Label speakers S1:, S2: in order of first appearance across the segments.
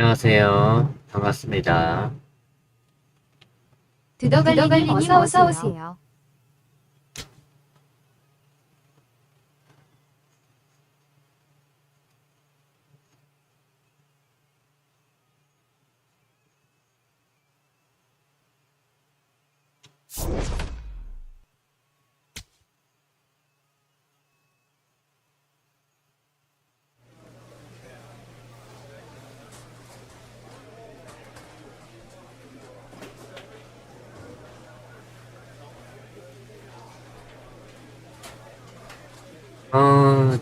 S1: 안녕하세요. 반갑습니다.
S2: 두더갈리님 어서 오세요.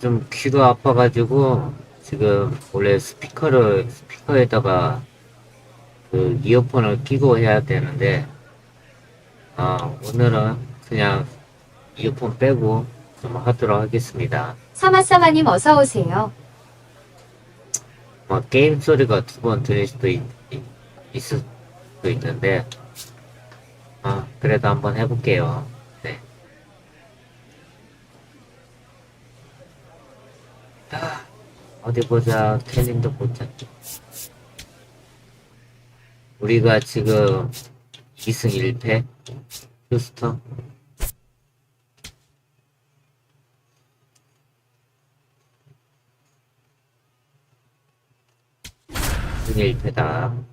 S1: 좀 귀가 아파가지고, 지금 원래 스피커에다가 그 이어폰을 끼고 해야 되는데, 오늘은 그냥 이어폰 빼고 좀 하도록 하겠습니다.
S2: 사마사마님 어서 오세요.
S1: 게임 소리가 두 번 들릴 수도 있을 수도 있는데, 그래도 한번 해볼게요. 네. 어디 보자. 캘린더 보자. 우리가 지금 2승 1패 휴스턴 2승 1패다.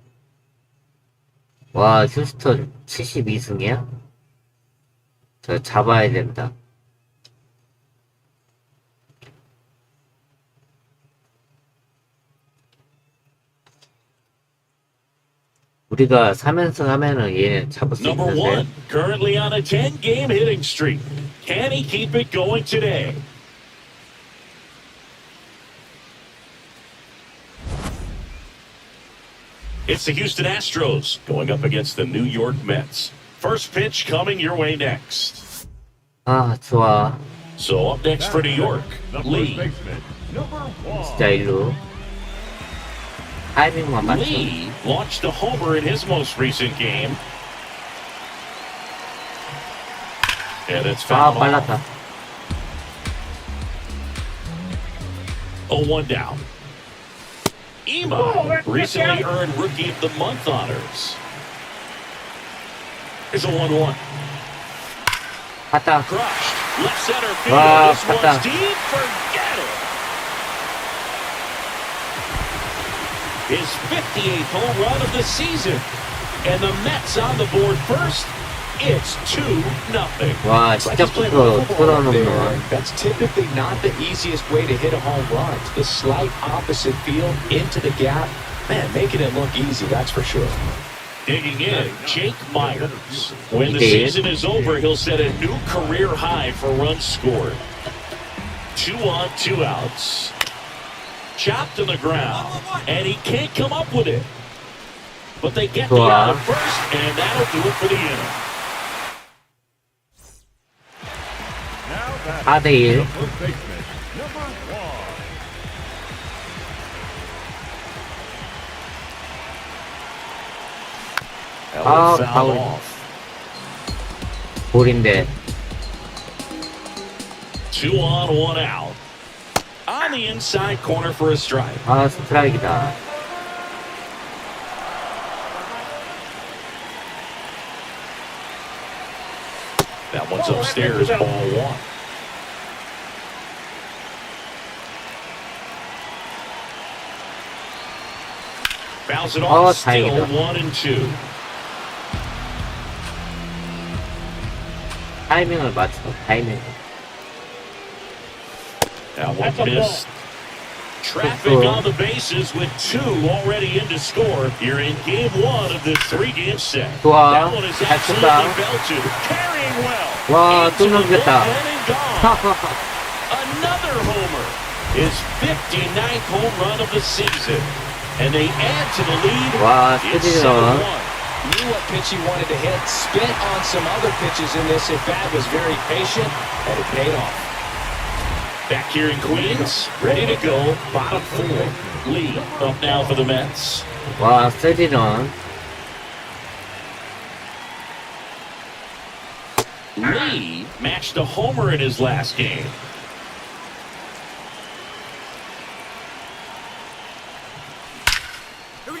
S1: 와, 휴스턴 72승이야? 저 잡아야 된다. 우리가 3연승 하면은 얘 잡을 수
S3: Number
S1: 있는데.
S3: one, currently on a 10-game hitting streak. Can he keep it going today? It's the Houston Astros going up against the New York Mets. First pitch coming your way next.
S1: 좋아.
S3: So up next for New York, Lee.
S1: 진짜 일루. 타이밍만 맞춰.
S3: Lee launched a homer in his most recent game. And it's fouled off.
S1: 빨랐다.
S3: 0-1 down. Ema recently earned Rookie of the Month honors. Here's a 1-1.
S1: 갔다.
S3: Crushed. Left center field.
S1: Wow,
S3: This one's
S1: 갔다.
S3: deep. Forget it. His 58th home run of the season. And the Mets on the board first. It's 2-0.
S1: 와, 진짜 부터 뚫어놓는.
S4: That's typically not the easiest way to hit a home run. The slight opposite field into the gap. Man, making it look easy, that's for sure.
S3: Digging in, Jake Myers. When the
S1: He did.
S3: season is over, he'll set a new career high for runs scored. 2 on, 2 outs. Chopped to the ground, and he can't come up with it. But they get the
S1: 좋아.
S3: out of first, and that'll do it for the inning.
S1: 4대1.
S3: Foul
S1: foul.
S3: off.
S1: 볼인데.
S3: 2 on, 1 out. On the inside corner for a strike.
S1: 스트라이크다.
S3: That one's upstairs, ball 1. Fouls it off, still
S1: 다행이다.
S3: 1-2.
S1: 타이밍을 맞춰. 타이밍.
S3: That one missed. Traffic on the bases with 2 already in to score. You're in game 1 of this 3-game set.
S1: 좋아.
S3: That one is
S1: 잘
S3: absolutely
S1: 쳤다.
S3: belted. Carrying well.
S1: 와, 또
S3: Into the
S1: 넘겼다.
S3: bullpen and gone. Another homer. His 59th home run of the season. And they add to the lead.
S1: 와,
S3: It's
S1: 스피드런.
S3: 7-1.
S4: Knew what pitch he wanted to hit, spent on some other pitches in this at-bat, was very patient, and it paid off.
S3: Back here in Queens, ready to go. Bottom 4. Lee up now for the Mets.
S1: 와, 세지런.
S3: Lee matched a homer in his last game.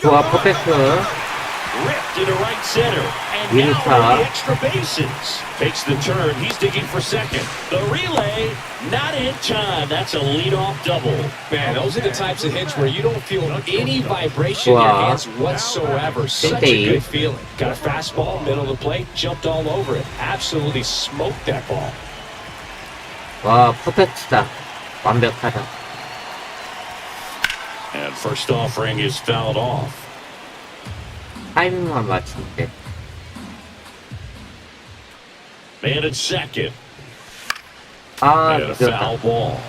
S1: 좋아, 퍼펙트.
S3: Ripped into right center. And
S1: Really
S3: now
S1: tough.
S3: the extra bases. Takes the turn. He's digging for second. The relay, not in time. That's a leadoff double.
S4: Man, those are the types of hits where you don't feel any vibration in your
S1: Wow.
S4: hands whatsoever. Such a good feeling. Got a fastball, middle of the plate, jumped all over it. Absolutely smoked that ball.
S1: 와, 퍼펙트다. 완벽하다.
S3: And first offering is fouled off.
S1: 타이밍만 맞추면 돼.
S3: Man at second.
S1: 아,
S3: And a foul
S1: 늦었다.
S3: ball.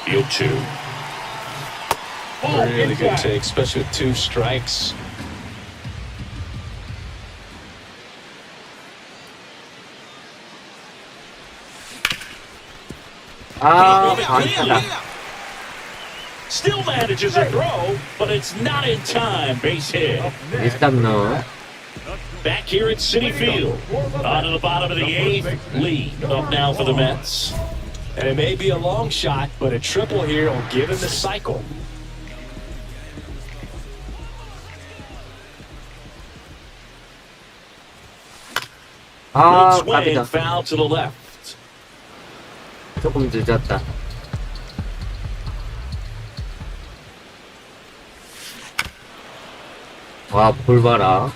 S3: Field 2.
S4: Really good take, especially with 2 strikes.
S1: 아, 안타다.
S3: Still manages a throw, but it's not in time. Base hit.
S1: 1-3루.
S3: Back here at Citi Field. On to the bottom of the 8th. Lee up now for the Mets.
S4: And it may be a long shot, but a triple here will give him the cycle.
S1: 아,
S3: Good swing,
S1: 갑이다.
S3: foul to the left.
S1: 조금 늦었다. 와, 볼 봐라.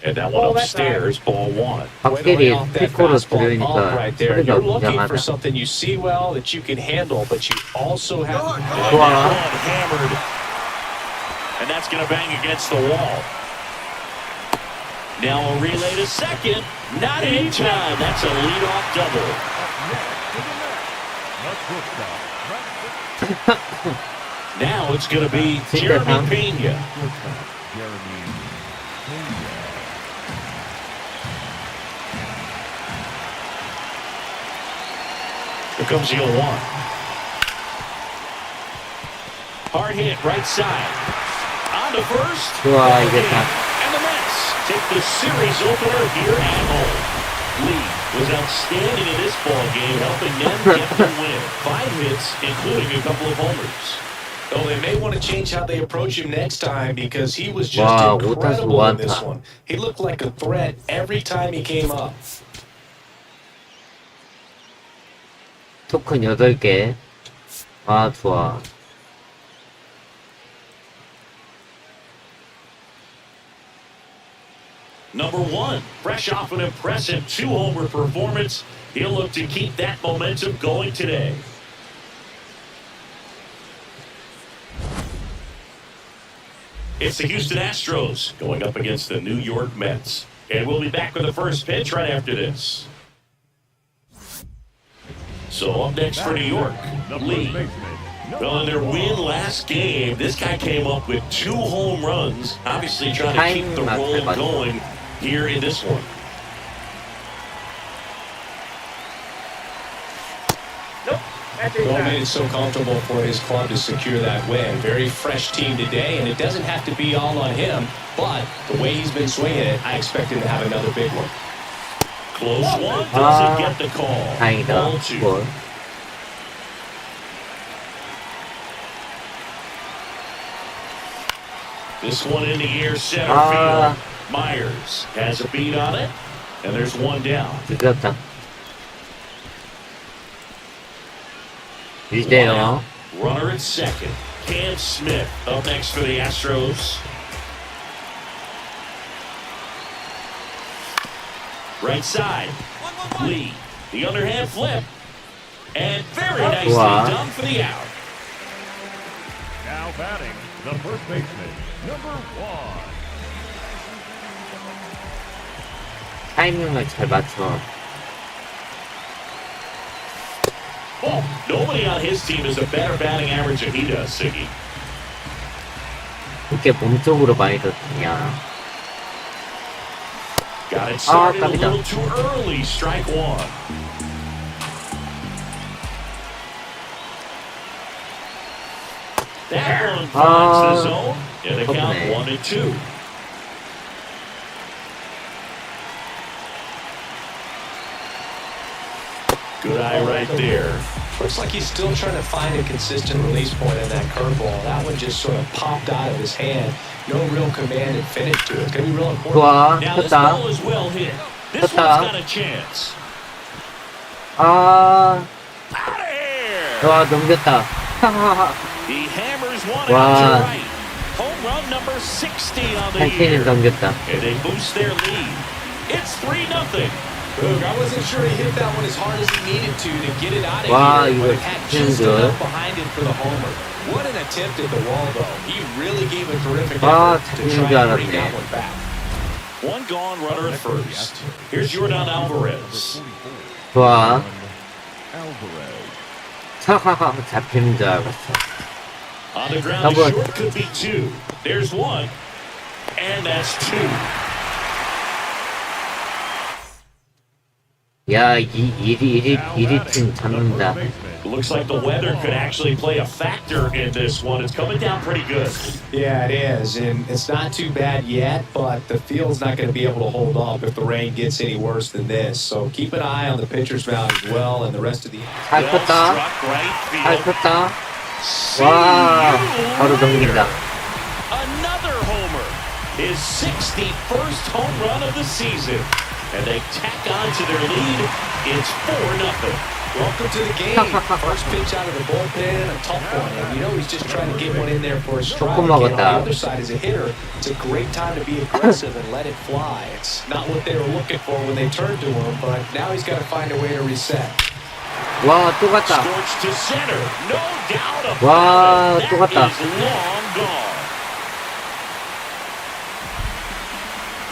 S3: And that one upstairs, ball 1.
S1: 확실히
S4: off that
S1: 피코로
S4: fastball up
S1: 들으니까
S4: right there.
S1: 소리가
S4: You're looking
S1: 굉장하다.
S4: for something you see well that you can handle, but you also have.
S3: And
S1: Wow.
S3: that one hammered. And that's going to bang against the wall. Now a relay to second. Not in time. That's a leadoff double. Now it's going to be Jeremy Pena. Here comes the 0-1. Hard hit, right side. On to first.
S1: 좋아, 이겼다.
S3: And the Mets take the series opener here at home. Lee was outstanding in this ball game, helping them get the win. 5 hits, including a couple of homers.
S4: Well, they may want to change how they approach him next time because he was just
S1: Wow,
S4: incredible in this
S1: 오타수
S4: one. He looked like a threat every time he came up.
S1: 토큰 8개. 아, 좋아.
S3: Number 1, fresh off an impressive 2-homer performance, he'll look to keep that momentum going today. It's the Houston Astros going up against the New York Mets. And we'll be back with the first pitch right after this. So up next for New York, Lee. Well, in their win last game, this guy came up with 2 home runs, obviously trying to keep the roll going here in this one.
S4: Well, made it so comfortable for his club to secure that win. Very fresh team today, and it doesn't have to be all on him, but the way he's been swinging it, I expect him to have another big one.
S3: Close one, doesn't get the call.
S1: 다행이다.
S3: Ball 2.
S1: 볼.
S3: This one in the air center
S1: Ah.
S3: field. Myers has a beat on it, and there's one down.
S1: 늦었다.
S3: One
S1: 이제요.
S3: out. Runner at second. Cam Smith up next for the Astros. Right side. Lee. The underhand flip. And very nicely
S1: Wow.
S3: done for the out.
S5: Now batting, the first baseman, number 1.
S1: 타이밍을 잘 맞춰.
S3: Oh, nobody on his team has a better batting average than he does, Siggy.
S1: 그렇게 몸쪽으로 많이 뒀냐.
S3: Got it started a
S1: 깜이다.
S3: little too early. Strike 1. That one finds the zone, and the count
S1: okay.
S3: 1-2. Good eye right there.
S4: Looks like he's still trying to find a consistent release point in that curveball. That one just sort of popped out of his hand. No real command and finish to it. It's going to be real important.
S1: 좋아,
S3: Now this
S1: 쳤다.
S3: ball is well hit. This one's
S1: 쳤다.
S3: got a chance.
S1: 아,
S3: Out of here.
S1: 와, 넘겼다.
S3: He hammers one
S1: Wow.
S3: out to right. Home run number 60 on the
S1: 한캔을
S3: year.
S1: 넘겼다.
S3: And they boost their lead. It's 3-0.
S4: Look, I wasn't sure he hit that one as hard as he needed to get it out of
S1: Wow,
S4: here,
S1: you
S4: but
S1: were
S4: it had
S1: feeling
S4: just
S1: good.
S4: enough behind him for the homer. What an attempt at the wall, though. He really gave a terrific
S1: 와,
S4: effort to
S1: 잡히는
S4: try
S1: 줄
S4: and bring
S1: 알았네.
S4: that one back.
S3: One gone, runner at first. Here's Jordan Alvarez.
S1: 좋아.
S5: Alvarez.
S1: 잡히는 줄 알았어.
S3: On the ground,
S1: Number-
S3: short could be two. There's one. And that's two.
S1: 야, 이리 팀 잡는다.
S3: Looks like the weather could actually play a factor in this one. It's coming down pretty good.
S4: Yeah, it is, and it's not too bad yet, but the field's not going to be able to hold up if the rain gets any worse than this. So keep an eye on the pitcher's mound as well and the rest of the...
S1: 잘
S3: Well
S1: 쳤다.
S3: struck right
S1: 잘
S3: field.
S1: 쳤다.
S3: See
S1: 와,
S3: you
S1: 바로
S3: later.
S1: 넘긴다.
S3: Another homer. His 61st home run of the season. And they tack on to their lead. It's 4-0.
S4: Welcome to the game. First pitch out of the bullpen, a tough one. And you know he's just trying to get one in there for a strike. And on the
S1: 먹었다.
S4: other side, as a hitter, it's a great time to be aggressive and let it fly. It's not what they were looking for when they turned to him, but now he's got to find a way to reset.
S1: 와, 또 갔다.
S3: Scorched to center. No doubt about
S1: 와,
S3: it.
S1: 또
S3: That
S1: 갔다.
S3: is long gone.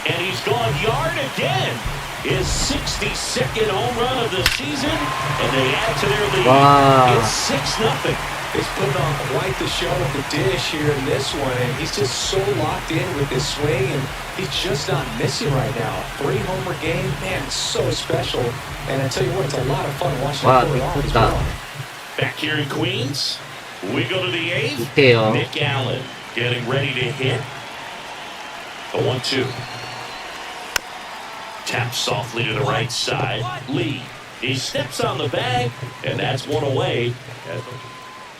S3: And he's gone yard again. His 62nd home run of the season, and they add to their lead.
S1: Wow.
S3: It's 6-0.
S4: He's putting on quite the show at the dish here in this one, and he's just so locked in with his swing, and he's just not missing right now. 3-homer game, man, it's so special. And I tell you what, it's a lot of fun watching
S1: Wow,
S4: him pull it off as
S1: 좋다.
S4: well.
S3: Back here in Queens, we go to the 8th.
S1: 이때요.
S3: Nick Allen getting ready to hit. The 1-2. Tap softly to the right side. Lee. He steps on the bag, and that's one away.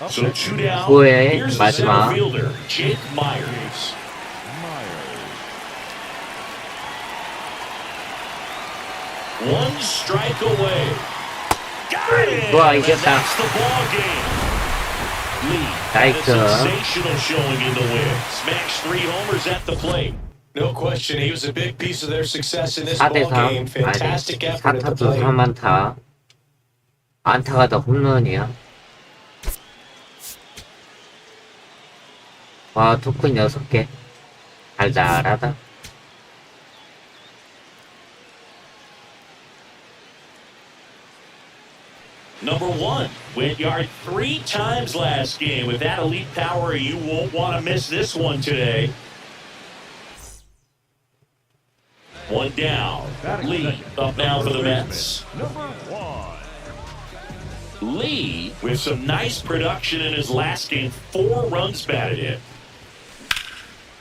S3: So two down.
S1: 후에
S3: Here's the center
S1: 마지막.
S3: fielder, Jake Myers. One strike away. Got it!
S1: 좋아,
S3: And
S1: 이겼다.
S3: that's the ball game. Lee had a
S1: 나이스.
S3: sensational showing in the win. Smashed 3 homers at the plate.
S4: No question, he was a big piece of their success in this
S1: 4대3.
S4: ball game.
S1: 아니,
S4: Fantastic effort at the
S1: 4타수
S4: plate.
S1: 3안타. 안타가 더 홈런이야. 와, 토큰 6개. 달달하다.
S3: Number 1 went yard 3 times last game. With that elite power, you won't want to miss this one today. One down. Lee up now for the Mets.
S5: Number 1.
S3: Lee with some nice production in his last game. 4 runs batted in.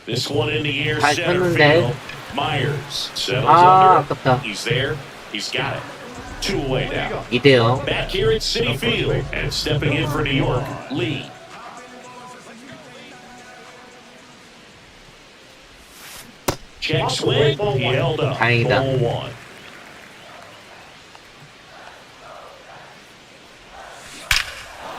S3: This one in the air,
S1: 잘
S3: center
S1: 쳤는데.
S3: field. Myers settles
S1: 아,
S3: under.
S1: 아깝다.
S3: He's there. He's got it. 2 away now.
S1: 2대0.
S3: Back here at Citi Field and stepping in for New York, Lee. Check swing. He held up.
S1: 다행이다.
S3: Ball 1.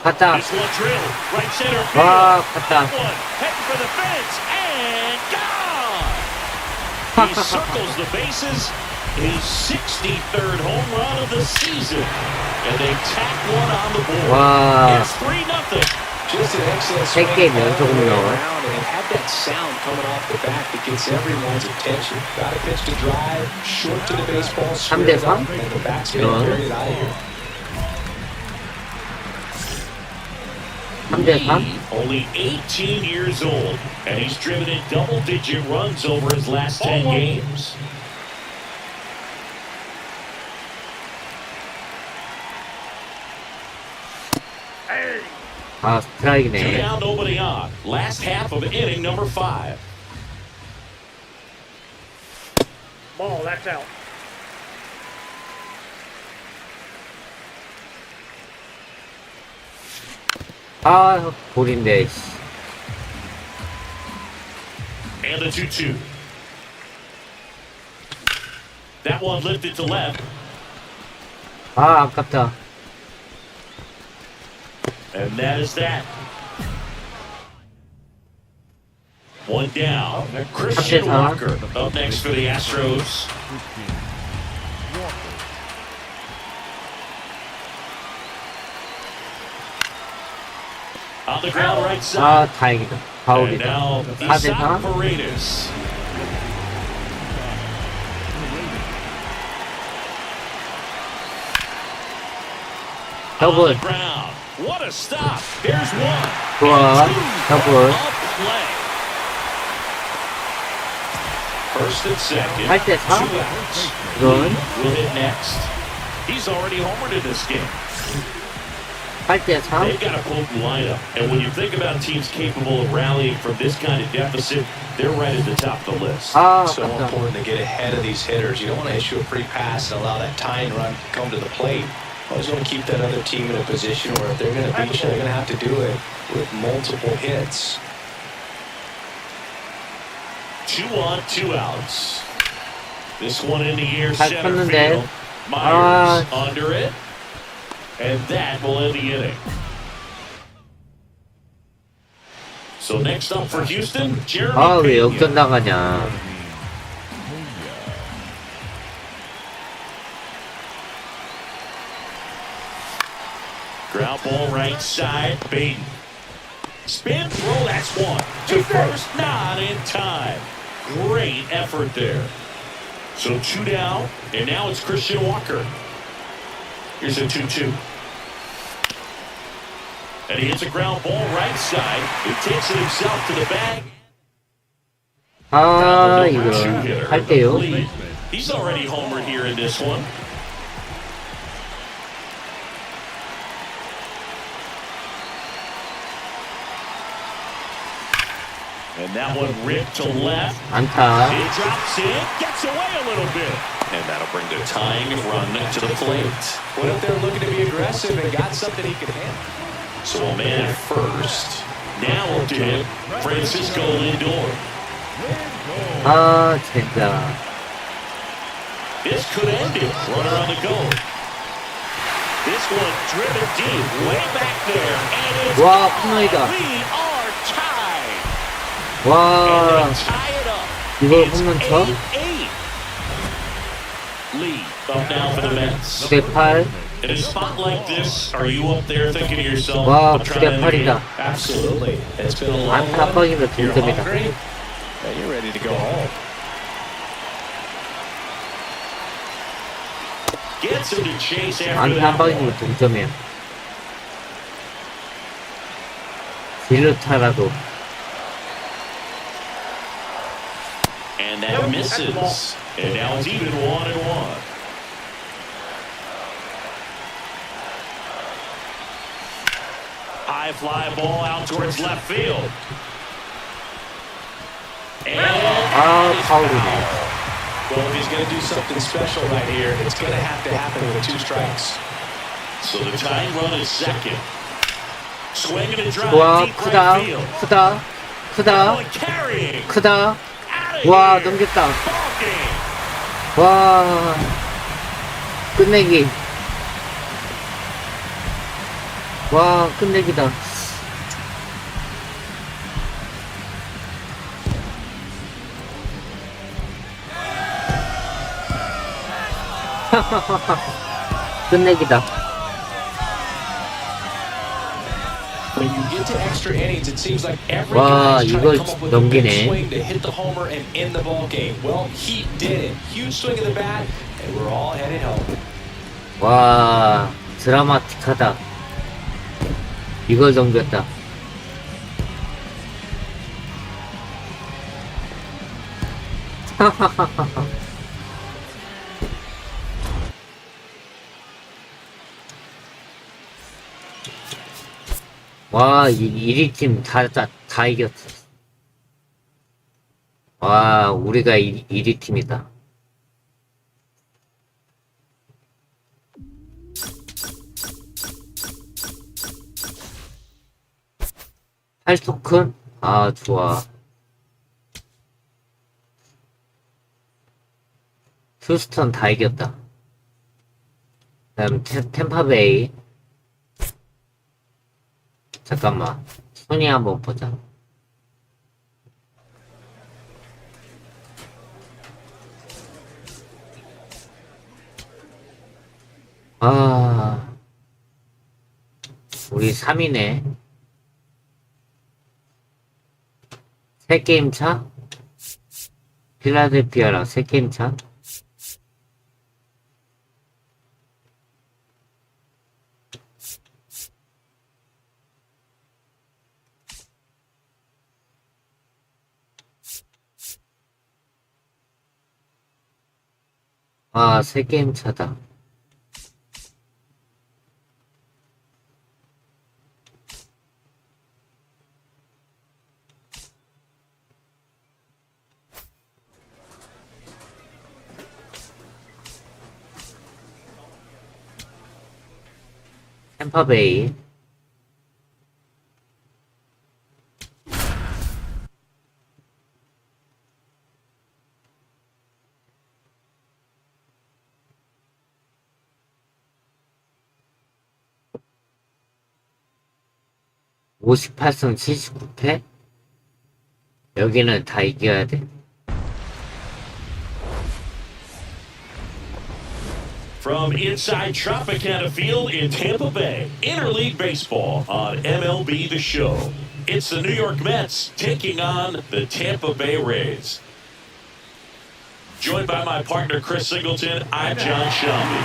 S1: 갔다.
S3: This one drilled. Right center field.
S1: 와, 갔다.
S3: One heading for the fence and gone. He circles the bases. His 63rd home run of the season. And they tack one on the board.
S1: 와,
S3: It's 3-0.
S4: Just an excellent swing
S1: 3개 연속
S4: all the way
S1: 홈런.
S4: around, and it had that sound coming off the bat that gets everyone's attention. Got a pitch to drive, short to the baseball, squares
S1: 3대3?
S4: up, and the batsman
S1: 이런.
S4: carried it out of here.
S1: 3대3?
S3: Lee, only 18 years old, and he's driven in double-digit runs over his last 10 games.
S1: 아,
S3: 2
S1: 스트라이크네.
S3: down, nobody on. Last half of inning number 5.
S6: Ball, that's out.
S1: 아, 볼인데. 씨.
S3: And the 2-2. That one lifted to left.
S1: 아, 아깝다.
S3: And that is that. One down. Christian Walker up next for the Astros. On the ground right side.
S1: 아, 다행이다.
S3: And
S1: 파울이다.
S3: now
S1: 4대4.
S3: Isaac Paredes. On
S1: 더블.
S3: the ground. What a stop. Here's one.
S1: 좋아.
S3: And two.
S1: 더블.
S3: Up play. First and second.
S1: 8대4.
S3: 2 outs.
S1: 이건
S3: Will hit next. He's already homered in this game.
S1: 8대4.
S3: They've got a potent lineup, and when you think about teams capable of rallying from this kind of deficit, they're right at the top of the list.
S1: 아,
S4: So
S1: 아깝다.
S4: important to get ahead of these hitters. You don't want to issue a free pass and allow that tying run to come to the plate. Always want to keep that other team in a position where if they're going to beat you, they're going to have to do it with multiple hits.
S3: 2 on, 2 outs. This one in the air,
S1: 잘
S3: center
S1: 쳤는데.
S3: field. Myers under it, and that will end the inning. So next up for Houston, Jeremy
S1: 아, 왜
S3: Pena.
S1: 역전 나가냐.
S3: Ground ball right side, Baden. Spin throw, that's one. To first, not in time. Great effort there. So 2 down, and now it's Christian Walker. Here's a 2-2. And he hits a ground ball right side. He takes it himself to the bag.
S1: 아,
S3: Number
S1: 이거
S3: 2 hitter,
S1: 할게요.
S3: the lead. He's already homered here in this one. And that one ripped to left.
S1: 안타.
S3: It drops in, gets away a little bit. And that'll bring the tying run to the plate.
S4: Went up there looking to be aggressive and got something he could handle.
S3: So a man at first. Now up to him, Francisco Lindor.
S1: 아, 진짜.
S3: This could end it. Runner on the go. This one driven deep, way back there. And it's
S1: 와,
S3: gone.
S1: 홈런이다.
S3: We are tied.
S1: 와,
S3: And they tie it up.
S1: 이걸
S3: It's
S1: 홈런 쳐?
S3: 8-8. Lead up now for the Mets.
S1: 9대8.
S3: In a spot like this, are you up there thinking to yourself,
S1: 와,
S3: I'm trying to end the game?
S1: 9대8이다.
S4: Absolutely. It's been a long
S1: 안타 한
S4: one.
S1: 방이면
S4: You're
S1: 동점이다.
S4: hungry, and you're ready to go home.
S3: Gets him to chase after
S1: 안타 한
S3: that ball.
S1: 방이면 동점이야. 딜루타라도.
S3: And that misses. And now it's even 1-1. High fly ball out towards left field. And
S1: 아, 파울이네.
S4: Well, if he's going to do something special right here, it's going to have to happen with 2 strikes.
S3: so the tying run is second. Swinging and drive
S1: 와,
S3: deep
S1: 크다.
S3: right field.
S1: 크다. 크다.
S3: Oh, and carrying.
S1: 크다.
S3: Out of
S1: 와,
S3: here.
S1: 넘겼다.
S3: Ball game.
S1: 와, 끝내기. 와, 끝내기다. 끝내기다.
S4: When you get to extra innings, it seems like every
S1: 와,
S4: guy's trying
S1: 이걸
S4: to come up with a big
S1: 넘기네.
S4: swing to hit the homer and end the ball game. Well, he did it. Huge swing of the bat, and we're all headed home.
S1: 와, 드라마틱하다. 이걸 넘겼다. 와, 1위 팀 다 이겼어. 와, 우리가 1위 팀이다. 8토큰? 아, 좋아. 휴스턴 다 이겼다. 다음 템파베이. 잠깐만. 순위 한번 보자. 아, 우리 3위네. 3게임 차? 필라델피아랑 3게임 차? 아, 3게임 차다. 템파베이. (58승) (79패) 여기는 다 이겨야 돼.
S3: From inside Tropicana Field in Tampa Bay, Interleague Baseball on MLB The Show. It's the New York Mets taking on the Tampa Bay Rays. Joined by my partner Chris Singleton, I'm John Shelby.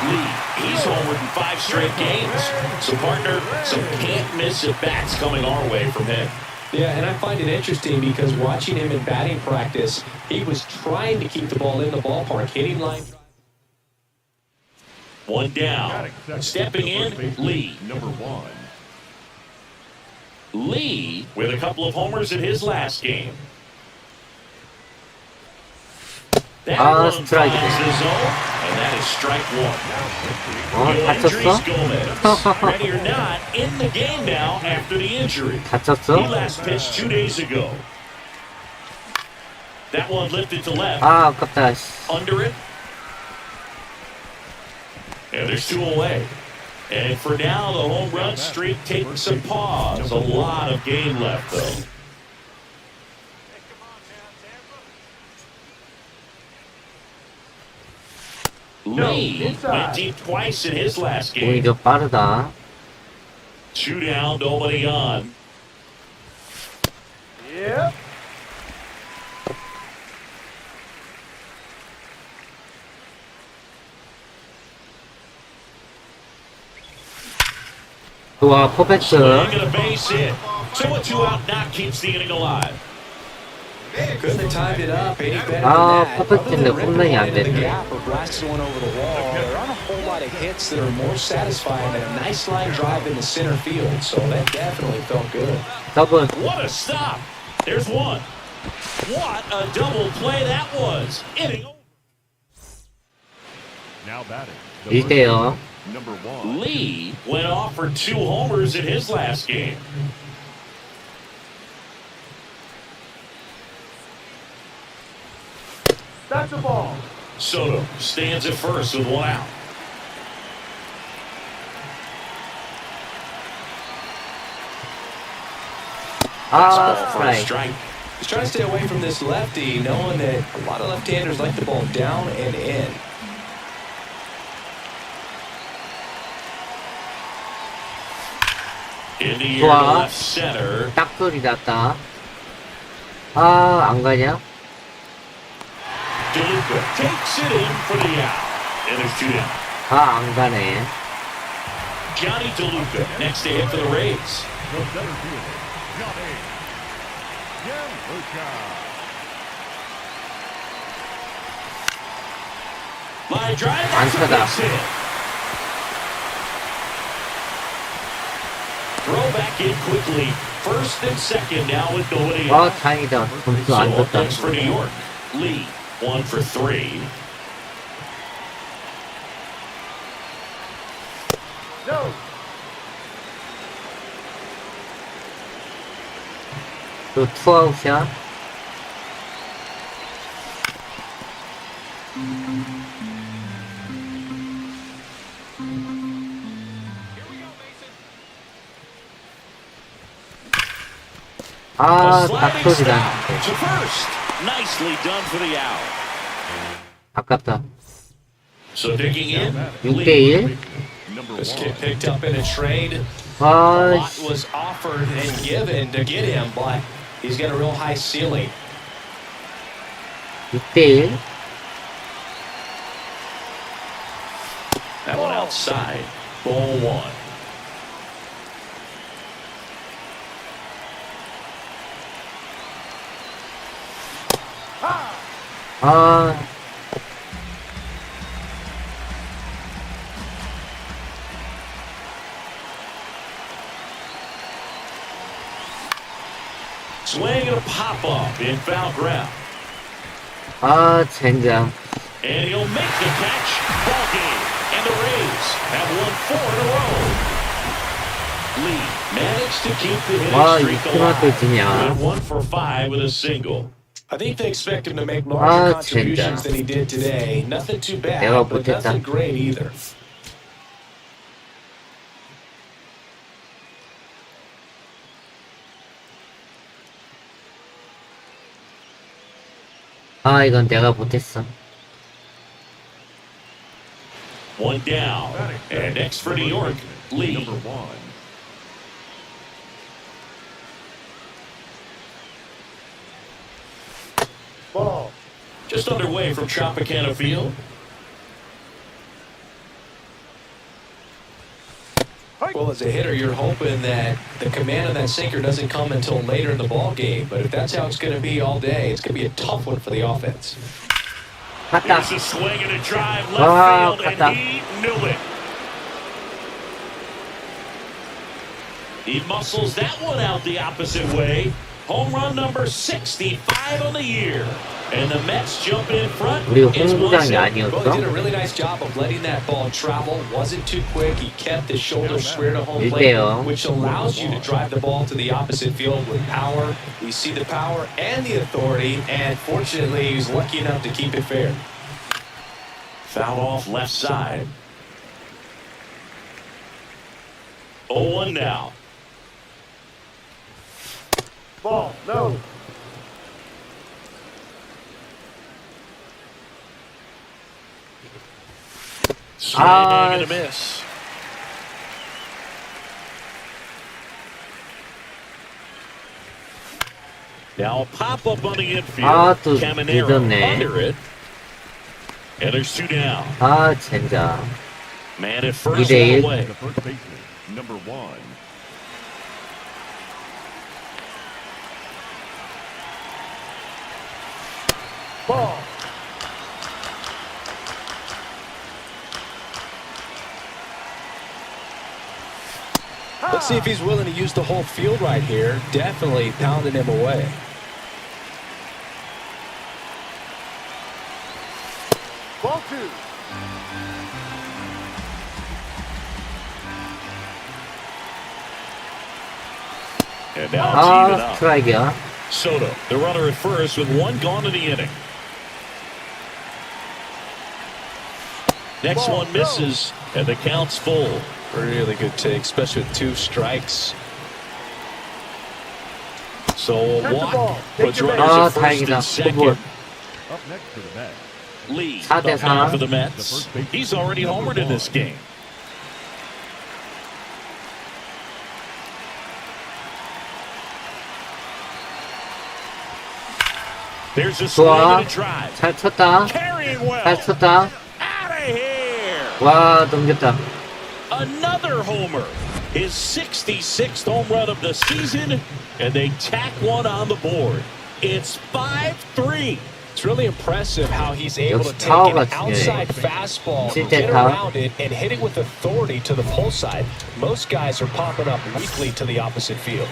S3: Lee, he's homered in 5 straight games. So partner, some can't-miss at-bats coming our way from him.
S4: Yeah, and I find it interesting because watching him in batting practice, he was trying to keep the ball in the ballpark, hitting line.
S3: One down. Stepping in, Lee.
S5: Number 1.
S3: Lee with a couple of homers in his last game. That one
S1: strike.
S3: finds the zone, and that is strike 1.
S1: 다쳤어?
S3: Gomez, ready or not, in the game now after the injury. He
S1: 다쳤어?
S3: last pitched 2 days ago. That one lifted to left.
S1: 아, 아깝다.
S3: Under it. And there's 2 away. And for now, the home run streak taking some pause. A lot of game left, though. Lee went deep twice in his last game.
S1: 오히려 빠르다.
S3: 2 down, nobody on.
S5: Yep.
S1: 좋아, 퍼펙트.
S3: Swing and a base hit. So a 2 out knock keeps the inning alive.
S4: Couldn't have timed it up any better
S1: 아,
S4: than that.
S1: 퍼펙트인데 홈런이 안
S4: The
S1: 됐네.
S4: gap or blasting one over the wall. There aren't a whole lot of hits that are more satisfying than a nice line drive into center field. So that definitely felt good.
S1: 더블.
S3: What a stop. There's one. What a double play that was. Inning over.
S5: Now batting.
S1: 1대0.
S5: Number 1.
S3: Lee went off for 2 homers in his last game.
S5: That's a ball.
S3: Soto stands at first with 1 out.
S1: 아,
S3: Fastball for a
S1: 스트라이크.
S3: strike.
S4: He's trying to stay away from this lefty, knowing that a lot of left-handers like the ball down and in.
S3: In the air to
S1: 좋아.
S3: left center.
S1: 딱소리 났다. 아, 안 가냐?
S3: DeLuca takes it in for the out. And there's 2 down.
S1: 아, 안 가네.
S3: Johnny DeLuca next to hit for the Rays.
S5: The center fielder, Johnny Gianluca.
S3: Line drive.
S1: 안타다.
S3: Base hit. Throw back in quickly. First and second now with nobody
S1: 아,
S3: out.
S1: 다행이다. 점수
S3: So
S1: 안 줬다.
S3: offense for New York. Lee 1 for 3.
S5: No.
S1: 또 투아웃이야. 아, 딱 터지다.
S3: To first. Nicely done for the out.
S1: 아깝다.
S3: So digging in.
S1: 6대1.
S5: Number
S4: This
S5: one.
S4: kid picked up in a trade. A
S1: 아,
S4: lot was offered and given to get him, but he's got a real high ceiling.
S1: 6대1.
S3: That one outside. Ball one.
S1: 아,
S3: Swing and a pop up in foul ground.
S1: 아, 젠장.
S3: And he'll make the catch. Ball game. And the Rays have won 4 in a row. Lee managed to keep the hitting
S1: 와,
S3: streak
S1: 이렇게만 또
S3: alive.
S1: 지냐.
S3: Went 1 for 5 with a single.
S4: I think they expect him to make larger
S1: Ah,
S4: contributions
S1: 진짜.
S4: than he did today. Nothing too bad,
S1: 내가
S4: but
S1: 못했다.
S4: nothing great either.
S1: 아, 이건 내가 못했어.
S3: One down. And next for New York, Lee.
S5: Number one. Ball.
S3: Just underway from Tropicana Field.
S4: Well, as a hitter, you're hoping that the command of that sinker doesn't come until later in the ball game. But if that's how it's going to be all day, it's going to be a tough one for the offense.
S1: 갔다.
S3: Here's a swing and a drive
S1: Wow,
S3: left field,
S1: 갔다.
S3: and he knew it. He muscles that one out the opposite way. Home run number 65 on the year. And the Mets jump in front.
S1: 우리
S3: It's
S1: 홍구장이
S3: 1-0.
S4: Well, he did
S1: 아니었어?
S4: a really nice job of letting that ball travel. Wasn't too quick. He kept his shoulder square to home plate,
S1: 1대0.
S4: which allows you to drive the ball to the opposite field with power. We see the power and the authority, and fortunately, he was lucky enough to keep it fair.
S3: Foul off left side. 0-1 now.
S5: Ball. No.
S3: Swing and a miss. Now a pop-up on the infield.
S1: 아, 또
S3: Caminero
S1: 늦었네.
S3: under it. And there's 2 down.
S1: 아, 젠장.
S3: Man at first
S1: 2대1.
S3: away.
S5: The first baseman. Number one. Ball.
S4: Let's see if he's willing to use the whole field right here. Definitely pounding him away.
S5: Ball two.
S3: And now it's even
S1: 아,
S3: up.
S1: 스트라이크야.
S3: Soto, the runner at first with 1 gone in the inning. Next one misses, and the count's full.
S4: Really good take, especially with 2 strikes.
S3: So a
S5: Catch the
S3: walk
S5: ball.
S3: puts
S5: Take your
S3: runners
S1: 아,
S3: at first
S1: 다행이다.
S3: and second.
S1: 굿볼.
S5: Up next for the Mets.
S3: Lee,
S1: 4대
S3: the
S1: 4.
S3: man for the Mets. He's already homered in this game. There's a swing
S1: 좋아.
S3: and a drive.
S1: 잘 쳤다.
S3: Carrying well.
S1: 잘 쳤다.
S3: Out of here.
S1: 와, 넘겼다.
S3: Another homer. His 66th home run of the season, and they tack one on the board. It's 5-3.
S4: It's really impressive how he's able to
S1: 역시
S4: take an
S1: 타워가 중요해.
S4: outside fastball,
S1: 실제
S4: get
S1: 타워.
S4: around it, and hit it with authority to the pull side. Most guys are popping up weakly to the opposite field.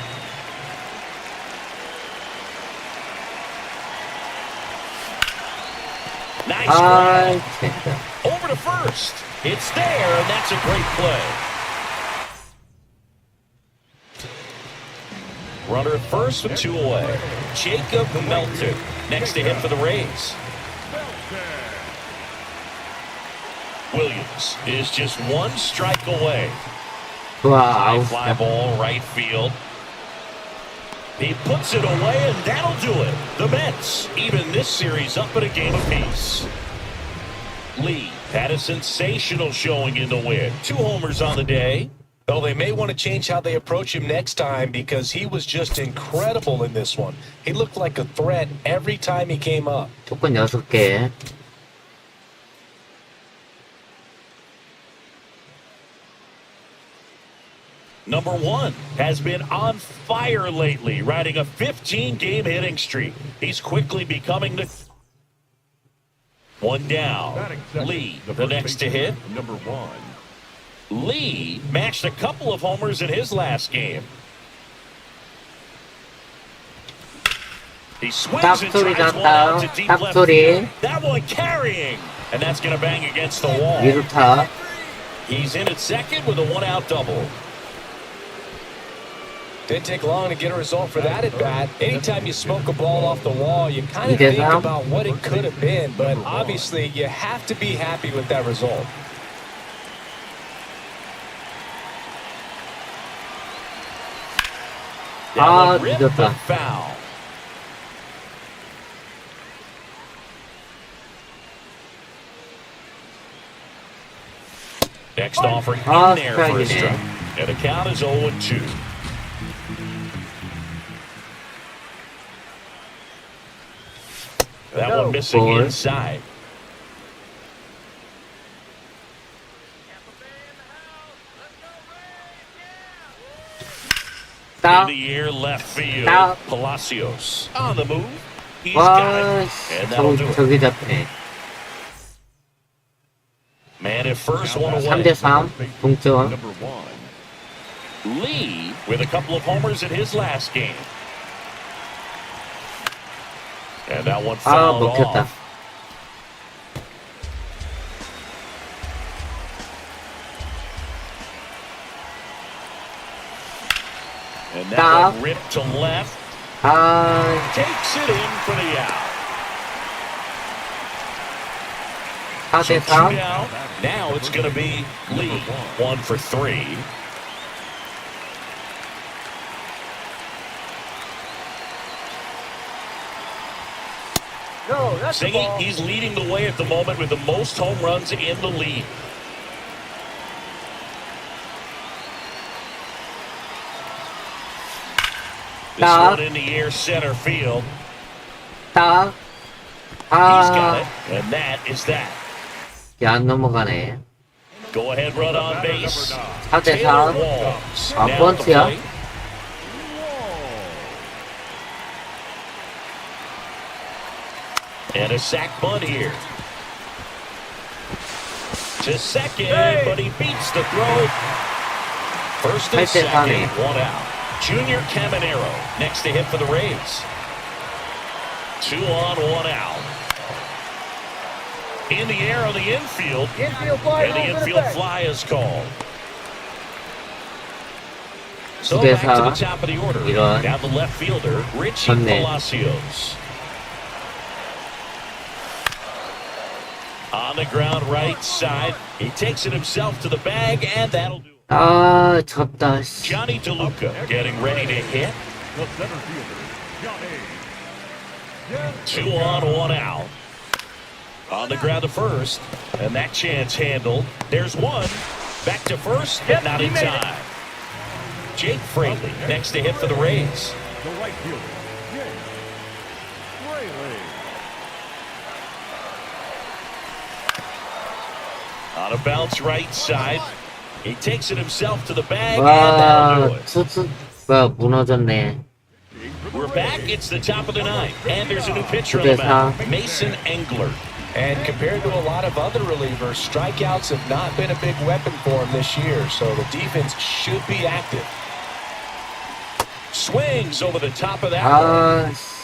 S3: Nice
S1: 아,
S3: grab.
S1: 젠장.
S3: Over to first. It's there, and that's a great play. Runner at first with 2 away. Jacob Melton next to hit for the Rays. Williams is just 1 strike away.
S1: 좋아,
S3: Fly
S1: 아웃이다.
S3: ball right field. He puts it away, and that'll do it. The Mets even this series up at a game apiece. Lee had a sensational showing in the win. 2 homers on the day.
S6: Well, they may want to change how they approach him next time because he was just incredible in this one. He looked like a threat every time he came up.
S1: 조건 6개.
S3: Number 1 has been on fire lately, riding a 15-game hitting streak. He's quickly becoming the... 1 down.
S5: Batting second,
S3: Lee, the
S5: first
S3: next to hit.
S5: baseman, Number 1.
S3: Lee matched a couple of homers in his last game. He swings and
S1: 탑소리
S3: drives one
S1: 났다.
S3: out to deep left
S1: 탑소리.
S3: field. That one carrying. And that's going to bang against the wall.
S1: 2루타.
S3: He's in at second with a 1-out double.
S6: Didn't take long to get a result for that at bat. Anytime you smoke a ball off the wall, you kind of think about what it could have been, but obviously you have to be happy with that result.
S3: That
S1: 아,
S3: one ripped
S1: 늦었다.
S3: and foul. Next offering
S1: 아,
S3: in there for a
S1: 스트라이크네.
S3: strike. And the count is 0-2. That one missing
S1: Ball.
S3: inside. In
S1: 딱.
S3: the air left field.
S1: Stop.
S3: Palacios on the move. He's got
S1: 와,
S3: it. And that'll do it.
S1: 저기 잡히네.
S3: Man at first, one away.
S1: 3대3. 동점.
S5: Number 1.
S3: Lee with a couple of homers in his last game. And that one
S1: 아,
S3: fouled
S1: 먹혔다.
S3: off. And that
S1: Stop.
S3: one ripped to left.
S1: 아,
S3: Takes it in for the out.
S1: 4대3.
S3: 2 down. Now it's going to be Lee. 1 for 3.
S5: No, that's the
S3: Singy,
S5: ball.
S3: he's leading the way at the moment with the most home runs in the league. This
S1: Stop.
S3: one in the air center field.
S1: 딱.
S3: He's got
S1: 아,
S3: it, and that is that.
S1: 야, 안 넘어가네.
S3: Go ahead, run on base.
S1: Number 4.
S3: Taylor Walls.
S1: 아,
S3: Now at the
S1: 번트야?
S3: plate. And a sac bunt here. To second, but he beats the throw. First and
S1: 8대4네.
S3: second, 1 out. Junior Caminero next to hit for the Rays. 2 on, 1 out. In the air on the infield,
S5: Infield fly
S3: and the
S5: goes in
S3: infield
S5: effect.
S3: fly is called. So
S1: 9대4.
S3: back to the top of the order.
S1: 이런.
S3: Down the left fielder, Richie
S1: 좋네.
S3: Palacios. On the ground right side, he takes it himself to the bag, and that'll do it.
S1: 아, 졌다. 씨.
S3: Johnny DeLuca getting ready to hit.
S5: The center fielder, Johnny.
S3: 2 on, 1 out. On the ground to first, and that chance handled. There's one. Back to first, but not in time. Jake Fraley next to hit for the Rays.
S5: The right fielder, Jake Fraley.
S3: On a bounce right side. He takes it himself to the bag, and
S1: 와,
S3: that'll do it.
S1: 투수가 무너졌네.
S3: We're back. It's the top of the ninth, and there's a new pitcher on the mound, Mason Englert.
S6: And compared to a lot of other relievers, strikeouts have not been a big weapon for him this year, so the defense should be active.
S3: Swings over the top of that one.
S1: 아, 씨.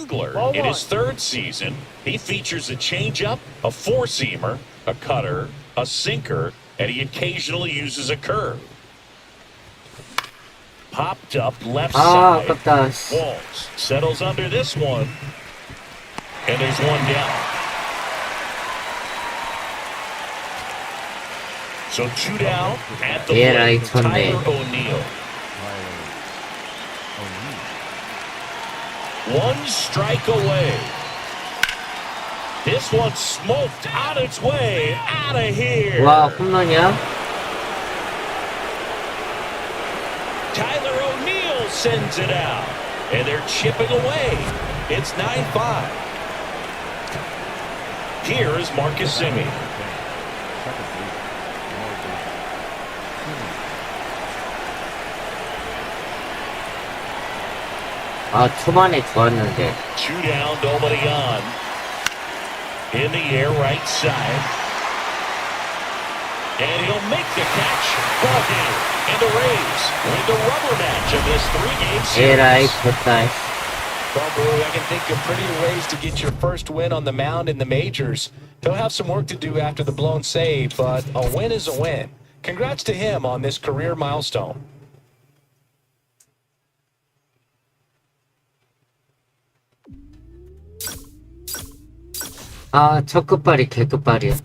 S3: Kugler, in his third season, he features a changeup, a four-seamer, a cutter, a sinker, and he occasionally uses a curve. Popped up left
S1: 아,
S3: side.
S1: 아깝다. 씨.
S3: Walls settles under this one. And there's one down. So two down at the
S1: 얘라이
S3: plate,
S1: 쳤네.
S3: Tyler O'Neill. One strike away. This one smoked on its way out of here.
S1: 와, 홈런이야?
S3: Tyler O'Neill sends it out. And they're chipping away. It's 9-5. Here is Marcus Semien.
S1: 아, 초반에 좋았는데.
S3: Two down, nobody on. In the air, right side. And he'll make the catch. Ball game. And the Rays win the rubber match of this three-game
S1: 에라이,
S3: series.
S1: 됐다.
S6: Well, Brew, I can think of prettier ways to get your first win on the mound in the majors. He'll have some work to do after the blown save, but a win is a win. Congrats to him on this career milestone.
S1: 아, 첫 끝발이 개끝발이야.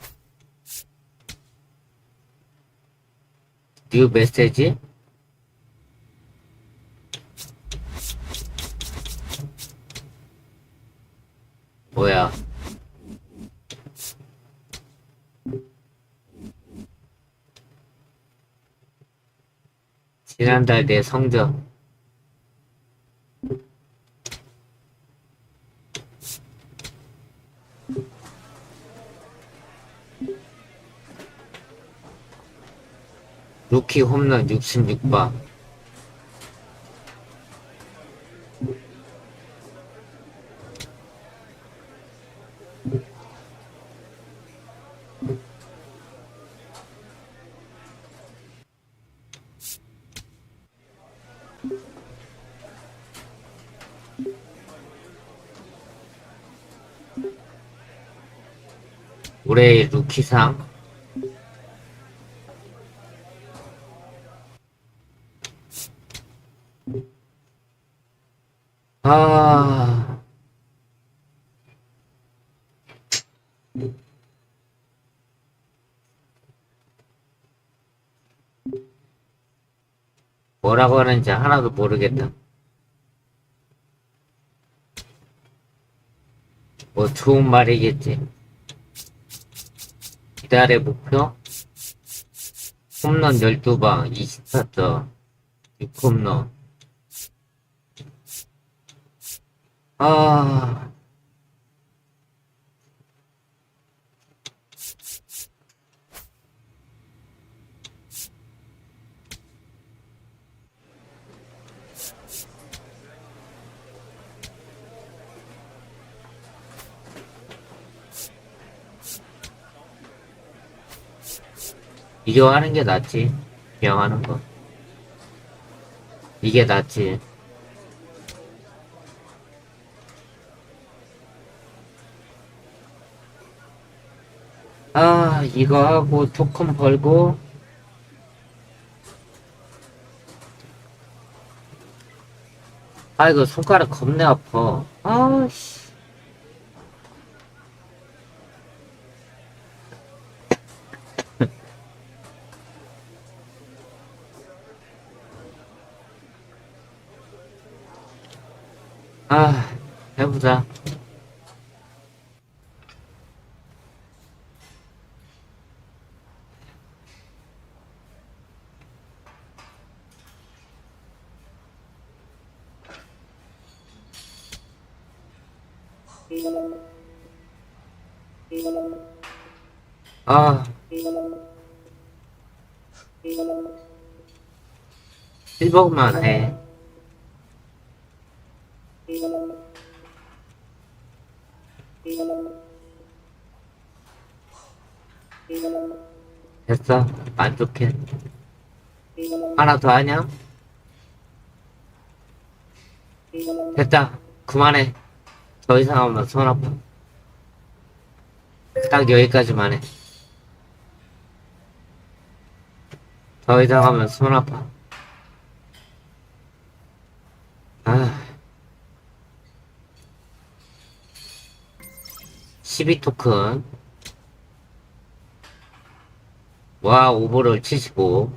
S1: 뉴 메시지? 뭐야? 지난달 내 성적. 루키 홈런 66방. 올해의 루키상. 아, 뭐라고 하는지 하나도 모르겠다. 뭐 좋은 말이겠지. 이달의 목표? 홈런 12방, 24점, 6홈런. 아, 이거 하는 게 낫지. 그냥 하는 거. 이게 낫지. 아, 이거 하고 토큰 벌고. 아, 이거 손가락 겁내 아파. 아, 씨. 아, 해보자. 아, 1번만 해. 됐어. 만족해. 하나 더 하냐? 됐다. 그만해. 더 이상 하면 손 아파. 딱 여기까지만 해. 더 이상 하면 손 아파. 아. 12토큰. 와, 오버롤 75.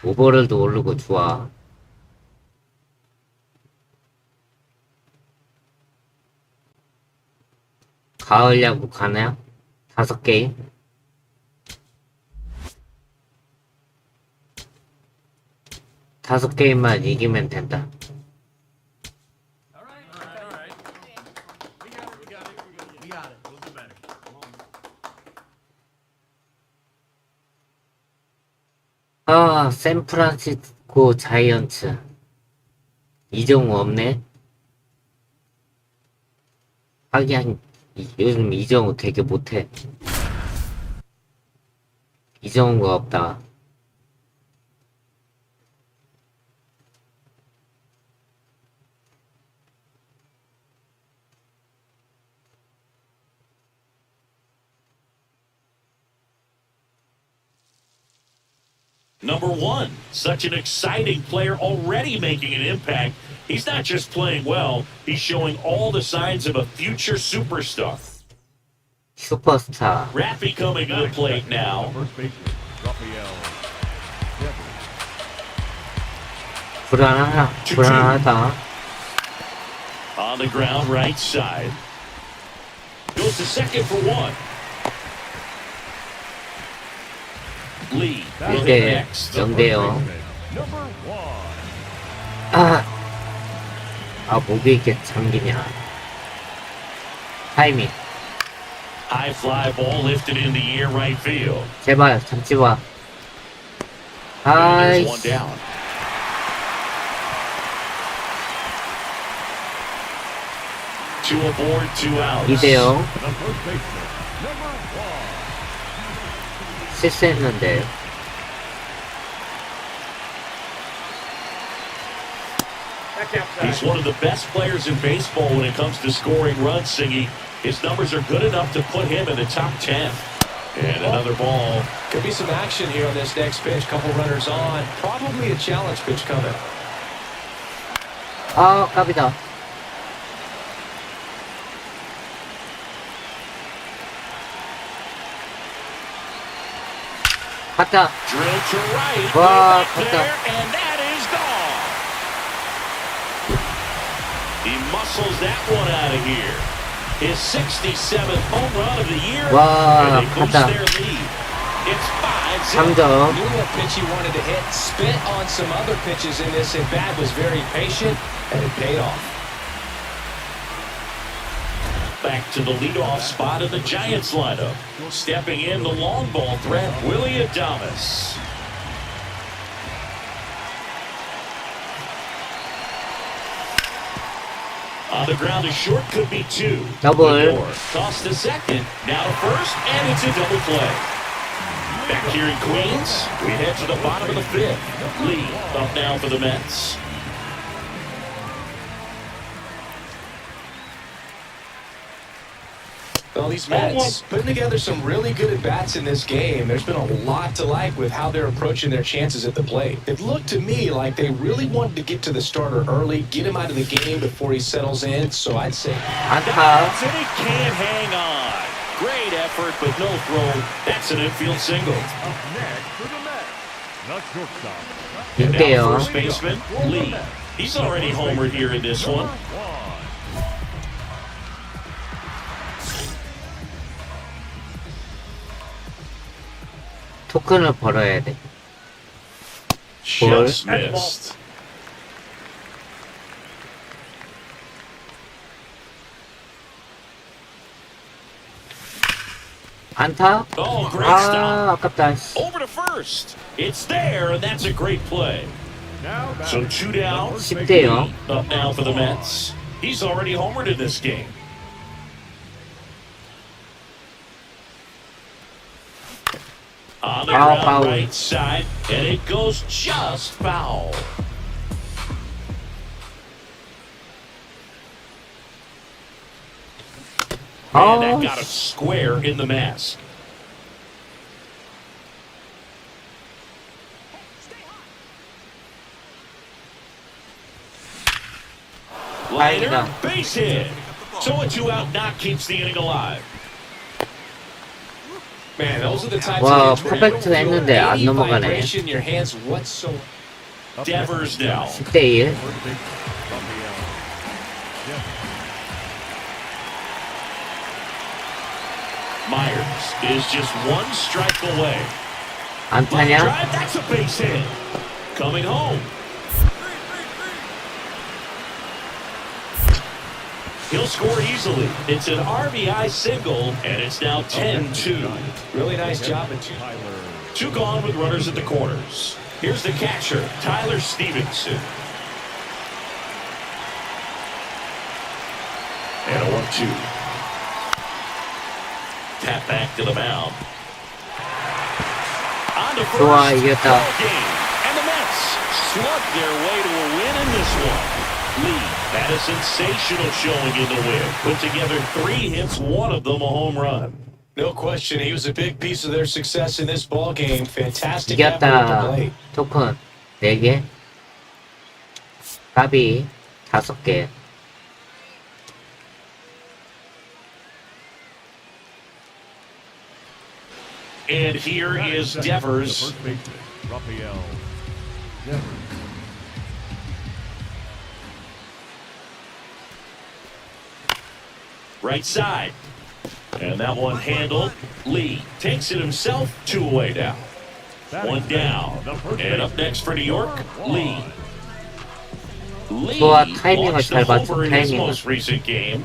S1: 오버롤도 오르고 좋아. 가을 야구 가나요? 5게임? 다섯 게임만 이기면 된다. 아, 샌프란시스코 자이언츠. 이정우 없네? 하긴, 요즘 이정우 되게 못해. 이정우가 없다.
S3: Number one, such an exciting player already making an impact. He's not just playing well, he's showing all the signs of a future superstar.
S1: 슈퍼스타.
S3: Raffy coming to the plate now.
S5: First baseman, Raphael.
S1: 불안하다.
S3: On the ground, right side. Goes to second for one. Lee will be
S1: 이제
S3: next.
S1: 0대0.
S5: Number 1.
S1: 목에 이렇게 잠기냐. 타이밍.
S3: High fly ball lifted in the air right field.
S1: 제발, 잡지 마.
S3: There's one
S1: 아이씨.
S3: down. Two aboard, two out.
S1: 2대0.
S5: The first baseman, number 1.
S1: 실수했는데.
S3: He's one of the best players in baseball when it comes to scoring runs, Singy. His numbers are good enough to put him in the top 10. And another ball.
S6: Could be some action here on this next pitch. Couple runners on. Probably a challenge pitch coming.
S1: 까비다. 갔다.
S3: Drill to right.
S1: Wow,
S3: Way back
S1: what the-
S3: there, and that is gone. He muscles that one out of here. His 67th home run of the year.
S1: Wow,
S3: and they boost
S1: what the-
S3: their lead. It's 5-0.
S1: 3점.
S6: Knew what pitch he wanted to hit. Spit on some other pitches in this at bat. Was very patient, and it paid off.
S3: Back to the leadoff spot of the Giants lineup. Stepping in the long ball threat, Willie Adames. On the ground, a short could be two.
S1: Double.
S3: Lindor tossed to second, now to first, and it's a double play. Back here in Queens, we head to the bottom of the fifth. Lee up now for the Mets.
S6: Well, these Mets putting together some really good at-bats in this game. There's been a lot to like with how they're approaching their chances at the plate. It looked to me like they really wanted to get to the starter early, get him out of the game before he settles in. So I'd say
S1: 안타.
S3: And he can't hang on. Great effort, but no throw. That's an infield single.
S5: Up next for the Mets, the shortstop.
S3: And now
S1: 6대0.
S3: first baseman, Lee. He's already homered here in this one.
S1: 토큰을 벌어야 돼.
S3: Just missed.
S1: 안타?
S3: Oh, great stop.
S1: 아깝다.
S3: Over to first. It's there, and that's a great play.
S5: Now back.
S3: So two down.
S1: 10대0.
S3: Up now for the Mets. He's already homered in this game. On the ground
S1: foul.
S3: right side, and it goes just foul. Man, that
S1: Oh,
S3: got him square in the mask. Liner,
S1: 다행이다.
S3: base hit. So a 2-out knock keeps the inning alive.
S4: Man, those are the types
S1: 와,
S4: of hits where you
S1: 퍼펙트
S4: don't feel
S1: 했는데 안
S4: any
S1: 넘어가네.
S4: vibration in your hands whatsoever.
S3: Devers now.
S1: 10대1.
S5: First base, Raphael. Devers.
S3: Myers is just one strike away. Line
S1: 안타냐?
S3: drive, that's a base hit. Coming home. He'll score easily. It's an RBI single, and it's now 10-2.
S4: Really nice job in two.
S5: Tyler.
S3: Two gone with runners at the corners. Here's the catcher, Tyler Stevenson. And a 1-2. Tap back to the mound. On to first.
S1: 좋아, 이겼다.
S3: Ball game. And the Mets slug their way to a win in this one. Lee had a sensational showing in the win. Put together 3 hits, one of them a home run.
S6: No question, he was a big piece of their success in this ball game. Fantastic effort at the
S1: 이겼다.
S6: plate.
S1: 토큰 4개. 까비 5개.
S3: And here is Devers.
S5: The first baseman, Raphael. Devers.
S3: Right side. And that one handled. Lee takes it himself. 2 away now. One down. And up next for New York, Lee. Lee
S1: 좋아, 타이밍을
S3: launched
S1: 잘
S3: a
S1: 맞춰,
S3: homer in his
S1: 타이밍을.
S3: most recent game.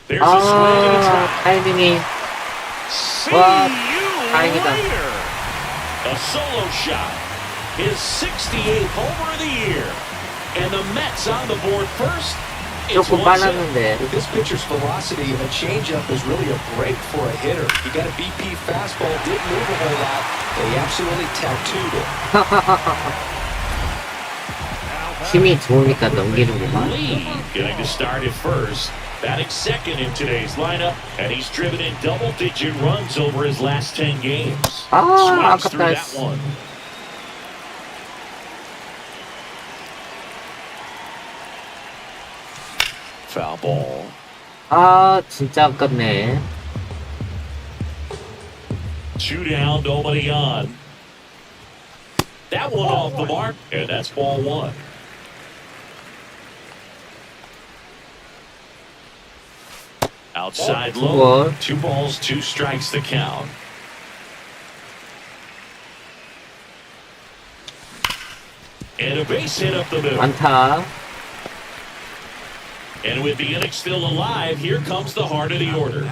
S3: There's a swing and a
S1: 아,
S3: drop.
S1: 타이밍이.
S3: See
S1: 와,
S3: you
S1: 다행이다.
S3: later. A solo shot. His 68th homer of the year. And the Mets on the board first. It's
S1: 조금
S3: 1-0.
S1: 빨랐는데.
S6: With this pitcher's velocity, a changeup is really a break for a hitter. He got a BP fastball, didn't move a whole lot, but he absolutely tattooed it.
S1: 힘이 좋으니까 넘기는구만.
S3: Lee getting to start at first. Batting second in today's lineup, and he's driven in double-digit runs over his last 10 games.
S1: 아,
S3: Swings through
S1: 아깝다.
S3: that one. Foul ball.
S1: 아, 진짜 아깝네.
S3: 2 down, nobody on. That one off the mark, and that's ball 1. Outside low. 2 balls, 2 strikes the count. And a base hit up the middle.
S1: 안타.
S3: And with the inning still alive, here comes the heart of the order.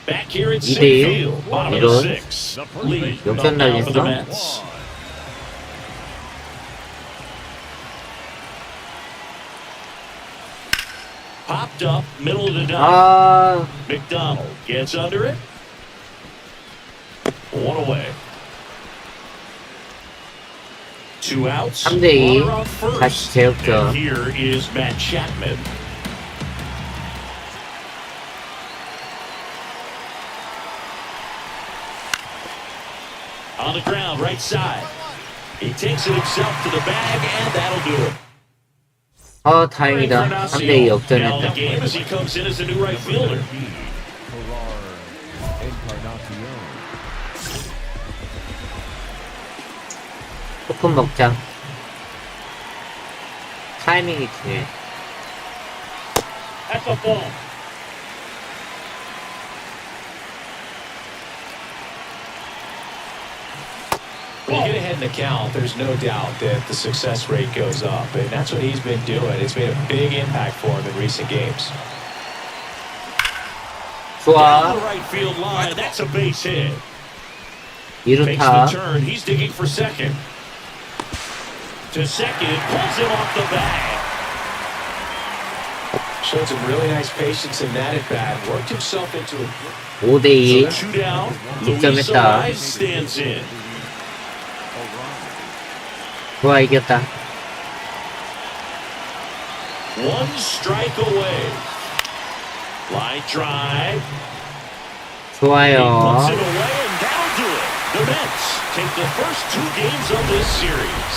S3: Back here at
S1: 2대1.
S3: Citi Field, bottom of the
S1: 이런.
S3: 6th. Lee
S1: 역전
S3: up now for the
S1: 날렸어?
S3: Mets. Popped up, middle of the diamond.
S1: 아,
S3: McDonald gets under it. 1 away. 2 outs.
S1: 3대2.
S3: Runner on first.
S1: 다시 제역전.
S3: And here is Matt Chapman. On the ground, right side. He takes it himself to the bag, and that'll do it.
S1: 아, 다행이다. 3대2
S3: Now the
S1: 역전했다.
S3: game as he comes in as a new right fielder.
S5: Ferrar. Encarnacion.
S1: 소품 먹자. 타이밍이 중요해.
S3: That's a ball.
S6: When you get ahead in the count, there's no doubt that the success rate goes up, and that's what he's been doing. It's made a big impact for him in recent games.
S3: Down
S1: 좋아.
S3: the right field line. That's a base hit. Makes the
S1: 2루타.
S3: turn. He's digging for second. To second, pulls him off the bag.
S6: Showed some really nice patience in that at bat. Worked himself into a
S1: 5대2.
S3: So 2 down. Luis
S1: 득점했다.
S3: Ariz stands in.
S1: 좋아, 이겼다.
S3: 1 strike away. Line drive. He
S1: 좋아요.
S3: puts it away, and that'll do it. The Mets take the first 2 games of this series.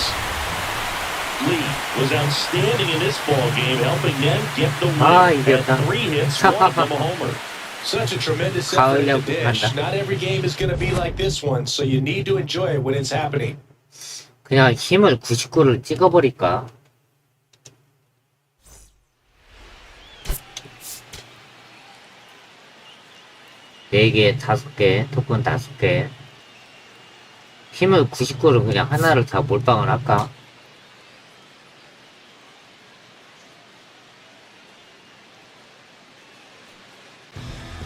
S3: Lee was outstanding in this ball game, helping them get the win.
S1: 이겼다.
S3: Had 3 hits, 1 of them a homer.
S6: such a tremendous effort in the
S1: 가을야구
S6: dish.
S1: 간다.
S6: Not every game is going to be like this one, so you need to enjoy it when it's happening.
S1: 그냥 힘을 99를 찍어버릴까? 네 개, 5개, 토큰 5개. 힘을 99를 그냥 하나를 다 몰빵을 할까?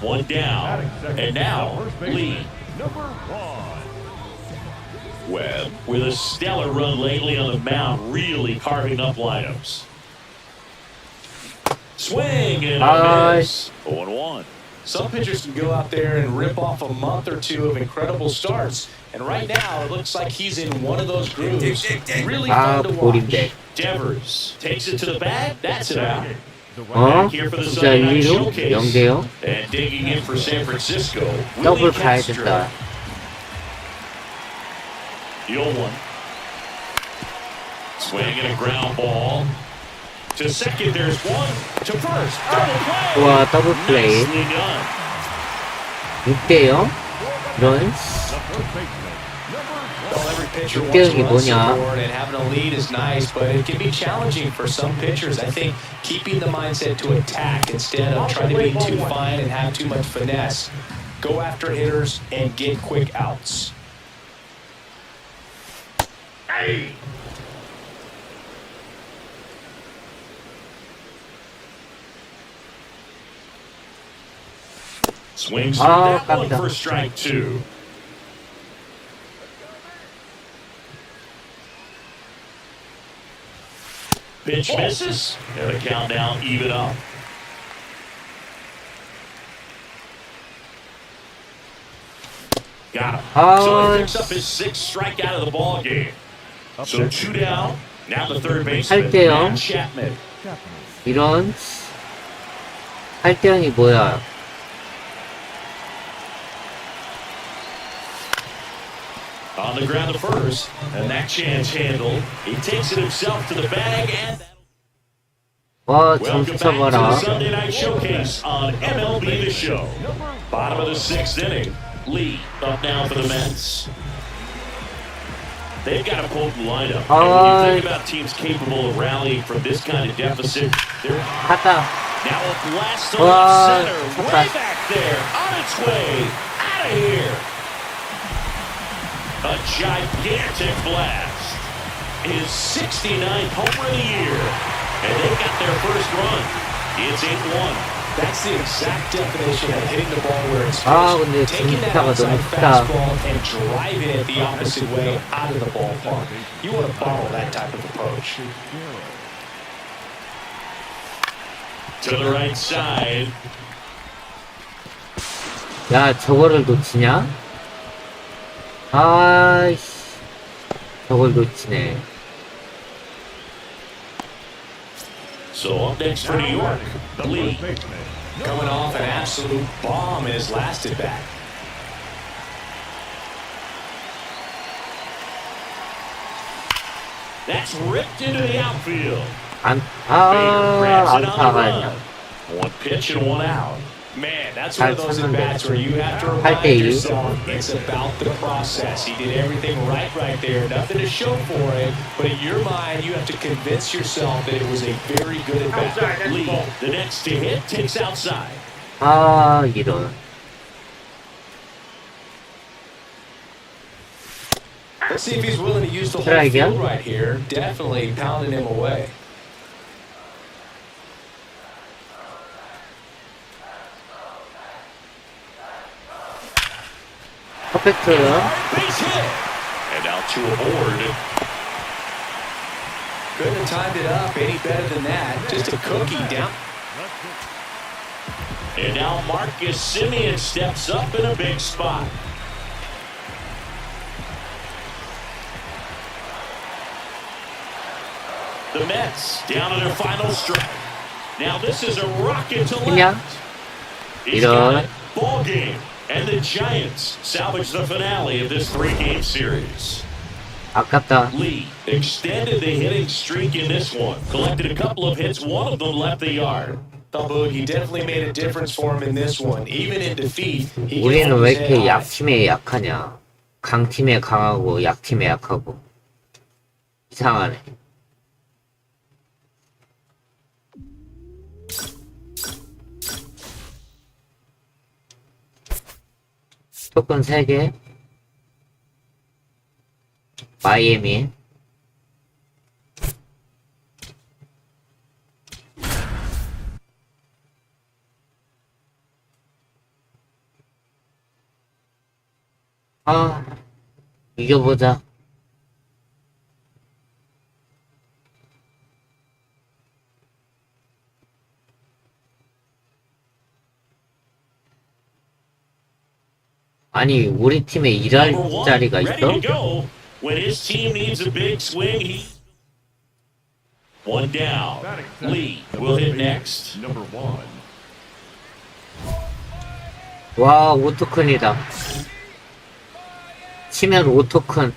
S3: One down, and now Lee. Webb with a stellar run lately on the mound, really carving up lineups. Swing and a miss. 0-1.
S6: Some pitchers can go out there and rip off a month or 2 of incredible starts. And right now, it looks like he's in one of those grooves. Really fun to watch.
S1: 볼인데.
S3: Devers takes it to the bag. That's it out.
S1: 어?
S3: Here for the
S1: 진짜
S3: Sunday night
S1: 1루?
S3: showcase.
S1: 0대요?
S3: And digging in for San Francisco.
S1: 더블
S3: Willie
S1: 가야
S3: Castro.
S1: 된다.
S3: The 0-1. Swing and a ground ball. To second, there's one. To first, double play.
S1: 좋아, 더블 플레이.
S3: Nicely done.
S1: 6대0? 이런?
S6: Well, every pitcher wants
S1: 육대영이
S6: to run
S1: 뭐냐?
S6: support, and having a lead is nice, but it can be challenging for some pitchers. I think keeping the mindset to attack instead of trying to be too fine and have too much finesse. Go after hitters and get quick outs.
S3: Swings through that one
S1: 깜짝.
S3: for strike 2. Pitch misses, and the countdown even up. Got him. So he picks up his 6th strikeout of the ball game. So 2 down. Now the third baseman,
S1: 할게요.
S3: Matt Chapman.
S1: 이런? 8대0이 뭐야?
S3: On the ground to first, and that chance handled. He takes it himself to the bag, and
S1: 와,
S3: welcome
S1: 점수
S3: back to the
S1: 쳐봐라.
S3: Sunday Night Showcase on MLB The Show. Bottom of the 6th inning. Lee up now for the Mets. They've got a potent lineup. And when you think about teams capable of rallying from this kind of deficit, they're
S1: 갔다.
S3: now a blast to
S1: 와,
S3: left center.
S1: 좋다.
S3: Way back there. On its way. Out of here. A gigantic blast. His 69th homer of the year. And they got their first run. It's 8-1.
S6: That's the exact definition of hitting the ball where it's
S1: 아,
S6: pitched.
S1: 근데
S6: Taking that
S1: 진짜가
S6: outside
S1: 너무 크다.
S6: fastball and driving it the opposite way out of the ballpark. You want to follow that type of approach.
S3: To the right side.
S1: 야, 저거를 놓치냐? 아이씨. 저걸 놓치네.
S3: So up next for New York, Lee.
S6: Coming off an absolute bomb in his last at bat.
S3: That's ripped into the outfield.
S1: 안,
S3: Bader grabs it on the
S1: 안타가
S3: run.
S1: 아니야.
S3: 1 pitch and 1 out.
S6: Man, that's one of
S1: 잘
S6: those
S1: 쳤는데.
S6: at-bats where you have to remind
S1: 8대2.
S6: yourself it's about the process. He did everything right there. Nothing to show for it, but in your mind, you have to convince yourself that it was a very good at-bat.
S3: Lee, the next to hit, takes outside.
S1: 아, 이런.
S6: Let's see if he's willing to use the whole
S1: Strike이야?
S6: field right here. Definitely pounding him away.
S1: 퍼펙트.
S3: Base hit. And now 2 aboard.
S6: Couldn't have timed it up any better than that. Just a cookie down.
S3: And now Marcus Semien steps up in a big spot. The Mets down to their final strike. Now this is a rocket to
S1: 그냥
S3: left. He's got
S1: 이런
S3: it. Ball game. And the Giants salvage the finale of this 3-game series.
S1: 아깝다.
S3: Lee extended the hitting streak in this one. Collected a couple of hits. One of them left the yard.
S6: Boog, he definitely made a difference for him in this one. Even in defeat, he
S1: 우리는
S6: can hold
S1: 왜
S6: his head
S1: 이렇게
S6: high.
S1: 약팀에 약하냐? 강팀에 강하고 약팀에 약하고 이상하네. 토큰 3개. 마이애미. 아, 이겨보자. 아니, 우리 팀에 일할
S3: Number one,
S1: 자리가
S3: ready
S1: 있어?
S3: to go. When his team needs a big swing, he... One down.
S5: Batting second,
S3: Lee
S5: the
S3: will hit
S5: first
S3: next.
S5: baseman, Number 1.
S1: 와, 오토큰이다. 치면 오토큰.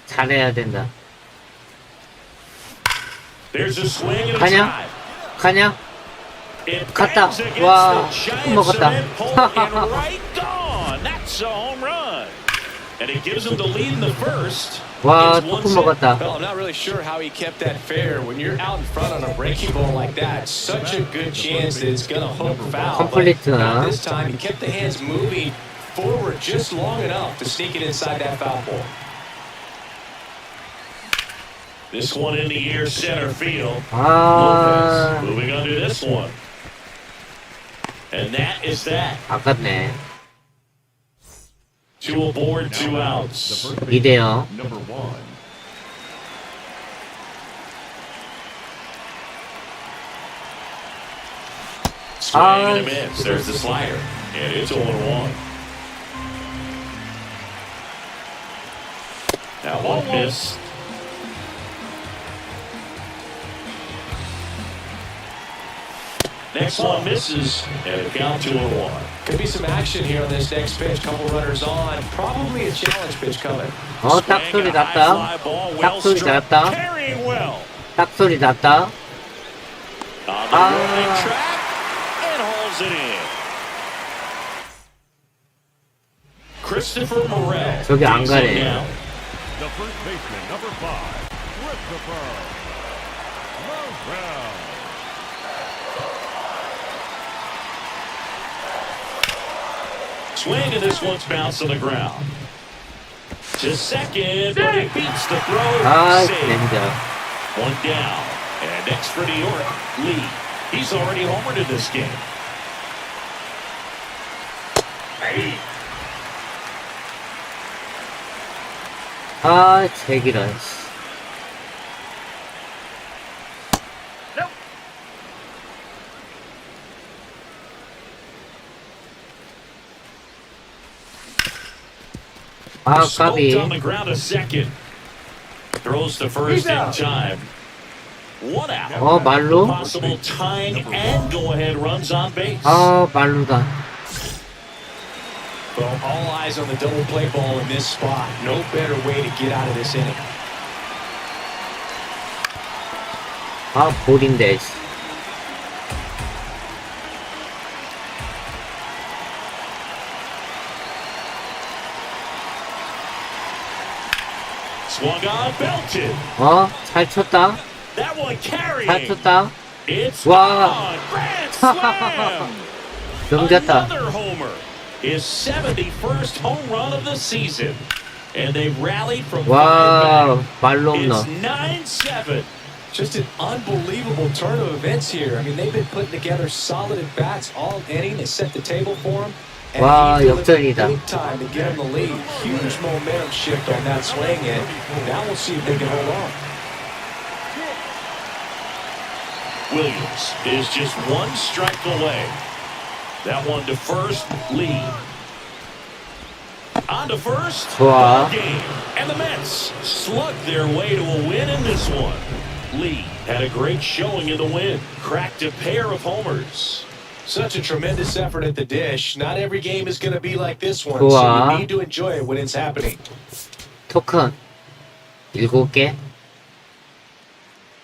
S1: 잘해야 된다.
S3: There's a swing and a
S1: 가냐?
S3: drive.
S1: 가냐?
S3: It
S1: 갔다.
S3: bangs against
S1: 와,
S3: the Giants
S1: 먹었다.
S3: cement pole and right gone. That's a home run. And it gives them the lead in the first.
S1: 와,
S3: It's one
S1: 토큰
S3: set.
S1: 먹었다.
S6: Well, I'm not really sure how he kept that fair. When you're out in front on a breaking ball like that, such a good chance that it's going to hook foul. But
S1: 컴플리트.
S6: not this time, he kept the hands moving forward just long enough to sneak it inside that foul pole.
S3: This one in the air center field.
S1: 아,
S3: Lopez moving under this one. And that is that.
S1: 아깝네.
S3: 2 aboard, 2
S5: The
S3: outs.
S5: first baseman,
S1: 2대0.
S5: Number 1.
S3: Swing
S1: Ah.
S3: and a miss. There's the slider. And it's 0-1. Now one miss. Next one misses. And a count 2-1.
S6: Could be some action here on this next pitch. Couple runners on. Probably a challenge pitch coming.
S1: 어, 딱 소리 났다. 딱 소리 났다.
S3: Carrying well.
S1: 딱 소리 났다.
S3: On the running track and hauls it in. Christopher Morel.
S1: 저기 안
S3: digs him
S1: 가네.
S3: down.
S5: The first baseman, number 5. Christopher Morel.
S3: Swing, and this one's bounced on the ground. To second, but he beats the throw.
S1: 아,
S3: Save.
S1: 진짜.
S3: One down. And next for New York, Lee. He's already homered in this game.
S1: 아, 제기란. 아, 까비.
S3: Smoked on the ground a second. Throws to first in time. One out.
S1: 어, 말로?
S3: Possible tying and go-ahead runs on base.
S1: 아, 말로다.
S6: Well, all eyes on the double play ball in this spot. No better way to get out of this inning.
S1: 아, 볼인데.
S3: Swung on, belted.
S1: 어, 잘 쳤다.
S3: That one
S1: 잘
S3: carrying.
S1: 쳤다.
S3: It's
S1: 와.
S3: gone. Grand slam.
S1: 넘겼다.
S3: Another homer. His 71st home run of the season. And they rallied from
S1: 와,
S3: 5
S1: 말로
S3: back. It's
S1: 없나.
S3: 9-7.
S6: Just an unbelievable turn of events here. I mean, they've been putting together solid at-bats all inning. They set the table for him. And
S1: 와,
S6: he delivered
S1: 역전이다.
S6: big time to get him the lead. Huge momentum shift on that swing, and now we'll see if they can hold on.
S3: Williams is just one strike away. That one to first, Lee. On to first,
S1: 좋아.
S3: ball game. And the Mets slug their way to a win in this one. Lee had a great showing in the win. Cracked a pair of homers.
S6: Such a tremendous effort at the dish. Not every game is going to be like this one,
S1: 좋아.
S6: so you need to enjoy it when it's happening.
S1: 토큰 7개.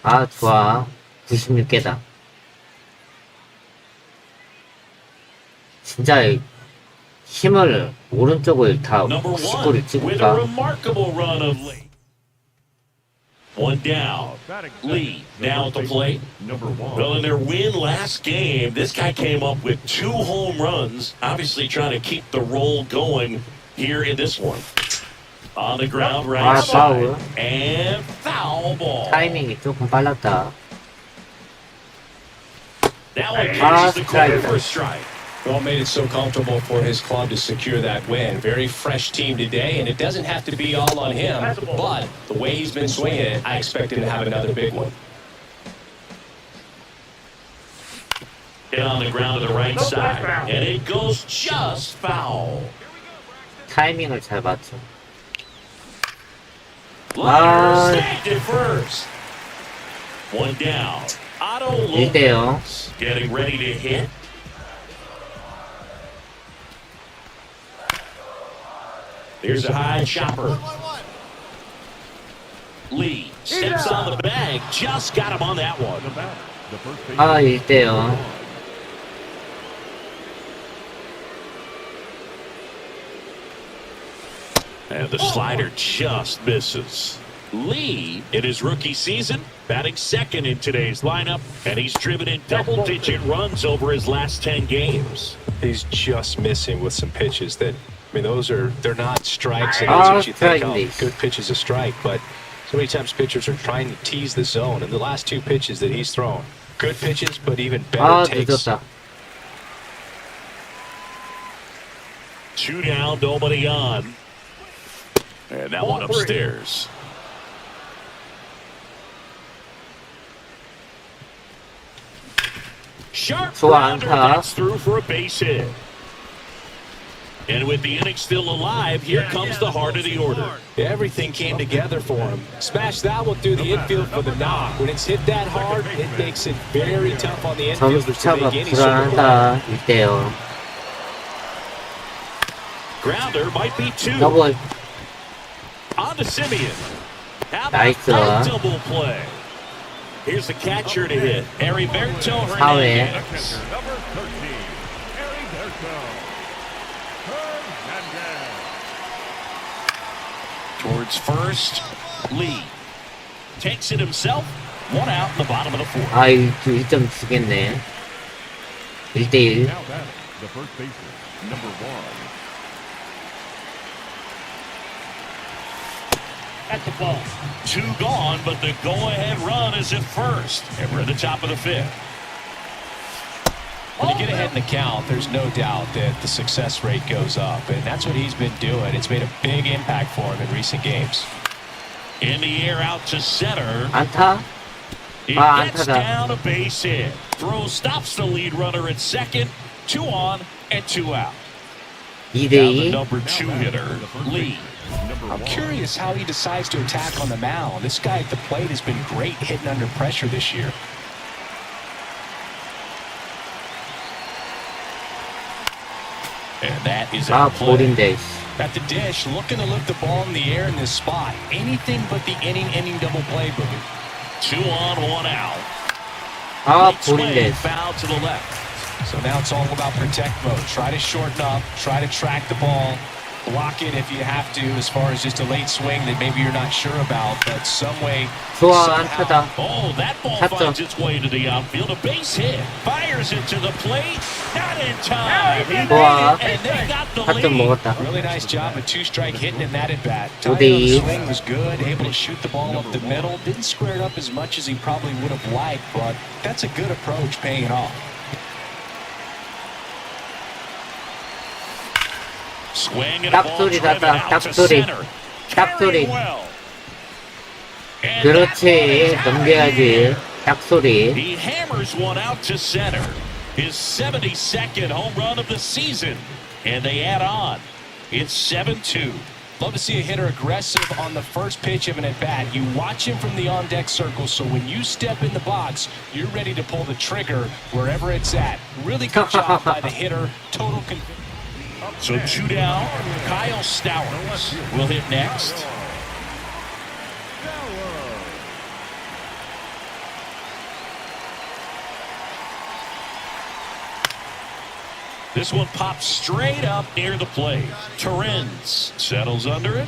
S1: 아, 좋아. 96개다. 진짜 힘을 오른쪽을 다
S3: Number
S1: 99를
S3: one with a
S1: 찍을까?
S3: remarkable run of Lee. One down. Lee now at the plate.
S5: Number one.
S3: Well, in their win last game, this guy came up with 2 home runs, obviously trying to keep the roll going here in this one. On the ground, right
S1: 아,
S3: side.
S1: 파울.
S3: And foul ball.
S1: 타이밍이 조금 빨랐다.
S3: That one
S1: Ah,
S3: catches the corner
S1: strike.
S3: for a strike.
S4: Well, made it so comfortable for his club to secure that win. Very fresh team today, and it doesn't have to be all on him, but the way he's been swinging it, I expect him to have another big one.
S3: Hit on the ground to the right side, and it goes just foul.
S1: 타이밍을 잘 맞춰.
S3: Liner snagged it first. One down. Otto
S1: 1대0.
S3: Lopez getting ready to hit. Here's a high chopper. Lee steps on the bag. Just got him on that one.
S5: The batter, the first base.
S1: 아, 1대0.
S3: And the slider just misses. Lee, in his rookie season, batting second in today's lineup, and he's driven in double-digit runs over his last 10 games.
S6: He's just missing with some pitches that, I mean, they're not strikes, and that's what you think, oh, good pitch is a strike, but so many times pitchers are trying to tease the zone, and the last 2 pitches that he's thrown, good pitches, but even better
S1: 아,
S6: takes.
S1: 늦었다.
S3: 2 down, nobody on. And that one upstairs. Sharp
S1: 좋아,
S3: grounder
S1: 안타.
S3: gets through for a base hit. And with the inning still alive, here comes the heart of the order.
S6: Everything came together for him. Smash that one through the infield for the knock. When it's hit that hard, it makes it very tough on the infielders to
S1: 점수차가
S6: make any sort of play.
S1: 불안하다. 1대0.
S3: Grounder might be 2.
S1: 더블.
S3: On to Simeon. How about
S1: 나이스.
S3: that double play? Here's the catcher to hit. Heriberto
S1: 사회.
S3: Hernandez.
S5: Number 13. Heriberto Hernandez.
S3: Towards first, Lee takes it himself. 1 out in the bottom of the 4th.
S1: 아, 1점 주겠네. 1대1.
S5: Now batting, the first baseman, number 1.
S3: At the ball. 2 gone, but the go-ahead run is at first. And we're at the top of the 5th.
S6: When you get ahead in the count, there's no doubt that the success rate goes up, and that's what he's been doing. It's made a big impact for him in recent games.
S3: In the air out to center.
S1: 안타?
S3: It
S1: 아,
S3: gets
S1: 안타다.
S3: down a base hit. Throw stops the lead runner at second. 2 on and 2 out. Now the
S1: 2대2.
S3: number 2 hitter, Lee.
S5: Number
S6: I'm
S5: 1.
S6: curious how he decides to attack on the mound. This guy at the plate has been great hitting under pressure this year.
S3: And that is
S1: 아,
S3: out play.
S1: 볼인데.
S6: At the dish, looking to lift the ball in the air in this spot. Anything but the inning double play, Boogie.
S3: 2 on, 1 out.
S1: 아,
S3: Late swing,
S1: 볼인데.
S3: foul to the left.
S6: So now it's all about protect mode. Try to shorten up, try to track the ball, block it if you have to, as far as just a late swing that maybe you're not sure about, but some way.
S1: 좋아,
S6: somehow-
S1: 안타다.
S3: Oh, that ball
S1: Tapped
S3: finds
S1: up.
S3: its way to the outfield. A base hit. Fires it to the plate. Not in time. He made
S1: 좋아.
S3: it, and they got the
S1: 4점
S3: lead.
S1: 먹었다.
S6: Really nice job, a 2-strike hitting in that at bat.
S1: 5대2.
S6: Timing on the swing was good, able to shoot the ball up the middle. Didn't square it up as much as he probably would have liked, but that's a good approach, paying it off.
S3: Swing and a ball
S1: 딱 소리
S3: driven
S1: 났다.
S3: out
S1: 딱
S3: to
S1: 소리.
S3: center.
S1: 딱 소리.
S3: Carrying well. And
S1: 그렇지.
S3: that one is out of
S1: 넘겨야지.
S3: here.
S1: 짝소리.
S3: He hammers one out to center. His 72nd home run of the season. And they add on. It's 7-2.
S6: Love to see a hitter aggressive on the first pitch of an at-bat. You watch him from the on-deck circle, so when you step in the box, you're ready to pull the trigger wherever it's at. Really good job by the hitter. Total conviction.
S3: So 2 down. Kyle Stowers will hit next. This one pops straight up near the plate. Torrens settles under it.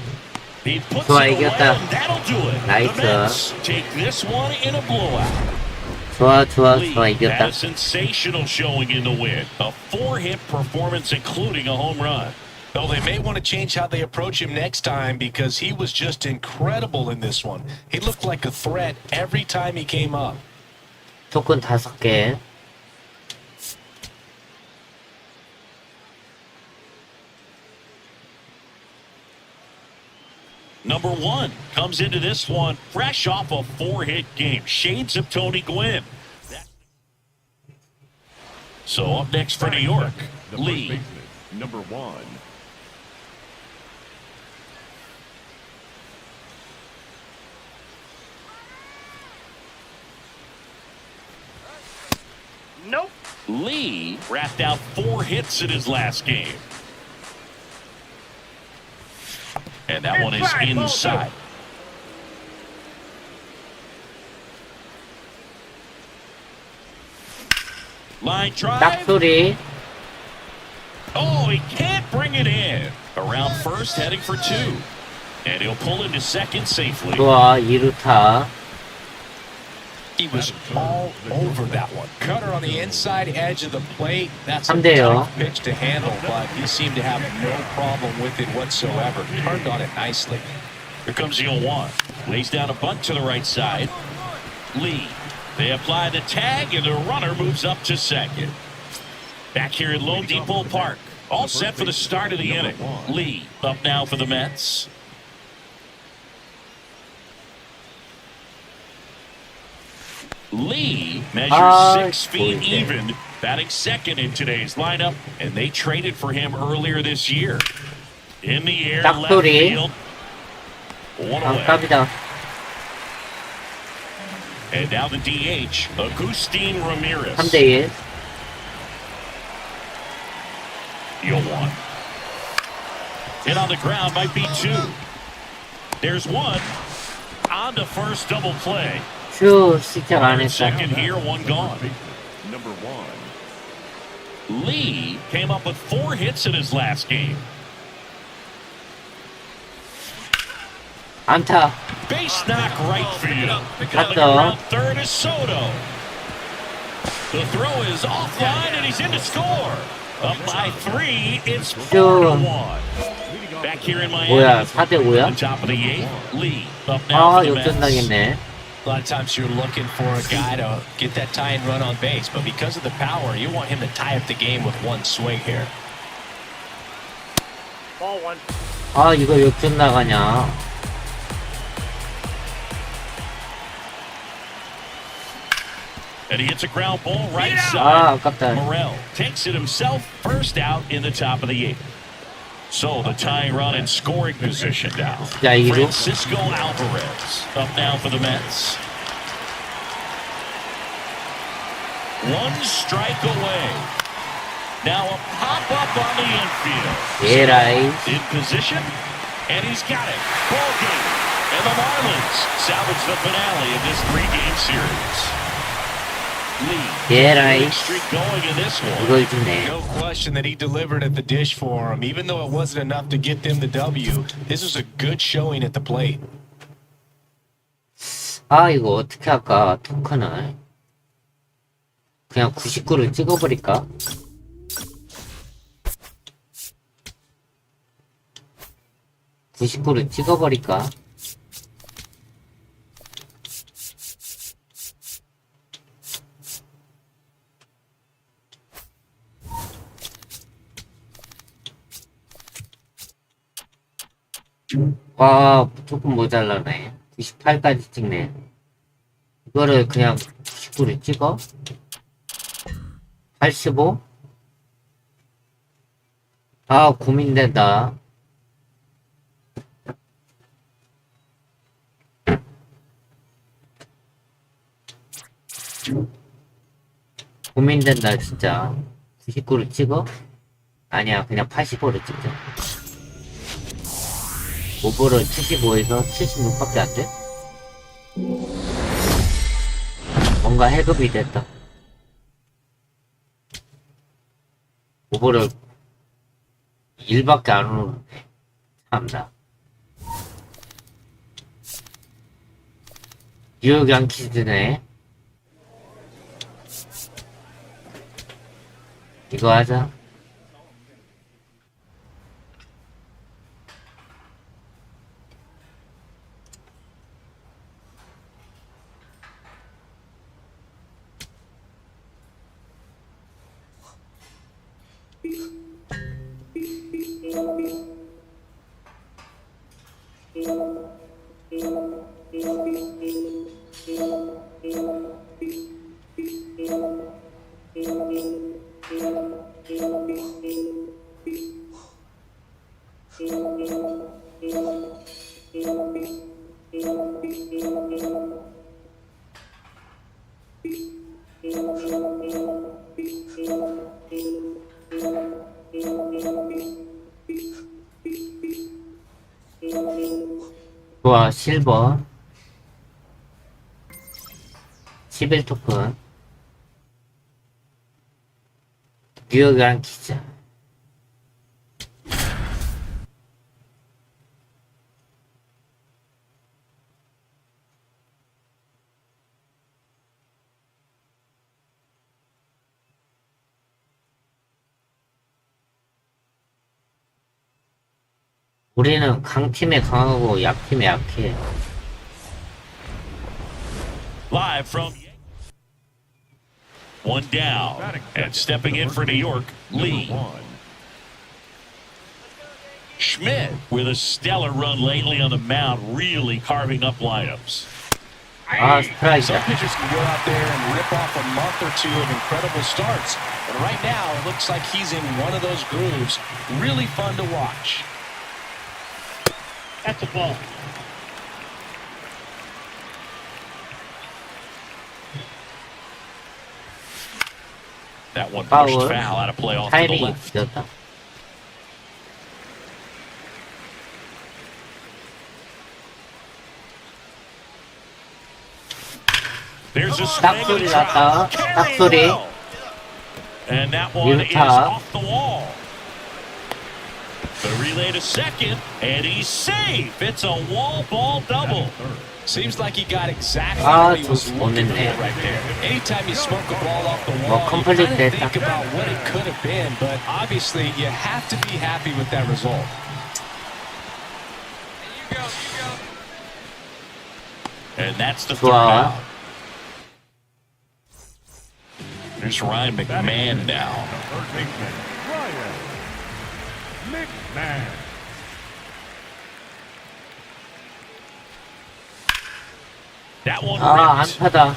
S3: He puts
S1: 좋아,
S3: it away,
S1: 이겼다.
S3: and that'll do it.
S1: 나이스.
S3: The Mets take this one in a blowout.
S1: 좋아,
S3: Lee had
S1: 이겼다.
S3: a sensational showing in the win. A 4-hit performance, including a home run.
S6: Though they may want to change how they approach him next time because he was just incredible in this one. He looked like a threat every time he came up.
S1: 토큰 5개.
S3: Number 1 comes into this one fresh off a 4-hit game. Shades of Tony Gwynn. So up next for New York,
S5: The first
S3: Lee.
S5: baseman, number 1.
S3: Lee wrapped out 4 hits in his last game. And that one is inside. Line drive.
S1: 짝소리.
S3: Oh, he can't bring it in. Around first, heading for 2. And he'll pull into second safely.
S1: 좋아, 2루타.
S6: He was all over that one. Cutter on the inside edge of the plate. That's a
S1: 3대요.
S6: tough pitch to handle, but he seemed to have no problem with it whatsoever. Turned on it nicely.
S3: Here comes the 0-1. Lays down a bunt to the right side. Lee. They apply the tag, and the runner moves up to second. Back here at Lone Depot Park. All set for the start of the inning. Lee up now for the Mets. Lee measures 6 feet even, batting second in today's lineup, and they traded for him earlier this year. In the air, left
S1: 짝소리.
S3: field. One
S1: 아,
S3: away.
S1: 깝이다.
S3: And now the DH, Agustin Ramirez.
S1: 3대1.
S3: 0-1. Hit on the ground might be 2. There's 1. On to first, double play.
S1: 휴, 시작 안 했다.
S3: Second here, 1 gone.
S5: Number 1.
S3: Lee came up with 4 hits in his last game.
S1: 안타.
S3: Base knock right field.
S1: That's
S3: Coming
S1: all.
S3: around third is Soto. The throw is offline and he's in to score. Up by 3, it's 4-1. Back here in Miami.
S1: 뭐야, 4대5야?
S3: The top of the 8th, Lee up now
S1: 아,
S3: for the Mets.
S1: 역전당했네.
S6: A lot of times you're looking for a guy to get that tying run on base, but because of the power, you want him to tie up the game with one swing here.
S1: 아, 이거 역전 나가냐.
S3: And he hits a ground ball right
S1: 아,
S3: side.
S1: 아깝다.
S3: Morel takes it himself, first out in the top of the 8th. So the tying run in scoring position now.
S1: 야, 이거.
S3: Francisco Alvarez up now for the Mets. 1 strike away. Now a pop-up on the infield.
S1: 예라이.
S3: In position, and he's got it. Ball game. And the Marlins salvage the finale of this 3-game series. Lee,
S1: 예라이.
S3: big streak going in this one.
S1: 이걸 주네.
S6: No question that he delivered at the dish for him. Even though it wasn't enough to get them the W, this was a good showing at the plate.
S1: 아, 이거 어떻게 할까, 토큰을. 그냥 99를 찍어버릴까? (99를) 찍어버릴까? 와, 조금 모자라네. 98까지 찍네. 이거를 그냥 99를 찍어? 85? 아, 고민된다. 고민된다, 진짜. 99를 찍어? 아니야, 그냥 85를 찍자. 오버를 75에서 76밖에 안 돼? 뭔가 해급이 됐다. 오버를 1밖에 안 오르네. 참나. 뉴욕 양키즈네. 이거 하자. 좋아, 실버 11토큰 뉴욕 양키즈. 우리는 강팀에 강하고 약팀에 약해.
S3: Live from one down and stepping in for New York, Lee. Schmidt with a stellar run lately on the mound, really carving up lineups.
S1: 아, 스트라이크다.
S6: Some pitchers can go out there and rip off a month or two of incredible starts. And right now, it looks like he's in one of those grooves. Really fun to watch.
S3: That's a ball. That one pushed
S1: Power.
S3: foul out of play off to the
S1: 타이밍이
S3: left.
S1: 늦었다.
S3: There's a swing and
S1: 딱소리
S3: a
S1: 났다.
S3: drive.
S1: 딱소리.
S3: And that one is
S1: 밀타.
S3: off the wall. The relay to second, and he's safe. It's a wall ball double.
S6: Seems like he got exactly
S1: Ah,
S6: what he was
S1: 좀
S6: looking
S1: 못했네.
S6: for right there. Anytime you smoke a ball off the
S1: 뭐
S6: wall, you
S1: 컴플릿
S6: kind of
S1: 됐다.
S6: think about what it could have been, but obviously you have to be happy with that result.
S3: And that's the third
S1: 좋아.
S3: out. There's Ryan McMahon now.
S5: Third baseman, Ryan McMahon.
S3: That one
S1: 아,
S3: ripped.
S1: 안타다.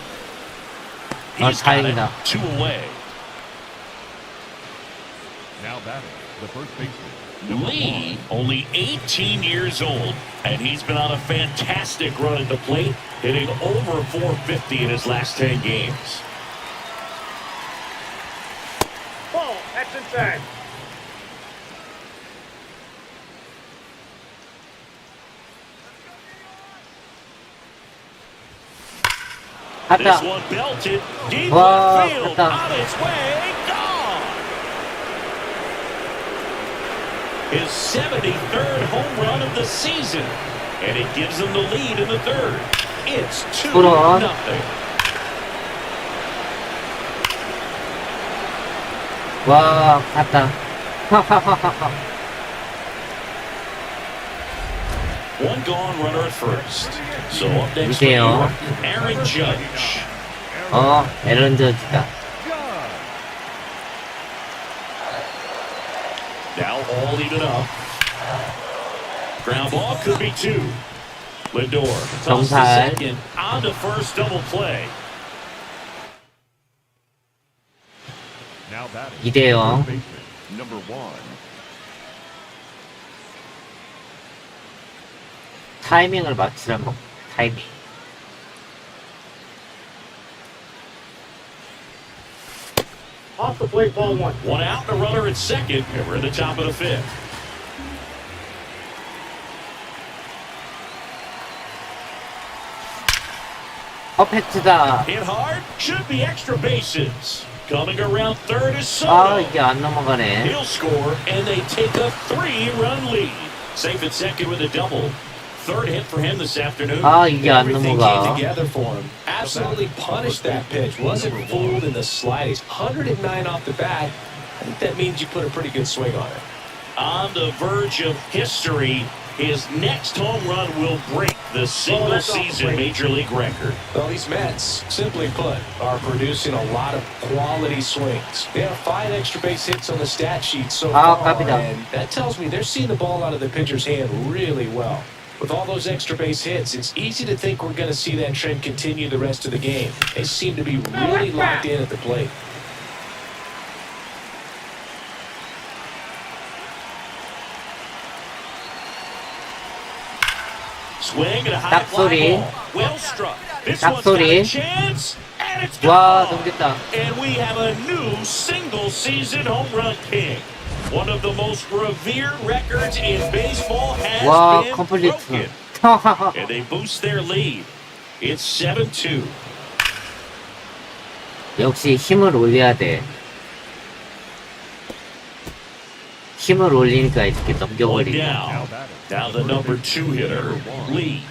S3: He's got it.
S1: 다행이다.
S3: 2 away.
S5: Now batting, the first baseman,
S3: Lee, only 18 years old, and he's been on a fantastic run at the plate, hitting over 450 in his last 10 games.
S5: ball, that's inside.
S3: This
S1: 갔다.
S3: one belted deep
S1: Wow,
S3: left field,
S1: 갔다.
S3: on its way, gone. His 73rd home run of the season, and it gives them the lead in the third. It's 2-0.
S1: 와, 갔다.
S3: One gone runner at first. So up next for New
S1: 이세요.
S3: York, Aaron Judge.
S1: 에런 저지다.
S3: Now all even up. Ground ball could be 2. Lindor toss to
S1: 정살.
S3: second on to first double play.
S5: Now batting.
S1: 2대0.
S5: Baseman, number 1.
S1: 타이밍을 맞추라고. 타이밍.
S7: Off the plate, ball 1.
S3: One out, and a runner at second, and we're in the top of the fifth.
S1: 퍼펙트다.
S3: Hit hard, should be extra bases. Coming around third is
S1: 아,
S3: Soto.
S1: 이게 안 넘어가네.
S3: He'll score, and they take a 3-run lead. Safe at second with a double. Third hit for him this afternoon.
S1: 아, 이게 안
S6: Everything came
S1: 넘어가.
S6: together for him. Absolutely punished that pitch. Wasn't fooled in the slightest. 109 off the bat. I think that means you put a pretty good swing on it.
S3: On the verge of history, his next home run will break the single-season Major League record.
S6: Well, these Mets, simply put, are producing a lot of quality swings. They have 5 extra base hits on the stat sheet so
S1: Ah,
S6: far,
S1: kápita.
S6: and that tells me they're seeing the ball out of the pitcher's hand really well. With all those extra base hits, it's easy to think we're going to see that trend continue the rest of the game. They seem to be really locked in at the plate.
S3: Swing and a high fly
S1: 닭소리.
S3: ball. Well struck. This one's got
S1: 닭소리.
S3: a chance, and it's
S1: 와,
S3: gone.
S1: 넘겼다.
S3: And we have a new single-season home run king. One of the most revered records in baseball has
S1: 와,
S3: been
S1: 컴플리트.
S3: broken. And they boost their lead. It's 7-2.
S1: 역시 힘을 올려야 돼. 힘을 올리니까 이렇게
S3: One
S1: 넘겨버리고.
S3: down. Now the number 2 hitter, Lee.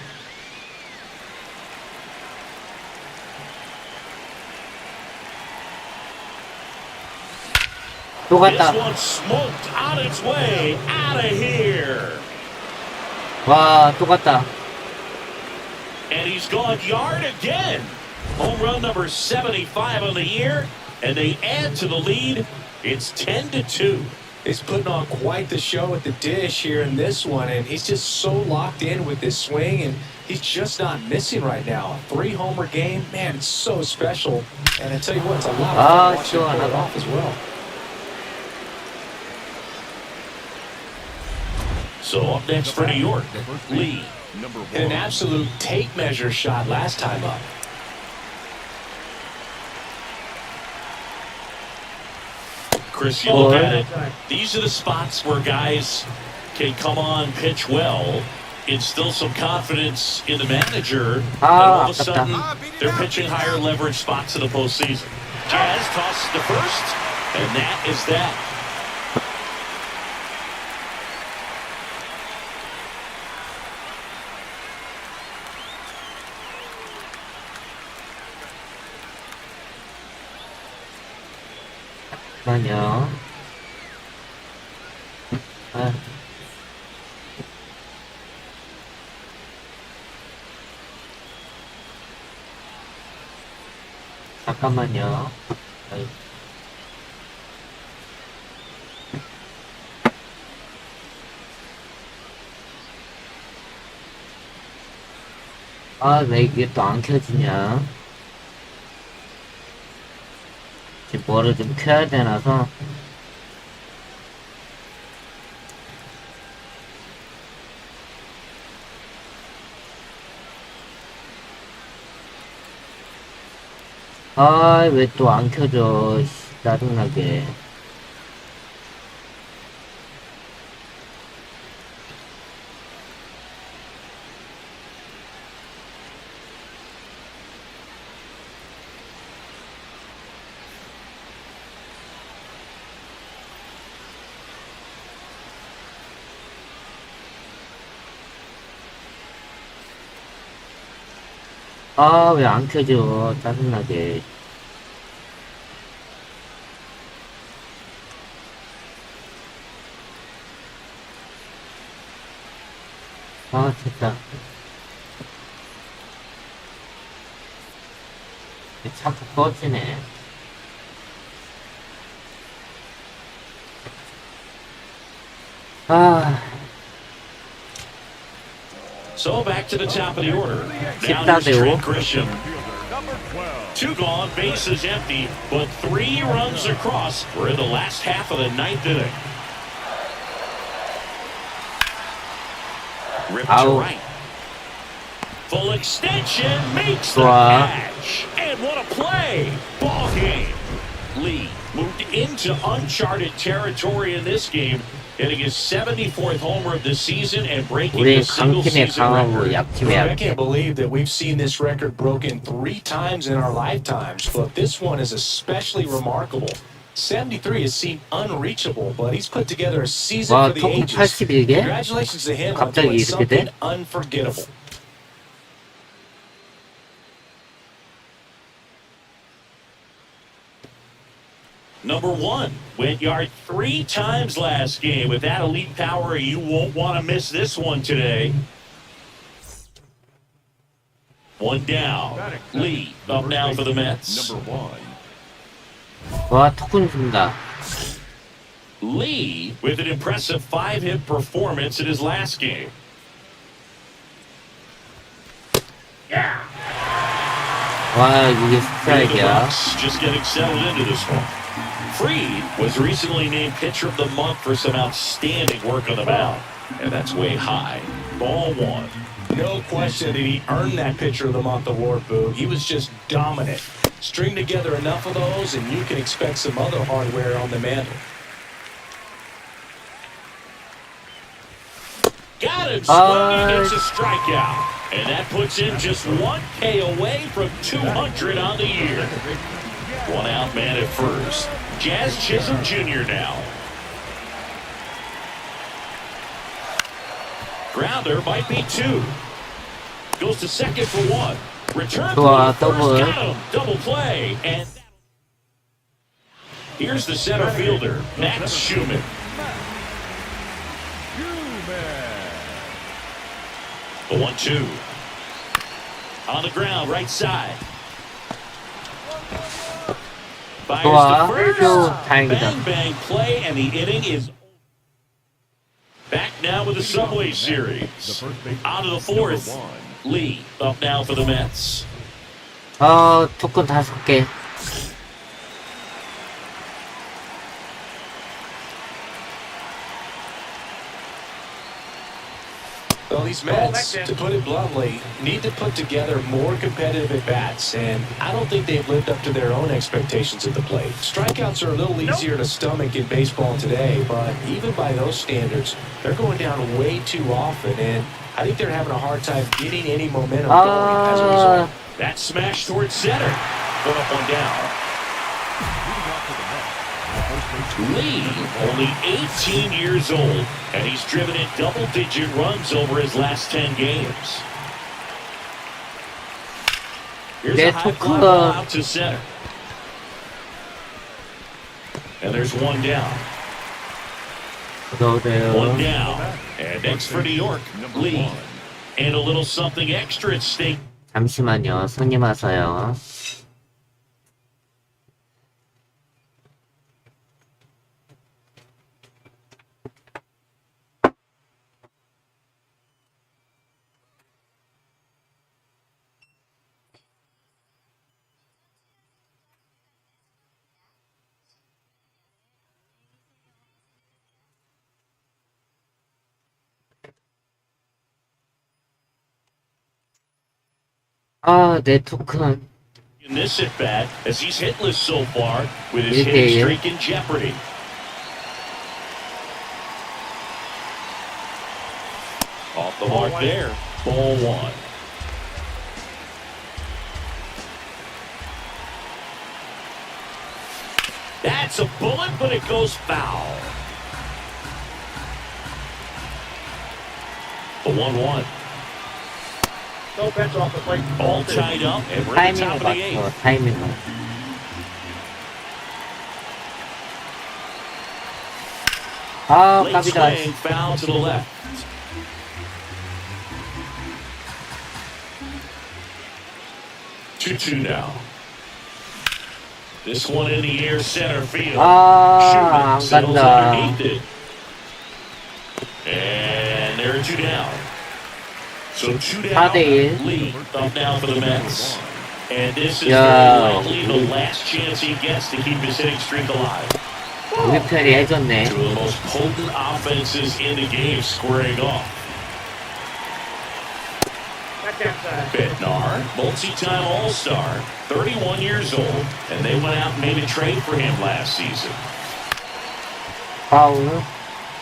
S1: 또
S3: This
S1: 갔다.
S3: one smoked on its way out of here.
S1: 와, 또 갔다.
S3: And he's gone yard again. Home run number 75 on the year, and they add to the lead. It's 10-2.
S6: He's putting on quite the show at the dish here in this one, and he's just so locked in with this swing, and he's just not missing right now. A 3-homer game, man, it's so special. And I tell you what, it's a lot of fun watching him pull it off as well.
S3: So up next for New York, Lee.
S5: Number 1.
S6: Hit an absolute tape measure shot last time up.
S3: Chris, you look at it. These are the spots where guys can come on, pitch well, instill some confidence in the manager, and all of a sudden they're pitching higher leverage spots in the postseason. Jazz tosses to first, and that is that.
S1: 잠깐만요. 아. 잠깐만요. 아이. 아, 왜 이게 또 안 켜지냐? 지금 뭐를 좀 켜야 되나서. 아, 왜 또 안 켜져? 씨, 짜증나게. 아, 왜 안 켜져? 짜증나게. 아, 됐다. 자꾸 꺼지네. 아,
S3: So back to the top of the order. Now
S1: 14
S3: here's
S1: 대 5.
S3: Trent Grisham.
S5: Number 12.
S3: 2 gone, bases empty, but 3 runs across. We're in the last half of the 9th inning. Ripped to
S1: Out.
S3: right. Full extension makes the
S1: 좋아.
S3: catch. And what a play. Ball game. Lee moved into uncharted territory in this game, hitting his 74th homer of the season and breaking
S1: 우리
S3: the single
S1: 강팀에
S3: season
S1: 강하고
S3: record.
S1: 약팀에
S6: I
S1: 약해.
S6: can't believe that we've seen this record broken 3 times in our lifetimes, but this one is especially remarkable. 73 has seemed unreachable, but he's put together a season
S1: 와,
S6: for the
S1: 토큰
S6: ages.
S1: 81개?
S6: Congratulations to him on
S1: 갑자기
S6: doing
S1: 이렇게 돼?
S6: something unforgettable.
S3: Number 1 went yard 3 times last game. With that elite power, you won't want to miss this one today. 1 down. Lee up now for the Mets.
S5: Number 1.
S1: 와, 토큰 준다.
S3: Lee with an impressive 5-hit performance in his last game.
S1: 와, 이게
S3: The
S1: 스트라이크야.
S3: Bucks just getting settled into this one. Freed was recently named Pitcher of the Month for some outstanding work on the mound. And that's way high. Ball 1.
S6: No question that he earned that Pitcher of the Month award, Boo. He was just dominant. String together enough of those, and you can expect some other hardware on the mantle.
S3: Got him swinging. It's a strikeout. And that puts him just 1K away from 200 on the year. 1 out man at first. Jazz Chisholm Jr. now. Grounder might be 2. Goes to second for 1. Return
S1: 좋아,
S3: throw
S1: 더블.
S3: first. Got him. Double play. And here's the center fielder, Max Schumann. The 1-2. On the ground, right side. Fires
S1: 좋아.
S3: to first.
S1: 또 다행이다.
S3: Bang, bang play, and the inning is back now with the Subway Series. On to the 4th. Lee up now for the Mets.
S1: 토큰 5개.
S6: Well, these Mets, to put it bluntly, need to put together more competitive at-bats, and I don't think they've lived up to their own expectations at the plate. Strikeouts are a little easier to stomach in baseball today, but even by those standards, they're going down way too often, and I think they're having a hard time getting any momentum going as a result.
S3: That smash towards center. Put up 1 down. Lee, only 18 years old, and he's driven in double-digit runs over his last 10 games. Here's a high fly ball out to center. And there's 1 down. 1 down. And next for New York, Lee. And a little something extra at stake.
S1: 잠시만요. 손님 와서요. 내 토큰.
S3: In this at bat, as he's hitless so far, with his
S1: 1대1.
S3: hitting streak in jeopardy. Off the mark there. Ball 1. That's a bullet, but it goes foul. The 1-1.
S7: No pitch off the plate.
S3: All tied up, and we're at the top
S1: 타이밍을
S3: of the 8th.
S1: 맞춰. 타이밍을.
S3: Late
S1: 까비다.
S3: swing, foul to the left. Two now. This one in the air, center field.
S1: 안
S3: Settles
S1: 간다.
S3: underneath it. And there are 2 down. So 2 down.
S1: 4대1.
S3: Lee up now for the Mets. And this is
S1: Yeah.
S3: very likely the last chance he gets to keep his hitting streak alive.
S1: 우리 편이 해줬네.
S3: Two of the most potent offenses in the game squaring off.
S7: That's outside.
S3: Bednar, multi-time All-Star, 31 years old, and they went out and made a trade for him last season.
S1: 파울.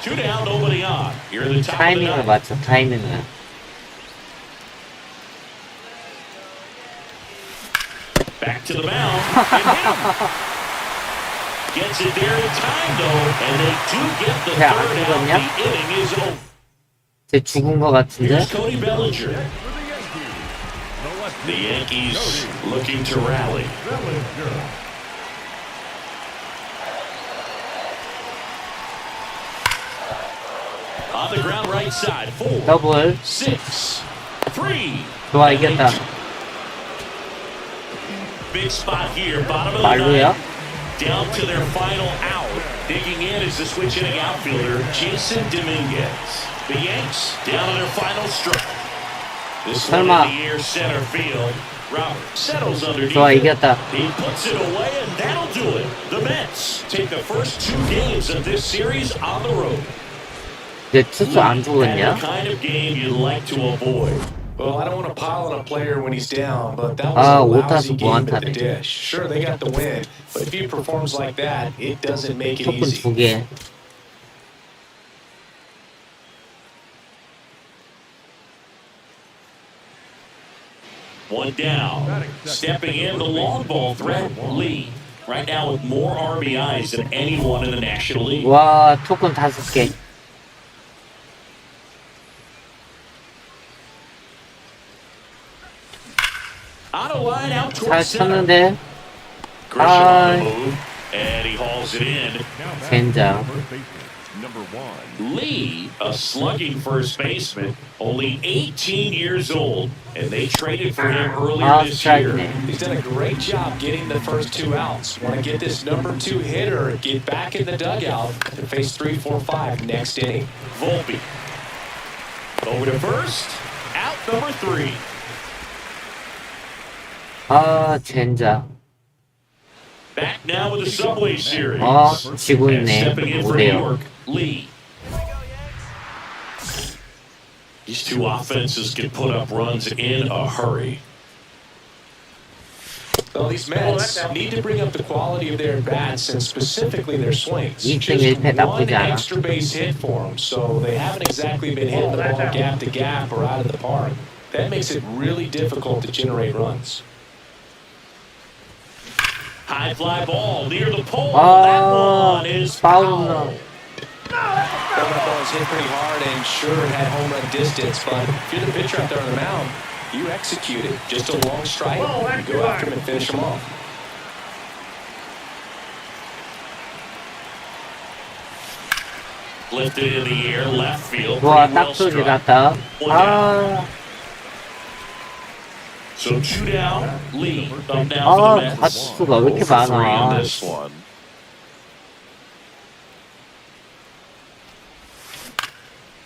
S3: 2 down, nobody on. You're in the top of the
S1: 타이밍을
S3: ninth.
S1: 맞춰, 타이밍을.
S3: Back to the mound. And hit him. Gets it there in time, though, and they do get the
S1: 야,
S3: third out.
S1: 죽었냐?
S3: The inning is over.
S1: 쟤 죽은 거 같은데?
S3: Here's Cody Bellinger. The Yankees looking to rally. On the ground right side. 4,
S1: 더블.
S3: 6, 3.
S1: 좋아, 이겼다.
S3: Big spot here. Bottom of the
S1: 말로야?
S3: ninth. Down to their final out. Digging in is the switch hitting outfielder, Jason Dominguez. The Yanks down to their final strike. This one
S1: 설마.
S3: in the air center field. Robert settles underneath.
S1: 좋아,
S3: it.
S1: 이겼다.
S3: He puts it away, and that'll do it. The Mets take the first 2 games of this series on the road.
S1: 이제 투수 안
S3: And
S1: 죽었냐?
S3: the kind of game you like to avoid.
S6: Well, I don't want to pile on a player when he's down, but that was
S1: Ah,
S6: a lousy
S1: 오타수
S6: game at the
S1: 무안타네.
S6: dish. Sure, they got the win, but if he performs like that, it doesn't make it
S1: 조금
S6: easy.
S1: 2개.
S3: One down. Stepping in the long ball threat, Lee. Right now with more RBIs than anyone in the National League.
S1: 와, 토큰 5개.
S3: On a line out
S1: 잘
S3: towards center.
S1: 쳤는데?
S3: Grisham on
S1: 아.
S3: the move, and he hauls it in.
S1: 젠장.
S5: Number 1.
S3: Lee, a slugging first baseman, only 18 years old, and they traded for him earlier
S1: 아,
S3: this year.
S1: 스트라이크네.
S6: He's done a great job getting the first 2 outs. Want to get this number 2 hitter, get back in the dugout, and face 3, 4, 5 next inning.
S3: Volpe. Over to first. Out number 3.
S1: 아, 젠장.
S3: Back now with the Subway Series.
S1: 아, 지고
S3: And
S1: 있네.
S3: stepping in for New
S1: 5대요.
S3: York, Lee. These two offenses can put up runs in a hurry.
S6: Well, these Mets need to bring up the quality of their bats and specifically their swings.
S1: 2승
S6: Just
S1: 1패
S6: one
S1: 나쁘지 않아.
S6: extra base hit for them, so they haven't exactly been hitting the ball gap to gap or out of the park. That makes it really difficult to generate runs.
S3: High fly ball near the pole.
S1: 아,
S3: That one is
S1: 파울
S3: foul.
S1: 홈런.
S6: That ball was hit pretty hard and sure had home run distance, but if you're the pitcher out there on the mound, you execute it. Just a long strike, you go after him and finish him off.
S3: Lifted in the air, left field.
S1: 와,
S3: Pretty well
S1: 딱 소리
S3: struck.
S1: 났다. 아,
S3: So 2 down, Lee up now
S1: 아,
S3: for the Mets.
S1: 가수가 왜 이렇게
S3: 0 for 3
S1: 많아.
S3: on this one.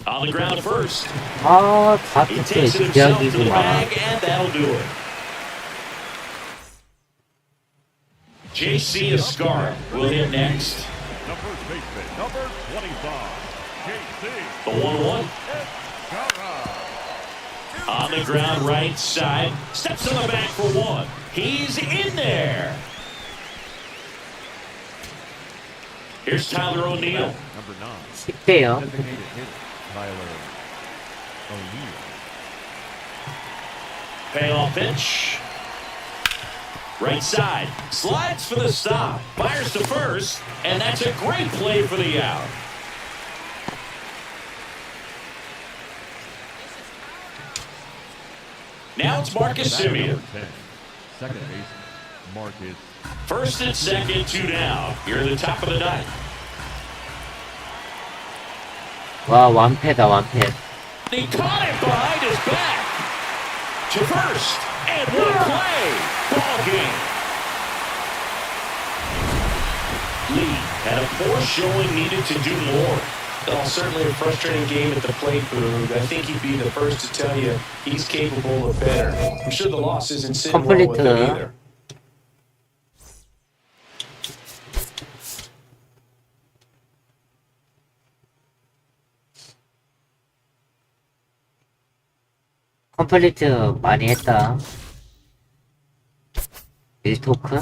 S3: On the ground first.
S1: 아,
S3: He
S1: 가수의
S3: takes it himself to the
S1: 기억이구만.
S3: bag, and that'll do it. J.C. Escarra will hit next.
S5: The first baseman, number 25. JC.
S3: The 1-1. On the ground right side. Steps on the back for 1. He's in there. Here's Tyler O'Neill.
S5: Number 9.
S1: 10대요.
S5: Designated hitter, Tyler O'Neill.
S3: Payoff pitch. Right side. Slides for the stop. Fires to first. And that's a great play for the out. Now it's Marcus Semien.
S5: Number 10. Second base, Marcus.
S3: First and second, 2 down. You're at the top of the ninth.
S1: 와, 완패다, 완패.
S3: He caught it behind his back. To first. And one play. Ball game. Lee had a poor showing, needed to do more.
S4: Oh, certainly a frustrating game at the plate, Boog. I think he'd be the first to tell you he's capable of better. I'm sure the loss isn't sitting well with him either.
S1: 컴플리트 많이 했다. 일토크?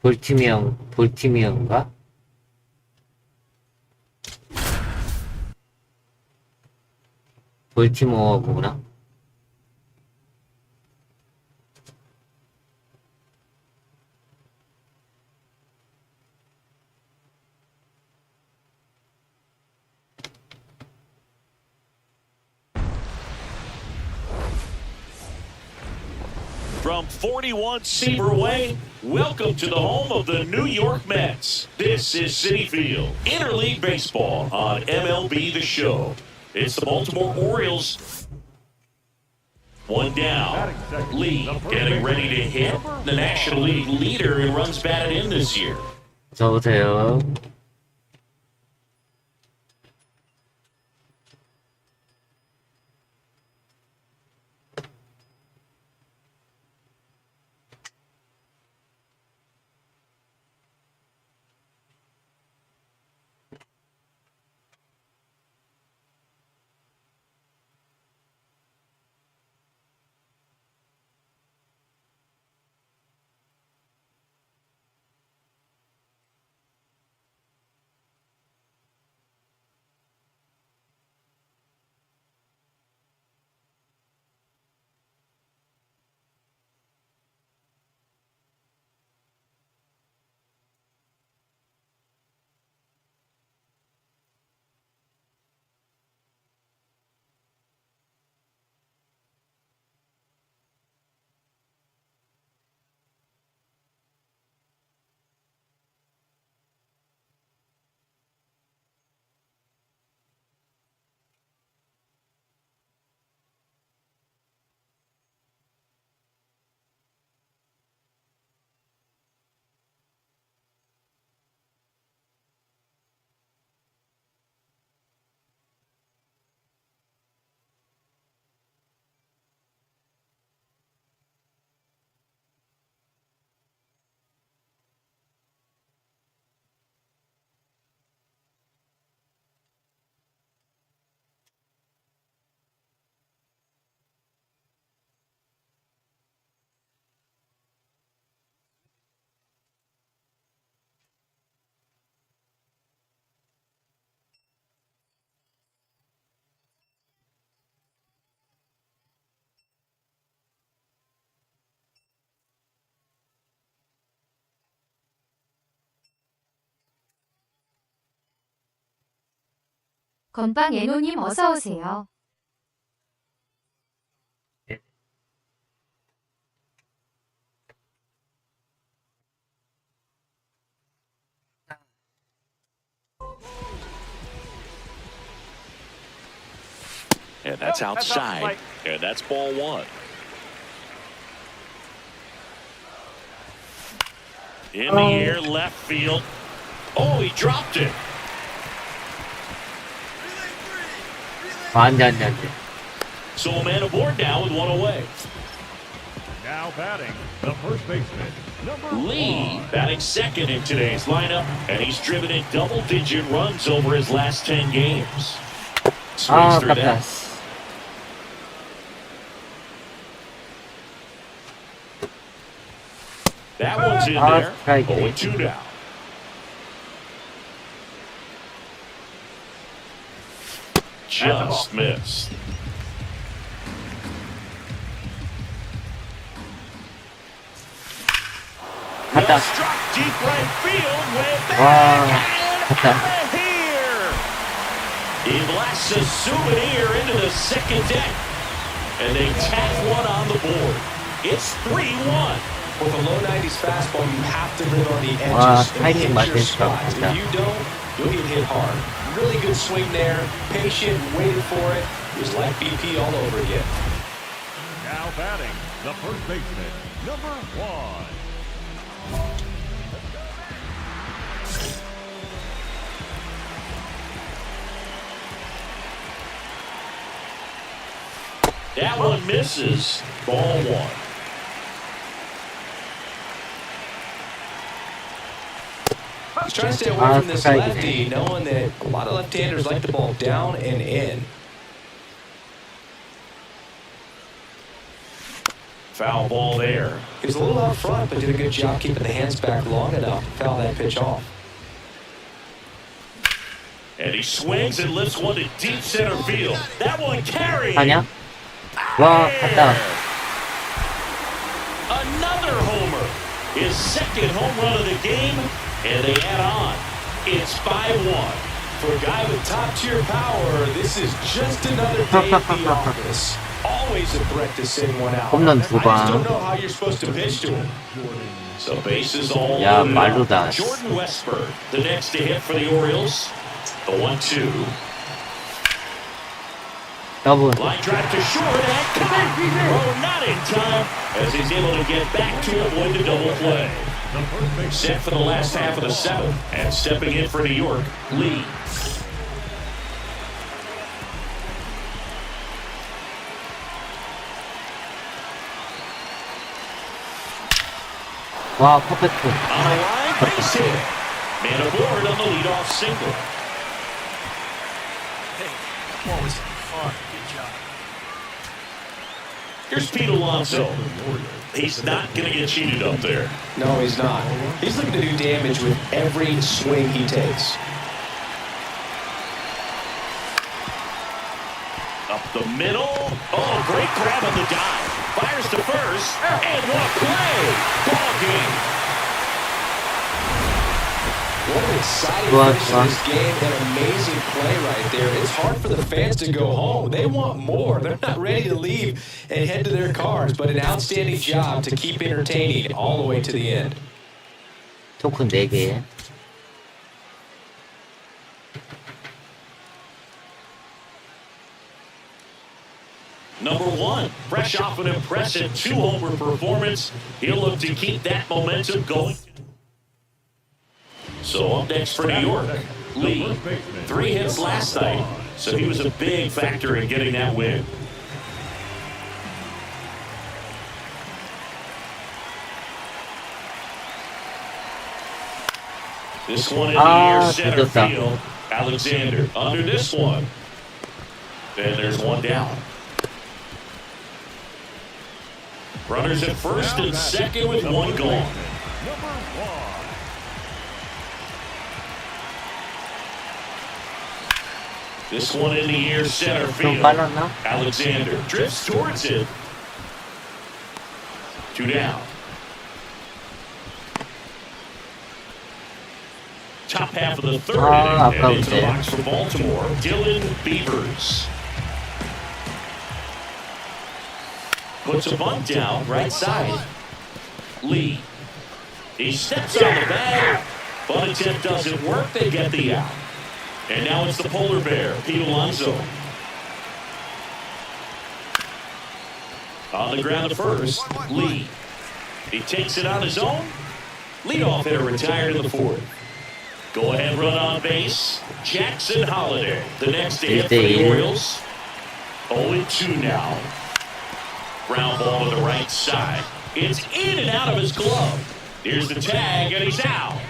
S1: 볼티미어인가? 볼티모어구나.
S3: From 41 Seaver Way, welcome to the home of the New York Mets. This is Citi Field, Interleague Baseball on MLB The Show. It's the Baltimore Orioles. One down. Lee getting ready to hit. The National League leader in runs batted in this year.
S1: 어서오세요.
S2: 건빵 애노님 어서오세요.
S3: And that's outside. And that's ball one. In the air, left field. Oh, he dropped it.
S1: 안 돼.
S3: So a man aboard now with one away.
S5: Now batting, the first baseman, number
S3: Lee
S5: 1.
S3: batting second in today's lineup, and he's driven in double-digit runs over his last 10 games. Swings through
S1: 아깝다.
S3: that. That one's in there.
S1: strike.
S3: 0-2 now. Just missed.
S1: 갔다.
S3: Struck deep right field with
S1: 와,
S3: that
S1: 갔다.
S3: out of here. He blasts a souvenir into the second deck, and they tack one on the board. It's 3-1.
S4: With a low 90s fastball, you have to live on the edges
S1: 와,
S4: and
S1: 타이밍
S4: hit your
S1: 맞을 것
S4: spot.
S1: 같다.
S4: If you don't, you'll get hit hard. Really good swing there, patient, waited for it. It was like BP all over again.
S5: Now batting, the first baseman, number 1.
S3: That one misses. Ball one.
S4: He's trying to stay away from this lefty, knowing that a lot of left-handers like the ball down and in.
S3: Foul ball there.
S4: He was a little out front, but did a good job keeping the hands back long enough to foul that pitch off.
S3: And he swings and lifts one to deep center field. That one carrying.
S1: 하냐? 와, 갔다.
S3: Another homer. His second home run of the game, and they add on. It's 5-1.
S4: For a guy with top-tier power, this is just another day at the office. Always a threat to send one out.
S1: 홈런
S4: I
S1: 두
S4: just
S1: 방.
S4: don't know how you're supposed to pitch to him.
S3: So bases all
S1: 야,
S3: loaded.
S1: 말로다.
S3: Jordan Westburg, the next to hit for the Orioles. The 1-2.
S1: 더블.
S3: Line drive to short and caught. Oh, not in time as he's able to get back to avoid the double play. Set for the last half of the seventh, and stepping in for New York, Lee.
S1: 와, 퍼펙트.
S3: On a line base hit. Man aboard on the leadoff single. Here's Pete Alonso. He's not going to get cheated up there.
S4: No, he's not. He's looking to do damage with every swing he takes.
S3: Up the middle. Oh, great grab on the dive. Fires to first. And what a play. Ball game.
S4: What an exciting
S1: Go on,
S4: finish to
S1: son.
S4: this game. An amazing play right there. It's hard for the fans to go home. They want more. They're not ready to leave and head to their cars, but an outstanding job to keep entertaining all the way to the end.
S1: 토큰 4개.
S3: Number one, fresh off an impressive 2-homer performance. He'll look to keep that momentum going. So up next for New York, Lee. 3 hits last night, so he was a big factor in getting that win. This one in the air, center
S1: 늦었다.
S3: field. Alexander under this one. And there's one down. Runners at first and second with one gone. This one in the air, center
S1: 좀
S3: field.
S1: 빨랐나?
S3: Alexander drifts towards it. 2 down. Top half of the third
S1: Ah,
S3: inning, and into the
S1: 아까운데.
S3: box for Baltimore, Dylan Beavers. Puts a bunt down, right side. Lee. He steps on the bag. Bunt attempt doesn't work. They get the out. And now it's the polar bear, Pete Alonso. On the ground at first, Lee. He takes it on his own. Leadoff hitter retired in the fourth. Go ahead run on base. Jackson Holiday, the next to hit for the
S1: 1-1.
S3: Orioles. 0-2 now. Ground ball to the right side. It's in and out of his glove. Here's the tag, and he's out.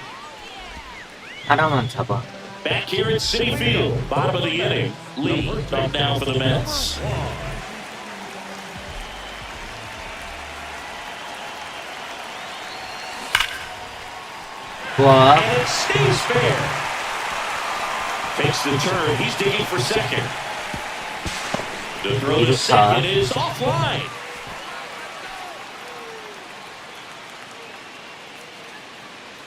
S1: 하나만 잡아.
S3: Back here at Citi Field, bottom of the inning. Lee up down for the Mets.
S1: 좋아.
S3: And it stays fair. Takes the turn. He's digging for second. The throw to second is offline.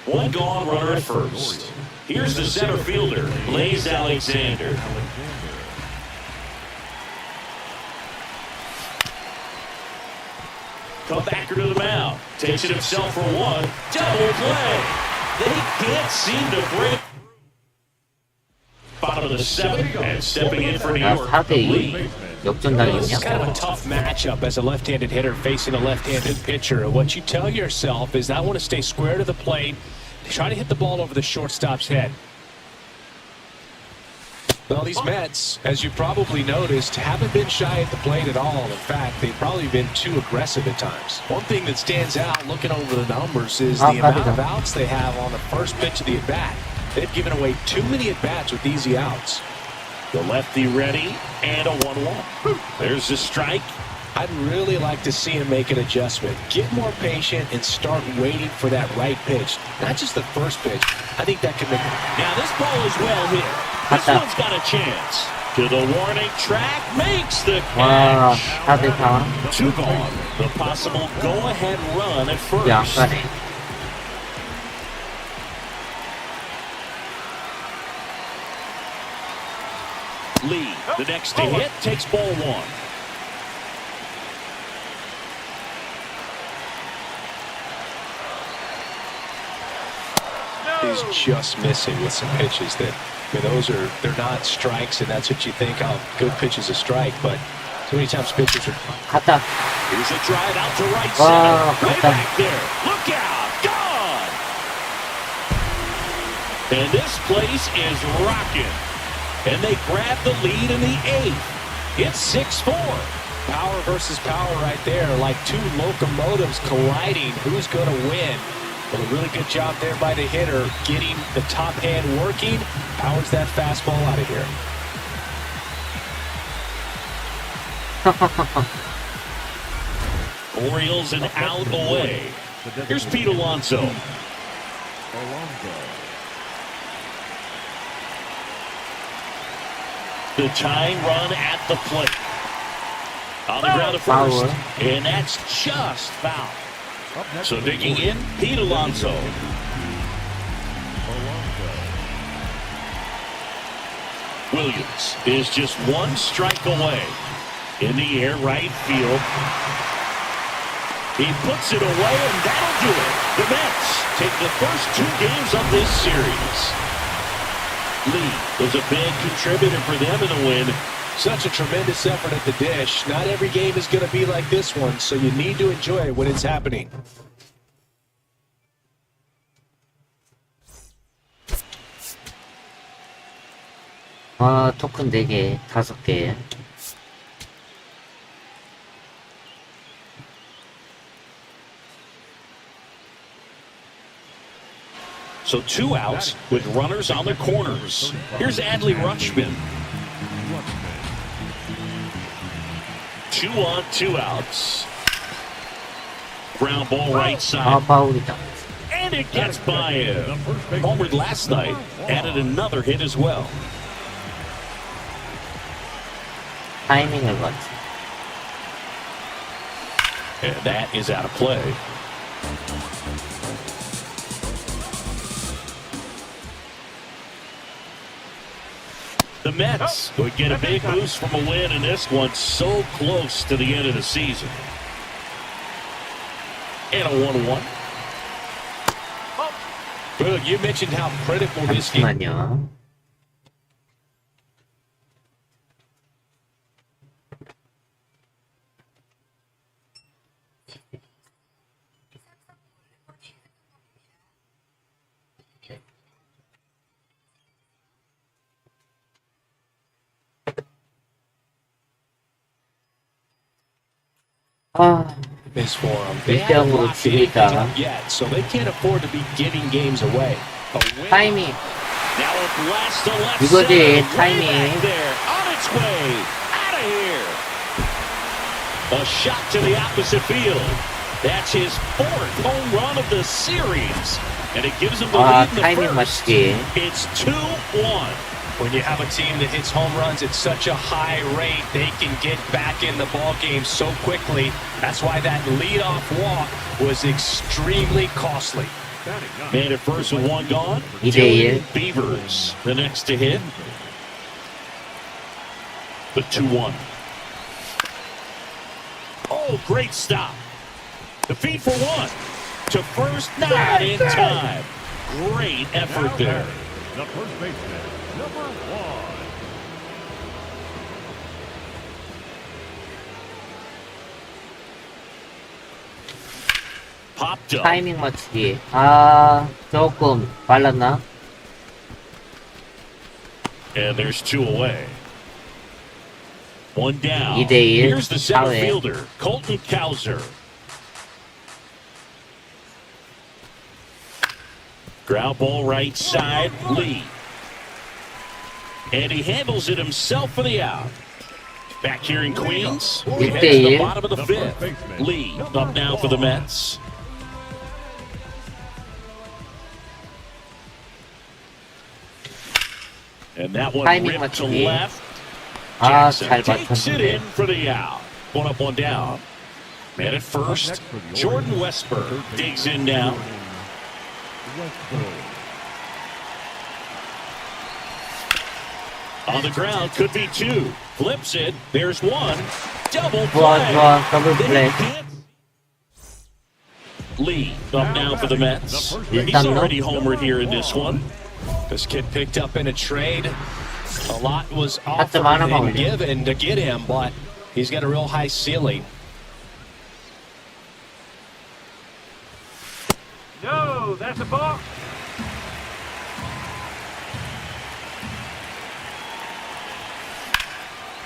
S3: One gone, runner at first. Here's the center fielder, Blaze Alexander. Comebacker to the mound. Takes it himself for one. Double play. They can't seem to break. Bottom of the seventh, and stepping in for New
S1: 야,
S3: York,
S1: 4대2.
S3: Lee.
S4: This
S1: 역전당했냐?
S4: is kind of a tough matchup as a left-handed hitter facing a left-handed pitcher. What you tell yourself is, I want to stay square to the plate, try to hit the ball over the shortstop's head.
S6: Well, these Mets, as you probably noticed, haven't been shy at the plate at all. In fact, they've probably been too aggressive at times. One thing that stands out looking over the numbers is the amount of outs they have on the first pitch of the at-bat. They've given away too many at-bats with easy outs.
S3: The lefty ready, and a 1-1. There's the strike.
S6: I'd really like to see him make an adjustment. Get more patient and start waiting for that right pitch. Not just the first pitch. I think that could make it.
S3: Now this ball is well hit. This one's got a chance. To the warning track, makes the
S1: 와,
S3: catch.
S1: 4대 4.
S3: Two gone. The possible go-ahead run at first.
S1: 양간에.
S3: Lee, the next to hit, takes ball one.
S6: He's just missing with some pitches that, I mean, they're not strikes, and that's what you think, oh, good pitch is a strike, but so many times pitchers are.
S1: 갔다.
S3: Here's a drive out to right
S1: Wow,
S3: center. Way
S1: 갔다.
S3: back there. Look out. Gone. And this place is rocking. And they grab the lead in the 8th. It's 6-4.
S6: Power versus power right there, like two locomotives colliding. Who's going to win? Well, a really good job there by the hitter, getting the top hand working. Powers that fastball out of here.
S3: Orioles an out away. Here's Pete Alonso. The tying run at the plate. On the ground at first.
S1: Foul.
S3: And that's just foul. So digging in, Pete Alonso. Williams is just one strike away. In the air, right field. He puts it away, and that'll do it. The Mets take the first 2 games of this series. Lee was a big contributor for them in the win.
S6: Such a tremendous effort at the dish. Not every game is going to be like this one, so you need to enjoy it when it's happening.
S1: 아, 토큰 4개, 5개.
S3: So 2 outs with runners on the corners. Here's Adley Rutschman. 2 on, 2 outs. Ground ball right
S1: 아,
S3: side.
S1: 파울이다.
S3: And it gets by him. Homered last night. Added another hit as well.
S1: 타이밍을 봤지.
S3: And that is out of play. The Mets would get a big boost from a win in this one so close to the end of the season. And a 1-1.
S6: Boog, you mentioned how critical this game.
S1: 잠시만요. 아,
S6: Is for them. They haven't locked anything up yet, so they can't afford to be giving games away. A win.
S1: 타이밍.
S3: Now a blast to left
S1: 이거지,
S3: center. Way
S1: 타이밍.
S3: back there. On its way. Out of here. A shot to the opposite field. That's his 4th home run of the series. And it gives him the
S1: 아,
S3: lead in
S1: 타이밍
S3: the first.
S1: 맞추기.
S3: It's 2-1.
S6: When you have a team that hits home runs at such a high rate, they can get back in the ball game so quickly. That's why that leadoff walk was extremely costly.
S3: Man at first with 1 gone.
S1: 2대1.
S3: Beavers, the next to hit. The 2-1. Oh, great stop. The feed for 1. To first, not in time. Great effort there.
S5: The first baseman, number 1.
S3: Popped up.
S1: 타이밍 맞추기. 아, 조금 빨랐나?
S3: And there's 2 away. 1 down.
S1: 2대1.
S3: Here's the center
S1: 4회.
S3: fielder, Colton Cowser. Ground ball right side, Lee. And he handles it himself for the out. Back here in Queens, we head to the
S1: 1대1.
S3: bottom of the 5th. Lee up now for the Mets. And that one
S1: 타이밍
S3: ripped to
S1: 맞추기.
S3: left.
S1: 아,
S3: Jackson
S1: 잘
S3: takes it in
S1: 맞췄는데.
S3: for the out. 1 up, 1 down. Man at first, Jordan Westberg digs in now. On the ground, could be 2. Flips it. There's 1. Double
S1: 좋아,
S3: play.
S1: 좋아. 더블 플레이.
S3: Lee up now for the Mets. He's
S1: 일단 너.
S3: already homered here in this one.
S6: This kid picked up in a trade. A lot was
S1: 타점
S6: offered
S1: 하나만
S6: and
S1: 올려.
S6: given to get him, but he's got a real high ceiling.
S7: No, that's a ball.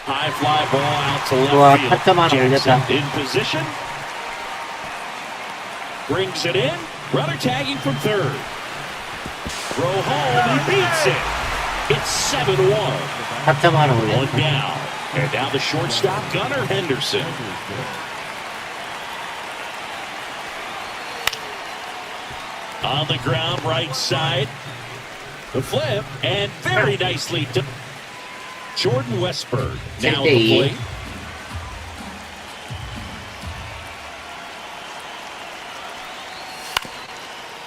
S3: High fly ball out to
S1: 좋아,
S3: left field.
S1: 타점 하나
S3: Jackson
S1: 올렸다.
S3: in position. Brings it in. Runner tagging from third. Throw home. He beats it. It's 7-1.
S1: 타점 하나
S3: 1
S1: 올렸다.
S3: down. And now the shortstop, Gunnar Henderson. On the ground, right side. The flip, and very nicely done. Jordan Westberg now at the
S1: 7대2.
S3: plate.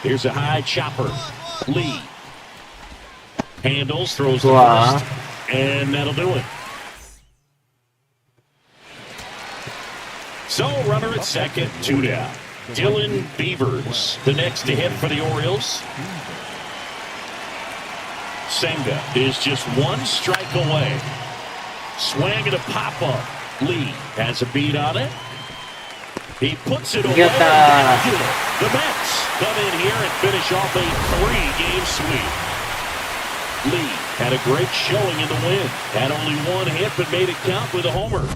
S3: Here's a high chopper. Lee. Handles, throws the
S1: 좋아.
S3: first, and that'll do it. So, runner at second, 2 down. Dylan Beavers, the next to hit for the Orioles. Senga is just 1 strike away. Swing and a pop-up. Lee has a beat on it. He puts it away.
S1: 이겼다.
S3: The Mets come in here and finish off a 3-game sweep. Lee had a great showing in the win. Had only 1 hit but made it count with a homer.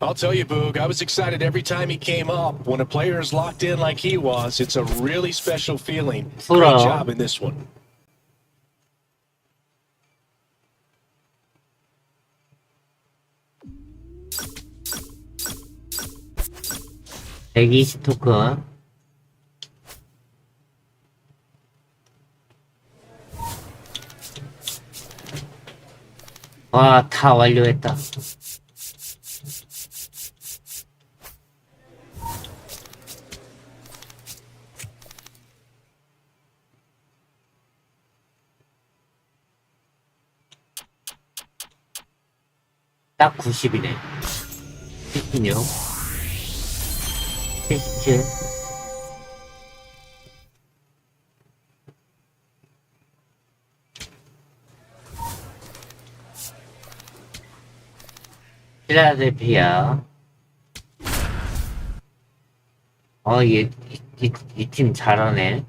S6: I'll tell you, Boog, I was excited every time he came up. When a player is locked in like he was, it's a really special feeling. Great
S1: 풀어.
S6: job in this one.
S1: (120) 토큰. 와, 다 완료했다. 딱 90이네. 76, 77. 필라델피아. 이 팀 잘하네.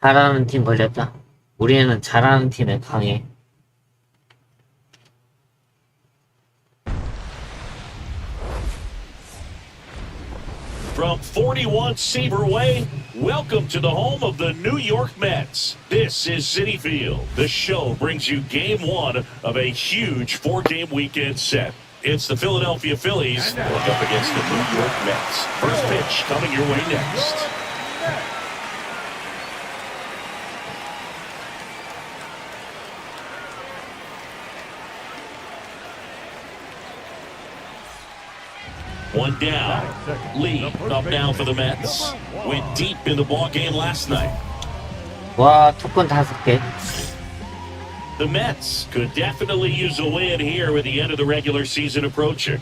S1: 잘하는 팀 걸렸다. 우리는 잘하는 팀에 강해.
S3: From 41 Seaver Way, welcome to the home of the New York Mets. This is Citi Field. The show brings you game 1 of a huge 4-game weekend set. It's the Philadelphia Phillies going up against the New York Mets. First pitch coming your way next. One down. Lee up now for the Mets. Went deep in the ball game last night.
S1: 와, 토큰 5개.
S3: The Mets could definitely use a win here with the end of the regular season approaching.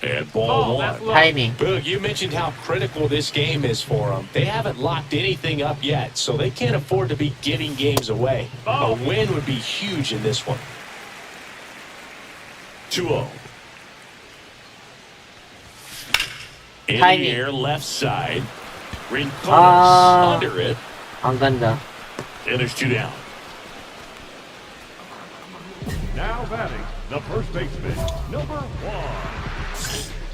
S3: And ball 1.
S1: 타이밍.
S6: Boog, you mentioned how critical this game is for them. They haven't locked anything up yet, so they can't afford to be giving games away. A win would be huge in this one.
S3: 2-0. In the
S1: Timing.
S3: air, left side. Rincones under it,
S1: 안 간다.
S3: and there's 2 down.
S5: Now batting, the first baseman, number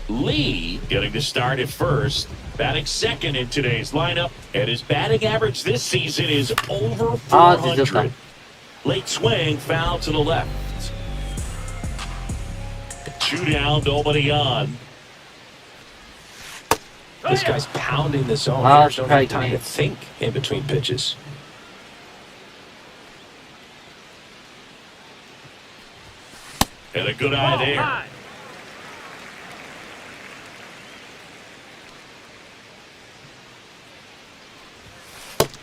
S5: 1.
S3: Lee getting to start at first, batting second in today's lineup, and his batting average this season is over
S1: 늦었다.
S3: 400. Late swing, foul to the left. 2 down, nobody on.
S6: This guy's pounding the zone.
S1: Ah,
S6: There's no time
S1: strike.
S6: to think in between pitches.
S3: And a good eye there.
S7: High.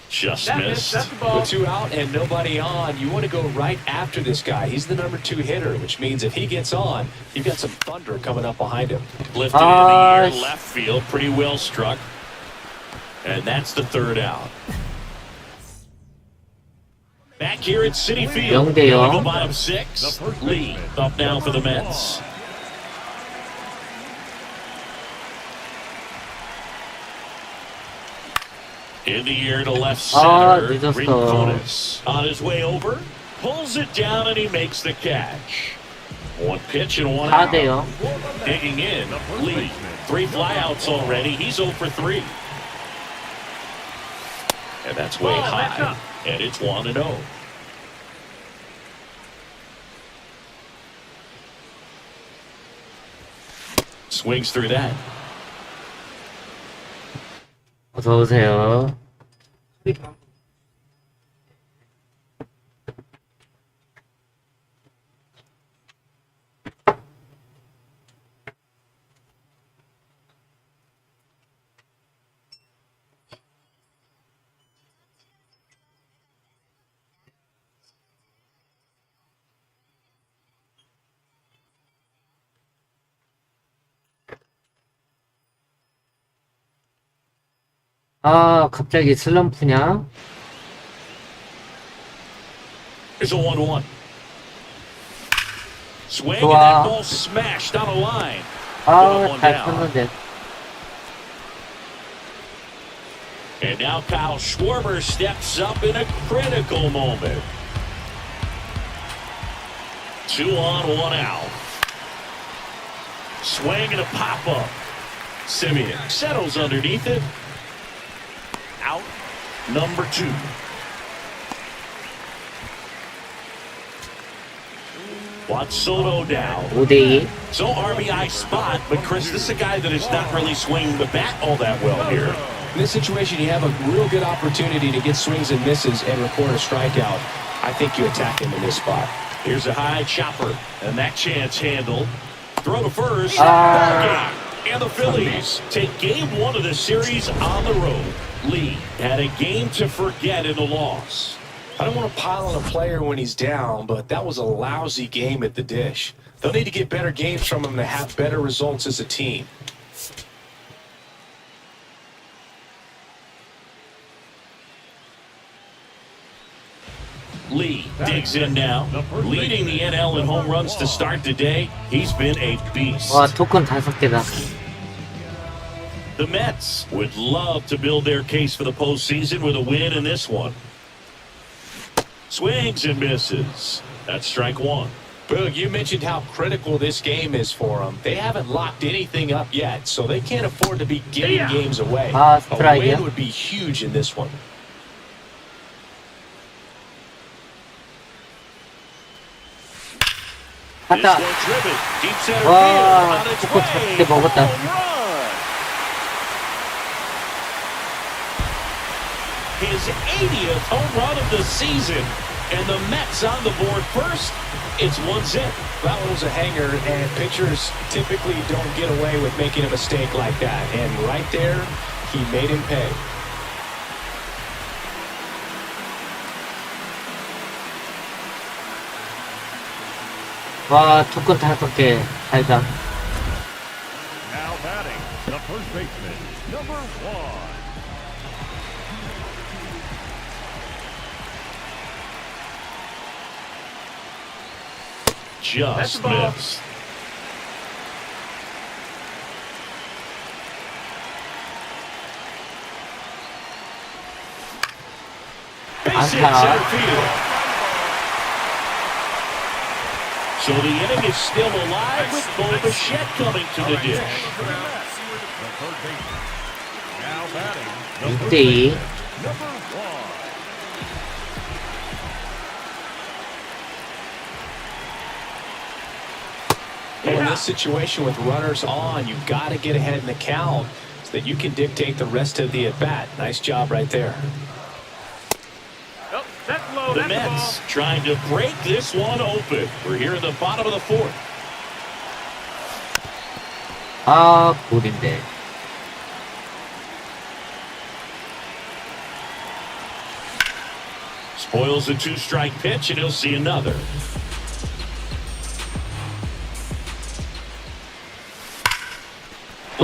S3: Just
S7: That's
S3: missed.
S7: the ball.
S6: With 2 out and nobody on, you want to go right after this guy. He's the number 2 hitter, which means if he gets on, you've got some thunder coming up behind him.
S3: Lifted in the air, left field, pretty well struck. And that's the 3rd out. Back here at Citi Field.
S1: 0대 0.
S3: Go bottom 6. Lee up now for the Mets. In the air to left center.
S1: 늦었어.
S3: Rincones on his way over. Pulls it down and he makes the catch. 1 pitch and 1 out.
S1: 4대 0.
S3: Digging in, Lee. 3 flyouts already. He's 0 for 3. And that's way high. And it's 1-0. Swings through that.
S1: 어서 오세요. 갑자기 슬럼프냐?
S3: Here's a 1-1. Swing and
S1: 좋아.
S3: that ball smashed on a line. One
S1: 잘
S3: down.
S1: 쳤는데.
S3: And now Kyle Schwarber steps up in a critical moment. 2 on, 1 out. Swing and a pop-up. Simeon settles underneath it. Out. Number 2. Juan Soto down.
S1: 5대 2.
S3: So RBI spot, but Chris, this is a guy that is not really swinging the bat all that well here.
S6: In this situation, you have a real good opportunity to get swings and misses and record a strikeout. I think you attack him in this spot.
S3: Here's a high chopper, and that chance handled. Throw to first. Ball game. And the Phillies take game 1 of the series on the road. Lee had a game to forget in the loss.
S6: I don't want to pile on a player when he's down, but that was a lousy game at the dish. They'll need to get better games from him to have better results as a team.
S3: Lee digs in now, leading the NL in home runs to start today. He's been a beast.
S1: 토큰 5개다.
S3: The Mets would love to build their case for the postseason with a win in this one. Swings and misses. That's strike 1.
S6: Boog, you mentioned how critical this game is for them. They haven't locked anything up yet, so they can't afford to be giving games away. A
S1: 스트라이크야?
S6: win would be huge in this one.
S3: This
S1: 갔다.
S3: one driven deep center
S1: 와,
S3: field on its
S1: 토큰
S3: way.
S1: 5개 먹었다.
S3: Home run. His 80th home run of the season, and the Mets on the board first. It's 1-0.
S6: That one was a hanger, and pitchers typically don't get away with making a mistake like that. And right there, he made him pay.
S1: 토큰 5개. 달다.
S5: Now batting, the first baseman, number 1.
S3: Just missed. Base hit
S1: 안타.
S3: center field. So the inning is still alive with Bo Bichette coming to the dish.
S5: The third baseman. Now batting.
S1: 6대2.
S5: Number 1.
S4: Well, in this situation with runners on, you've got to get ahead in the count so that you can dictate the rest of the at-bat. Nice job right there.
S7: Oh, that's low.
S3: The
S7: That's the ball.
S3: Mets trying to break this one open. We're here in the bottom of the fourth.
S1: 아, 볼인데.
S3: Spoils a two-strike pitch, and he'll see another.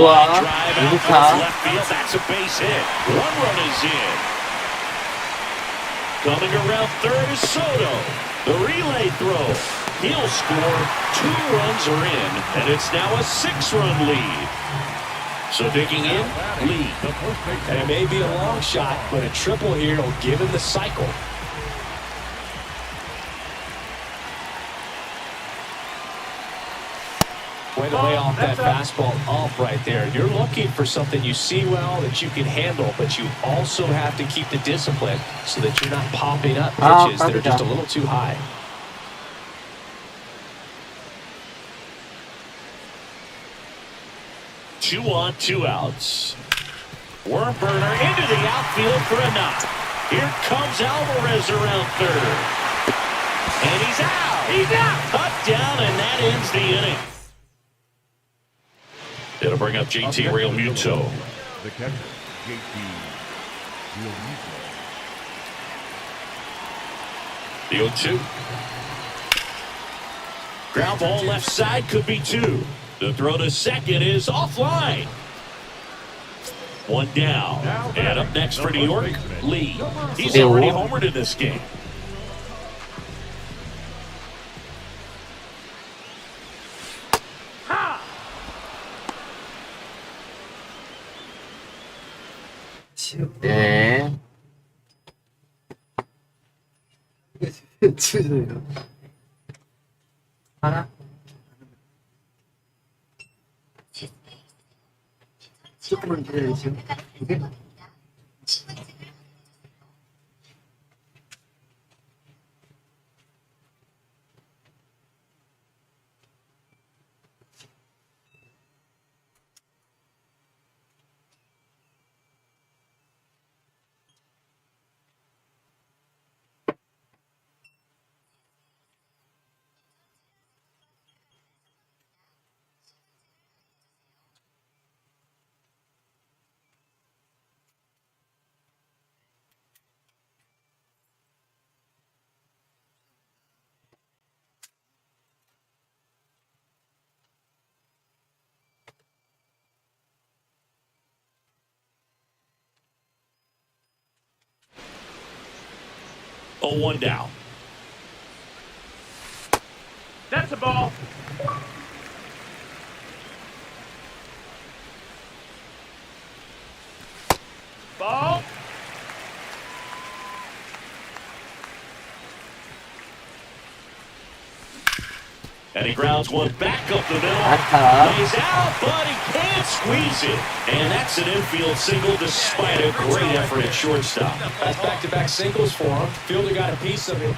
S1: 좋아.
S3: Line drive out towards
S1: 2루타.
S3: left field. That's a base hit. One run is in. Coming around third is Soto. The relay throw. He'll score. 2 runs are in, and it's now a 6-run lead. So digging in, lead.
S5: The first baseman.
S4: And it may be a long shot, but a triple here will give him the cycle. Way to lay off that fastball up right there. You're looking for something you see well that you can handle, but you also have to keep the discipline so that you're not popping up pitches that are just a little too high.
S3: Two on, 2 outs. Worm burner into the outfield for a knock. Here comes Alvarez around third. And he's out. He's out. Cut down, and that ends the inning. It'll bring up JT Real Muto.
S5: The catcher, JT Realmuto.
S3: The 0-2. Ground ball left side, could be 2. The throw to second is offline. 1 down. And up next for New York, Lee. He's already homered in this game.
S1: 네. 하나?
S8: 조금만 기다려주세요. 오케이?
S3: Oh, 1 down.
S7: That's a ball. Ball.
S3: And he grounds one back up the middle.
S1: 안타.
S3: He's out, but he can't squeeze it. And that's an infield single despite a great effort at shortstop.
S4: That's back-to-back singles for him. Fielder got a piece of it.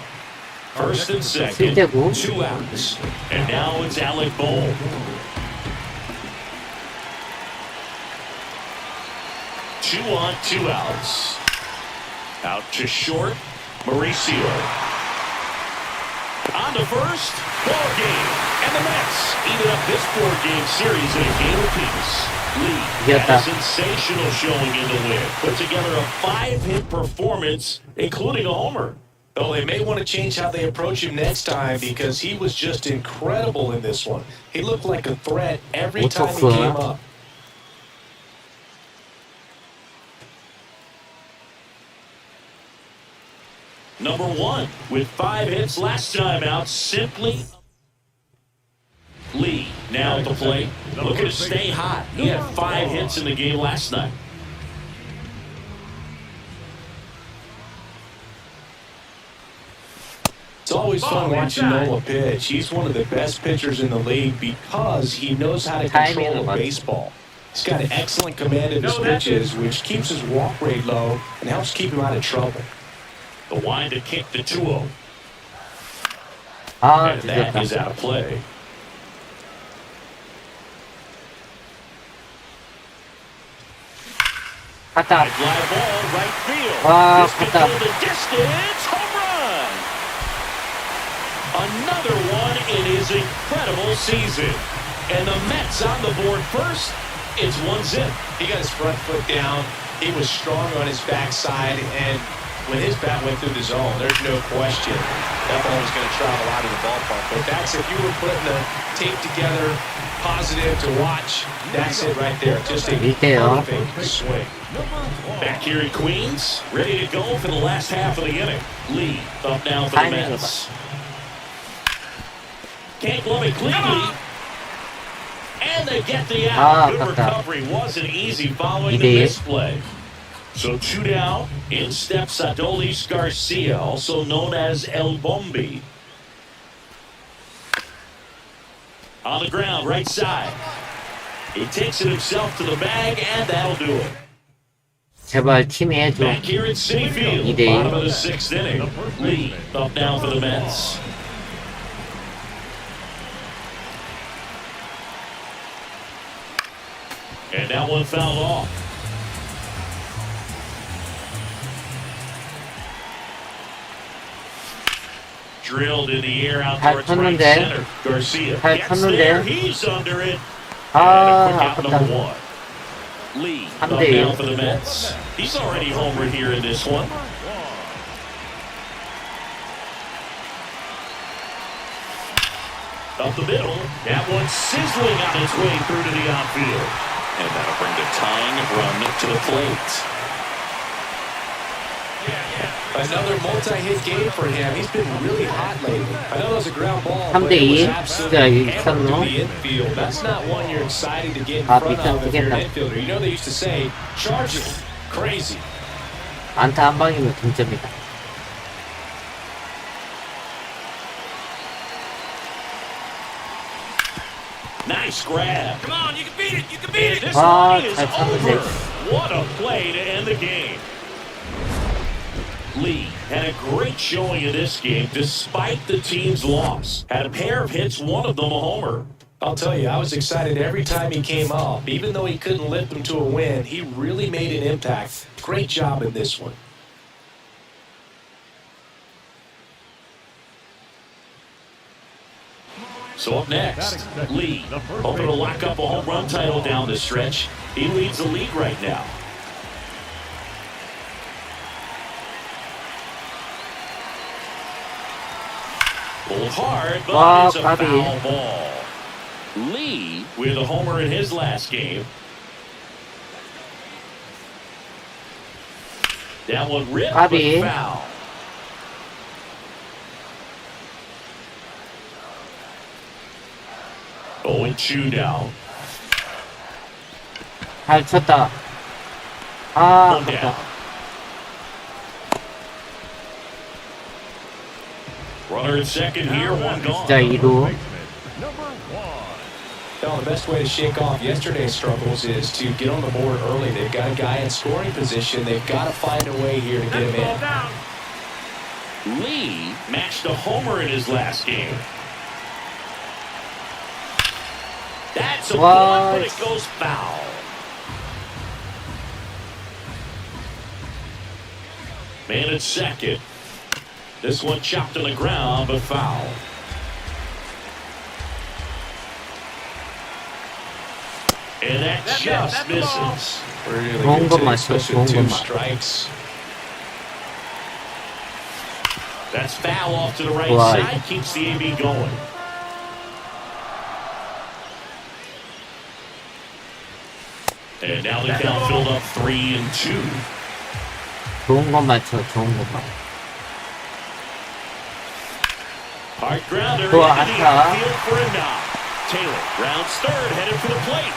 S3: First and second, 2 outs. And now it's Alec Bowl. Two on, 2 outs. Out to short, Mauricio. On to first, ball game. And the Mets even up this 4-game series in a game apiece. Lee had a sensational showing in the win. Put together a 5-hit performance, including a homer.
S4: Well, they may want to change how they approach him next time because he was just incredible in this one. He looked like a threat every time he came up.
S3: Number 1 with 5 hits last time out, simply Lee now at the plate, looking to stay hot. He had 5 hits in the game last night.
S4: It's always fun watching Nola pitch. He's one of the best pitchers in the league because he knows how to control a baseball. He's got an excellent command of his pitches, which keeps his walk rate low and helps keep him out of trouble.
S3: The wind to kick the 2-0.
S1: 아,
S3: And that
S1: 늦었다.
S3: is out of play.
S1: 갔다.
S3: Fly ball right field.
S1: 와,
S3: This could
S1: 갔다.
S3: go the distance. Home run. Another one in his incredible season. And the Mets on the board first. It's 1-0.
S4: He got his front foot down. He was strong on his backside, and when his bat went through the zone, there's no question that ball was going to travel out of the ballpark. But that's, if you were putting the tape together, positive to watch, that's it right there. Just a
S1: 밑에요.
S4: perfect swing.
S3: Back here in Queens, ready to go for the last half of the inning. Lee up now for the Mets. Can't glove it cleanly. And they get the out. Good recovery. Wasn't easy following the misplay. So 2 down. In steps Adolis Garcia, also known as El Bombi. On the ground, right side. He takes it himself to the bag, and that'll do it.
S1: 제발 팀이 해줘.
S3: Back here at Citi Field,
S1: 2대1.
S3: bottom of the 6th inning. Lee up now for the Mets. And that one fouled off. Drilled in the air out
S1: 잘
S3: towards right
S1: 쳤는데.
S3: center. Garcia
S1: 잘
S3: gets there.
S1: 쳤는데.
S3: He's under it.
S1: 아,
S3: And a quick out
S1: 아깝다.
S3: number 1. Lee up
S1: 3대1.
S3: now for the Mets. He's already homered here in this one. Up the middle. That one sizzling on its way through to the outfield. And that'll bring the tying run to the plate.
S4: Another multi-hit game for him. He's been really hot lately. I know it was a ground ball,
S1: 3대
S4: but it was
S1: 2.
S4: absolutely
S1: 진짜
S4: hammered
S1: 이겼노?
S4: through the infield. That's not one you're excited to get in
S1: 아,
S4: front
S1: 밑에
S4: of if you're an
S1: 어떻겠나.
S4: infielder. You know they used to say, charge it. Crazy.
S1: 안타 한 방이면 동점이다.
S3: Nice grab.
S7: Come on, you can beat it. You can beat it.
S3: This
S1: 아,
S3: one is
S1: 잘 쳤는데.
S3: over. What a play to end the game. Lee had a great showing in this game despite the team's loss. Had a pair of hits, one of them a homer.
S4: I'll tell you, I was excited every time he came up. Even though he couldn't lift them to a win, he really made an impact. Great job in this one.
S3: So up next, Lee, hoping to lock up a home run title down the stretch. He leads the league right now. Pulled hard, but it's a foul ball. Lee with a homer in his last game. That one ripped, but foul. Oh, and 2 down.
S1: 잘 쳤다. 아,
S3: One down.
S1: 아깝다.
S3: Runner at second here, one gone.
S1: 진짜 2루.
S4: Well, the best way to shake off yesterday's struggles is to get on the board early. They've got a guy in scoring position. They've got to find a way here to get him in.
S7: Down.
S3: Lee matched a homer in his last game. That's a ball, but it goes foul. Man at second. This one chopped on the ground, but foul. And that just misses.
S4: Really
S1: 좋은
S4: good
S1: 것
S4: too,
S1: 맞죠?
S4: especially
S1: 좋은
S4: 2
S1: 것만.
S4: strikes.
S3: That's foul off to the right
S1: Right.
S3: side, keeps the AB going. And now the count filled up 3-2.
S1: 좋은 것만 쳐, 좋은 것만.
S3: Hard grounder
S1: 좋아,
S3: into the
S1: 안타.
S3: outfield for a knock. Taylor rounds third, headed for the plate.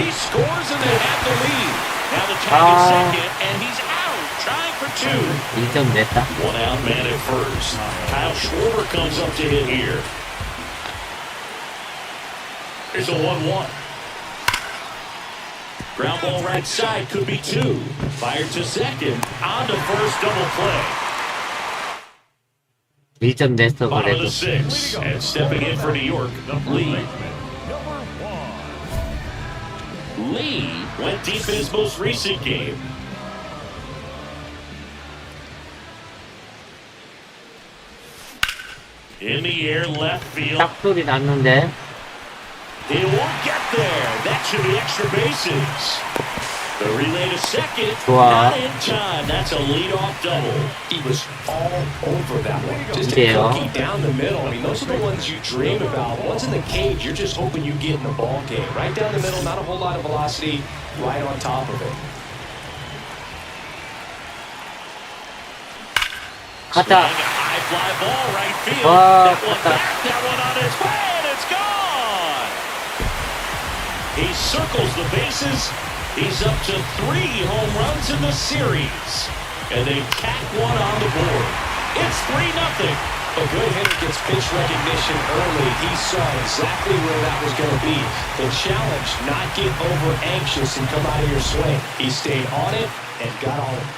S3: He scores and they have the lead. Now the tag is second, and he's out. trying for two.
S1: 1점 냈다.
S3: One out, man at first. Kyle Schwarber comes up to hit here. Here's a 1-1. Ground ball right side, could be two. Fired to second, on to first, double play.
S1: 1점 냈어
S3: Bottom of
S1: 그래도.
S3: the sixth, and stepping in for New York, Lee. Lee went deep in his most recent game. In the air, left field.
S1: 딱 소리 났는데.
S3: He won't get there. That should be extra bases. The relay to second.
S1: 좋아.
S3: Not in time. That's a leadoff double.
S4: He was all over that one. Just a
S1: Yeah.
S4: cookie down the middle. I mean, those are the ones you dream about. Once in the cage, you're just hoping you get in the ball game. Right down the middle, not a whole lot of velocity, right on top of it.
S3: Swing,
S1: 가자.
S3: high fly ball right field.
S1: 와,
S3: That one
S1: 갔다.
S3: back. That one on its way, and it's gone. He circles the bases. He's up to 3 home runs in the series. And they tack one on the board. It's 3-0.
S4: A good hitter gets pitch recognition early. He saw exactly where that was going to be. The challenge, not get over anxious and come out of your swing. He stayed on it and got on it.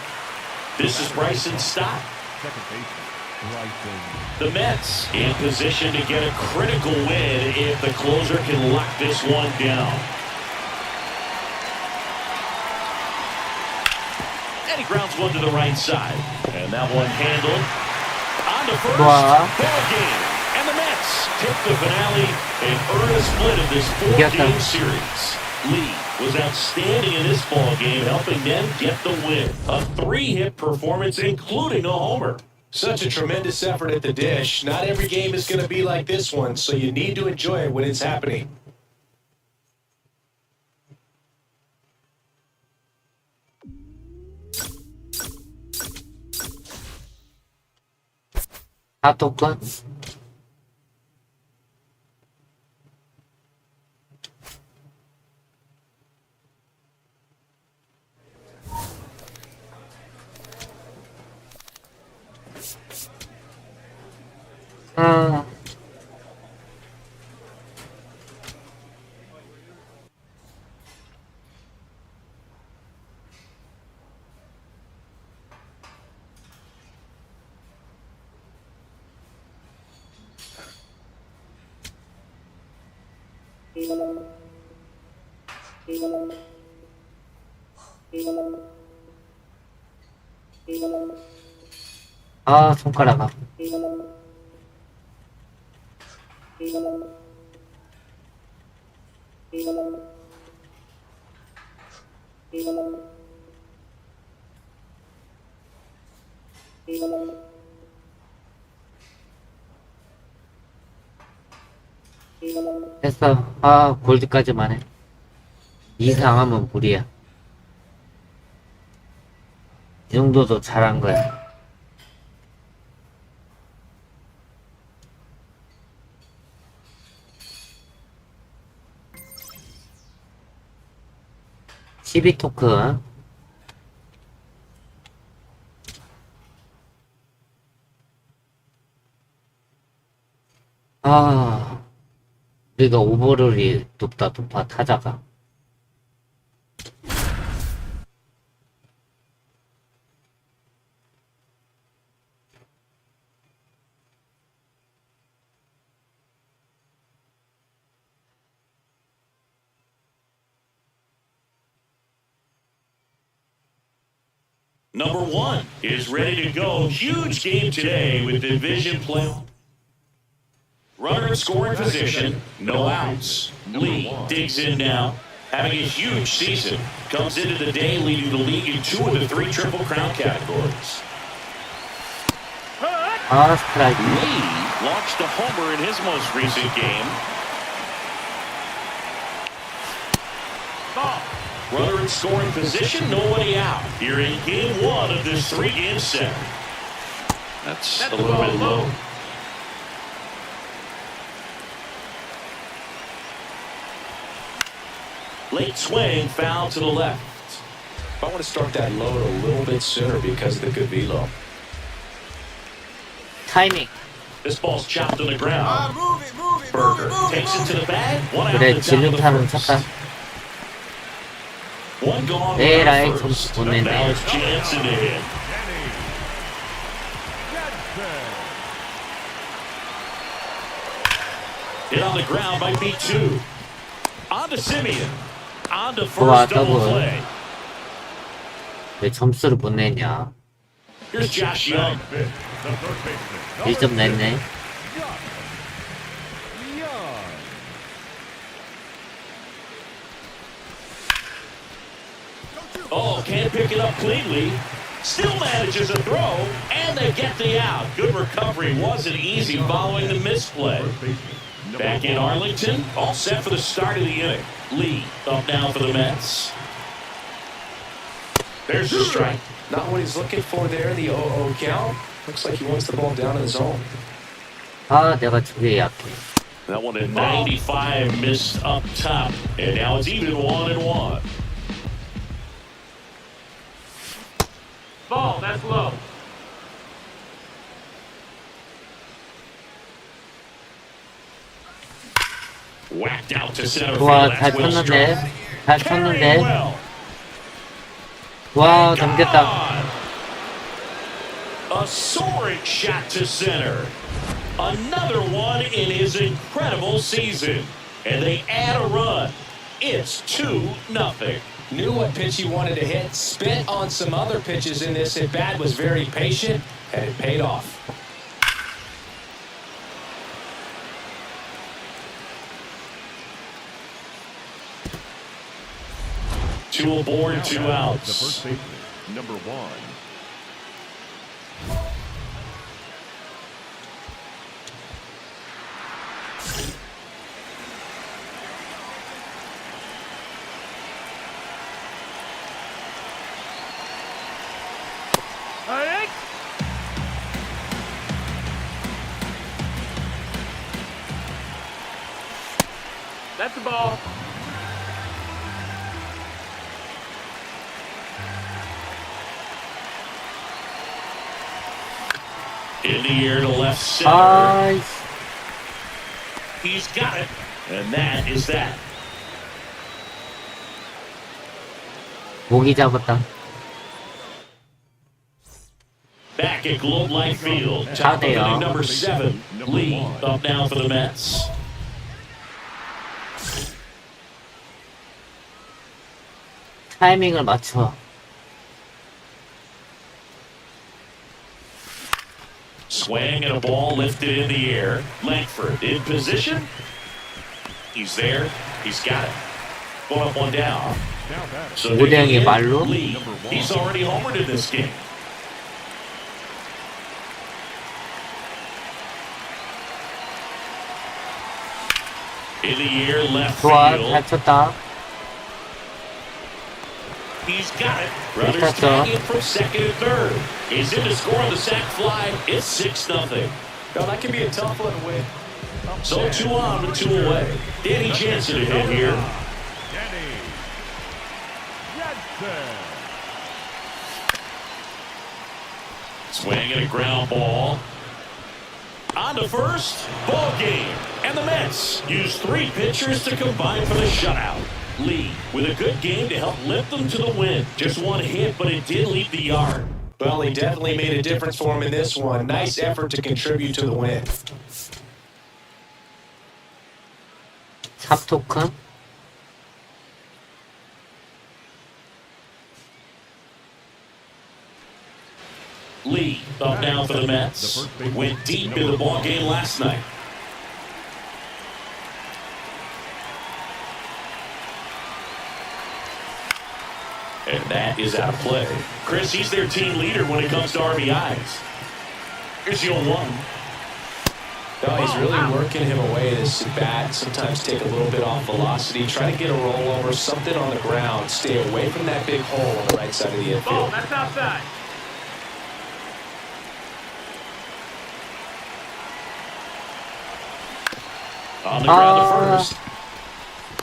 S3: This is Bryson Stott.
S5: Second baseman, Bryson.
S3: The Mets in position to get a critical win if the closer can lock this one down. And he grounds one to the right side. And that one handled. On to first.
S1: 좋아.
S3: Ball game. And the Mets take the finale and earn a split of this
S1: 이겼다.
S3: 4-game series. Lee was outstanding in this ball game, helping them get the win. A 3-hit performance, including a homer.
S4: Such a tremendous effort at the dish. Not every game is going to be like this one, so you need to enjoy it when it's happening.
S1: 사토 끝. 아, 손가락아. 됐어. 아, 골드까지만 해. 이상하면 무리야. 이 정도도 잘한 거야. 시비 토크. 아, 우리가 오버롤이 높다 타자가.
S3: Number 1 is ready to go. Huge game today with division play. Runner in scoring position, no outs. Lee digs in now, having a huge season. Comes into the day leading the league in 2 of the 3 Triple Crown categories.
S1: 아, 스트라이크.
S3: Lee launched a homer in his most recent game.
S7: Ball.
S3: Runner in scoring position, nobody out. Here in game 1 of this 3-game set. That's a little bit low. Late swing, foul to the left.
S4: I want to start that load a little bit sooner because of the good velo.
S1: 타이밍.
S3: This ball's chopped on the ground. Berger takes it to the bag. One out
S1: 그래,
S3: the top of the
S1: 진흙탕은
S3: first.
S1: 쳤다.
S3: One gone.
S1: 에라이,
S3: first.
S1: 점수 보내네.
S3: Now it's Jansen to hit. Hit on the ground by B2. On to Simeon. On to
S1: 좋아,
S3: first double
S1: 더블.
S3: play.
S1: 왜 점수를 못 내냐.
S3: Here's Josh Young.
S1: 1점 냈네.
S3: Oh, can't pick it up cleanly. Still manages a throw, and they get the out. Good recovery. Wasn't easy following the misplay. Back in Arlington, all set for the start of the inning. Lee up now for the Mets. There's the strike.
S4: Not what he's looking for there in the 0-0 count. Looks like he wants the ball down in the zone.
S1: 아, 내가 저게 약해.
S3: That one at 95 missed up top, and now it's even 1-1.
S7: Ball, that's low.
S3: Whacked out to center
S1: 좋아,
S3: field.
S1: 잘
S3: That's Will
S1: 쳤는데.
S3: Strong.
S1: 잘
S3: Carrying
S1: 쳤는데.
S3: well.
S1: 와, 넘겼다.
S3: God. A soaring shot to center. Another one in his incredible season. And they add a run. It's 2-0.
S4: Knew what pitch he wanted to hit. Spent on some other pitches in this at bat. Was very patient, and it paid off.
S3: Two aboard, two
S5: The
S3: outs.
S5: first baseman, number 1.
S7: Alright. That's the ball.
S3: In the air to left center.
S1: 아이씨.
S3: He's got it. And that is that.
S1: 모기 잡았다.
S3: Back at Globe Life Field. Top of inning number 7. Lee up now for the Mets.
S1: 타이밍을 맞춰.
S3: Swing and a ball lifted in the air. Langford in position. He's there. He's got it. Going up, one down.
S5: Now batter.
S3: So
S1: 오대영이 말로?
S3: Lee. He's already homered in this game. In the air, left
S1: 좋아,
S3: field.
S1: 잘 쳤다.
S3: He's got it. Brothers
S1: That's
S3: tagging from second and third. He's in to score on the sac fly. It's 6-0.
S4: Now, that can be a tough one to win.
S3: So 2 on with 2 away. Danny Jansen to hit here.
S5: Danny Jansen.
S3: Swing and a ground ball. On to first. Ball game. And the Mets use 3 pitchers to combine for the shutout. Lee with a good game to help lift them to the win. Just one hit, but it did leave the yard.
S4: Well, he definitely made a difference for him in this one. Nice effort to contribute to the win.
S1: 삽토큰?
S3: Lee up now for the Mets. Went deep in the ball game last night. And that is out of play. Chris, he's their team leader when it comes to RBIs. Here's the 0-1.
S4: No, he's really working him away this bat. Sometimes take a little bit off velocity. Try to get a rollover, something on the ground. Stay away from that big hole on the right side of the
S7: Ball,
S4: infield.
S7: that's outside.
S3: On the ground to first.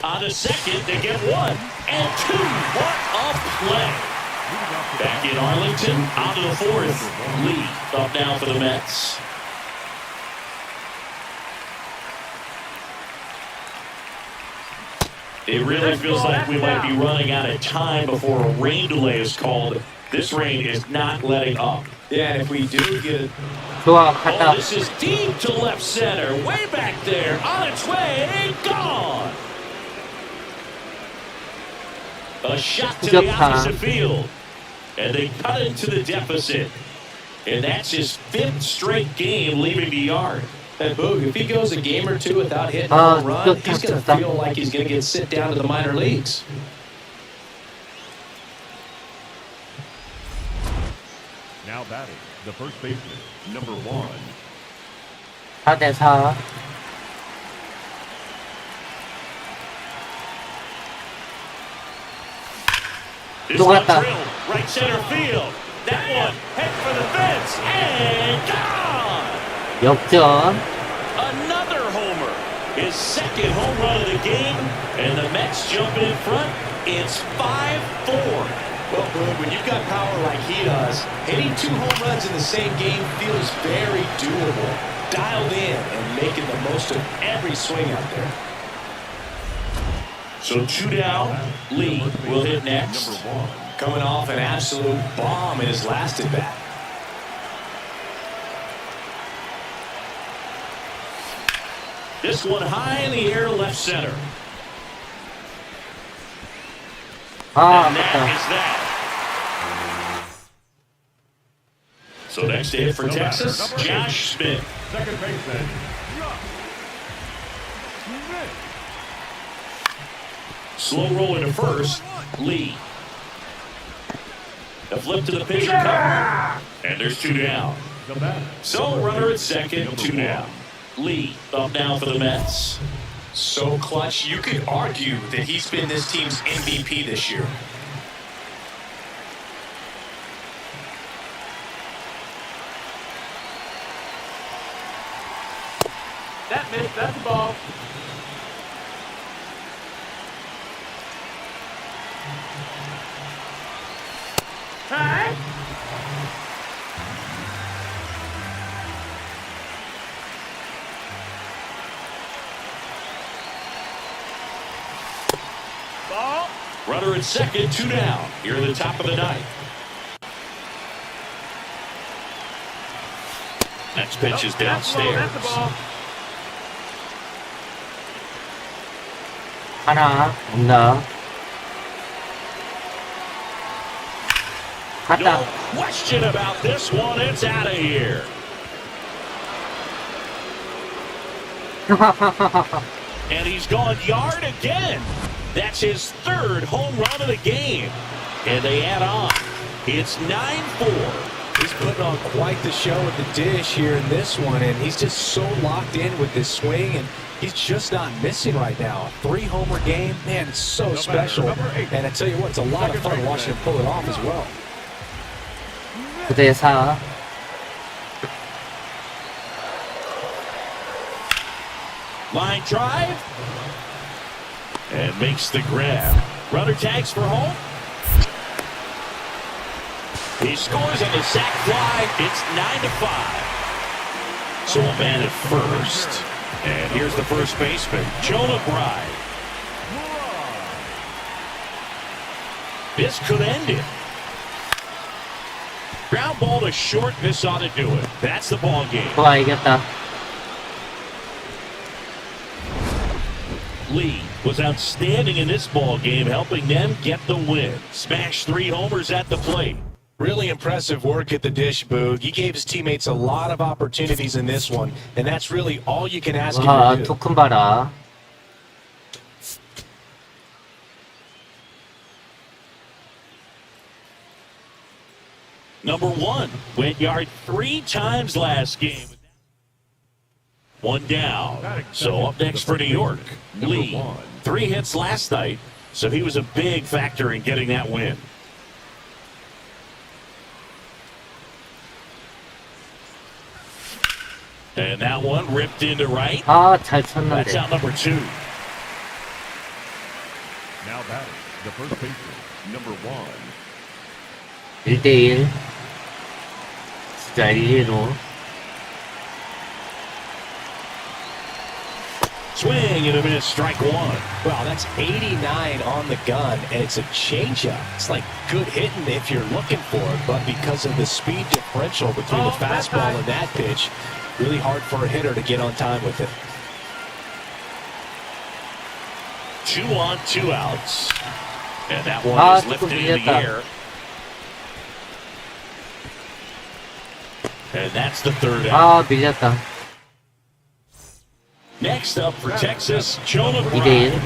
S3: On to second, they get 1 and 2. What a play. Back in Arlington, on to the fourth. Lee up now for the Mets. It really feels like we might be running out of time before a rain delay is called. This rain is not letting up.
S4: Yeah, and if we do get
S1: 좋아,
S3: Oh,
S1: 갔다.
S3: this is deep to left center. Way back there. On its way. Gone. A shot to the
S1: 후격타.
S3: opposite field. And they cut into the deficit. And that's his fifth straight game leaving the yard.
S4: And Boog, if he goes a game or two without hitting a
S1: Ah,
S4: home run,
S1: good
S4: he's going to
S1: catch.
S4: feel like he's going to get sit down to the minor leagues.
S5: Now batting, the first baseman, number 1.
S1: 4대4.
S3: This
S1: 또
S3: one
S1: 갔다.
S3: drilled right center field. That one head for the fence and gone.
S1: 역전.
S3: Another homer. His second home run of the game, and the Mets jumping in front. It's 5-4.
S4: Well, Boog, when you've got power like he does, hitting 2 home runs in the same game feels very doable. Dialed in and making the most of every swing out there.
S3: So 2 down. Lee will hit next.
S5: Number 1.
S4: Coming off an absolute bomb in his last at-bat.
S3: This one high in the air, left center.
S1: 아,
S3: And that
S1: 아깝다.
S3: is that. So next to hit for Texas, Josh Smith.
S5: Second baseman, Josh Smith.
S3: Slow roll into first. Lee. A flip to the pitcher cover. And there's 2 down.
S5: The batter.
S3: So runner at second, 2 down. Lee up now for the Mets.
S4: So clutch, you could argue that he's been this team's MVP this year.
S7: That missed. That's the ball. Hey! Ball.
S3: Runner at second, 2 down. Here at the top of the ninth. Next pitch is downstairs.
S7: That's the ball.
S1: 하나, 없나?
S3: No
S1: 갔다.
S3: question about this one. It's out of here. And he's gone yard again. That's his third home run of the game. And they add on. It's 9-4.
S6: He's putting on quite the show at the dish here in this one, and he's just so locked in with this swing, and he's just not missing right now. A 3-homer game, man, it's so special. And I tell you what, it's a lot of fun watching him pull it off as well.
S1: 9대4.
S3: Line drive. And makes the grab. Runner tags for home. He scores on the sac fly. It's 9-5. So a man at first. And here's the first baseman, Jonah Bride. This could end it. Ground ball to short. This ought to do it. That's the ball game.
S1: 좋아, 이겼다.
S3: Lee was outstanding in this ball game, helping them get the win. Smashed 3 homers at the plate.
S6: Really impressive work at the dish, Boog. He gave his teammates a lot of opportunities in this one, and that's really all you can ask him
S1: 와,
S6: to do.
S1: 토큰 봐라.
S3: Number 1 went yard 3 times last game. 1 down. So up next for New York, Lee. 3 hits last night, so he was a big factor in getting that win. And that one ripped into right.
S1: 아, 잘
S3: That's
S1: 쳤는데.
S3: out number 2.
S5: Now batting, the first baseman, number 1.
S1: 1대1. 진짜 1-1로.
S3: Swing and a miss, strike one.
S6: Well, that's 89 on the gun, and it's a changeup. It's like good hitting if you're looking for it, but because of the speed differential between the fastball and that pitch, really hard for a hitter to get on time with it.
S3: 2 on, 2 outs. And that one is lifted in the air. And that's the third out.
S1: 밀렸다.
S3: Next up for Texas, Jonah
S1: 2대1.
S3: Bryan.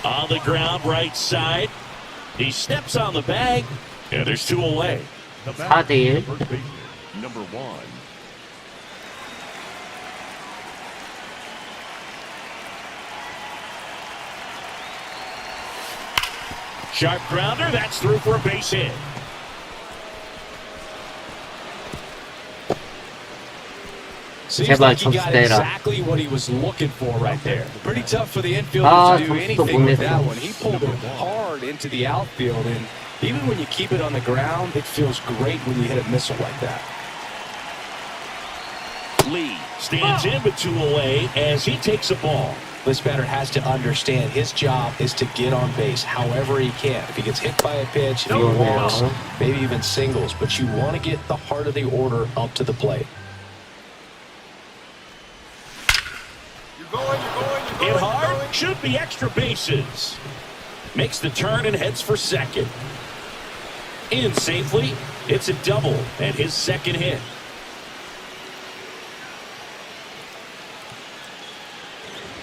S3: On the ground, right side. He steps on the bag, and there's 2 away.
S5: The batter,
S1: 4대1.
S5: first baseman, number 1.
S3: Sharp grounder, that's through for a base hit.
S6: Seems like he got exactly what he was looking for right there. Pretty tough for the infielder to do anything with that one. He pulled it hard into the outfield, and even when you keep it on the ground, it feels great when you hit a missile like that.
S3: Lee stands in with 2 away as he takes a ball.
S6: This batter has to understand his job is to get on base however he can. If he gets hit by a pitch, if he walks, maybe even singles, but you want to get the heart of the order up to the plate.
S3: Hit hard, should be extra bases. Makes the turn and heads for second. In safely, it's a double and his second hit.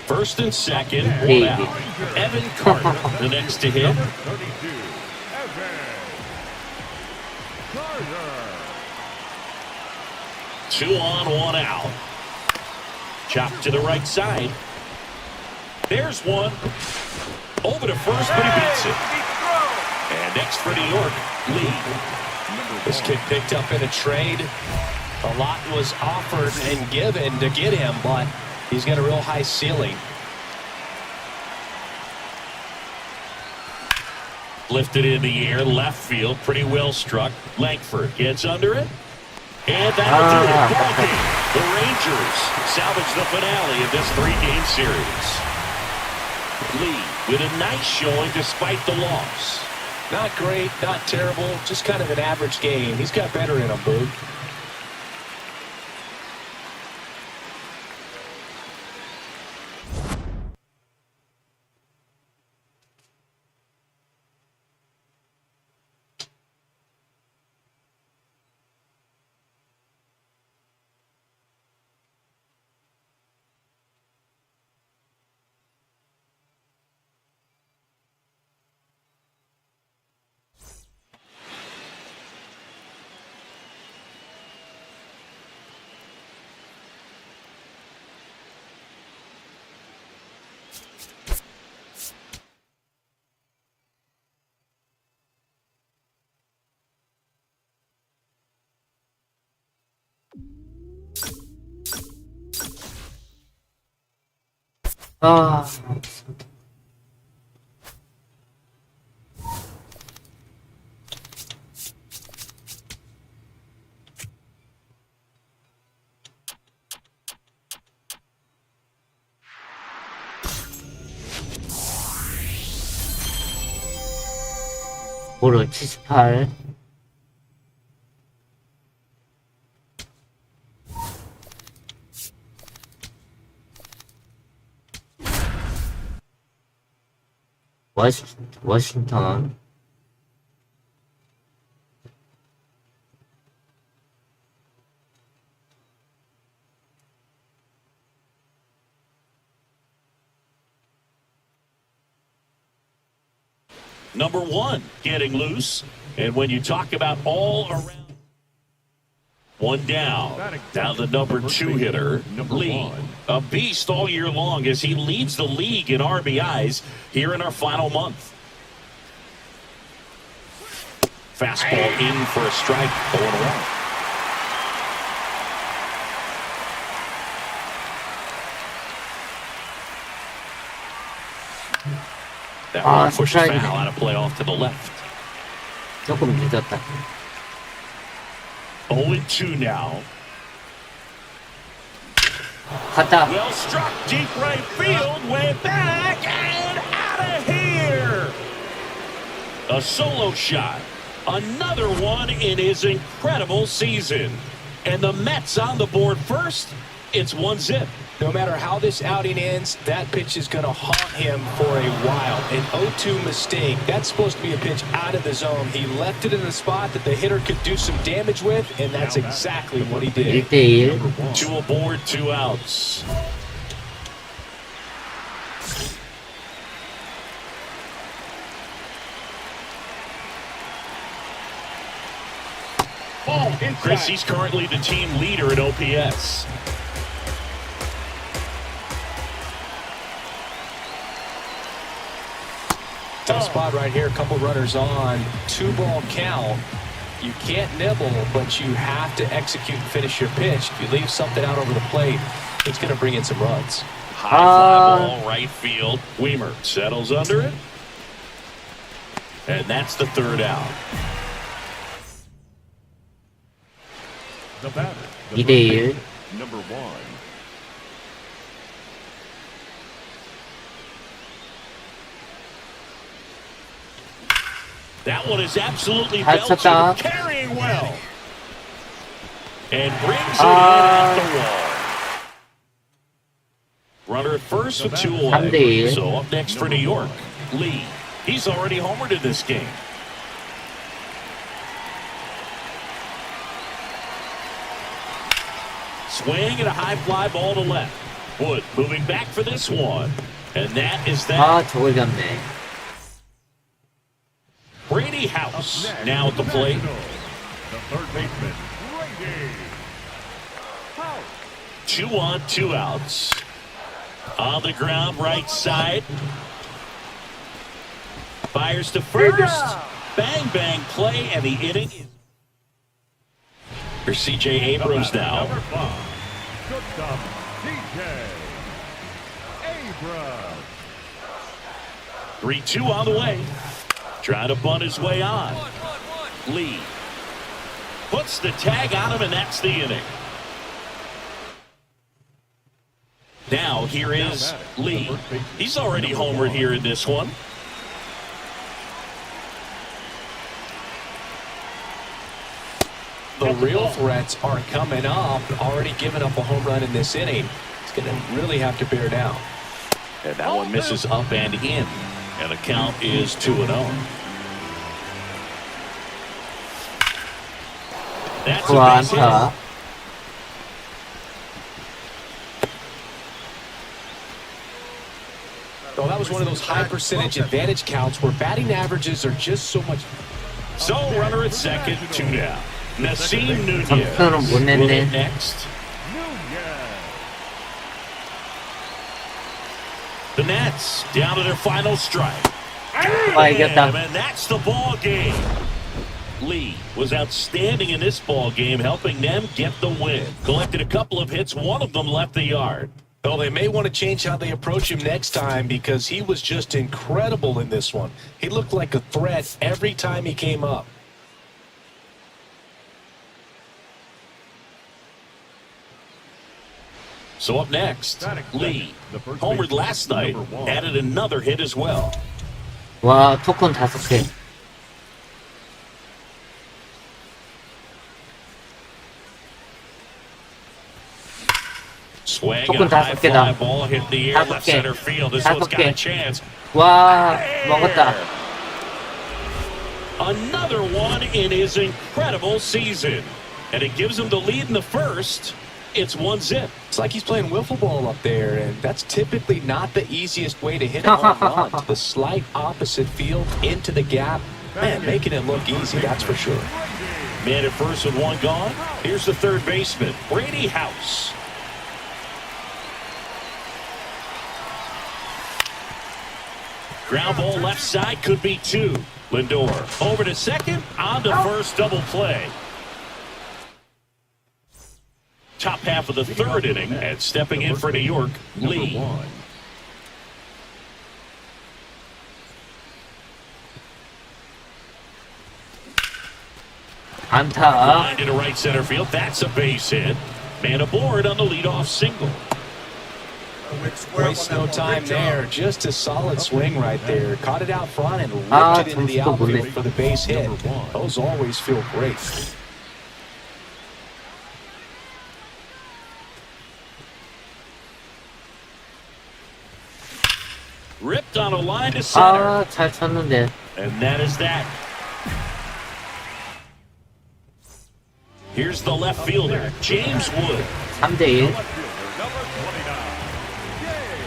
S3: First and second, 1 out. Evan Carter, the next to hit.
S5: Number 32, Evan Carter.
S3: 2 on, 1 out. Chop to the right side. There's one. Over to first, but he beats it. And next for New York, Lee.
S6: This kid picked up in a trade. A lot was offered and given to get him, but he's got a real high ceiling.
S3: Lifted in the air, left field, pretty well struck. Langford gets under it. And that'll do it. Ball game. The Rangers salvage the finale of this 3-game series. Lee with a nice showing despite the loss.
S6: Not great, not terrible, just kind of an average game. He's got better in him, Boog.
S1: 볼은 78. 워싱턴.
S3: Number 1 getting loose. And when you talk about all around, 1 down. Now the number 2 hitter, Lee. A beast all year long as he leads the league in RBIs here in our final month. Fastball in for a strike, 0-1. That
S1: Ah,
S3: one pushed
S1: strike.
S3: foul out of play off to the left.
S1: 조금 늦었다.
S3: 0-2 now.
S1: 갔다.
S3: Well struck deep right field, way back and out of here. A solo shot. Another one in his incredible season. And the Mets on the board first. It's 1-0.
S6: No matter how this outing ends, that pitch is going to haunt him for a while. An 0-2 mistake. That's supposed to be a pitch out of the zone. He left it in a spot that the hitter could do some damage with, and that's exactly what he did.
S1: 1대1.
S3: 2 aboard, 2 outs.
S7: Ball inside.
S3: Chrissy's currently the team leader in OPS.
S6: Tough spot right here. A couple runners on. 2-ball count. You can't nibble, but you have to execute and finish your pitch. If you leave something out over the plate, it's going to bring in some runs.
S3: High fly ball, right field. Weimer settles under it. And that's the 3rd out.
S5: The batter, the
S1: 2대1.
S5: number 1.
S3: That one is absolutely
S1: 잘
S3: belted,
S1: 쳤다.
S3: carrying well. And brings it in at the wall. Runner at first with 2 away.
S1: 3대1.
S3: So up next for New York, Lee. He's already homered in this game. Swing and a high fly ball to left. Wood moving back for this one. And that is that.
S1: 아, 저걸 잡네.
S3: Brady House now at the plate.
S5: The third baseman, Brady.
S3: 2 on, 2 outs. On the ground, right side. Fires to first. Bang, bang play, and the inning is. Here's C.J. Abrams now.
S5: Number 5. Good stuff, DJ Abrams.
S3: 3-2 on the way. Trying to bunt his way on. Lee puts the tag on him, and that's the inning. Now here is Lee. He's already homered here in this one.
S6: The real threats are coming up. Already given up a home run in this inning. He's going to really have to bear down.
S3: And that one misses up and in. And the count is 2-0. That's a base hit.
S1: 안타.
S6: Well, that was one of those high percentage advantage counts where batting averages are just so much.
S3: So runner at second, 2 down. Nassim Nunez
S1: 점수는 못
S3: will
S1: 냈네.
S3: hit next. The Nets down to their final strike.
S1: 아, 이겼다.
S3: And that's the ball game. Lee was outstanding in this ball game, helping them get the win. Collected a couple of hits, one of them left the yard.
S6: Well, they may want to change how they approach him next time because he was just incredible in this one. He looked like a threat every time he came up.
S3: So up next, Lee, homered last night, added another hit as well.
S1: 와, 토큰 5개.
S3: Swing
S1: 조금
S3: and a high
S1: 다섯 개다.
S3: fly ball hit the air,
S1: 다섯
S3: left
S1: 개.
S3: center field. This
S1: 다섯
S3: one's got a
S1: 개.
S3: chance.
S1: 와, 먹었다.
S3: Another one in his incredible season. And it gives him the lead in the first. It's 1-0.
S6: It's like he's playing wiffle ball up there, and that's typically not the easiest way to hit a home run. To the slight opposite field, into the gap. Man, making it look easy, that's for sure.
S3: Man at first with one gone. Here's the third baseman, Brady House. Ground ball left side, could be 2. Lindor over to second, on to first, double play. Top half of the third inning, and stepping in for New York, Lee.
S1: 안타.
S3: Line to right center field. That's a base hit. Man aboard on the leadoff single.
S6: Waste no time there. Just a solid swing right there. Caught it out front and
S1: Ah,
S6: ripped it into the
S1: 점수도 못
S6: outfield
S1: 냈어.
S6: for the base hit. Those always feel great.
S3: Ripped on a line to center.
S1: 아, 잘 쳤는데.
S3: And that is that. Here's the left fielder, James Wood.
S1: 3대1.
S5: Left fielder, number 29. Yay!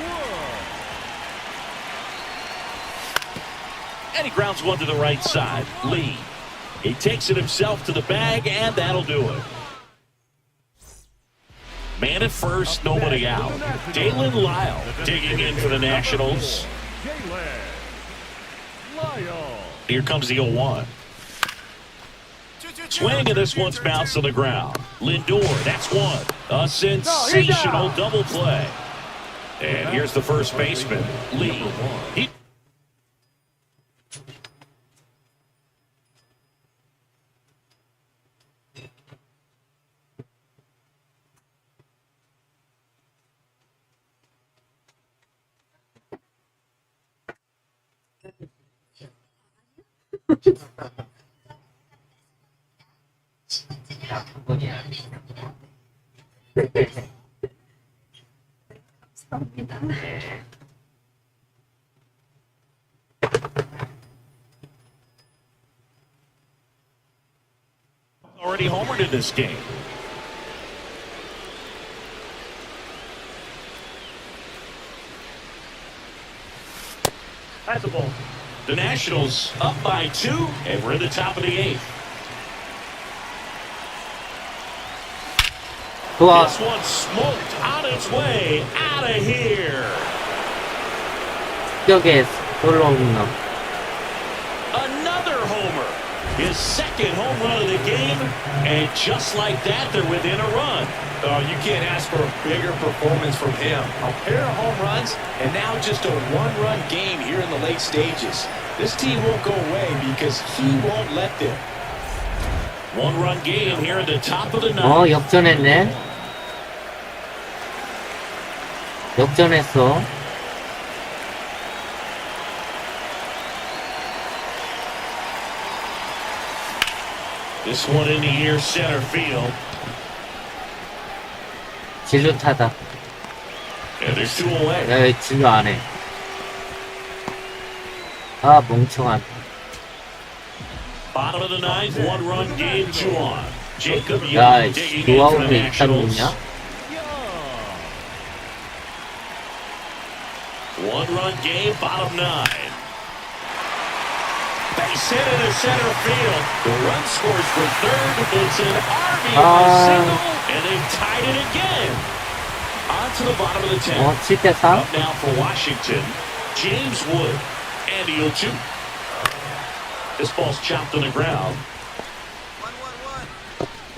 S5: Whoa!
S3: And he grounds one to the right side. Lee. He takes it himself to the bag, and that'll do it. Man at first, nobody out. Dalen Lyle digging in for the Nationals.
S5: Jalen Lyle.
S3: Here comes the 0-1. Swing, and this one's bounced to the ground. Lindor, that's one. A sensational double play. And here's the first baseman, Lee. He already homered in this game.
S7: That's a ball.
S3: The Nationals up by 2, and we're in the top of the 8th.
S1: 좋아.
S3: This one smoked on its way out of here.
S1: 격에 솔로 홈런.
S3: Another homer. His second home run of the game, and just like that, they're within a run.
S6: Oh, you can't ask for a bigger performance from him. A pair of home runs, and now just a one-run game here in the late stages. This team won't go away because he won't let them.
S3: One-run game here in the top of the 9th.
S1: 역전했네. 역전했어.
S3: This one in the air center field.
S1: 진루 타다.
S3: And there's 2 away.
S1: 야, 왜 진루 안 해? 아, 멍청한.
S3: Bottom of the 9th, 1-run game, 2 on. Jacob
S1: 야,
S3: Young digging in for the
S1: 노아웃에 있단
S3: Nationals.
S1: 뭐냐?
S3: 1-run game, bottom 9. Base hit into center field. The run scores for third. It's an RBI single, and they've tied it again. On to the bottom of the 10th.
S1: 7대4?
S3: Up now for Washington, James Wood, and the 0-2. This ball's chopped on the ground.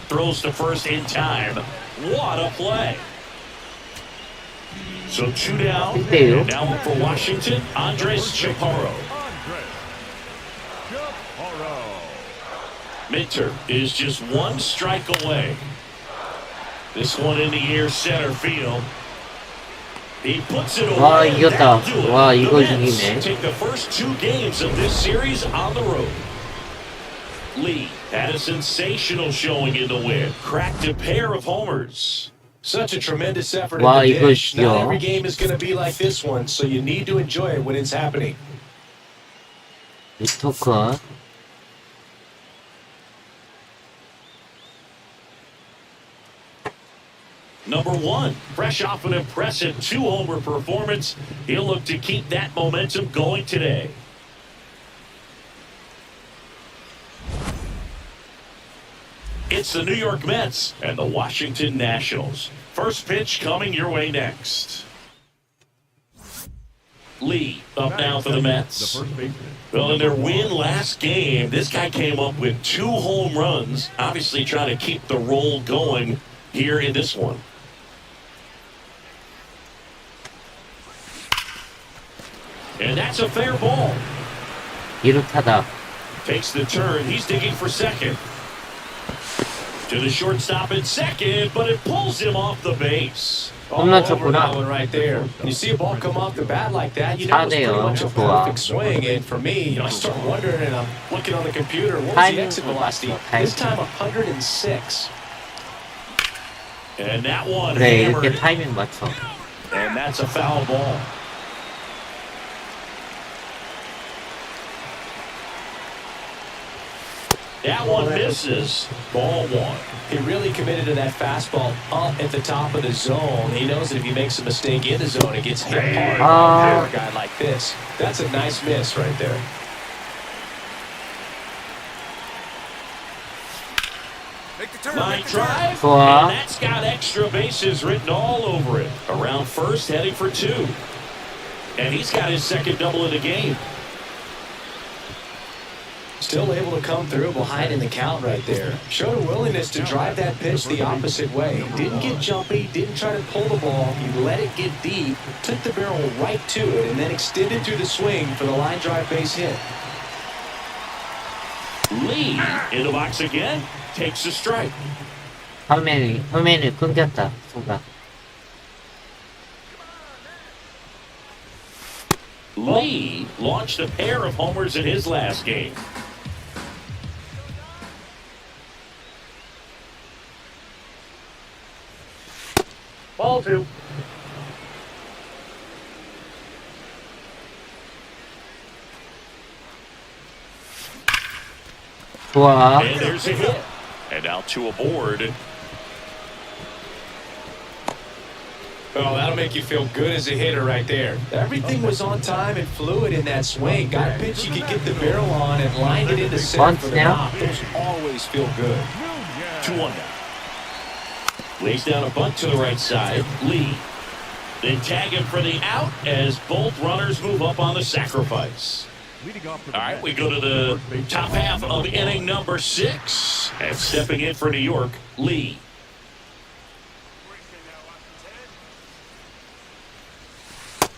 S3: Throws to first in time. What a play. So 2 down. And now up for Washington, Andres Chaparro.
S5: Andres Chaparro.
S3: Minter is just 1 strike away. This one in the air center field. He puts it away.
S1: 와, 이겼다.
S3: That'll do it.
S1: 와,
S3: The
S1: 이거
S3: Mets
S1: 이기네.
S3: take the first 2 games of this series on the road. Lee had a sensational showing in the win. Cracked a pair of homers.
S6: Such a tremendous effort
S1: 와,
S6: in the
S1: 이거
S6: dish. Not
S1: 이겨.
S6: every game is going to be like this one, so you need to enjoy it when it's happening.
S1: 리토커.
S3: Number 1, fresh off an impressive 2-homer performance, he'll look to keep that momentum going today. It's the New York Mets and the Washington Nationals. First pitch coming your way next. Lee up now for the Mets.
S5: The first baseman.
S3: Well, in their win last game, this guy came up with 2 home runs, obviously trying to keep the roll going here in this one. And that's a fair ball.
S1: 2루 타다.
S3: Takes the turn. He's digging for second. To the shortstop at second, but it pulls him off the base.
S4: All
S1: 홈런
S4: over that
S1: 쳤구나.
S4: one right there. When you see a ball come off the bat like that, you know it's pretty
S1: 4대요.
S4: much a
S1: 좋아.
S4: perfect swing. And for me, I start wondering, and I'm looking on the computer, what was the
S1: 타이밍
S4: exit velocity?
S1: 타이밍.
S4: This time 106.
S3: And that one
S1: 그래,
S3: hammered.
S1: 이렇게 타이밍 맞춰.
S3: And that's a foul ball. That one misses. Ball one.
S4: He really committed to that fastball up at the top of the zone. He knows that if he makes a mistake in the zone, it gets hit hard by a guy like this. That's a nice miss right there.
S3: Line drive.
S1: 좋아.
S3: And that's got extra bases written all over it. Around first, heading for two. And he's got his second double of the game.
S4: Still able to come through behind in the count right there. Showed a willingness to drive that pitch the opposite way. Didn't get jumpy, didn't try to pull the ball. He let it get deep, took the barrel right to it, and then extended through the swing for the line drive base hit.
S3: Lee in the box again. Takes a strike.
S1: 화면이 끊겼다, 순간.
S3: Lee launched a pair of homers in his last game.
S7: Ball two.
S1: 좋아.
S3: And there's a hit. And now two aboard.
S4: Oh, that'll make you feel good as a hitter right there. Everything was on time and fluid in that swing. Got a pitch you could get the barrel on and lined it into center for the knock. Those always feel good.
S3: 2-1 now. Lays down a bunt to the right side. Lee. They tag him for the out as both runners move up on the sacrifice. All right, we go to the top half of inning number 6. And stepping in for New York, Lee.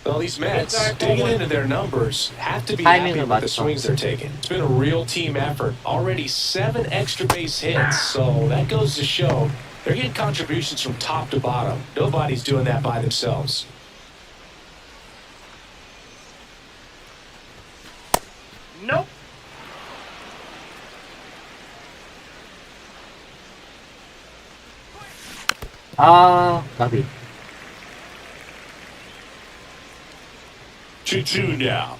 S4: Well, these Mets, digging into their numbers, have to be happy with the swings they're taking. It's been a real team effort. Already 7 extra base hits, so that goes to show they're getting contributions from top to bottom. Nobody's doing that by themselves.
S7: Nope.
S1: 까비.
S3: 2-2 now.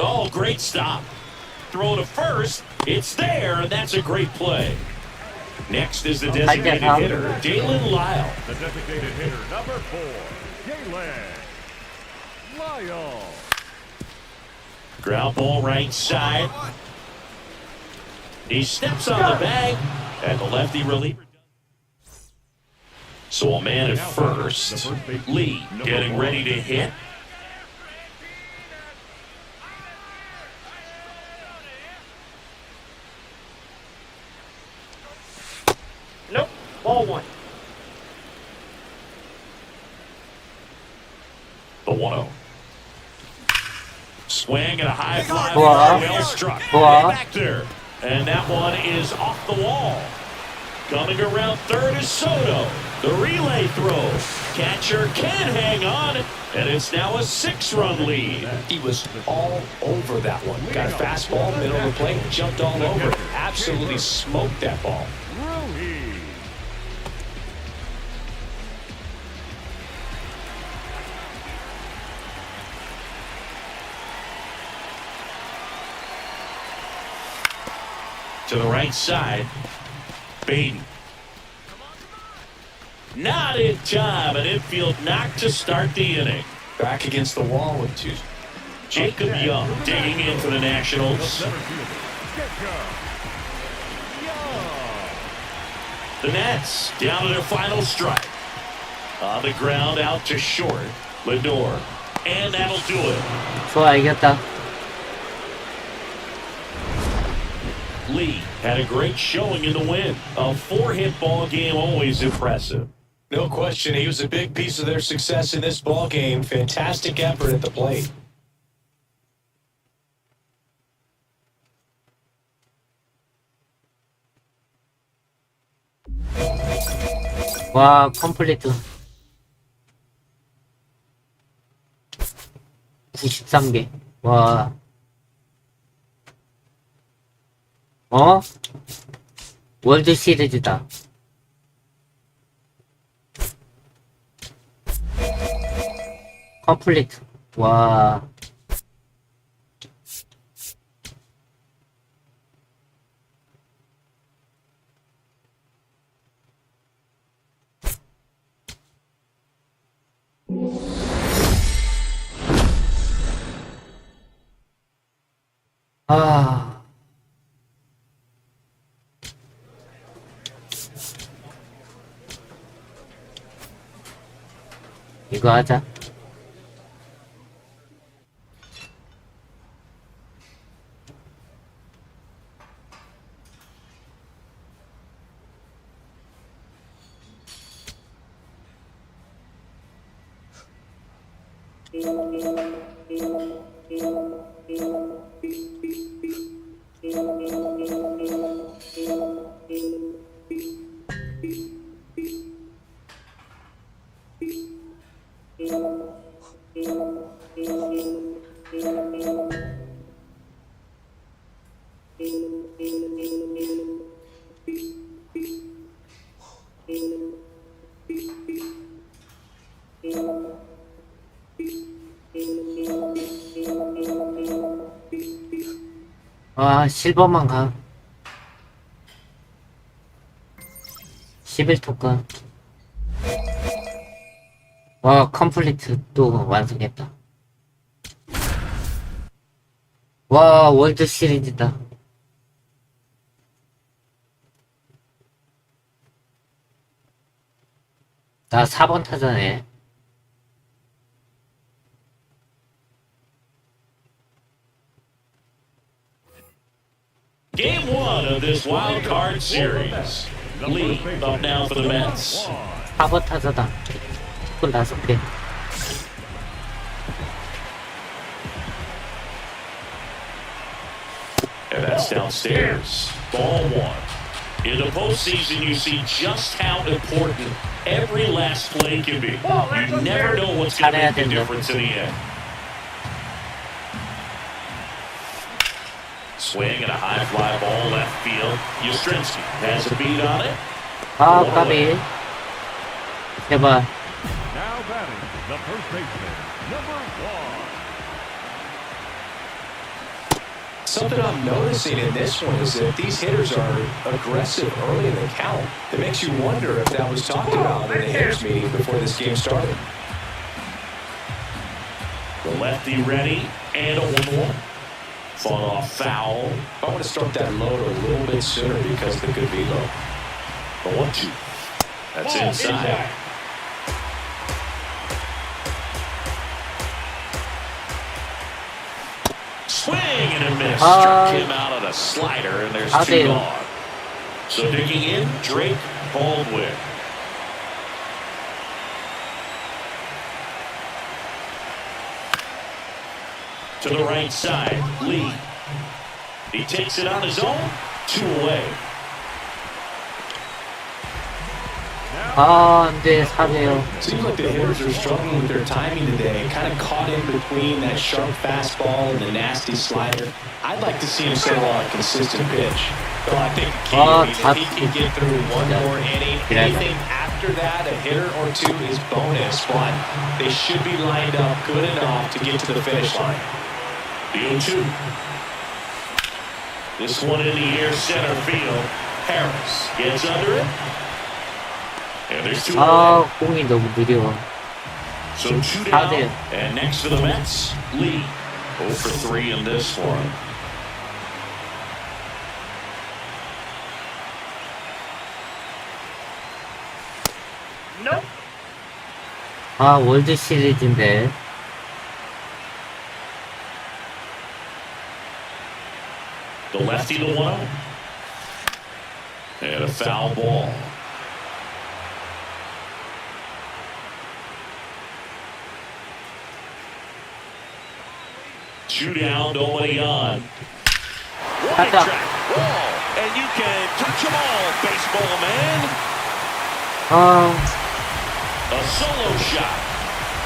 S3: Oh, great stop. Throw to first. It's there, and that's a great play. Next is the designated hitter, Dalen Lyle.
S5: The designated hitter, number 4, Galen Lyle.
S3: Ground ball right side. He steps on the bag, and the lefty reliever. So a man at first. Lee getting ready to hit.
S7: Nope. Ball one.
S3: The 1-0. Swing and a high fly.
S1: Wow.
S3: Well struck.
S1: Wow.
S3: Way back there. And that one is off the wall. Coming around third is Soto. The relay throw. Catcher can hang on. And it's now a 6-run lead.
S4: He was all over that one. Got a fastball, middle of the plate, jumped all over it. Absolutely smoked that ball.
S5: Ruhi.
S3: To the right side. Baden. Not in time. An infield knock to start the inning.
S4: Back against the wall with 2.
S3: Jacob Young digging in for the Nationals.
S5: Center fielder, Jacob Young.
S3: The Nets down to their final strike. On the ground out to short. Lindor. And that'll do it.
S1: 좋아, 이겼다.
S3: Lee had a great showing in the win. A 4-hit ball game, always impressive.
S4: No question, he was a big piece of their success in this ball game. Fantastic effort at the plate.
S1: 와, 컴플리트. 93개. 와. 어? 월드 시리즈다. 컴플리트. 와. 아. 이거 하자. 아, 실버만 가. 11토큰. 와, 컴플리트 또 완성했다. 와, 월드 시리즈다. 나 4번 타자네.
S3: Game one of this wild card series. Lee up now for the Mets.
S1: 4번 타자다. 토큰 5개.
S3: And that's downstairs. Ball one. In the postseason, you see just how important every last play can be. You never know what's going to make the difference in the end. Swing and a high fly ball left field. Yastrzemski has a beat on it.
S1: 아, 까비. 제발.
S5: Now batting, the first baseman, number 1.
S4: Something I'm noticing in this one is that these hitters are aggressive early in the count. It makes you wonder if that was talked about in the hitters meeting before this game started.
S3: The lefty ready and a 1-1. Fought off foul.
S4: I want to start that load a little bit sooner because of the good velo.
S3: The 1-2. That's inside. Swing and a miss. Struck him out on a slider, and there's 2 gone. So digging in, Drake Baldwin. To the right side, Lee. He takes it on his own. 2 away.
S1: 아, 안 돼. 4대요.
S4: Seems like the hitters are struggling with their timing today, kind of caught in between that sharp fastball and the nasty slider. I'd like to see him settle on a consistent pitch.
S6: Well, I think the key if he can get through one more inning, anything after that, a hitter or 2 is bonus, but they should be lined up good enough to get to the finish line.
S3: The 0-2. This one in the air center field. Harris gets under it. And there's 2
S1: 아,
S3: away.
S1: 공이 너무 느려.
S3: So 2 down. And next for the Mets, Lee. 0 for 3 in this one.
S7: Nope.
S1: 아, 월드 시리즈인데.
S3: The lefty to 1-0. And a foul ball. Two down, nobody on. Wide track ball, and you can touch them all, baseball man.
S1: 아,
S3: A solo shot.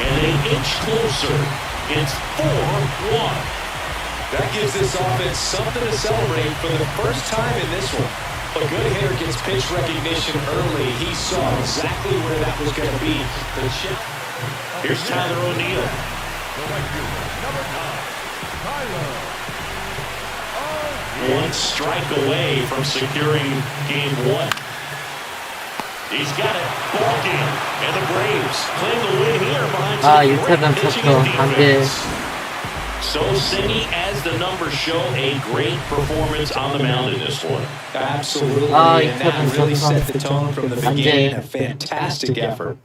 S3: And they inch closer. It's 4-1.
S6: That gives this offense something to celebrate for the first time in this one. A good hitter gets pitch recognition early. He saw exactly where that was going to be. The chip.
S3: Here's Tyler O'Neill.
S5: Number 9, Tyler.
S3: One strike away from securing game 1. He's got it. Ball game. And the Braves claim the win here behind
S1: 아,
S3: some great
S1: 1타점
S3: pitching
S1: 쳤어.
S3: and
S1: 안 돼.
S3: defense. So Cindy, as the numbers show, a great performance on the mound in this one.
S6: Absolutely.
S1: Ah,
S6: And that
S1: 이타점
S6: really
S1: 쳤어.
S6: set the tone from the
S1: 안
S6: beginning.
S1: 돼.
S6: A fantastic effort.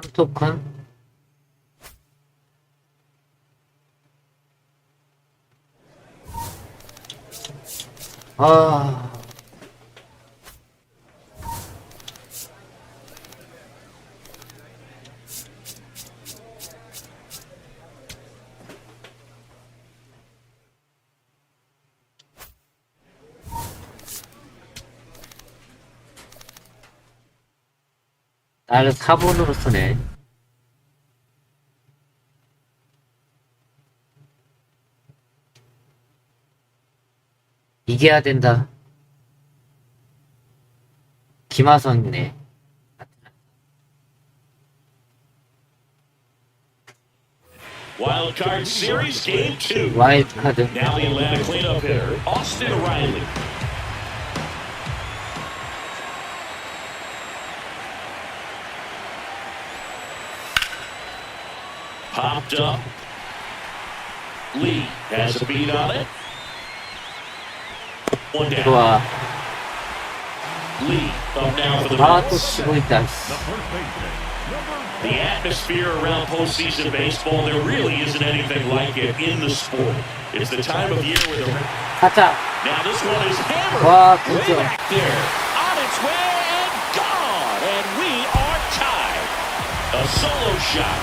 S1: 삼토큰. 아, 나를 4번으로 쓰네. 이겨야 된다. 김하성이네.
S3: Wild Card Series Game 2.
S1: 와일드 카드.
S3: Now the Atlanta cleanup hitter, Austin Riley. Popped up. Lee has a beat on it. One down.
S1: 좋아.
S3: Lee up now for the
S1: 아, 또
S3: Mets.
S1: 치고 있다.
S3: The atmosphere around postseason baseball, there really isn't anything like it in the sport. It's the time of year where the...
S1: 가자.
S3: Now this one is hammered.
S1: 와,
S3: Way
S1: 그죠.
S3: back there. On its way and gone. And we are tied. A solo shot.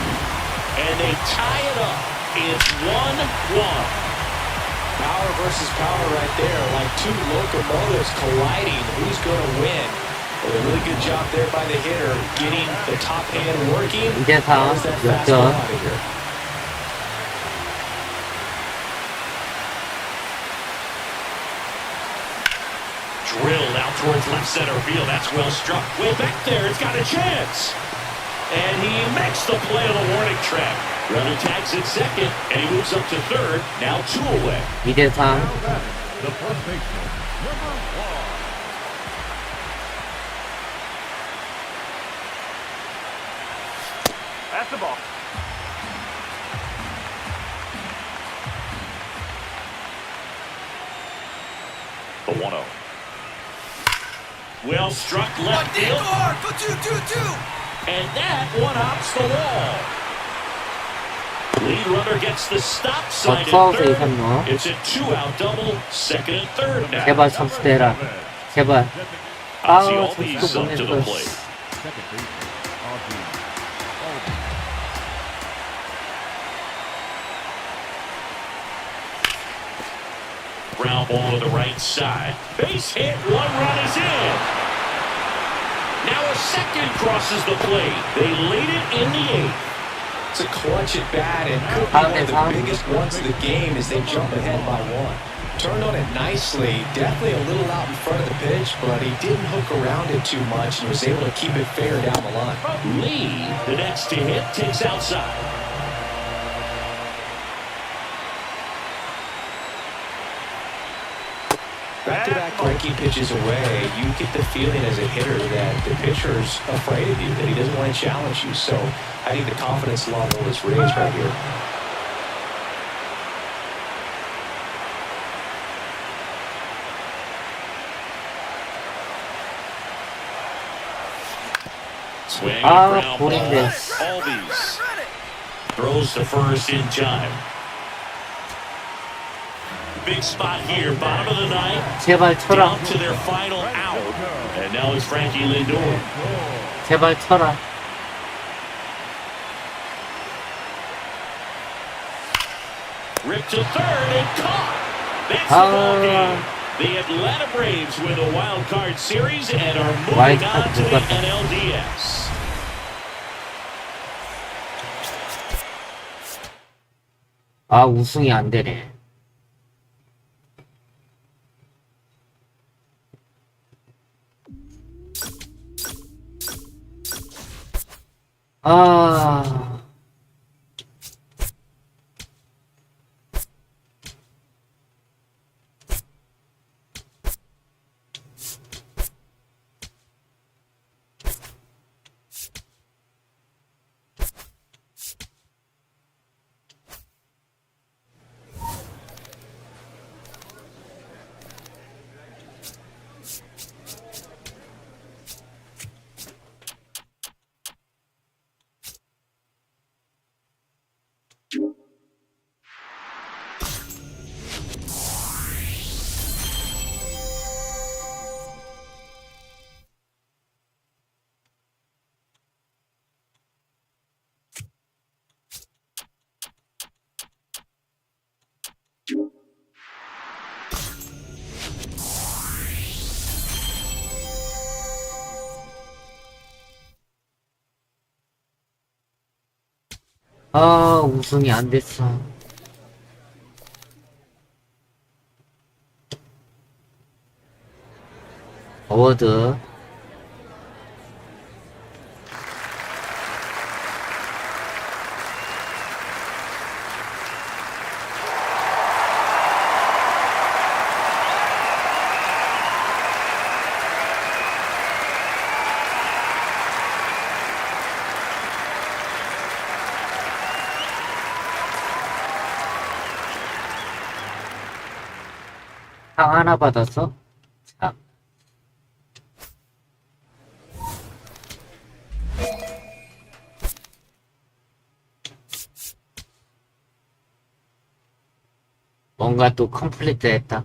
S3: And they tie it up. It's 1-1.
S6: Power versus power right there, like two locomotives colliding. Who's going to win? Well, a really good job there by the hitter, getting the top hand working.
S1: 이제 4,
S6: There's that fastball
S1: 역전.
S6: out of here.
S3: Drilled out towards left center field. That's well struck. Way back there. It's got a chance. And he makes the play on the warning track. Runner tags at second, and he moves up to third. Now 2 away.
S1: 2대 3.
S5: The first baseman, number 1.
S7: That's the ball.
S3: The 1-0. Well struck left field. And that one hops the wall. Lead runner gets the stop sign at
S1: 서울서
S3: third.
S1: 이상로.
S3: It's a 2-out double, second and third now.
S1: 제발 선수 대라. 제발.
S3: Ozzie
S1: 아우,
S3: Albies
S1: 점수도 못
S3: up to the
S1: 냈어.
S3: plate.
S5: Second baseman, Ozzie.
S3: Ground ball to the right side. Base hit, 1 run is in. Now a second crosses the plate. They lead it in the 8th.
S6: It's a clutch at bat and could be one of the biggest ones of the game as they jump ahead by 1. Turned on it nicely, definitely a little out in front of the pitch, but he didn't hook around it too much and was able to keep it fair down the line.
S3: Lee, the next to hit, takes outside.
S6: Back-to-back breaking pitches away, you get the feeling as a hitter that the pitcher's afraid of you, that he doesn't want to challenge you. So I think the confidence level is raised right here.
S3: Swing
S1: 아,
S3: and ground
S1: 볼인데.
S3: ball. Albies throws to first in time. Big spot here, bottom of the ninth.
S1: 제발 쳐라.
S3: Down to their final out. And now it's Frankie Lindor.
S1: 제발 쳐라.
S3: Ripped to third and caught. That's the ball game. The Atlanta Braves win the wild card series and are moving on to the NLDS.
S1: 아, 우승이 안 되네. 아, 우승이 안 됐어. 어워드. 상 하나 받았어? 참. 뭔가 또 컴플리트 했다.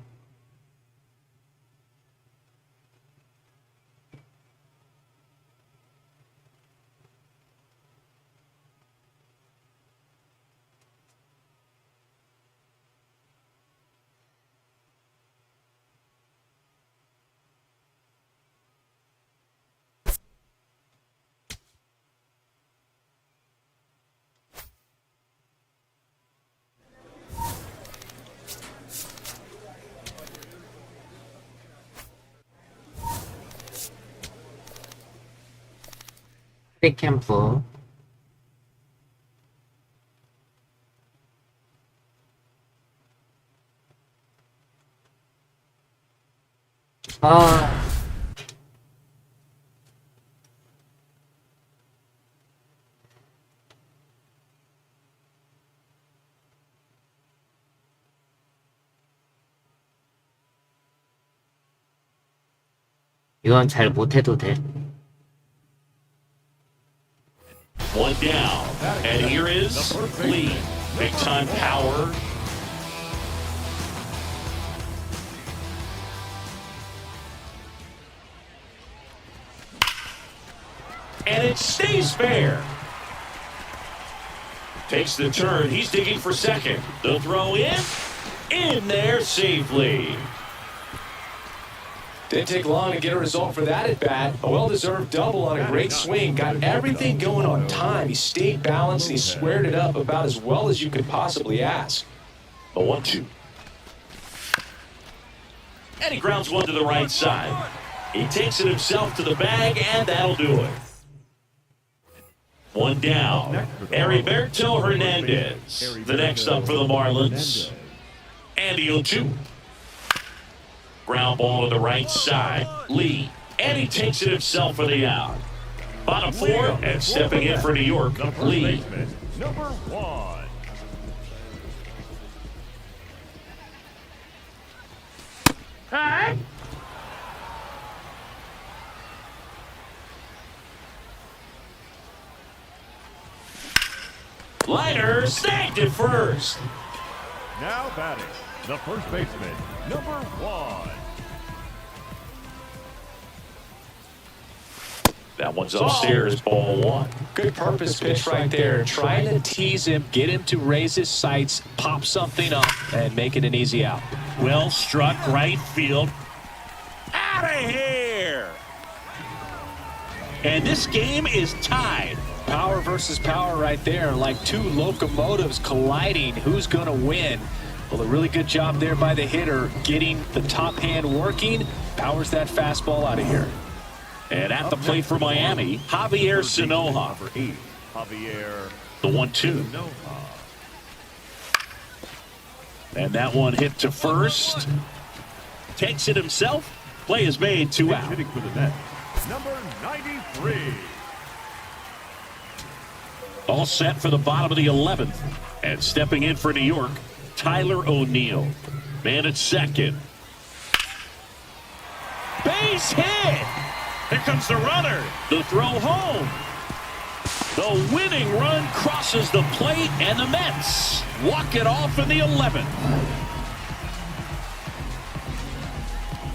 S1: 캠프. 아, 이건 잘 못해도 돼.
S3: One down. And here is Lee. Big time power. And it stays fair. Takes the turn. He's digging for second. The throw in there safely.
S4: Didn't take long to get a result for that at bat. A well-deserved double on a great swing. Got everything going on time. He stayed balanced and he squared it up about as well as you could possibly ask.
S3: A 1-2. And he grounds one to the right side. He takes it himself to the bag, and that'll do it. One down. Heriberto Hernandez. The next up for the Marlins. And the 0-2. Ground ball to the right side. Lee. And he takes it himself for the out. Bottom four, and stepping in for New York, Lee.
S5: Number 1.
S7: Hey!
S3: Liner snagged it first.
S5: Now batting, the first baseman, number 1.
S3: That one's upstairs, ball one.
S6: Good purpose pitch right there. Trying to tease him, get him to raise his sights, pop something up, and make it an easy out.
S3: Well struck right field. Out of here! And this game is tied.
S6: Power versus power right there, like two locomotives colliding. Who's going to win? Well, a really good job there by the hitter, getting the top hand working. Powers that fastball out of here.
S3: And at the plate for Miami, Javier Sinoja.
S5: Number 8, Javier
S3: The 1-2.
S5: Sinoja.
S3: And that one hit to first. Takes it himself. Play is made, 2 out.
S5: Hitting for the Mets, number 93.
S3: All set for the bottom of the 11th. And stepping in for New York, Tyler O'Neill. Man at second. Base hit! Here comes the runner. The throw home. The winning run crosses the plate, and the Mets walk it off in the 11th.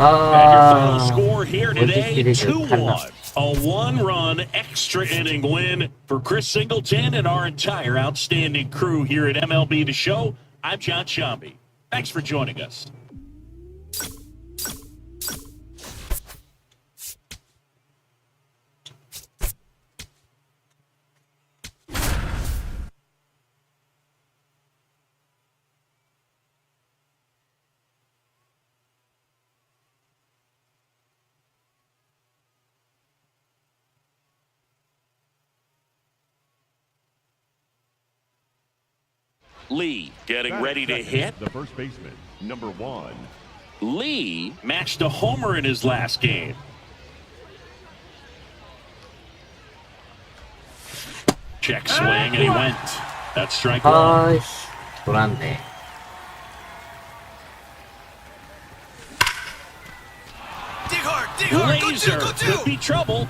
S3: And your final score here today, 2-1. A one-run extra inning win for Chris Singleton and our entire outstanding crew here at MLB The Show. I'm John Shambi. Thanks for joining us. Lee getting ready to hit.
S5: The first baseman, number 1.
S3: Lee matched a homer in his last game. Check swing, and he went. That's strike one.
S1: 아이씨, 돌았네.
S3: Laser could be trouble.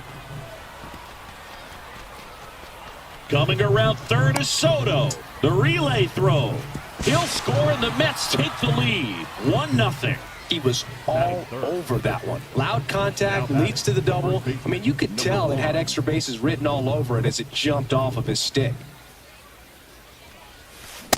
S3: Coming around third is Soto. The relay throw. He'll score, and the Mets take the lead. 1-0.
S6: He was all over that one. Loud contact leads to the double. I mean, you could tell it had extra bases written all over it as it jumped off of his stick.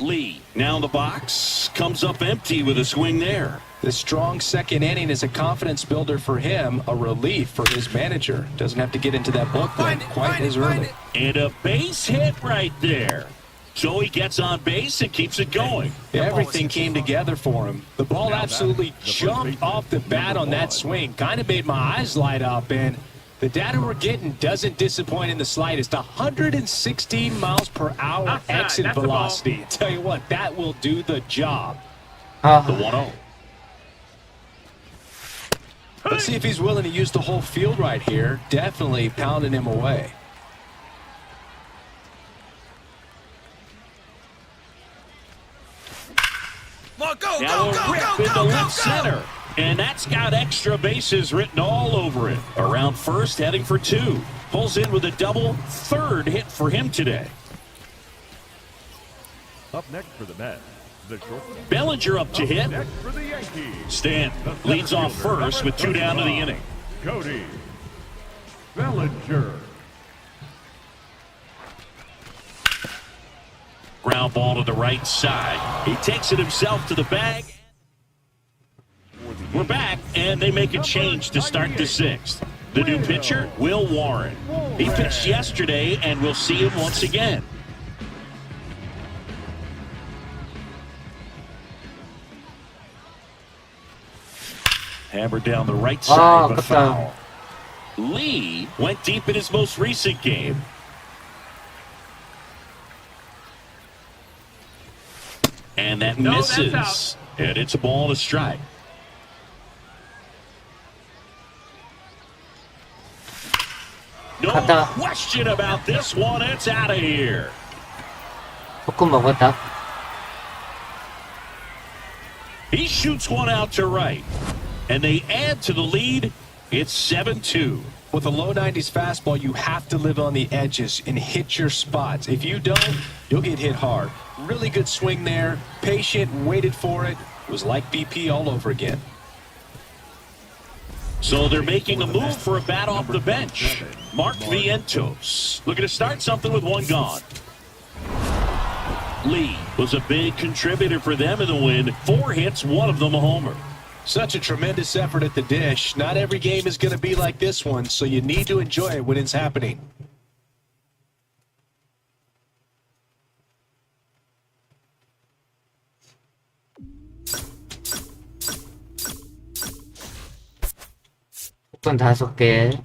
S3: Lee now in the box. Comes up empty with a swing there.
S6: The strong second inning is a confidence builder for him, a relief for his manager. Doesn't have to get into that bullpen quite as early.
S3: And a base hit right there. So he gets on base and keeps it going.
S6: Everything came together for him. The ball absolutely jumped off the bat on that swing. Kind of made my eyes light up, and the data we're getting doesn't disappoint in the slightest. 116 miles per hour exit velocity. Tell you what, that will do the job.
S3: The 1-0.
S6: Let's see if he's willing to use the whole field right here. Definitely pounding him away.
S3: Now a rip into left center. And that's got extra bases written all over it. Around first, heading for 2. Pulls in with a double. Third hit for him today.
S5: Up next for the Mets, the short.
S3: Bellinger up to hit.
S5: Next for the Yankees,
S3: Stanton leads off first with 2 down to the inning.
S5: Cody Bellinger.
S3: Ground ball to the right side. He takes it himself to the bag. We're back, and they make a change to start the 6th. The new pitcher, Will Warren. He pitched yesterday, and we'll see him once again. Hammered down the right side, but foul. Lee went deep in his most recent game. And that misses. And it's a ball and a strike. No question about this one. It's out of here.
S1: 조금 먹었다.
S3: He shoots one out to right. And they add to the lead. It's 7-2.
S6: With a low 90s fastball, you have to live on the edges and hit your spots. If you don't, you'll get hit hard. Really good swing there. Patient, waited for it. It was like BP all over again.
S3: So they're making a move for a bat off the bench. Mark Vientos looking to start something with one gone. Lee was a big contributor for them in the win. 4 hits, one of them a homer.
S6: Such a tremendous effort at the dish. Not every game is going to be like this one, so you need to enjoy it when it's happening.
S1: 복권 5개.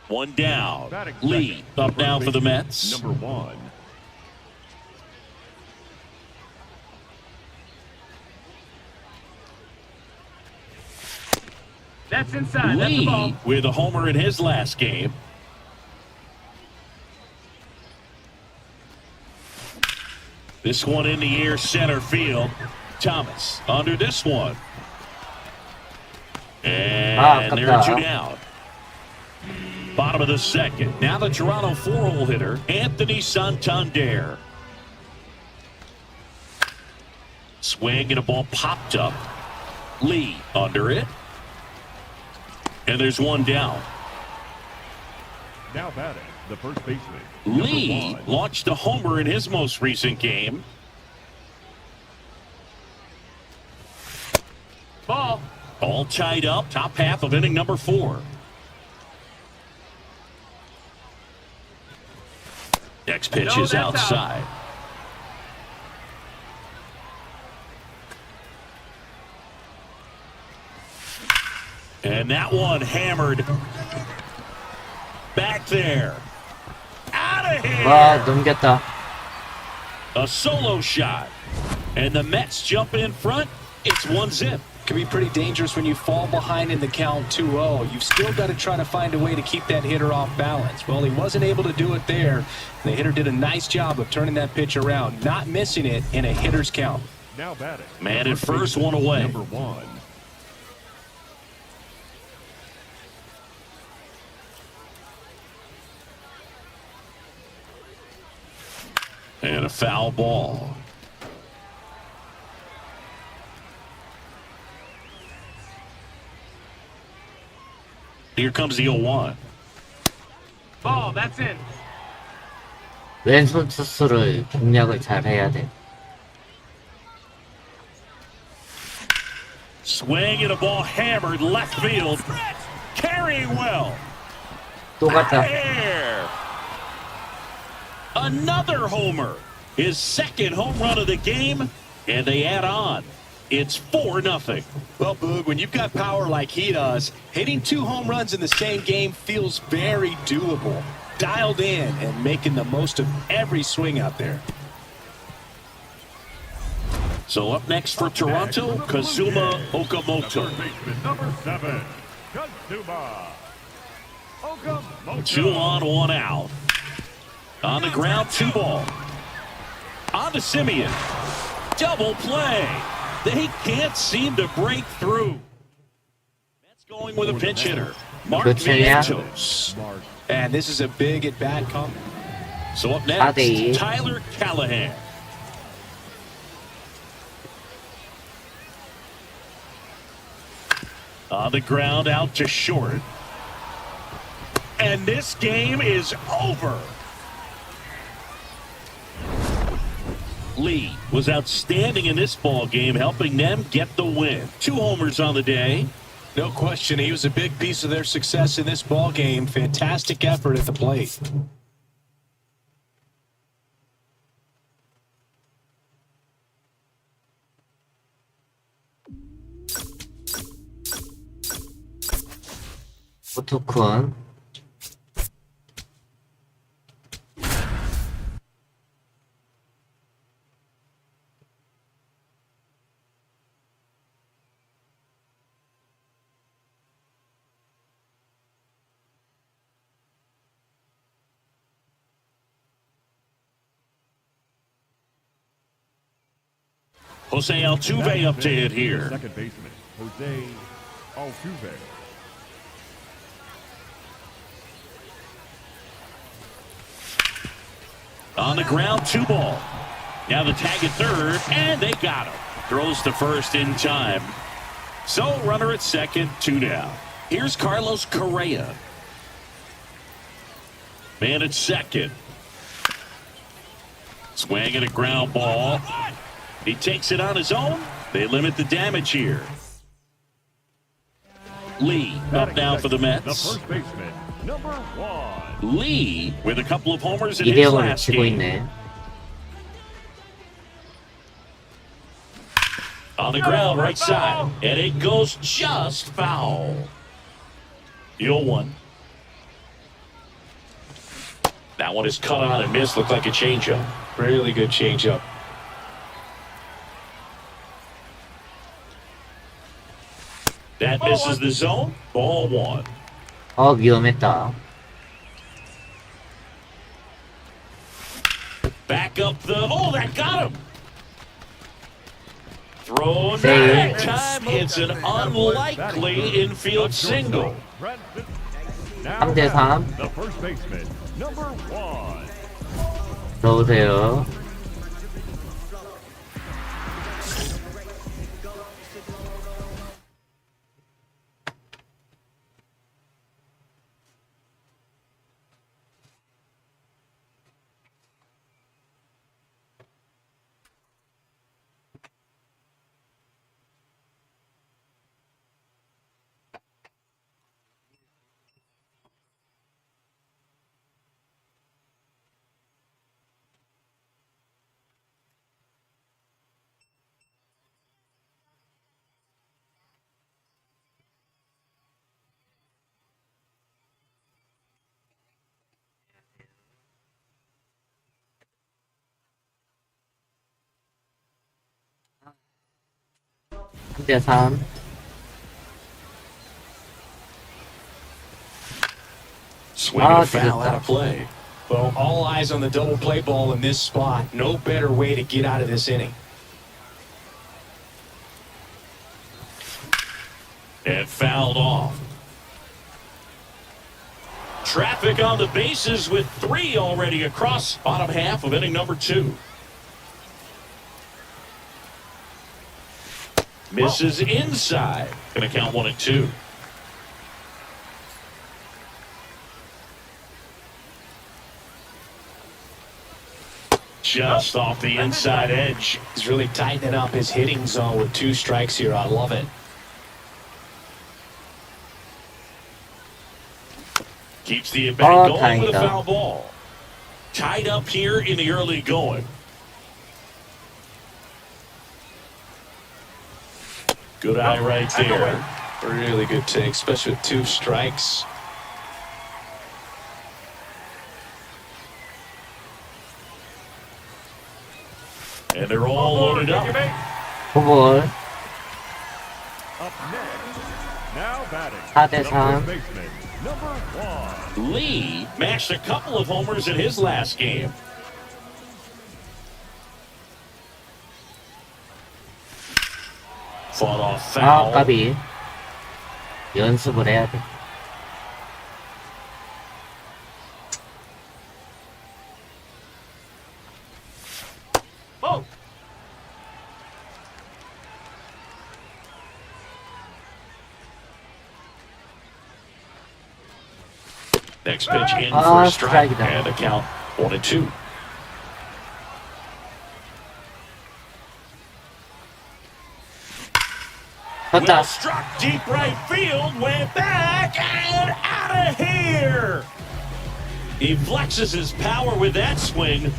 S3: One down.
S5: Batting
S3: Lee
S5: second,
S3: up now
S5: first
S3: for the
S5: baseman,
S3: Mets.
S5: Number 1.
S7: That's inside. That's the
S3: Lee
S7: ball.
S3: with a homer in his last game. This one in the air, center field. Thomas under this one. And they're 2 down. Bottom of the second. Now the Toronto 4-hole hitter, Anthony Santander. Swing and a ball popped up. Lee under it. And there's 1 down.
S5: Now batting, the first baseman.
S3: Lee
S5: Number 1.
S3: launched a homer in his most recent game.
S7: Ball.
S3: All tied up, top half of inning number 4. Next pitch
S7: No,
S3: is
S7: that's
S3: outside. And that one hammered back there. Out of here.
S1: 와, 넘겼다.
S3: A solo shot. And the Mets jump in front. It's 1-0.
S6: Can be pretty dangerous when you fall behind in the count 2-0. You've still got to try to find a way to keep that hitter off balance. Well, he wasn't able to do it there. The hitter did a nice job of turning that pitch around, not missing it in a hitter's count.
S5: Now batting.
S3: Man
S5: the
S3: at first,
S5: baseman,
S3: one away.
S5: Number 1.
S3: And a foul ball. Here comes the 0-1.
S7: Ball. That's in.
S1: 왼손 투수를 공략을 잘 해야 돼.
S3: Swing and a ball hammered left field. Carrying well.
S1: 또 갔다.
S3: There. Another homer. His second home run of the game. And they add on. It's 4-0.
S6: Well, Boog, when you've got power like he does, hitting 2 home runs in the same game feels very doable. Dialed in and making the most of every swing out there.
S3: So up next for Toronto, Kazuma
S5: The
S3: Okamoto.
S5: third baseman, number 7. Kazuma Okamoto.
S3: 2 on, 1 out. On the ground, 2 ball. On to Simeon. Double play. They can't seem to break through. That's going with a pinch hitter. Mark
S1: Good
S3: Vientos.
S6: And this is a big at-bat coming.
S3: So up next,
S1: Ade.
S3: Tyler Callahan. On the ground, out to short. And this game is over. Lee was outstanding in this ball game, helping them get the win. 2 homers on the day.
S6: No question, he was a big piece of their success in this ball game. Fantastic effort at the plate.
S1: 오토콘.
S3: Jose Altuve up to hit here.
S5: Second baseman, Jose Altuve.
S3: On the ground, 2 ball. Now the tag at third, and they got him. Throws to first in time. So runner at second, 2 down. Here's Carlos Correa. Man at second. Swing and a ground ball. He takes it on his own. They limit the damage here. Lee up now for the
S5: The
S3: Mets.
S5: first baseman, number 1.
S3: Lee with a couple of homers in
S1: 2대
S3: his
S1: 0을
S3: last
S1: 치고
S3: game.
S1: 있네.
S3: On the ground, right side. And it goes just foul. 0-1. That one is cut on and missed. Looked like a changeup.
S6: Really good changeup.
S3: That misses the zone. Ball 1.
S1: 위험했다.
S3: Back up the. Oh, that got him. Throw
S1: Save.
S3: that time. It's an unlikely infield single.
S5: Now
S1: 3대 3.
S5: the first baseman, number 1.
S1: 들어오세요. 삼대 3.
S6: Swing and a
S1: Ah,
S6: foul out of play. Well, all eyes on the double play ball in this spot. No better way to get out of this inning.
S3: And fouled off. Traffic on the bases with 3 already across bottom half of inning number 2. Misses inside. Gonna count 1 and 2. Just off the inside edge.
S6: He's really tightening up his hitting zone with 2 strikes here. I love it.
S3: Keeps the at-bat going with a
S1: 다행이다.
S3: foul ball. Tied up here in the early going. Good eye right there.
S6: Really good take, especially with 2 strikes.
S3: And they're all loaded up.
S1: 후볼.
S5: Up next, now batting,
S1: 4대
S5: the
S1: 3.
S5: first baseman, number 1.
S3: Lee matched a couple of homers in his last game. Fought off foul.
S1: 까비. 연습을 해야 돼.
S7: Oh,
S3: Next pitch in
S1: Ah,
S3: for a strike.
S1: strike이다.
S3: And the count 1 and 2. Well
S1: 쳤다.
S3: struck deep right field, went back and out of here. He flexes his power with that swing,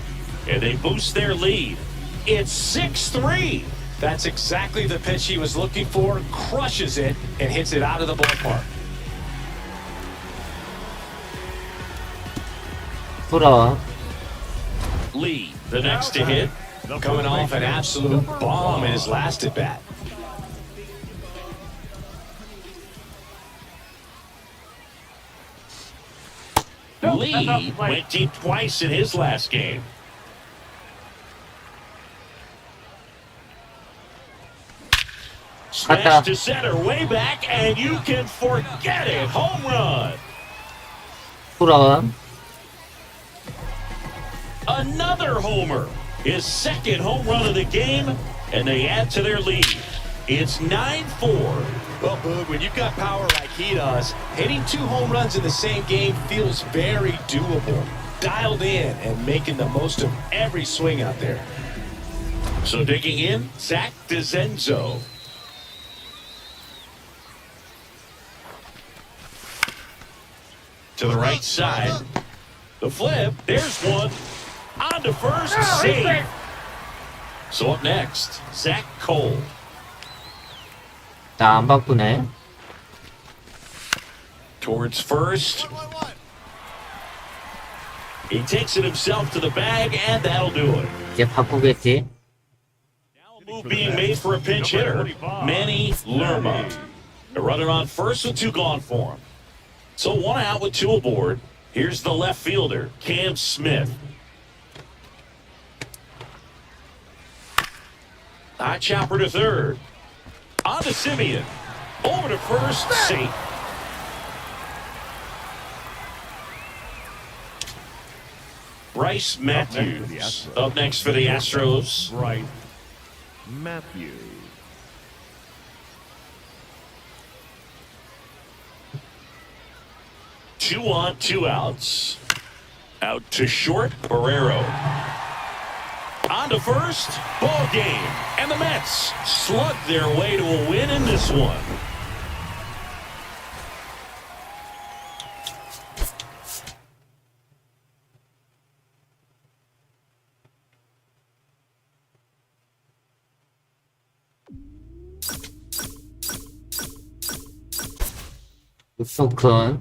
S3: and they boost their lead. It's 6-3.
S6: That's exactly the pitch he was looking for. Crushes it and hits it out of the ballpark.
S1: 풀어.
S3: Lee, the next to hit.
S5: The
S6: Coming
S5: first
S6: off an
S5: baseman,
S6: absolute
S5: number
S6: bomb in
S5: 1.
S6: his last at bat.
S3: Lee went deep twice in his last game. Smash to center, way back, and you can forget it. Home run.
S1: 풀어.
S3: Another homer. His second home run of the game, and they add to their lead. It's 9-4.
S6: Well, Boog, when you've got power like he does, hitting 2 home runs in the same game feels very doable. Dialed in and making the most of every swing out there.
S3: So digging in, Zach DeZenzo. To the right side. The flip. There's one. On to first. Save. So up next, Zach Cole.
S1: 나 안 바꾸네.
S3: Towards first. He takes it himself to the bag, and that'll do it.
S1: 이제 바꾸겠지.
S3: Now a move being made for a pinch hitter, Manny Lerma. A runner on first with 2 gone for him. So 1 out with 2 aboard. Here's the left fielder, Cam Smith. High chopper to third. On to Simeon. Over to first, safe. Bryce Matthews up next for the Astros.
S5: Bryce Matthews.
S3: Two on, 2 outs. Out to short, Barrero. On to first, ball game. And the Mets slug their way to a win in this one.
S1: 소큰.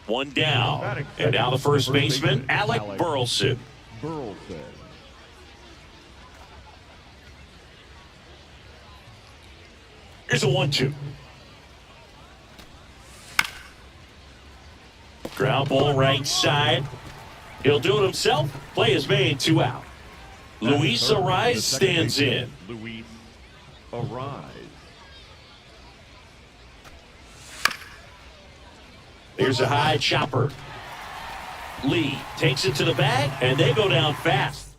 S3: One down. And now the first baseman, Alec Burleson.
S5: Burleson.
S3: Here's a 1-2. Ground ball right side. He'll do it himself. Play is made, 2 out. Luis Ariz stands in.
S5: Luis Ariz.
S3: There's a high chopper. Lee takes it to the bag, and they go down fast.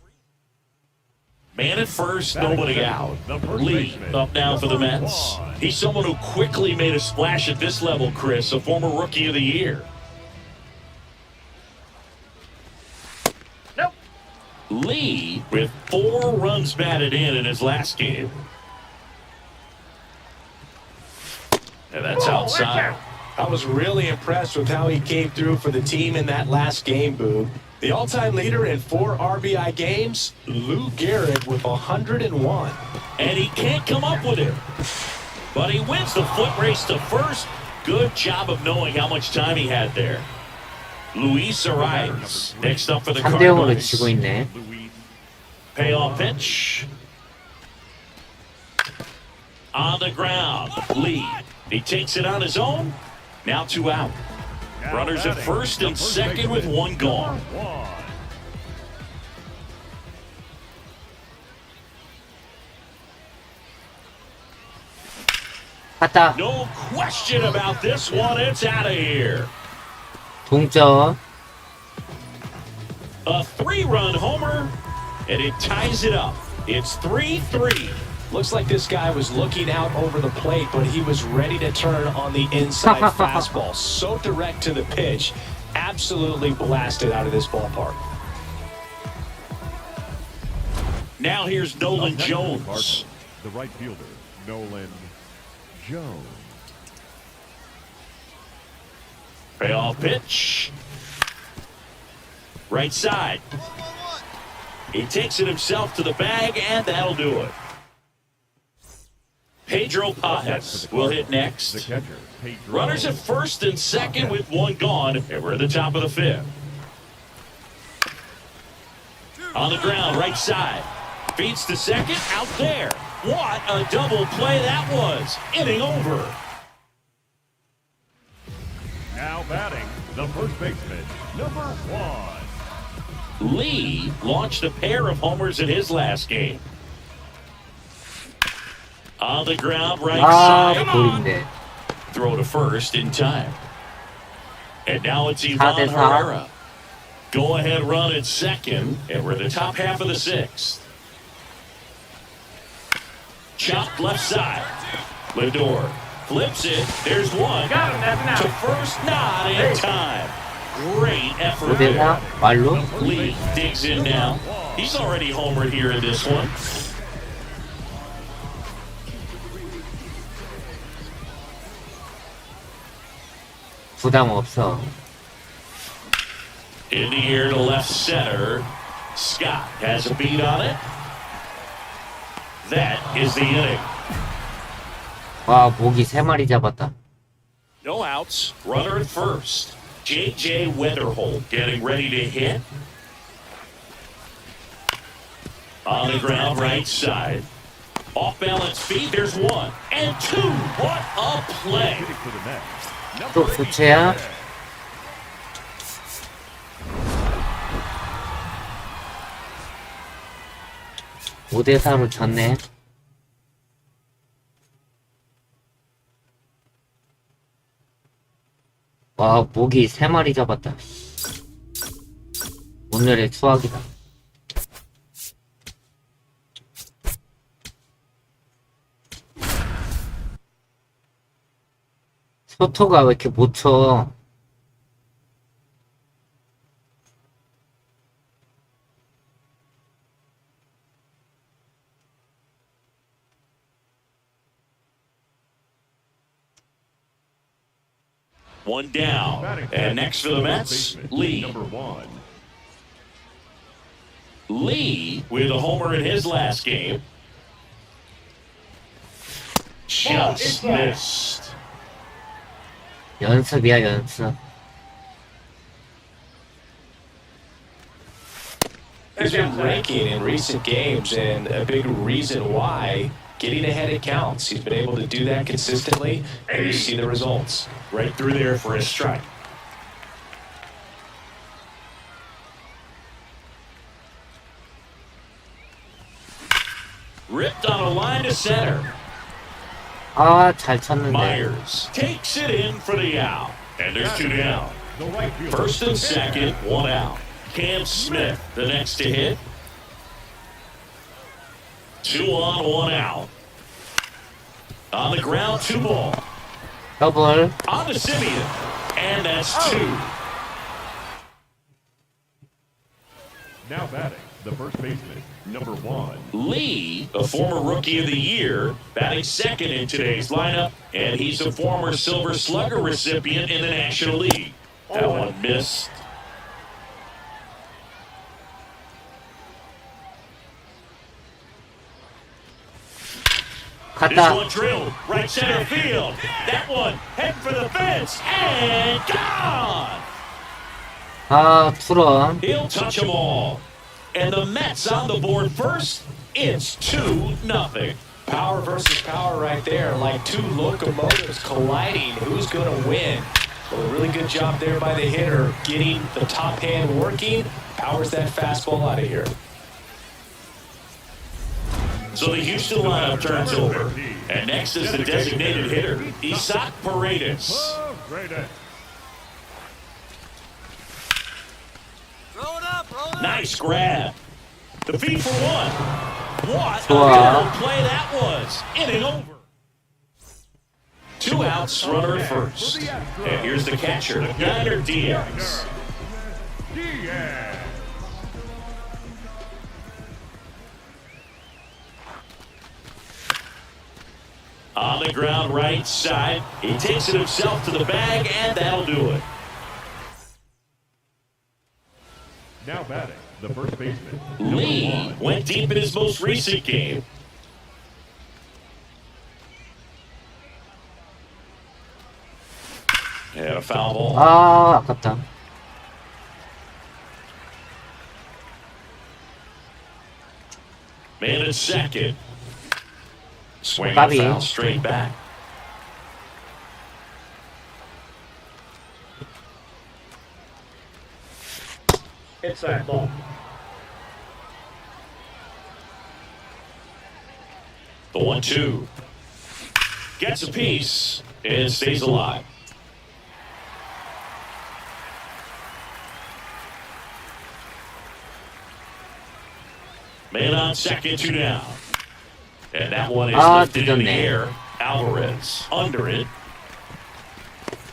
S3: Man at first, nobody out. Lee up now for the Mets. He's someone who quickly made a splash at this level, Chris, a former Rookie of the Year.
S7: Nope.
S3: Lee with 4 runs batted in his last game. And that's outside.
S6: I was really impressed with how he came through for the team in that last game, Boog. The all-time leader in 4 RBI games, Lou Gehrig with 101.
S3: And he can't come up with it. But he wins the foot race to first. Good job of knowing how much time he had there. Luis Ariz next up for the
S1: 3대 0으로
S3: Cardinals.
S1: 지고 있네.
S3: Payoff pitch. On the ground. Lee. He takes it on his own. Now 2 out. Runners at first and second with 1 gone.
S1: 갔다.
S3: No question about this one. It's out of here.
S1: 동점.
S3: A 3-run homer, and it ties it up. It's 3-3.
S6: Looks like this guy was looking out over the plate, but he was ready to turn on the inside fastball. So direct to the pitch. Absolutely blasted out of this ballpark.
S3: Now here's Nolan Jones.
S5: The right fielder, Nolan Jones.
S3: Payoff pitch. Right side. He takes it himself to the bag, and that'll do it. Pedro Pajes will hit
S5: The
S3: next.
S5: catcher, Pedro.
S3: Runners at first and second with one gone, and we're at the top of the fifth. On the ground, right side. Feeds to second, out there. What a double play that was. Inning over.
S5: Now batting, the first baseman, number 1.
S3: Lee launched a pair of homers in his last game. On the ground, right
S1: 아,
S3: side.
S1: 볼인데.
S3: Throw to first in time. And now it's
S1: 4대
S3: Ivan
S1: 4.
S3: Herrera. Go ahead run at second, and we're in the top half of the sixth. Chopped left side. Lindor flips it. There's one.
S7: Got him. That's an
S3: To
S7: out.
S3: first, not in time. Great effort
S1: 5대
S3: there.
S1: 4. 말로?
S3: Lee digs in now. He's already homered here in this one.
S1: 부담 없어.
S3: In the air to left center. Scott has a beat on it. That is the inning.
S1: 와, 모기 3마리 잡았다.
S3: No outs. Runner at first. J.J. Weatherholt getting ready to hit. On the ground, right side. Off balance feet. There's one and two. What a play.
S5: Hitting for the next.
S1: 또
S5: Number 8.
S1: 교체야? 5대 4로 졌네. 와, 모기 3마리 잡았다. 오늘의 수확이다. 소토가 왜 이렇게 못 쳐?
S3: One down. And next for the Mets, Lee.
S5: Number 1.
S3: Lee with a homer in his last game. Just missed.
S1: 연습이야, 연습.
S6: He's been ranking in recent games, and a big reason why, getting ahead at counts. He's been able to do that consistently, and you see the results.
S3: Right through there for a strike. Ripped on a line to center.
S1: 아, 잘 쳤는데.
S3: Myers takes it in for the out. And there's two down.
S5: The right fielder.
S3: First and second, one out. Cam Smith, the next to hit. 2 on, 1 out. On the ground, 2 ball.
S1: 더블.
S3: On to Simeon. And that's 2.
S5: Now batting, the first baseman, number 1.
S3: Lee, a former Rookie of the Year, batting second in today's lineup, and he's a former Silver Slugger recipient in the National League. That one missed. This
S1: 갔다.
S3: one drilled right center field. That one head for the fence and gone.
S1: 아, 투런.
S3: He'll touch them all. And the Mets on the board first. It's 2-0.
S6: Power versus power right there, like two locomotives colliding. Who's going to win? Well, a really good job there by the hitter, getting the top hand working. Powers that fastball out of here.
S3: So the Houston lineup turns over. And next is the designated hitter, Isaac Paredes.
S5: Oh, great.
S3: Nice grab. The feed for one. What a
S1: 좋아.
S3: double play that was. Inning over. 2 outs, runner at first. And here's the catcher, Yainer Diaz.
S5: Diaz.
S3: On the ground, right side. He takes it himself to the bag, and that'll do it.
S5: Now batting, the first baseman,
S3: Lee went deep in his most recent game. And a foul ball.
S1: 아, 아깝다.
S3: Man at second. Swing and a foul straight back.
S7: It's that ball.
S3: The 1-2. Gets a piece and stays alive. Man on second, 2 down. And that one is lifted in the air. Alvarez under it.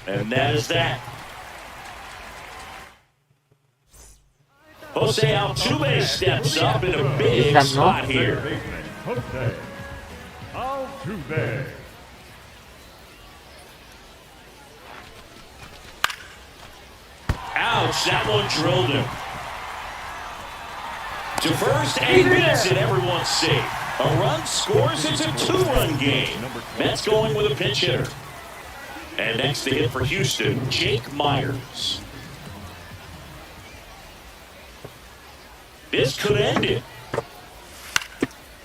S3: And that is that. Jose Altuve steps up in a big spot here.
S5: Jose Altuve.
S3: Ouch, that one drilled him. To first, and miss, and everyone's safe. A run scores, it's a 2-run game. Mets going with a pinch hitter. And next to hit for Houston, Jake Myers. This could end it.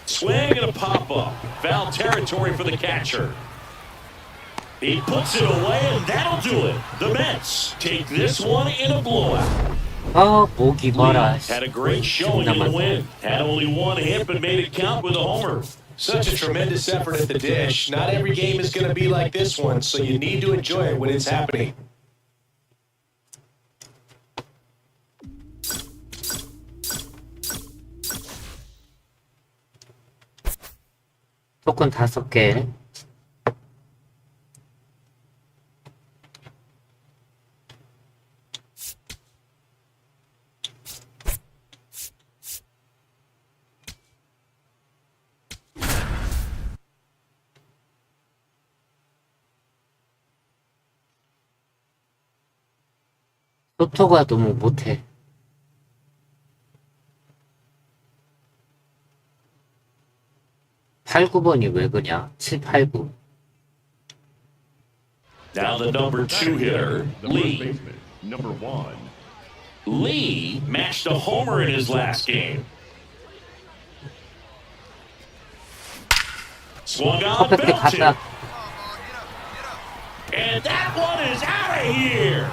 S3: Swing and a pop-up. Foul territory for the catcher. He puts it away, and that'll do it. The Mets take this one in a blowout.
S1: 아, 목이 뭐라.
S3: Had a great showing in the win. Had only one hit, but made it count with a homer.
S6: Such a tremendous effort at the dish. Not every game is going to be like this one, so you need to enjoy it when it's happening.
S1: 토큰 5개. 토토가 너무 못해. 팔, 9번이 왜 그냐? 7, 8, 9.
S3: Now the number 2 hitter, Lee.
S5: Number 1.
S3: Lee matched a homer in his last game. Swung on,
S1: 퍼펙트
S3: belted.
S1: 갔다.
S3: And that one is out of here.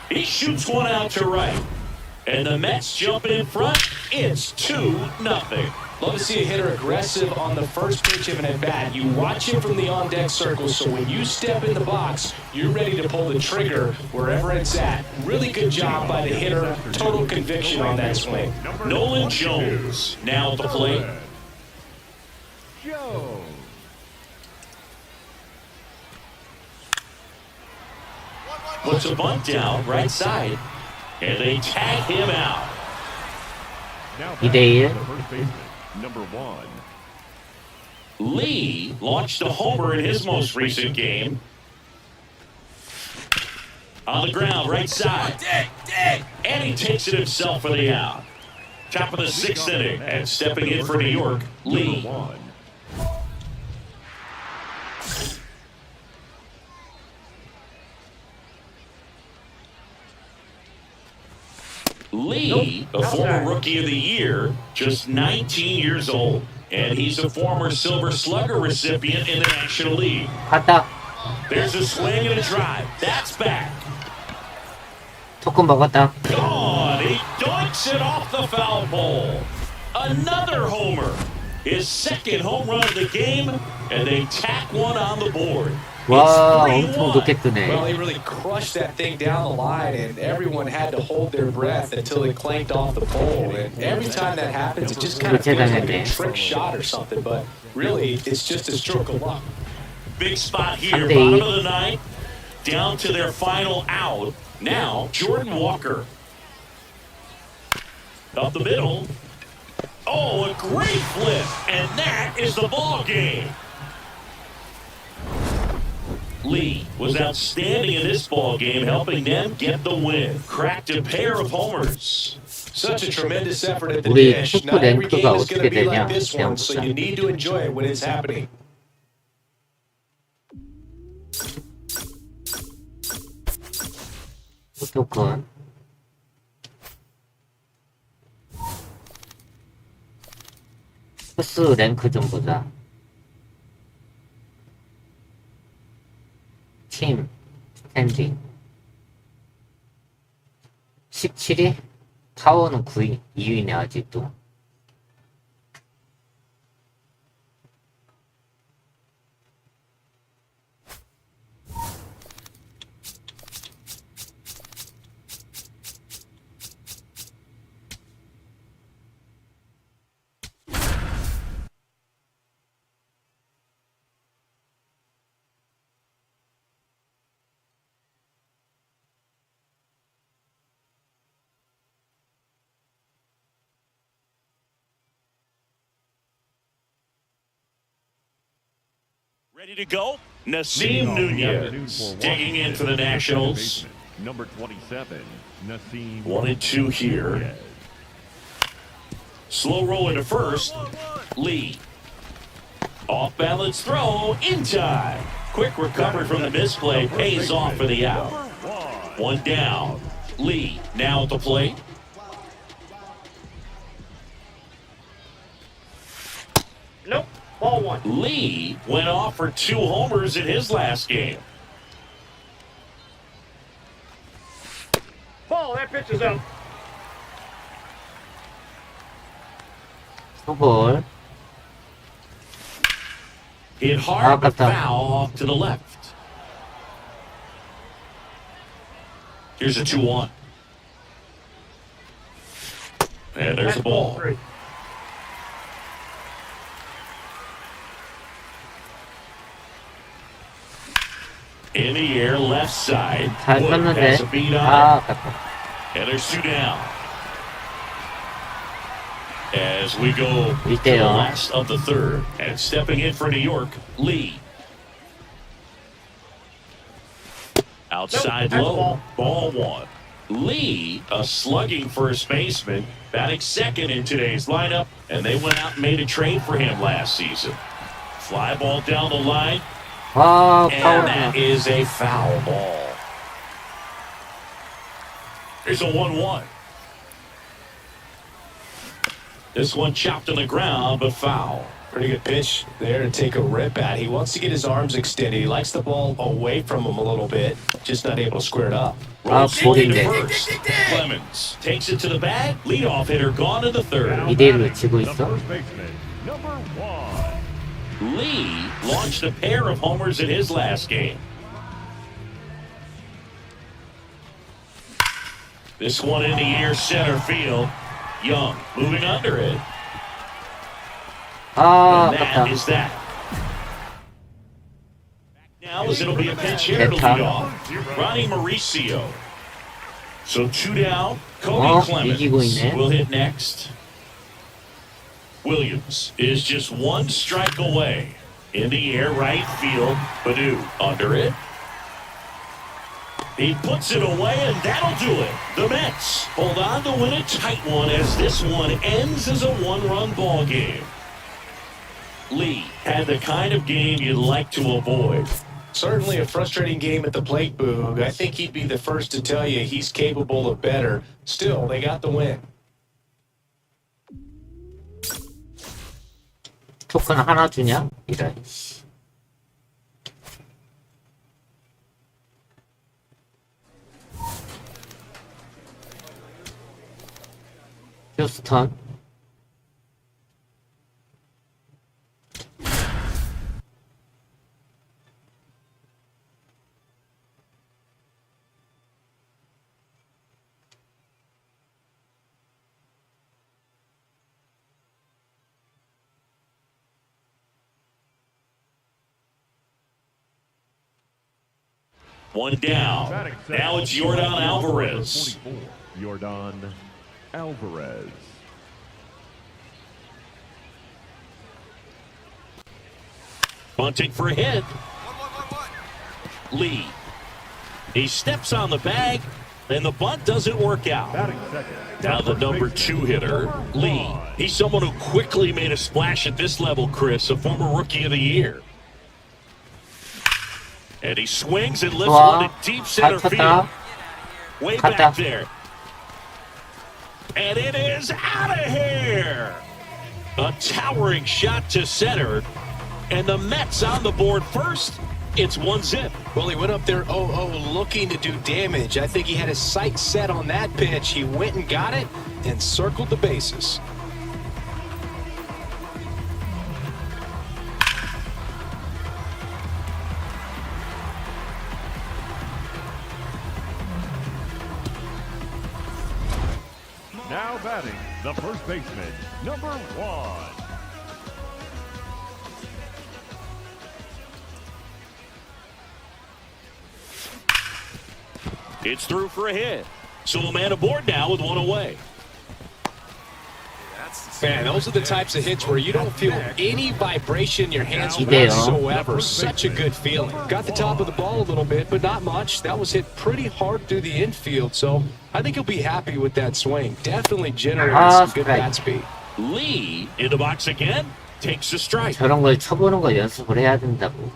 S3: He shoots one out to right. And the Mets jump in front. It's 2-0.
S6: Love to see a hitter aggressive on the first pitch of an at-bat. You watch him from the on-deck circle, so when you step in the box, you're ready to pull the trigger wherever it's at. Really good job by the hitter. Total conviction on that swing.
S3: Nolan Jones now at the plate.
S5: Jones.
S3: Puts a bunt down right side. And they tag him out.
S5: Now
S1: 2대1.
S5: the first baseman. Number 1.
S3: Lee launched a homer in his most recent game. On the ground, right side. And he takes it himself for the out. Top of the 6th inning, and stepping in for New York, Lee.
S5: Number 1.
S3: Lee, a former Rookie of the Year, just 19 years old. And he's a former Silver Slugger recipient in the National League.
S1: 갔다.
S3: There's a swing and a drive. That's back.
S1: 토큰 먹었다.
S3: Gone. He doinks it off the foul pole. Another homer. His second home run of the game, and they tack one on the board.
S1: 와,
S3: It's 3-1.
S1: 엄청 높게 뜨네.
S6: Well, he really crushed that thing down the line, and everyone had to hold their breath until it clanked off the pole. And every time that happens, it just kind of feels like a trick shot or something. But really, it's just a stroke of luck.
S3: Big spot here,
S1: 3-2.
S3: bottom of the ninth, down to their final out. Now, Jordan Walker. Up the middle. Oh, a great flip, and that is the ball game. Lee was outstanding in this ball game, helping them get the win. Cracked a pair of homers.
S6: Such a tremendous effort at the
S1: 우리
S6: dish.
S1: 투수
S6: Not every game
S1: 랭크가
S6: is going
S1: 어떻게
S6: to be
S1: 되냐?
S6: like this one, so
S1: 그냥
S6: you need to enjoy it when it's happening.
S1: 조건. 투수 랭크 좀 보자. 팀 스탠딩 17위? 타워는 9위, 2위네 아직도.
S3: Ready to go? Nasim Nunez digging in for the Nationals.
S5: Number 27, Nasim.
S3: 1-2 here. Slow roll into first. Lee. Off balance throw in time. Quick recovery from the misplay pays off for the out. One down. Lee now at the plate.
S7: Nope. Ball one.
S3: Lee went off for 2 homers in his last game.
S7: Ball. That pitch is out.
S1: 소볼.
S3: Hit hard but
S1: 아깝다.
S3: foul off to the left. Here's a 2-1. And there's the ball.
S7: 3.
S3: In the air, left side.
S1: 잘
S3: Wood
S1: 쳤는데.
S3: has a beat on
S1: 아,
S3: it.
S1: 아깝다.
S3: And there's 2 down. As we go to the
S1: 1대0.
S3: last of the third. And stepping in for New York, Lee. Outside
S7: Nope,
S3: low.
S7: that's
S3: Ball 1. Lee, a slugging first baseman, batting second in today's lineup, and they went out and made a trade for him last season. Fly ball down the line,
S1: 아,
S3: and that
S1: 파울이야.
S3: is a foul ball. Here's a 1-1. This one chopped on the ground, but foul.
S4: Pretty good pitch there to take a rip at. He wants to get his arms extended. He likes the ball away from him a little bit, just not able to square it up.
S1: 아,
S3: Rolls into
S1: 볼인데.
S3: first. Clemens takes it to the bag. Leadoff hitter gone to the third.
S1: 2대1로 치고
S5: The
S1: 있어.
S5: first baseman, number 1.
S3: Lee launched a pair of homers in his last game. This one in the air center field. Young moving under it.
S1: 아,
S3: And that
S1: 아깝다.
S3: is that. Now as it'll be a pinch hitter to
S1: Beta.
S3: lead off. Ronnie Mauricio. So 2 down. Cody
S1: 어,
S3: Clemens
S1: 이기고 있네.
S3: will hit next. Williams is just 1 strike away. In the air, right field. Badu under it. He puts it away, and that'll do it. The Mets hold on to win a tight one as this one ends as a 1-run ball game. Lee had the kind of game you'd like to avoid.
S4: Certainly a frustrating game at the plate, Boog. I think he'd be the first to tell you he's capable of better. Still, they got the win.
S1: 토큰 하나 주냐? 이런. 휴스턴.
S3: One down.
S5: Batting second,
S3: Now it's Yordan Alvarez.
S5: Number 44, Yordan Alvarez.
S3: Bunting for a hit. Lee. He steps on the bag, and the bunt doesn't work out.
S5: Batting second.
S3: Now the number 2 hitter, Lee. He's someone who quickly made a splash at this level, Chris, a former Rookie of the Year. And he swings and lifts one
S1: 좋아.
S3: to deep
S1: 잘
S3: center field.
S1: 쳤다.
S3: Way
S1: 갔다.
S3: back there. And it is out of here. A towering shot to center. And the Mets on the board first. It's 1-0.
S6: Well, he went up there 0-0 looking to do damage. I think he had his sights set on that pitch. He went and got it and circled the bases.
S5: Now batting, the first baseman, number 1.
S3: It's through for a hit. So a man aboard now with one away.
S6: Man, those are the types of hits where you don't feel any vibration in your hands
S1: Ideal.
S6: whatsoever. Such a good feeling. Got the top of the ball a little bit, but not much. That was hit pretty hard through the infield, so I think he'll be happy with that swing. Definitely generated some good
S1: strike.
S6: bat speed.
S3: Lee in the box again. Takes a strike.
S1: 저런 걸 쳐보는 거 연습을 해야 된다고.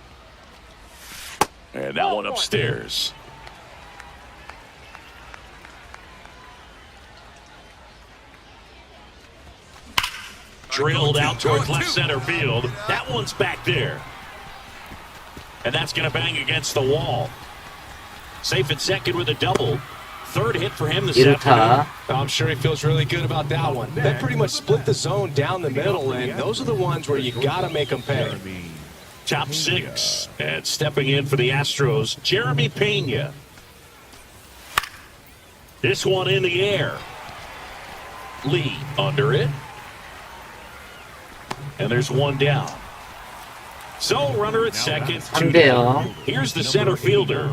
S3: And that one upstairs. Drilled out towards left center field. That one's back there. And that's going to bang against the wall. Safe at second with a double. Third hit for him this afternoon.
S1: 1루타.
S6: I'm sure he feels really good about that one. That pretty much split the zone down the middle, and those are the ones where you got to make them pay.
S3: Top 6. And stepping in for the Astros, Jeremy Pena. This one in the air. Lee under it. And there's one down. So runner at second.
S1: 3대0.
S3: Here's the center fielder.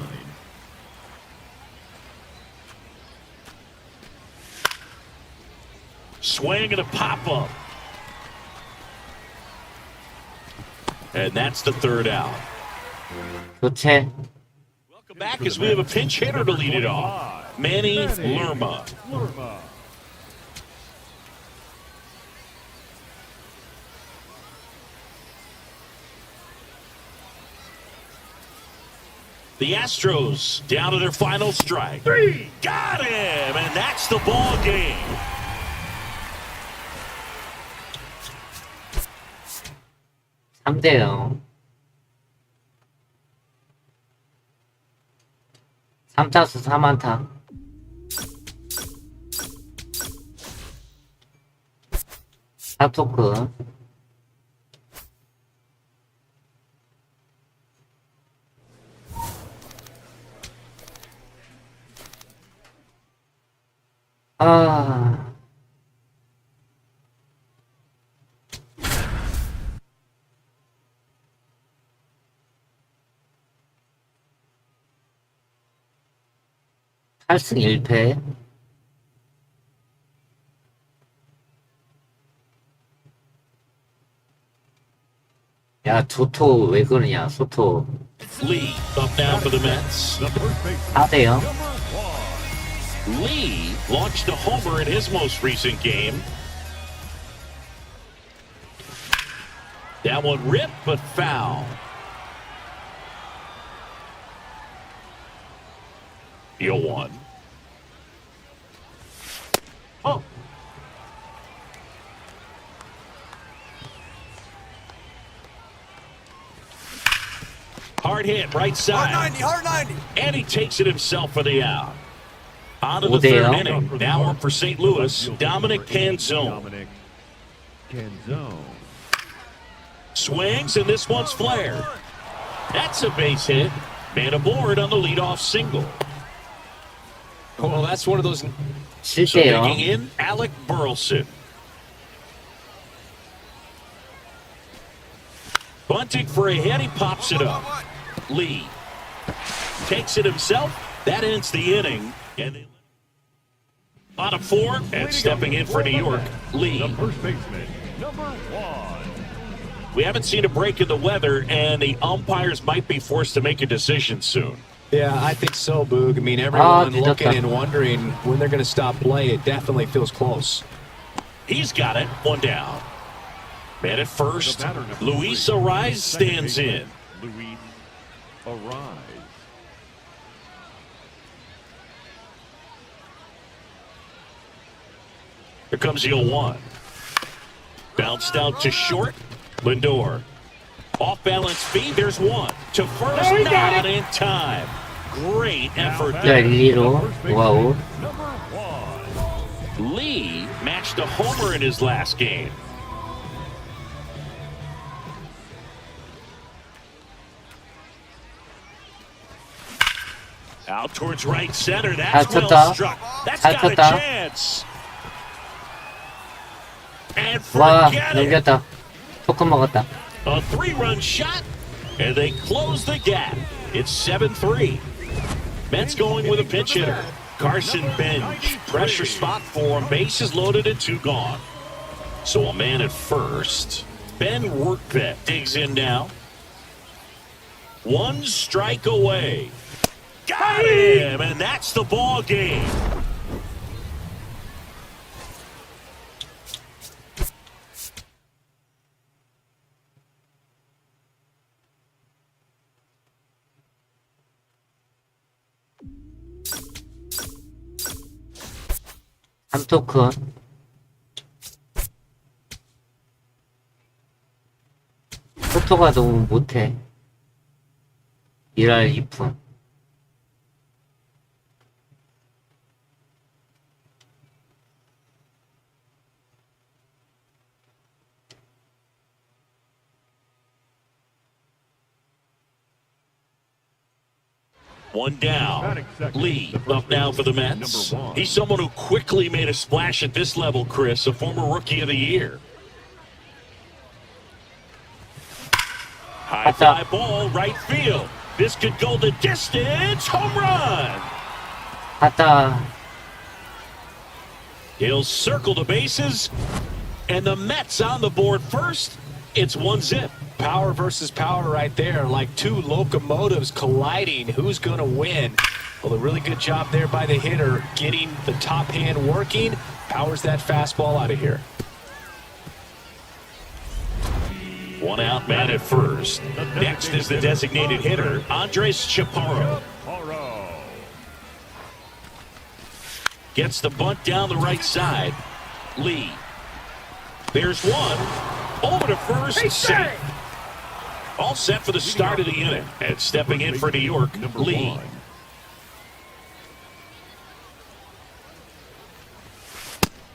S3: Swing and a pop-up. And that's the third out.
S1: 교체.
S3: Welcome back as we have a pinch hitter to lead it off. Manny Lerma. The Astros down to their final strike.
S7: 3.
S3: Got him! And that's the ball game.
S1: 삼대 0. 3타수 4안타. 사토크. 아. 팔승 1패. 야, 조토 왜 그러냐, 소토.
S3: Lee up now for the Mets.
S5: The first baseman,
S1: 4대 0.
S5: number 1.
S3: Lee launched a homer in his most recent game. That one ripped but foul. Deal one. Oh. Hard hit, right side.
S6: Hard 90.
S3: And he takes it himself for the out. On to the
S1: Odell.
S3: third inning. Now up for St. Louis, Dominic Canzone.
S5: Dominic Canzone.
S3: Swings, and this one's flared. That's a base hit. Man aboard on the leadoff single.
S6: Well, that's one of those.
S1: 7대
S3: So digging
S1: 0.
S3: in, Alec Burleson. Bunting for a hit, he pops it up. Lee takes it himself. That ends the inning. And they on a 4, and stepping in for New York, Lee.
S5: The first baseman, number 1.
S3: We haven't seen a break in the weather, and the umpires might be forced to make a decision soon.
S6: Yeah, I think so, Boog. I mean, everyone
S1: did
S6: looking
S1: that.
S6: and wondering when they're going to stop play. It definitely feels close.
S3: He's got it. One down. Man at first.
S5: The batter number
S3: Luis
S5: 3,
S3: Ariz
S5: second
S3: stands
S5: baseman,
S3: in.
S5: Luis Ariz.
S3: Here comes the 0-1. Bounced out to short. Lindor. Off balance speed. There's one. To first,
S7: No, he got
S3: not
S7: it.
S3: in time. Great effort
S1: 자,
S3: there.
S1: 1, 2로 노아웃.
S5: Number 1.
S3: Lee matched a homer in his last game. Out towards right center. That's
S1: 잘
S3: well
S1: 쳤다.
S3: struck. That's
S1: 잘
S3: got a
S1: 쳤다.
S3: chance. And
S1: 와,
S3: forget it.
S1: 넘겼다. 토큰 먹었다.
S3: A 3-run shot, and they close the gap. It's 7-3. Mets going with a pinch hitter. Carson Bench. Pressure spot for him. Bases loaded and 2 gone. So a man at first. Ben Workvet digs in now. 1 strike away. Got him, and that's the ball game.
S1: 삼토큰. 토토가 너무 못해. 1할 2푼.
S3: One down.
S5: Batting second,
S3: Lee
S5: the first
S3: up now for the
S5: baseman,
S3: Mets.
S5: number 1.
S3: He's someone who quickly made a splash at this level, Chris, a former Rookie of the Year. High fly ball, right field. This could go the distance. Home run.
S1: 갔다.
S3: He'll circle the bases, and the Mets on the board first. It's 1-0.
S6: Power versus power right there, like 2 locomotives colliding. Who's going to win? Well, a really good job there by the hitter, getting the top hand working. Powers that fastball out of here.
S3: 1 out, man at first. Next is the designated hitter, Andres Chaparro.
S5: Morrow.
S3: Gets the bunt down the right side. Lee. There's one. Over to first. Safe. All set for the start of the inning. And stepping in for New York,
S5: Number
S3: Lee.
S5: 1.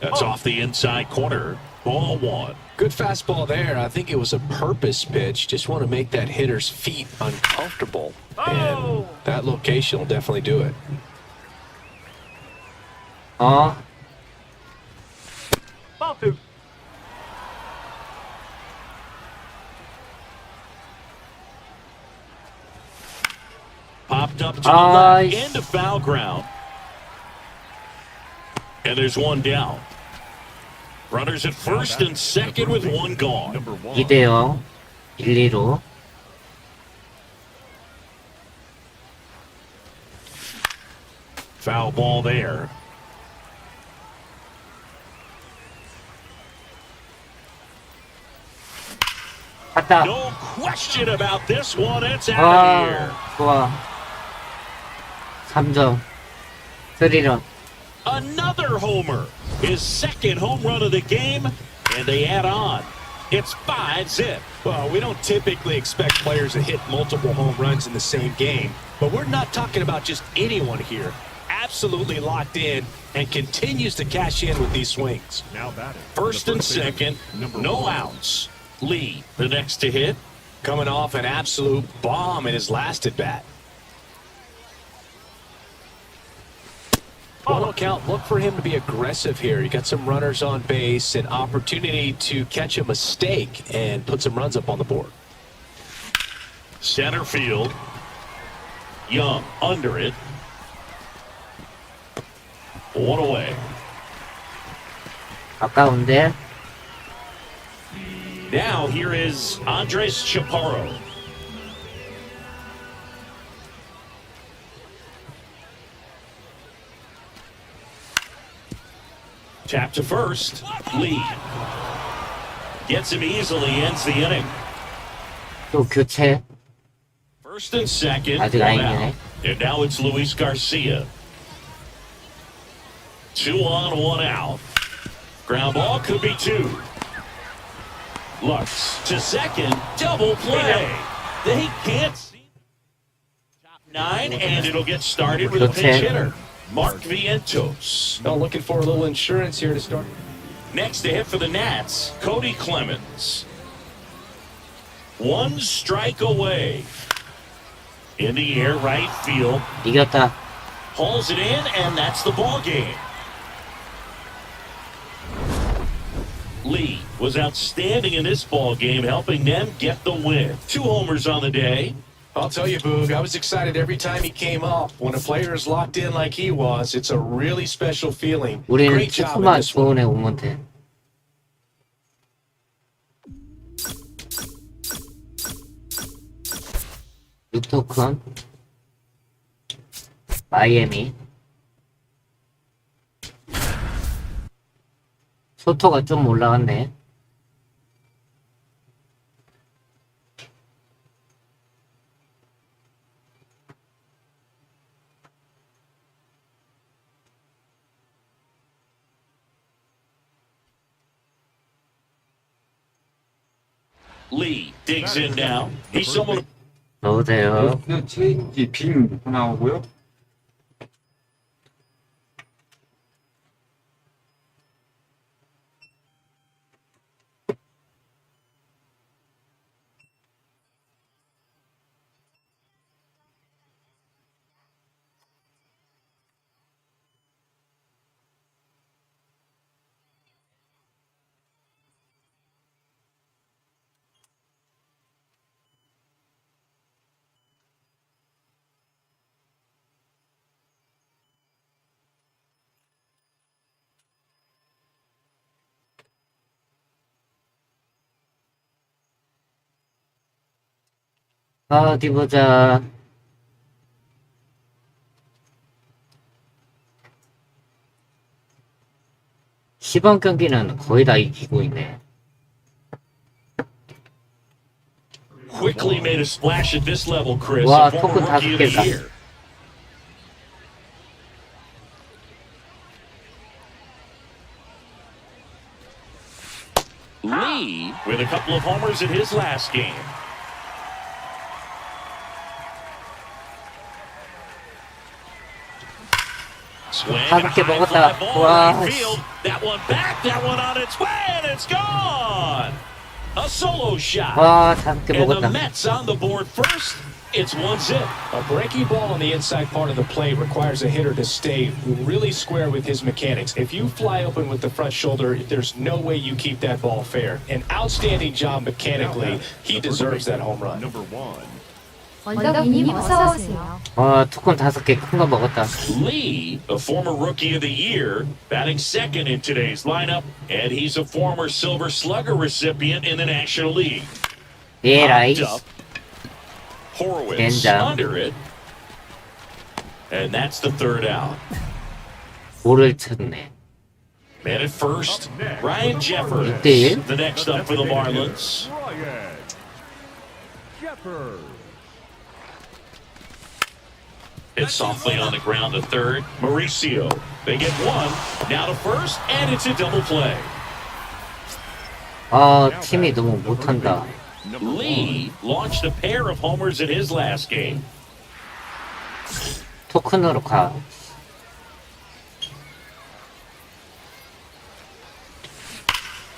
S3: That's off the inside corner. Ball 1.
S6: Good fastball there. I think it was a purpose pitch. Just want to make that hitter's feet uncomfortable. And that location will definitely do it.
S1: 어?
S7: Ball 2.
S3: Popped up to the
S1: Nice.
S3: left into foul ground. And there's one down. Runners at first and second with one gone.
S5: Number 1.
S1: 2대0. 1, 2로.
S3: Foul ball there.
S1: 갔다.
S3: No question about this one. It's out
S1: 와,
S3: of here.
S1: 좋아. 3점. 3런.
S3: Another homer. His second home run of the game, and they add on. It's 5-0.
S6: Well, we don't typically expect players to hit multiple home runs in the same game, but we're not talking about just anyone here. Absolutely locked in and continues to cash in with these swings.
S5: Now batting.
S3: First
S5: The
S3: and
S5: baseman,
S3: second,
S5: number
S3: no
S5: 1.
S3: outs. Lee, the next to hit.
S6: Coming off an absolute bomb in his last at bat. Well, count. Look for him to be aggressive here. You got some runners on base, an opportunity to catch a mistake and put some runs up on the board.
S3: Center field. Young under it. 1 away.
S1: 아까운데.
S3: Now here is Andres Chaparro. Tap to first. Lee. Gets him easily, ends the inning.
S1: 또 교체.
S3: First and second.
S1: 아직
S3: one
S1: 아니네.
S3: out. And now it's Luis Garcia. 2 on, 1 out. Ground ball could be 2. Lux to second, double play. They can't see. Top 9, and it'll get started with a pinch hitter, Mark Vientos.
S6: Now looking for a little insurance here to start.
S3: Next to hit for the Nats, Cody Clemens. 1 strike away. In the air, right field.
S1: 이겼다.
S3: Hauls it in, and that's the ball game. Lee was outstanding in this ball game, helping them get the win. 2 homers on the day.
S6: I'll tell you, Boog, I was excited every time he came up. When a player is locked in like he was, it's a really special feeling.
S1: 우리는
S6: Great job in
S1: 투수만
S6: this one.
S1: 좋은 애 오면 돼. 유토큰 마이애미 소토가 좀 올라갔네.
S3: Lee digs in now. He's someone.
S1: 넣으세요.
S8: 그 체인지 빔 하나 오고요.
S1: 어디 보자. 시범 경기는 거의 다 이기고 있네.
S3: Quickly made a splash at this level, Chris.
S1: 와,
S3: A former
S1: 토큰
S3: rookie of the
S1: 5개다.
S3: year. Lee with a couple of homers in his last game. Swing and
S1: 5개
S3: high
S1: 먹었다.
S3: fly ball
S1: 와,
S3: right field. That one back, that one on its way, and it's gone. A solo shot.
S1: 와, 5개
S3: And the
S1: 먹었다.
S3: Mets on the board first. It's 1-0.
S6: A breaking ball on the inside part of the plate requires a hitter to stay really square with his mechanics. If you fly open with the front shoulder, there's no way you keep that ball fair. An outstanding job mechanically. He deserves that home run.
S5: Number 1.
S2: 원덕이님 어서 오세요.
S1: 와, 토큰 5개 큰 거 먹었다.
S3: Lee, a former rookie of the year, batting second in today's lineup, and he's a former Silver Slugger recipient in the National League.
S1: 예, 라이.
S3: Popped up. Horowitz
S1: 젠장.
S3: under it. And that's the 3rd out.
S1: 볼을 쳤네.
S3: Man at first, Ryan Jeffers,
S1: 6대1.
S3: the next up for the Marlins.
S5: Ryan Jeffers.
S3: It's softly on the ground to 3rd. Mauricio. They get 1. Now to 1st, and it's a double play.
S1: 아, 팀이 너무 못한다.
S3: Lee launched a pair of homers in his last game.
S1: 토큰으로 가.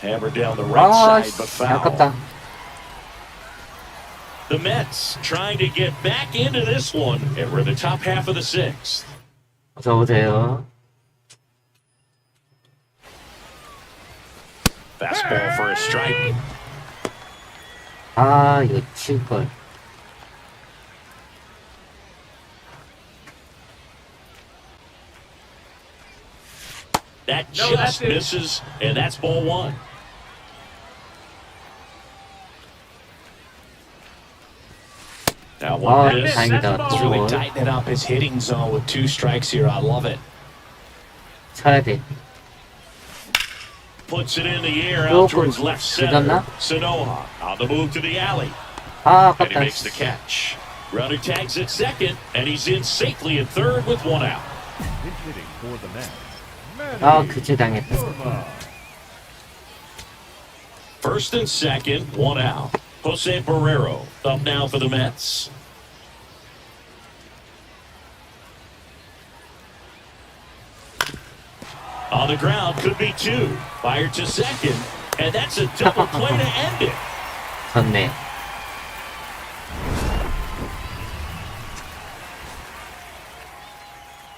S3: Hammered down the right
S1: 아,
S3: side, but foul.
S1: 아깝다.
S3: The Mets trying to get back into this one, and we're in the top half of the 6th.
S1: 어서 오세요.
S3: Fastball for a strike.
S1: 아, 이거 칠걸.
S3: That
S7: No,
S3: just
S7: that's it.
S3: misses, and that's ball 1. Now
S1: 아,
S3: one miss.
S1: 다행이다.
S6: He's really
S1: 칠걸.
S6: tightening up his hitting zone with 2 strikes here. I love it.
S1: 쳐야 돼.
S3: Puts it in the air out
S1: 조금
S3: towards left center.
S1: 늦었나?
S3: Sanoa on the move to the alley.
S1: 아,
S3: And he
S1: 아깝다.
S3: makes the catch. Runner tags at second, and he's in safely at 3rd with 1 out.
S5: Pinch hitting for the Mets.
S1: 아, 교체 당했다.
S5: Norma.
S3: First and second, one out. Jose Barrero up now for the Mets. On the ground, could be two. Fired to second, and that's a double play to end it.
S1: 졌네.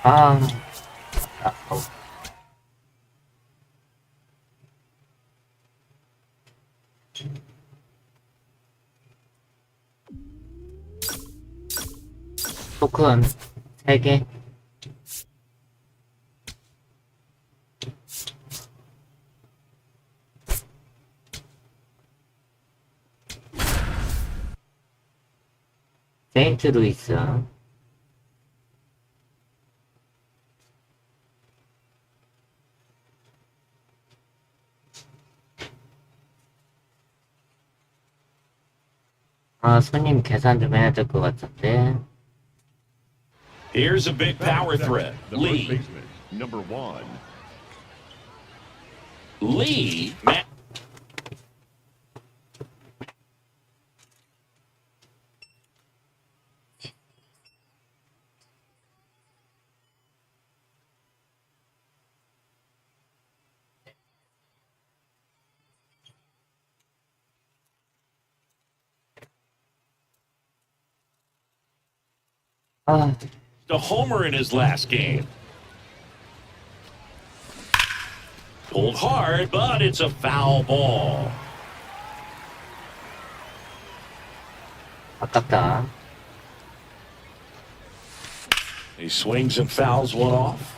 S1: 아, 아까워. 토큰 3개. 세인트 루이스. 아, 손님 계산 좀 해야 될 것 같은데.
S3: Here's a big power threat.
S5: The first
S3: Lee.
S5: baseman, number 1.
S3: Lee.
S1: 아,
S3: A homer in his last game. Pulled hard, but it's a foul ball.
S1: 아깝다.
S3: He swings and fouls one off.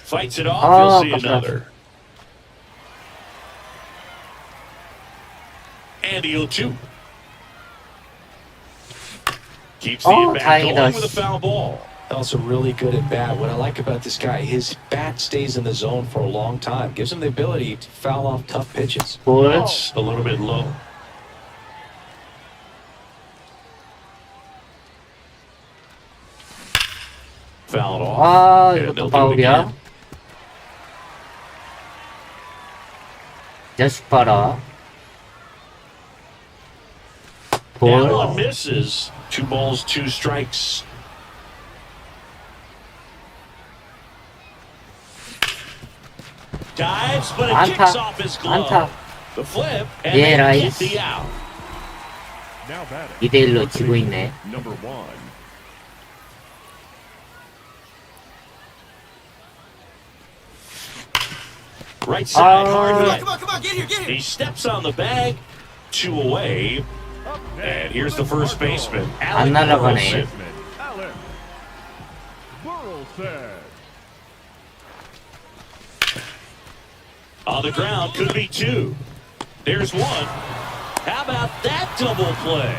S3: Fights it off. You'll see
S1: 아깝다.
S3: another. And he'll two. Keeps the
S1: Oh,
S3: at-bat
S1: 다행이다.
S3: going with a foul ball.
S6: Also really good at bat. What I like about this guy, his bat stays in the zone for a long time. Gives him the ability to foul off tough pitches.
S1: 볼.
S3: That's a little bit low. Fouled off.
S1: 아,
S3: And
S1: 이것도
S3: they'll do it
S1: 파울이야.
S3: again.
S1: 자식 봐라.
S3: That
S1: 볼.
S3: one misses. 2 balls, 2 strikes. Dives, but it
S1: 안타.
S3: kicks off his glove.
S1: 안타.
S3: The flip, and
S1: 예,
S3: they
S1: 라이스.
S3: get the out.
S5: Now batting.
S1: 2대1로
S5: first
S1: 지고
S5: baseman,
S1: 있네.
S5: Number 1.
S3: Right side,
S1: Oh.
S3: hard hit.
S7: Come on, get here, get here.
S3: He steps on the bag, 2 away.
S5: Up
S3: And
S5: next,
S3: here's the first baseman,
S1: 안
S3: Alec
S1: 날아가네.
S3: Burleson.
S5: baseman, Alex Burleson.
S3: On the ground, could be 2. There's 1. How about that double play?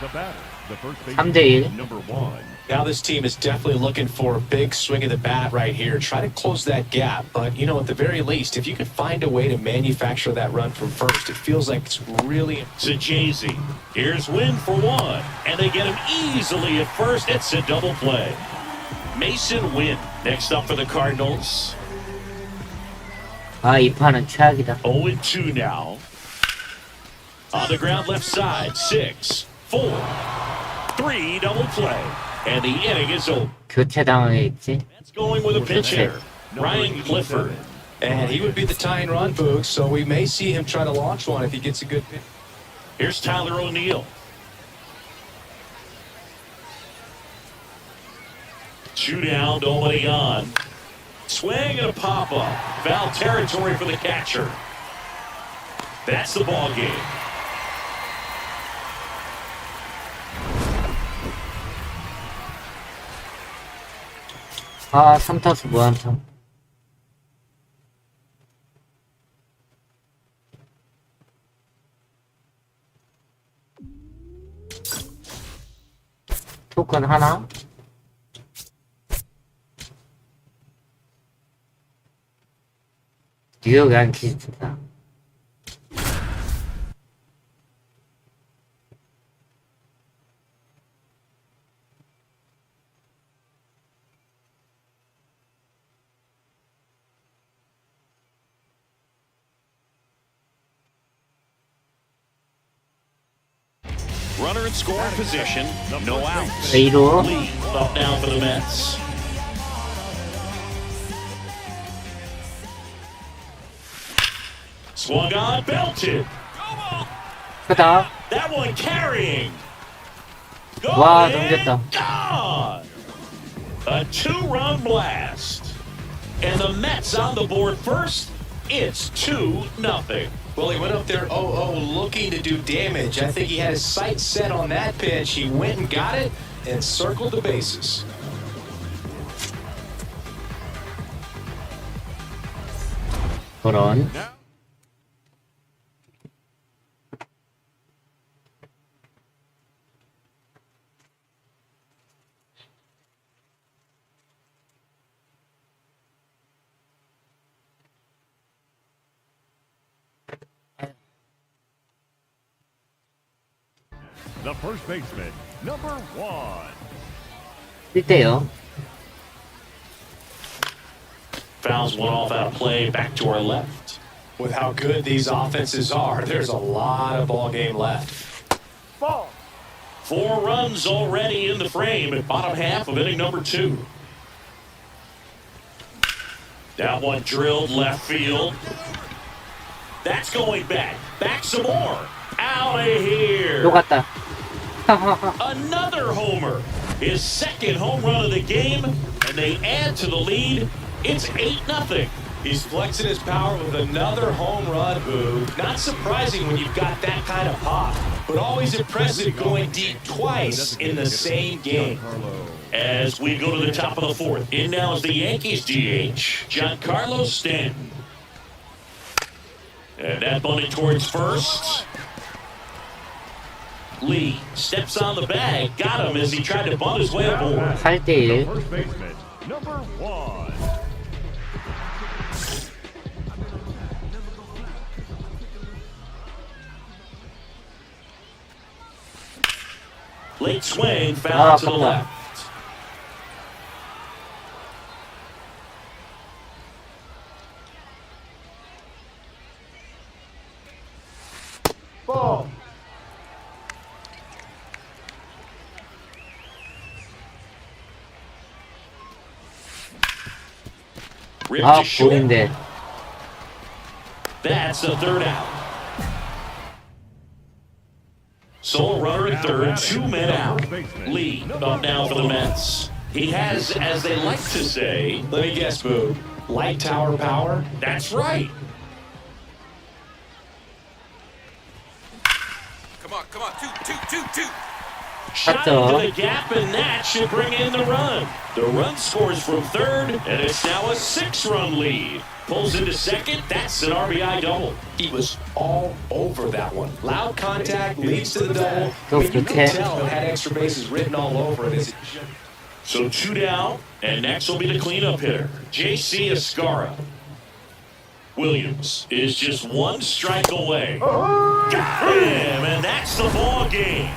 S5: The batter, the first
S1: 3대1.
S5: baseman, number 1.
S6: Now this team is definitely looking for a big swing of the bat right here. Try to close that gap. But, you know, at the very least, if you can find a way to manufacture that run from first, it feels like it's really...
S3: To Jay-Z. Here's Wynn for 1. And they get him easily at first. It's a double play. Mason Wynn next up for the Cardinals.
S1: 아, 이 판은 최악이다.
S3: 0-2 now. On the ground left side. 6, 4, 3 double play. And the inning is over.
S1: 교체 당하겠지?
S3: That's going with a pitch
S1: 그치.
S3: hitter. Ryan Clifford.
S6: And he would be the tying run, Boog, so we may see him try to launch one if he gets a good pitch.
S3: Here's Tyler O'Neill. 2 down, nobody on. Swing and a pop-up. Foul territory for the catcher. That's the ball game.
S1: 아, 3타수 무한타. 토큰 하나? 뉴욕 양키즈다.
S3: Runner in scoring position, no outs.
S1: 2루.
S3: Lee up now for the Mets. Swung on, belted.
S1: 크다.
S3: That one carrying.
S1: 와,
S3: Going
S1: 넘겼다.
S3: gone. A 2-run blast. And the Mets on the board first. It's 2-0.
S4: Well, he went up there 0-0 looking to do damage. I think he had his sights set on that pitch. He went and got it and circled the bases.
S1: 그런.
S5: The first baseman, number 1.
S1: 1대0.
S3: Fouls one off out of play, back to our left.
S4: With how good these offenses are, there's a lot of ball game left.
S7: Ball.
S3: 4 runs already in the frame at bottom half of inning number 2. That one drilled left field. That's going back. Back some more. Out of here.
S1: 녹았다.
S3: Another homer. His second home run of the game, and they add to the lead. It's 8-0.
S4: He's flexing his power with another home run, Boo. Not surprising when you've got that kind of pop, but always impressive going deep twice in the same game.
S3: As we go to the top of the 4th, in now is the Yankees DH, Giancarlo Stanton. And that bunted towards first. Lee steps on the bag, got him as he tried to bunt his way aboard.
S1: 8대1.
S5: First baseman, number 1.
S3: Late swing, foul to the
S1: 깜짝이야.
S3: left.
S7: Ball.
S3: Ripped
S1: 아,
S3: to short.
S1: 볼인데.
S3: That's the 3rd out. Sole runner at 3rd, 2 men out. Lee up now for the Mets. He has, as they like to say,
S4: Let me guess, Boo. Light tower power?
S3: that's right.
S9: Come on, two.
S3: Shot into the gap, and that should bring in the run. The run scores from 3rd, and it's now a 6-run lead. Pulls into 2nd. That's an RBI double.
S4: He was all over that one. Loud contact leads to the double.
S1: Go
S4: You
S1: for
S4: could
S1: 10.
S4: tell it had extra bases written all over it. As it
S3: So 2 down, and next will be the cleanup hitter, J.C. Escara. Williams is just 1 strike away. Got him, and that's the ball game.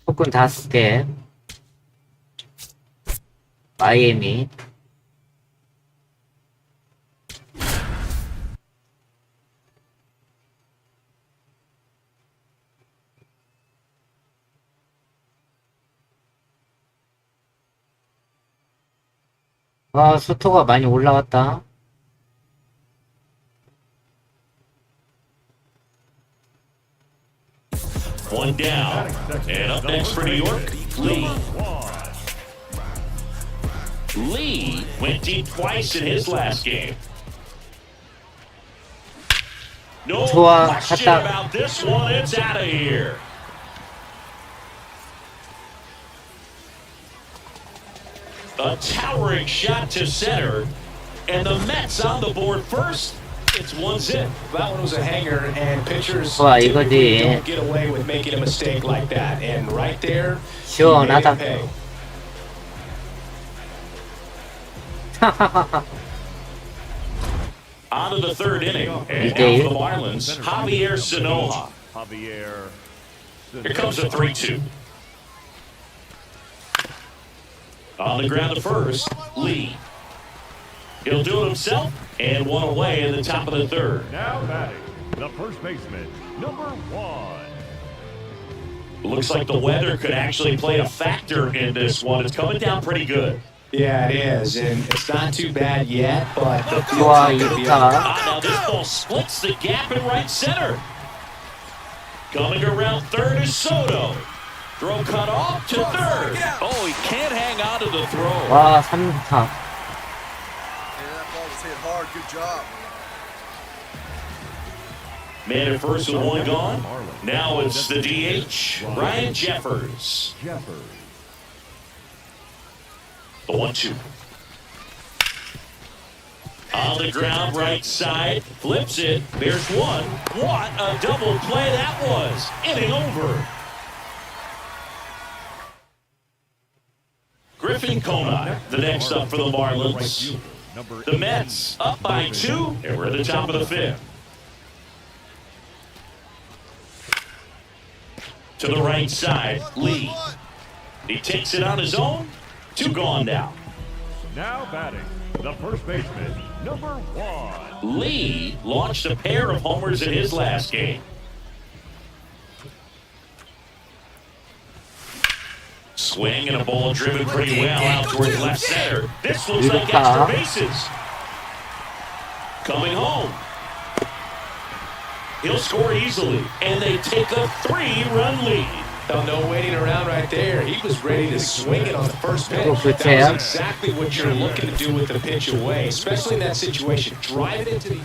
S1: 폭군 5개. 마이애미. 아, 수토가 많이 올라왔다.
S3: One down, and up next for New York, Lee. Lee went deep twice in his last game. No
S1: 좋아,
S3: question
S1: 갔다.
S3: about this one. It's out of here. A towering shot to center, and the Mets on the board first. It's 1-0.
S4: That one was a hanger, and pitchers
S1: 와,
S4: typically
S1: 이거지.
S4: don't get away with making a mistake like that. And right there, he
S1: 시원하다.
S4: made it pay.
S3: On to the 3rd inning, and
S1: Okay.
S3: now for the Marlins, Javier Sanoja.
S5: Javier
S3: Here comes a 3-2. On the ground to first, Lee. He'll do it himself, and one away in the top of the third.
S5: Now batting, the first baseman, number 1.
S3: Looks like the weather could actually play a factor in this one. It's coming down pretty good.
S4: Yeah, it is, and it's not too bad yet, but the field's
S1: 좋아,
S4: not gonna be
S1: 이타.
S3: Now this ball splits the gap in right center. Coming around third is Soto. Throw cut off to third. Oh, he can't hang on to the throw.
S1: 와, 3루타.
S9: Yeah, that ball was hit hard. Good job.
S3: Man at first with one gone. Now it's the DH, Ryan Jeffers. The 1-2. On the ground, right side, flips it. There's one. What a double play that was. Inning over. Griffin Conine, the next up for the Marlins. The Mets up by 2, and we're at the top of the 5th. To the right side, Lee. He takes it on his own. 2 gone now.
S5: Now batting, the first baseman, number 1.
S3: Lee launched a pair of homers in his last game. Swing and a ball driven pretty well out towards left center. This looks like extra bases. Coming home. He'll score easily, and they take a 3-run lead.
S6: Oh, no waiting around right there. He was ready to swing it on the first pitch.
S1: good
S6: That
S1: jam.
S6: was exactly what you're looking to do with the pitch away, especially in that situation. Drive it into the...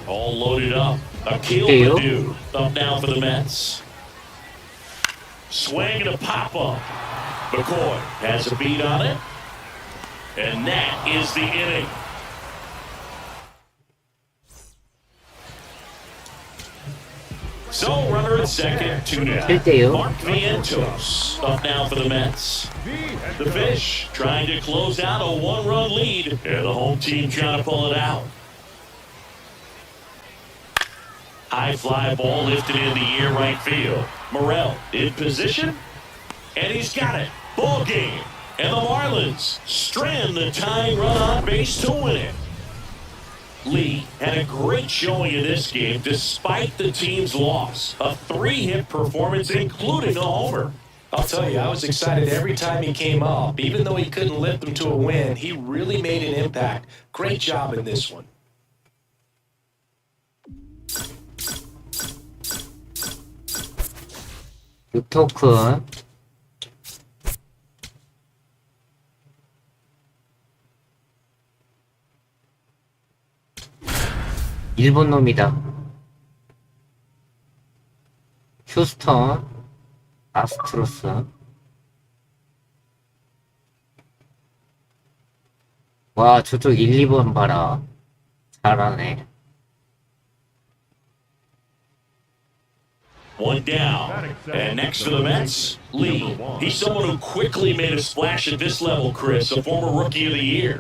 S3: All loaded up. Akil Baddoo up now for the Mets. Swing and a pop-up. McCoy has a beat on it. And that is the inning. So, runner at second, 2-0.
S1: 1대0.
S3: Mark Vientos up now for the Mets. The Fish trying to close out a 1-run lead, and the home team trying to pull it out. High fly ball lifted in the air right field. Morel in position, and he's got it. Ball game. And the Marlins strand the tying run on base to win it. Lee had a great showing in this game despite the team's loss. A 3-hit performance, including a homer.
S6: I'll tell you, I was excited every time he came up. Even though he couldn't lift them to a win, he really made an impact. Great job in this one.
S1: 유토크. 일본 놈이다. 휴스턴 아스트로스. 와, 저쪽 1, 2번 봐라. 잘하네.
S3: One down. And next for the Mets, Lee. He's someone who quickly made a splash at this level, Chris, a former Rookie of the Year.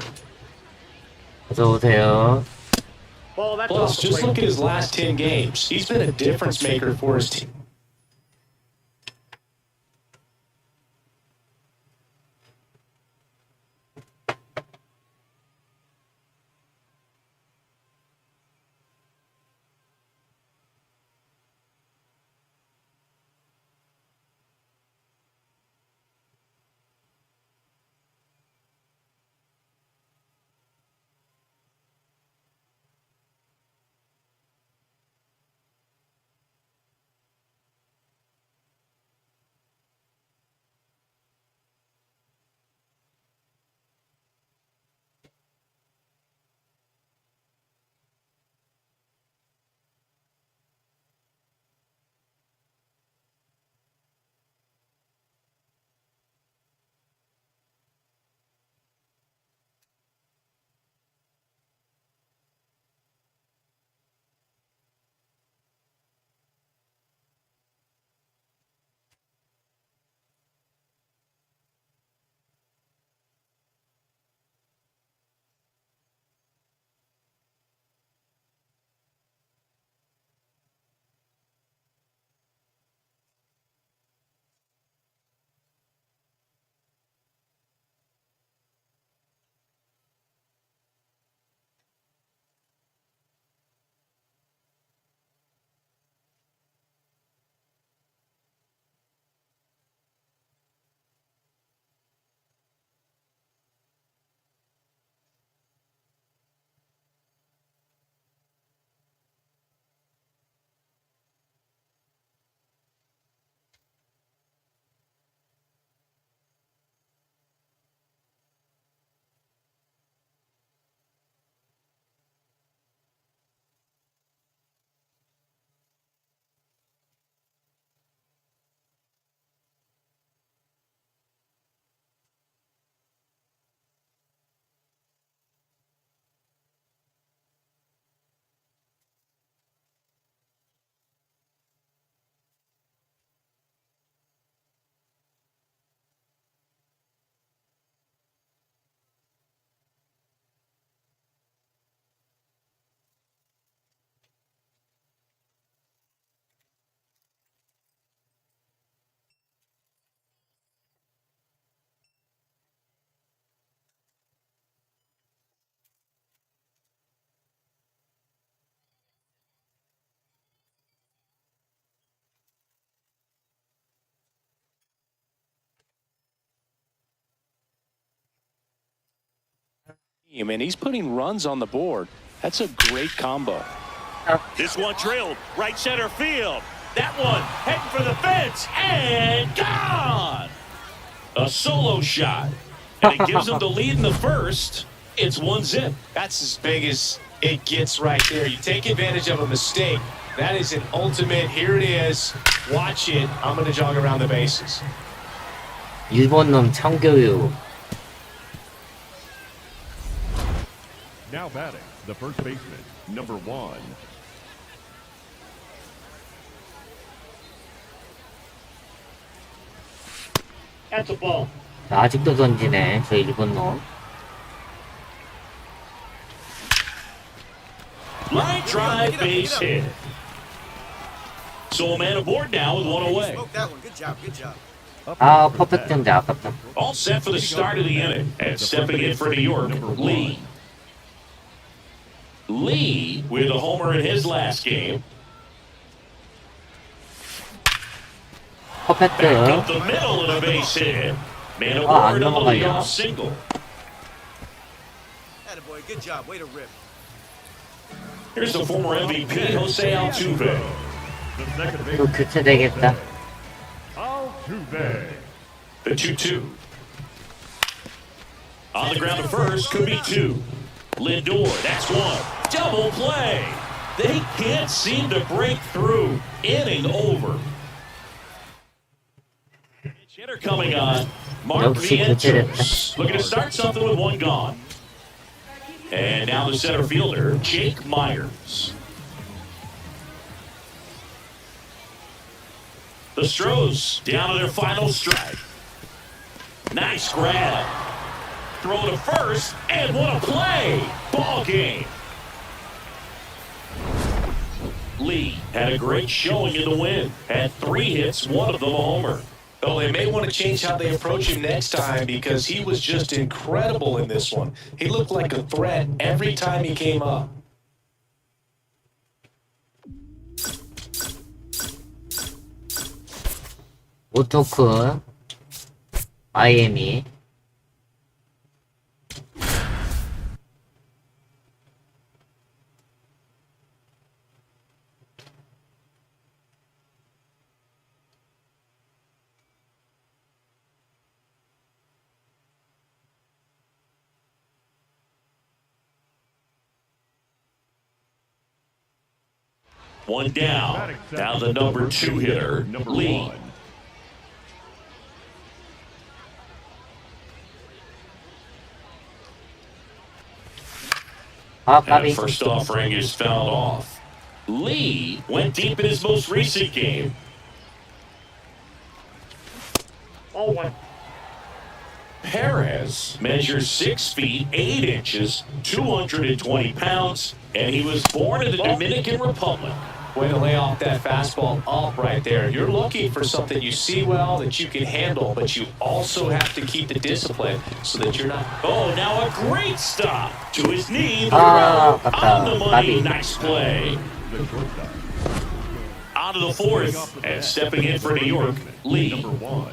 S1: 어서오세요.
S7: Ball, that's
S6: Plus,
S7: off the
S6: just
S7: plate.
S6: look at his last 10 games. He's been a difference maker for his team. And he's putting runs on the board. That's a great combo.
S3: This one drilled right center field. That one heading for the fence and gone. A solo shot. And it gives him the lead in the first. It's 1-0.
S4: That's as big as it gets right there. You take advantage of a mistake. That is an ultimate. Here it is. Watch it. I'm going to jog around the bases.
S1: 일본 놈 청교육.
S5: Now batting, the first baseman, number 1.
S7: That's a ball.
S1: 아직도 던지네, 저 일본 놈.
S3: Line drive, base hit. So a man aboard now with one away.
S9: Smoke that one. Good job. Good job.
S1: 아, 퍼펙트인데 아깝다.
S3: All set for the start of the inning. And stepping in for New York, Lee. Lee with a homer in his last game. Back
S1: 퍼펙트.
S3: up the middle and a base hit. Man
S1: 안
S3: aboard on the
S1: 넘어가냐.
S3: leadoff single.
S9: Attaboy. Good job. Way to rip.
S3: Here's the former MVP, Jose Altuve.
S5: The second
S1: 또
S5: baseman,
S1: 교체되겠다.
S5: Altuve.
S3: The 2-2. On the ground to first, could be 2. Lindor, that's 1. Double play. They can't seem to break through. Inning over. Hitter coming on. Mark
S1: 역시
S3: Vientos. Looking to start something with 1 gone. And now the center fielder, Jake Myers. The Stros down to their final strike. Nice grab. Throw to first, and what a play! Ball game. Lee had a great showing in the win. Had 3 hits, 1 of them a homer.
S4: Oh, they may want to change how they approach him next time because he was just incredible in this one. He looked like a threat every time he came up.
S1: 오토크. 아이엠이.
S3: One down. Now the number 2 hitter,
S5: Number
S3: Lee.
S5: 1.
S1: 아,
S3: And
S1: 까비.
S3: first offering is fouled off. Lee went deep in his most recent game.
S7: Ball 1.
S3: Perez measures 6 feet 8 inches, 220 pounds, and he was born in the Dominican Republic.
S4: Way to lay off that fastball up right there. You're looking for something you see well that you can handle, but you also have to keep the discipline so that you're not.
S3: Oh, now a great stop to his knee.
S1: Ah,
S3: On the money.
S1: 까비.
S3: Nice play.
S5: The shortstop.
S3: On to the 4th, and stepping in for New York, Lee.
S5: Number 1.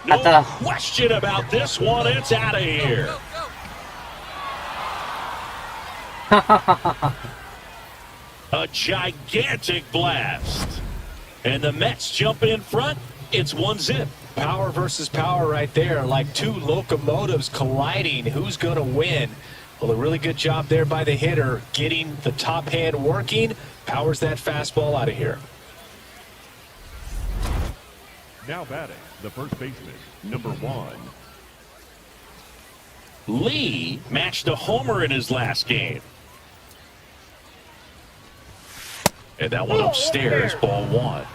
S3: No
S1: Ata.
S3: question about this one. It's out of here. A gigantic blast. And the Mets jump in front. It's 1-0.
S6: Power versus power right there, like 2 locomotives colliding. Who's going to win? Well, a really good job there by the hitter, getting the top hand working. Powers that fastball out of here.
S5: Now batting, the first baseman, number 1.
S3: Lee matched a homer in his last game. And that one upstairs, ball 1.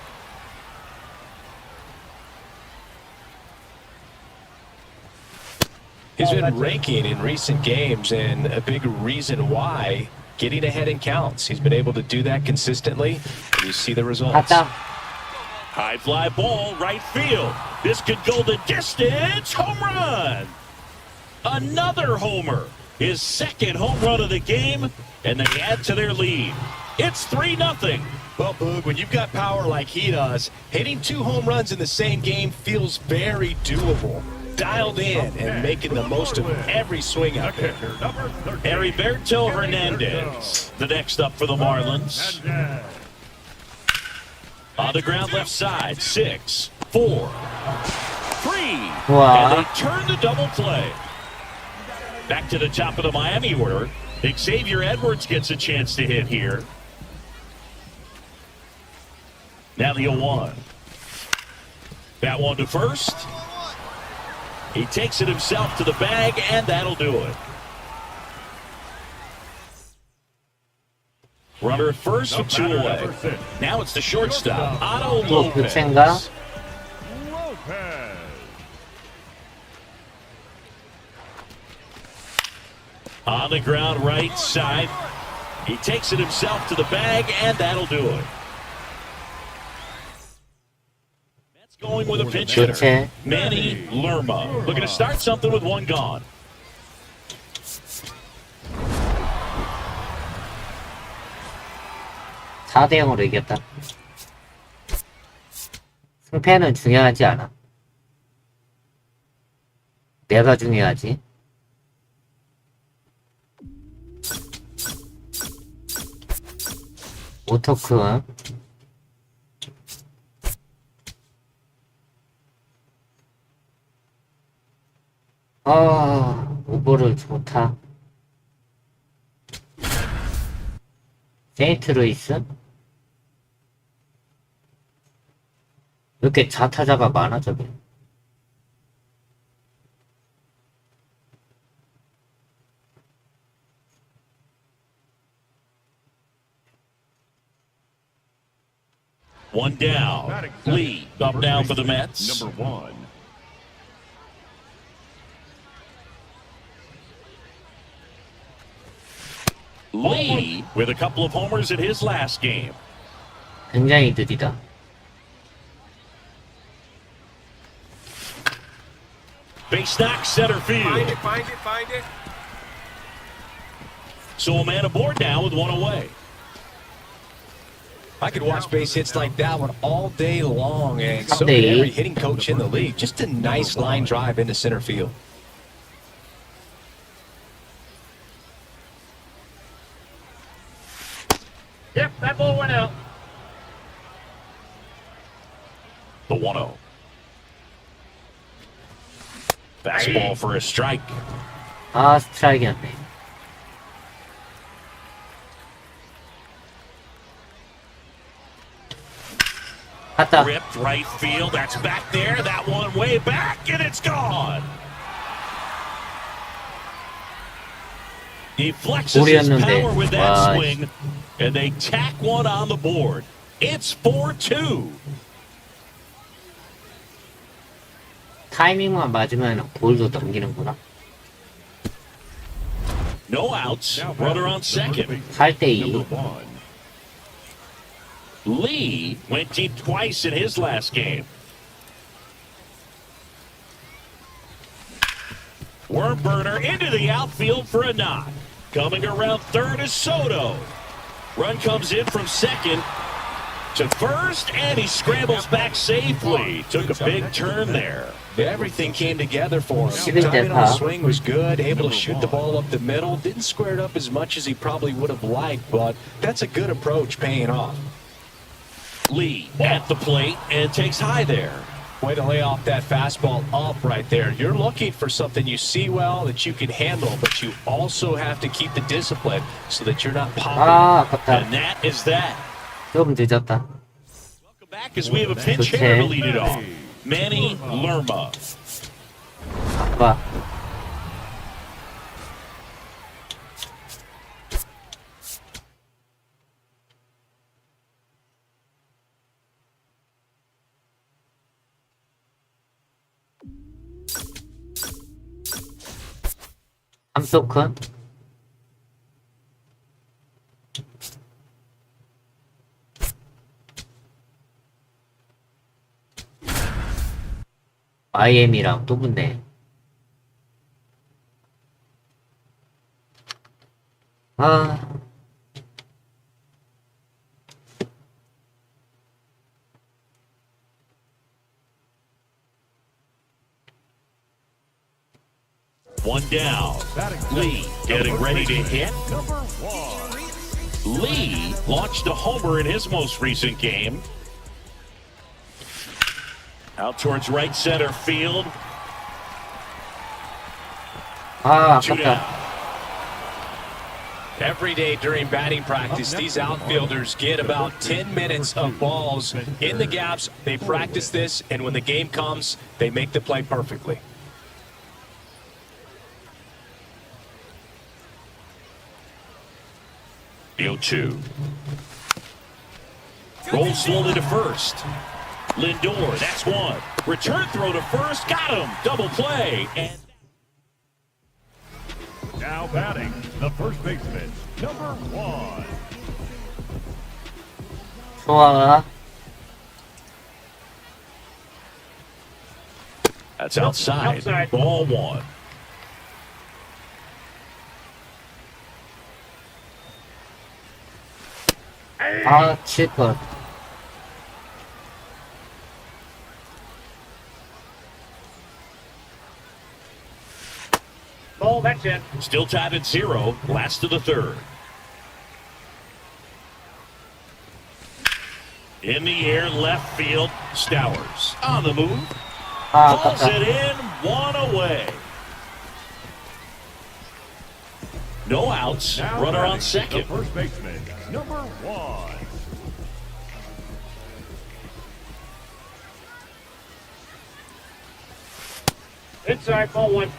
S6: He's been raking in recent games, and a big reason why, getting ahead in counts. He's been able to do that consistently, and you see the results.
S1: 갔다.
S3: High fly ball, right field. This could go the distance. Home run. Another homer. His second home run of the game, and they add to their lead. It's 3-0.
S6: Well, Boog, when you've got power like he does, hitting 2 home runs in the same game feels very doable. Dialed in and making the most of every swing out there.
S3: Heriberto Hernandez, the next up for the Marlins. On the ground left side, 6, 4, 3. And they turn the double play. Back to the top of the Miami order. Xavier Edwards gets a chance to hit here. Now the 0-1. That one to first. He takes it himself to the bag, and that'll do it. Runner at first with 2 away. Now it's the shortstop, Otto
S1: 또
S3: Lopez.
S1: 교체인가?
S5: Lopez.
S3: On the ground right side. He takes it himself to the bag, and that'll do it. That's going with a pinch hitter.
S1: 교체.
S3: Manny Lerma. Looking to start something with 1 gone.
S1: 사 대 0으로 이겼다. 승패는 중요하지 않아. 내가 중요하지. 오토크. 오버를 좋다. 세인트루이스? 왜 이렇게 좌타자가 많아, 저기?
S3: One down. Lee up now for the Mets.
S5: Number 1.
S3: Lee with a couple of homers in his last game.
S1: 굉장히 느리다.
S3: Base knock center field.
S9: Find it.
S3: So a man aboard now with 1 away.
S6: I could watch base hits like that one all day long, and so could
S1: Someday.
S6: every hitting coach in the league. Just a nice line drive into center field.
S7: Yep, that ball went out.
S3: The 1-0. Fastball for a strike.
S1: 스트라이크였네. 갔다.
S3: Ripped right field. That's back there. That one way back, and it's gone. He flexes his
S1: 볼이었는데.
S3: power with that
S1: 와,
S3: swing, and they tack one on the board. It's 4-2.
S1: 타이밍만 맞으면 볼도 넘기는구나.
S3: No outs. Runner on second.
S1: 8대 2.
S5: Number 1.
S3: Lee went deep twice in his last game. Worm burner into the outfield for a knock. Coming around third is Soto. Run comes in from second to first, and he scrambles back safely. Took a big turn there.
S6: Everything came together for him.
S1: Shooting
S6: Timing
S1: that
S6: on the
S1: high.
S6: swing was good, able to shoot the ball up the middle. Didn't square it up as much as he probably would have liked, but that's a good approach paying off.
S3: Lee at the plate and takes high there.
S6: Way to lay off that fastball up right there. You're looking for something you see well that you can handle, but you also have to keep the discipline so that you're not popping.
S1: 아깝다.
S3: And that is that.
S1: 좀 늦었다.
S3: Welcome back as we have a pinch hitter to lead it off. Manny Lerma.
S1: 아빠. 함소큰 IM이랑 또 붙네.
S3: One down. Lee getting ready to hit.
S5: Number 1.
S3: Lee launched a homer in his most recent game. Out towards right center field.
S1: 아,
S3: Two
S1: 아깝다.
S3: down.
S6: Every day during batting practice, these outfielders get about 10 minutes of balls in the gaps. They practice this, and when the game comes, they make the play perfectly.
S3: The 0-2. Rolls slowly to first. Lindor, that's one. Return throw to first, got him. Double play. And
S5: Now batting, the first baseman, number 1.
S1: 좋아.
S3: that's outside.
S7: Outside.
S3: Ball one.
S1: 아, 칠걸.
S7: Ball, that's it.
S3: Still tied at 0. Last of the third. In the air, left field. Stowers on the move.
S1: 아,
S3: Pulls
S1: 아깝다.
S3: it in. One away. No outs.
S5: Now
S3: Runner
S5: batting,
S3: on
S5: the
S3: second.
S5: first baseman, number 1.
S7: Inside, ball one.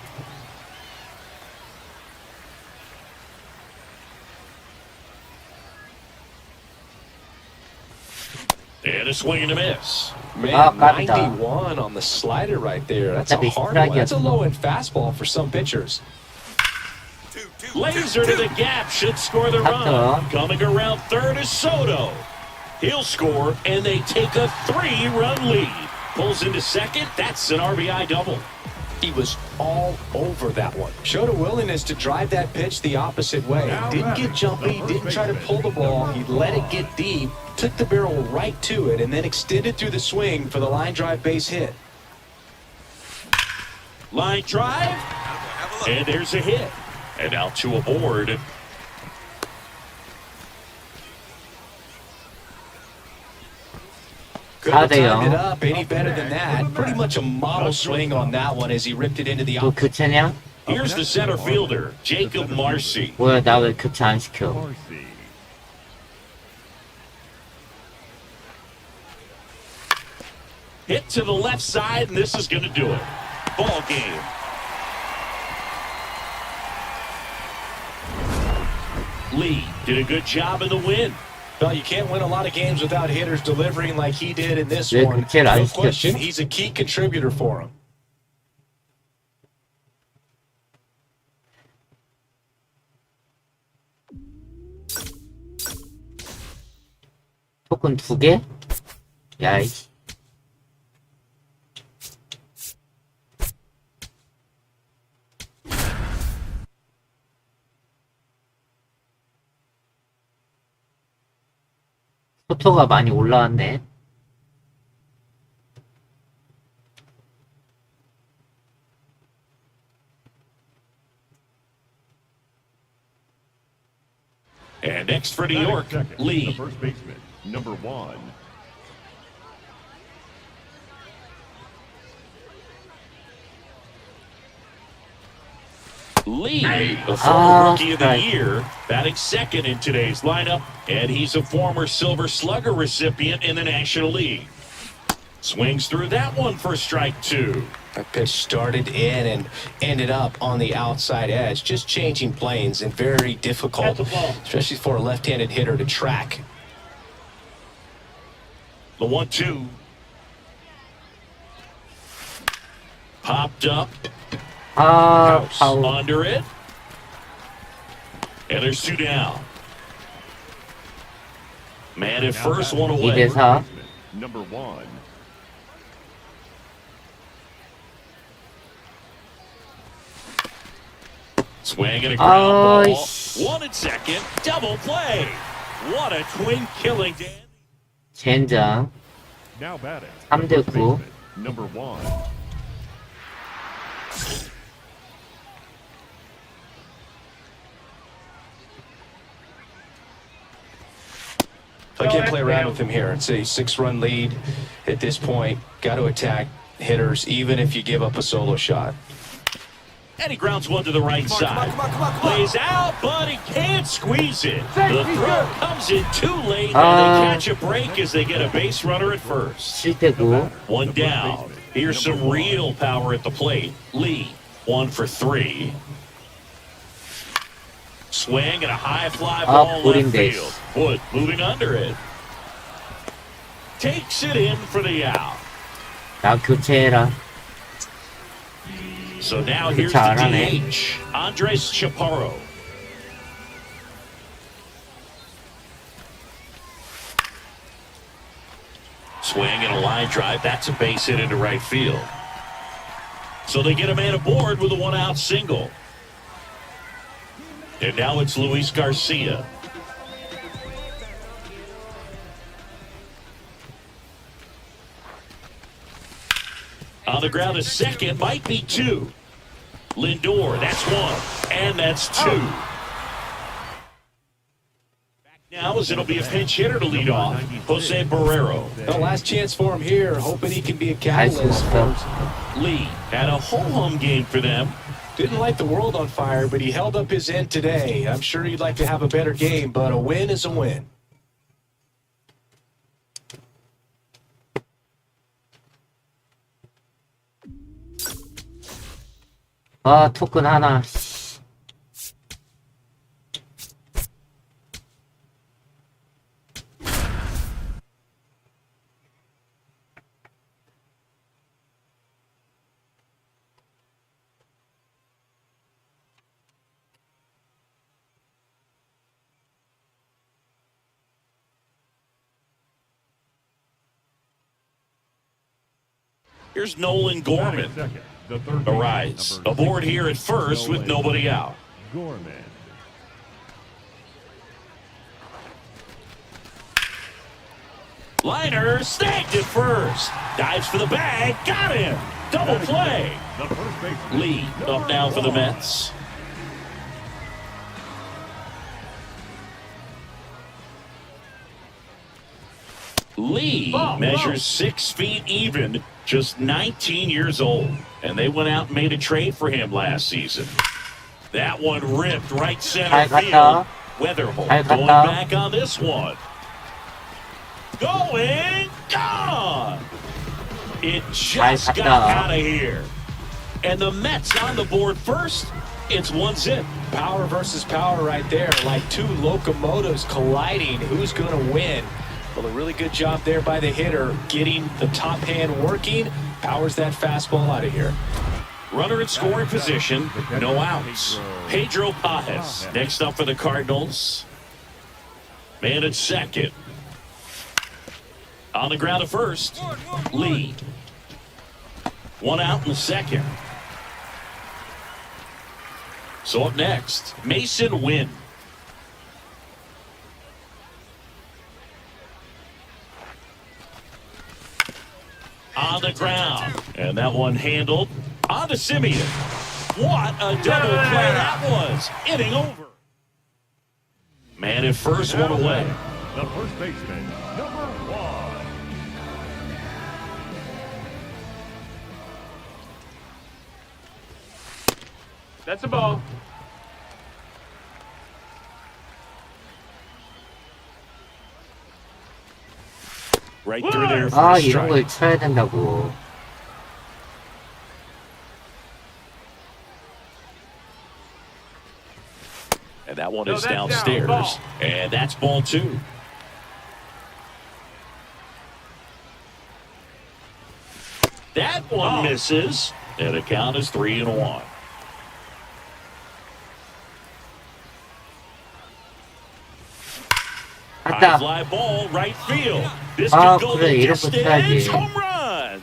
S3: And a swing and a miss.
S6: Man,
S1: Ah, 깝이다.
S6: 91 on the slider right there. That's a
S1: 어차피
S6: hard one. That's a
S1: 스트라이크였어.
S6: low-end fastball for some pitchers.
S3: Laser to the gap. Should score the run.
S1: After.
S3: Coming around third is Soto. He'll score, and they take a 3-run lead. Pulls into second. That's an RBI double.
S6: He was all over that one. Showed a willingness to drive that pitch the opposite way. Didn't get jumpy, didn't try to pull the ball. He let it get deep, took the barrel right to it, and then extended through the swing for the line drive base hit.
S3: Line drive, and there's a hit. And now two aboard.
S6: Couldn't have
S1: 4대0.
S6: timed it up any better than that. Pretty much a model swing on that one as he ripped it into the
S1: 또
S6: outfield.
S1: 교체냐?
S3: Here's the center fielder, Jacob Marcy.
S1: 뭐야, 나 왜 교체 안 시켜?
S5: Marcy.
S3: Hit to the left side, and this is going to do it. Ball game. Lee did a good job in the win.
S6: Well, you can't win a lot of games without hitters delivering like he did in this
S1: 왜
S6: one.
S1: 교체를 안
S6: No
S1: 시켰지?
S6: question, he's a key contributor for him.
S1: 토큰 2개? 야이씨. 소토가 많이 올라왔네.
S3: And next for New
S5: Batting
S3: York,
S5: second, the
S3: Lee.
S5: first baseman, number 1.
S3: Lee, the former Rookie of the
S1: right.
S3: Year, batting second in today's lineup, and he's a former Silver Slugger recipient in the National League. Swings through that one for strike 2.
S6: That pitch started in and ended up on the outside edge, just changing planes and very difficult,
S7: That's a ball.
S6: especially for a left-handed hitter to track.
S3: The 1-2. Popped up.
S1: 아,
S3: House
S1: 파울.
S3: under it. And there's two down. Man at
S5: Now
S3: first,
S5: batting,
S3: one
S1: 이
S3: away.
S1: 대 4.
S5: baseman, number 1.
S3: Swing and a ground ball.
S1: 아이씨.
S3: One at second. Double play. What a twin killing, Dan.
S5: Now
S1: 젠장.
S5: batting,
S1: 3대
S5: the first
S1: 9.
S5: baseman, number 1.
S4: can't play around with him here. It's a 6-run lead at this point. Got to attack hitters, even if you give up a solo shot.
S3: And he grounds one to the right side. Plays out, but he can't squeeze it. The throw comes in too late, and they catch a break as they get a base runner at first.
S1: 7대9.
S3: One down. Here's some real power at the plate. Lee, 1 for 3. Swing and a high fly ball left field. Wood moving under it. Takes it in for the out.
S1: 나 교체해라.
S3: So now here's the DH, Andres Chaparro. Swing and a line drive. That's a base hit into right field. So they get a man aboard with a 1-out single. And now it's Luis Garcia. On the ground, a second, might be 2. Lindor, that's 1, and that's 2. Back now as it'll be a pinch hitter to lead off, Jose Barrero.
S6: The last chance for him here, hoping he can be a catalyst.
S3: Lee had a ho-hum game for them.
S6: Didn't light the world on fire, but he held up his end today. I'm sure he'd like to have a better game, but a win is a win.
S1: 아, 토큰 하나.
S3: Here's Nolan Gorman.
S5: The third
S3: Arise
S5: baseman, number
S3: aboard
S5: 16,
S3: here at first with nobody out.
S5: Gorman.
S3: Liner snagged at first. Dives for the bag. Got him. Double play.
S5: The first baseman,
S3: Lee up now for the Mets. Lee measures 6 feet even, just 19 years old. And they went out and made a trade for him last season. That one ripped right center field. Weatherholt going back on this one. Going, gone! It just got out of here. And the Mets on the board first. It's 1-0.
S6: Power versus power right there, like 2 locomotives colliding. Who's going to win? Well, a really good job there by the hitter, getting the top hand working. Powers that fastball out of here.
S3: Runner in scoring position, no outs. Pedro Pajes next up for the Cardinals. Man at second. On the ground at first, Lee. 1 out in the second. So up next, Mason Wynn. On the ground. And that one handled. On to Simeon. What a double play that was. Inning over. Man at first, one away.
S5: The first baseman, number 1.
S7: That's a ball.
S3: Right through there for
S1: 아,
S3: a
S1: 이런 걸
S3: strike.
S1: 쳐야 된다고.
S3: And that one
S7: No,
S3: is
S7: that's down.
S3: downstairs.
S7: Ball.
S3: And that's ball 2. That one misses. And the count is 3-1. High
S1: 갔다.
S3: fly ball, right field. This
S1: 아,
S3: could go
S1: 그래,
S3: the
S1: 이런 거
S3: distance.
S1: 쳐야지.
S3: Home run.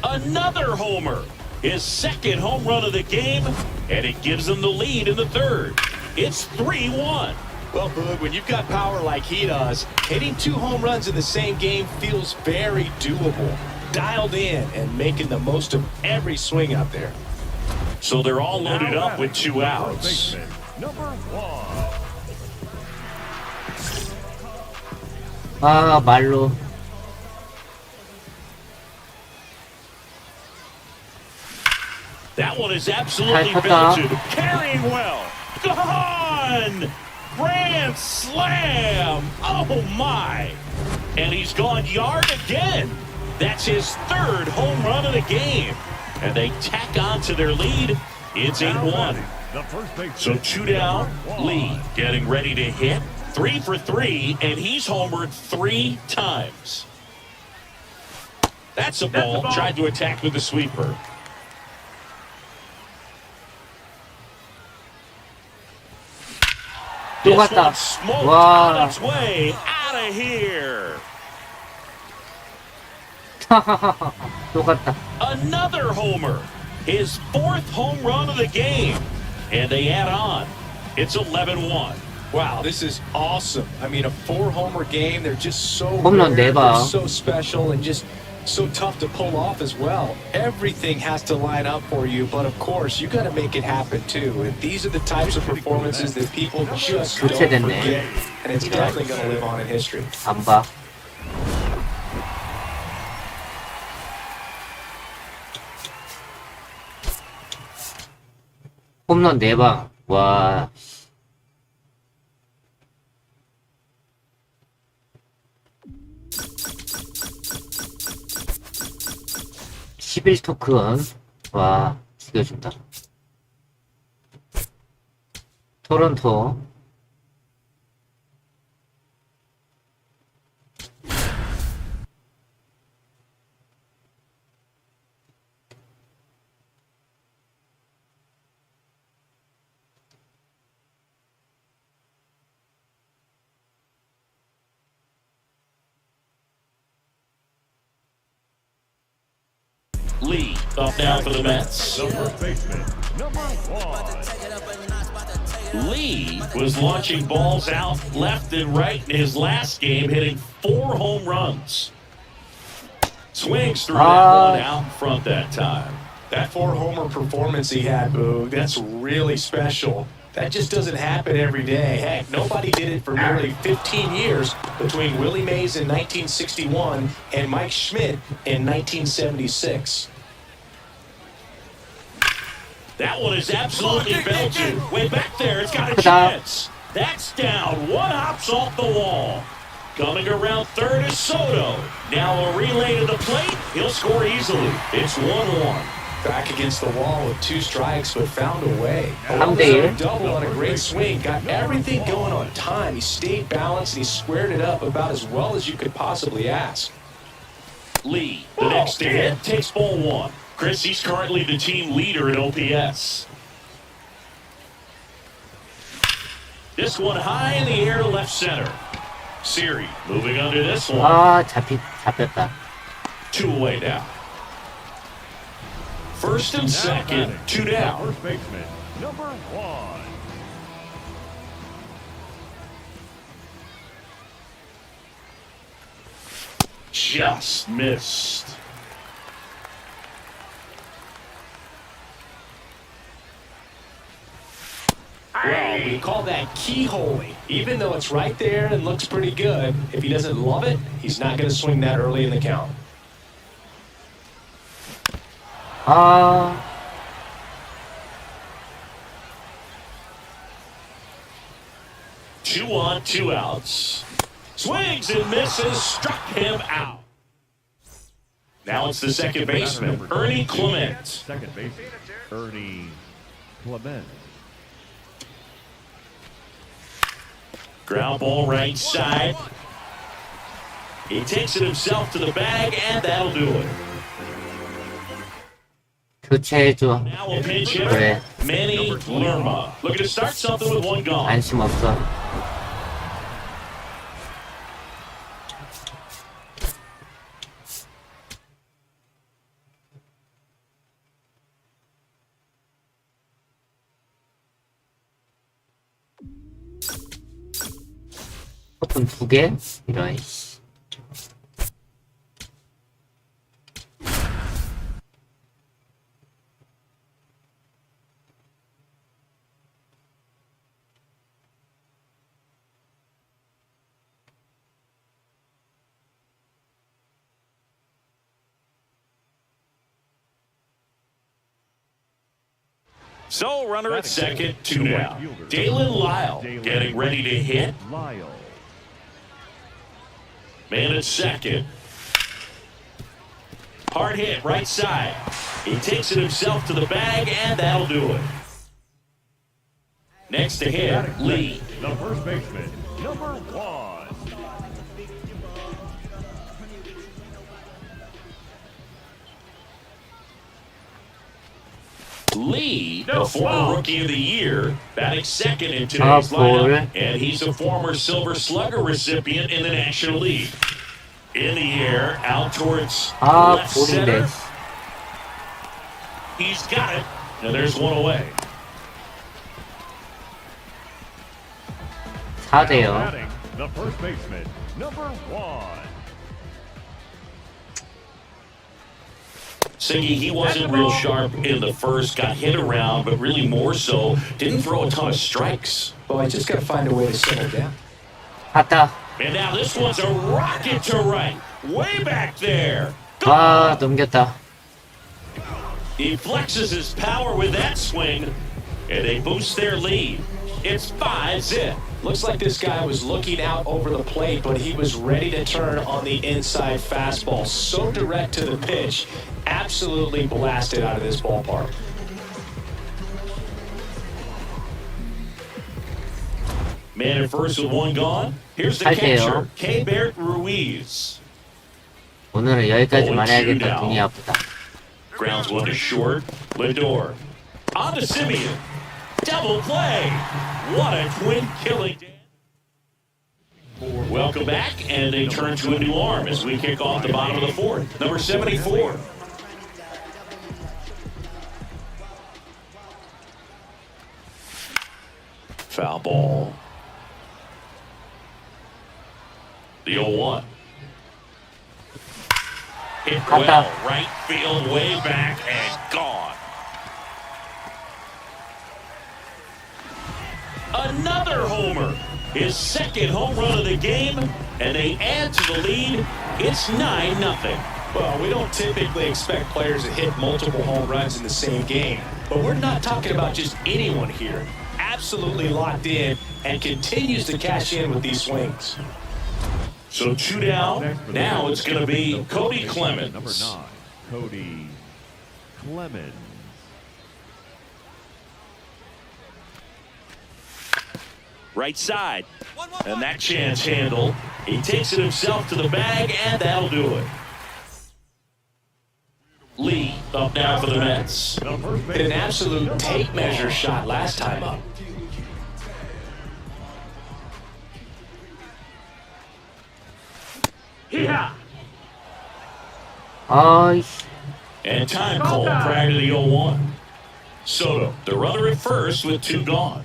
S3: Another homer. His second home run of the game, and it gives him the lead in the third. It's 3-1.
S6: Well, Boog, when you've got power like he does, hitting 2 home runs in the same game feels very doable. Dialed in and making the most of every swing out there.
S3: So they're all loaded
S5: Now
S3: up with 2
S5: the first
S3: outs.
S5: baseman, number 1.
S1: 아, 말로.
S3: That one is absolutely
S1: 잘
S3: built
S1: 쳤다.
S3: to. Carrying well. Gone! Grand slam! Oh my! And he's gone yard again. That's his third home run of the game. And they tack on to their lead. It's 8-1.
S5: The first baseman.
S3: So 2 down. Lee getting ready to hit. 3 for 3, and he's homered 3 times. That's a ball. Tried to attack with the sweeper.
S1: 또
S3: This
S1: 갔다.
S3: one smoked
S1: 와.
S3: on its way out of here.
S1: 또 갔다.
S3: Another homer. His 4th home run of the game. And they add on. It's 11-1.
S6: Wow, this is awesome. I mean, a 4-homer game. They're just so
S1: 홈런
S6: rare,
S1: 네 방.
S6: they're so special, and just so tough to pull off as well. Everything has to line up for you, but of course, you got to make it happen too. And these are the types of performances that people just don't
S1: 교체됐네.
S6: forget, and it's definitely going to live on in history.
S1: 안 봐. 홈런 4방. 와. (11) 토큰. 와, 죽여준다. 토론토.
S3: Lee up now for the Mets.
S5: The first baseman, number 1.
S3: Lee was launching balls out left and right in his last game, hitting 4 home runs. Swings through that one out in front that time.
S6: That 4-homer performance he had, Boo, that's really special. That just doesn't happen every day. Heck, nobody did it for nearly 15 years between Willie Mays in 1961 and Mike Schmidt in 1976.
S3: That one is absolutely belted. Way back there, it's got a
S1: 크다.
S3: chance. That's down. One hops off the wall. Coming around third is Soto. Now a relay to the plate. He'll score easily. It's 1-1.
S6: Back against the wall with 2 strikes, but found a way.
S1: 삼대1.
S6: Double on a great swing. Got everything going on time. He stayed balanced and he squared it up about as well as you could possibly ask.
S3: Lee, the next to hit, takes ball 1. Chris, he's currently the team leader in OPS. This one high in the air to left center. Siri moving under this one.
S1: 아, 잡혔다.
S3: 2 away now. First and second, 2
S5: The
S3: down.
S5: first baseman, number 1.
S3: Just missed.
S6: Well, we call that keyholing. Even though it's right there and looks pretty good, if he doesn't love it, he's not going to swing that early in the count.
S1: 아,
S3: 2 on, 2 outs. Swings and misses, struck him out. Now it's the second baseman, Ernie Clement.
S5: Second baseman, Ernie Clement.
S3: Ground ball right side. He takes it himself to the bag, and that'll do it.
S1: 교체해줘.
S3: Now a pinch hitter,
S1: 그래.
S3: Manny Lerma. Looking to start something with 1 gone.
S1: 안심 없어. 커튼 2개? 이런.
S3: So, runner at second, 2 down. Dalen Lyle getting ready to hit.
S5: Lyle.
S3: Man at second. Hard hit, right side. He takes it himself to the bag, and that'll do it. Next to hit, Lee.
S5: The first baseman, number 1.
S3: Lee, the former Rookie of the Year, batting second in today's lineup, and he's a former Silver Slugger recipient in the National League. In the air, out towards left center. He's got it, and there's one away.
S1: 4대요.
S5: Batting, the first baseman, number 1.
S3: Siggy, he wasn't real sharp in the first, got hit around, but really more so, didn't throw a ton of strikes.
S6: Well, I just got to find a way to settle down.
S1: 갔다.
S3: And now this one's a rocket to right, way back there.
S1: 아, 넘겼다.
S3: He flexes his power with that swing, and they boost their lead. It's 5-zip.
S6: Looks like this guy was looking out over the plate, but he was ready to turn on the inside fastball. So direct to the pitch, absolutely blasted out of this ballpark.
S3: Man at first with one gone. Here's the
S1: 할게요.
S3: catcher, K-Bert Ruiz.
S1: 오늘은 여기까지만 해야겠다. 눈이 아프다.
S3: Grounds one to short. Lindor. On to Simeon. Double play. What a twin killing. Welcome back, and they turn to a new arm as we kick off the bottom of the fourth. Number 74. Foul ball. The 0-1. Hit well, right field, way back, and gone. Another homer. His second home run of the game, and they add to the lead. It's 9-0.
S6: Well, we don't typically expect players to hit multiple home runs in the same game, but we're not talking about just anyone here. Absolutely locked in and continues to cash in with these swings.
S3: So 2 down. Now it's going to be Cody Clemens.
S5: Number 9, Cody Clemens.
S3: Right side. And that chance handle. He takes it himself to the bag, and that'll do it. Lee up now for the Mets.
S6: Hit an absolute tape measure shot last time up.
S7: Yeah.
S1: 아이씨.
S3: And time called prior to the 0-1. Soto, the runner at first with 2 gone.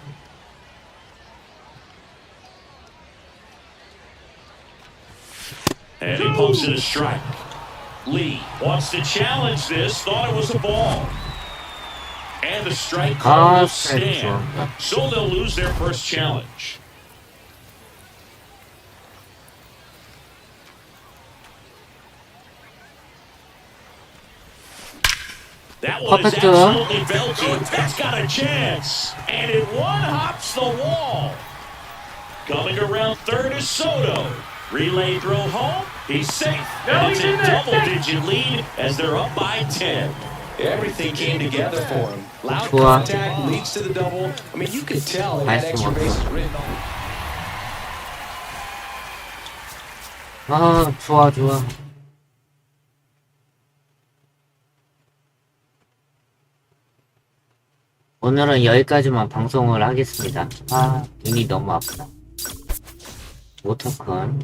S3: And he pumps it a strike. Lee wants to challenge this, thought it was a ball. And the strike call will stand. So they'll lose their first challenge. That one is absolutely belted. That's got a chance. And it one-hops the wall. Coming around third is Soto. Relay throw home. He's safe. And it's a double-digit lead as they're up by 10.
S6: Everything came together for him. Loud contact leads to the double. I mean, you could tell it had extra bases written on it.
S1: 아, 좋아, 좋아. 오늘은 여기까지만 방송을 하겠습니다. 아, 눈이 너무 아프다. 오토컨.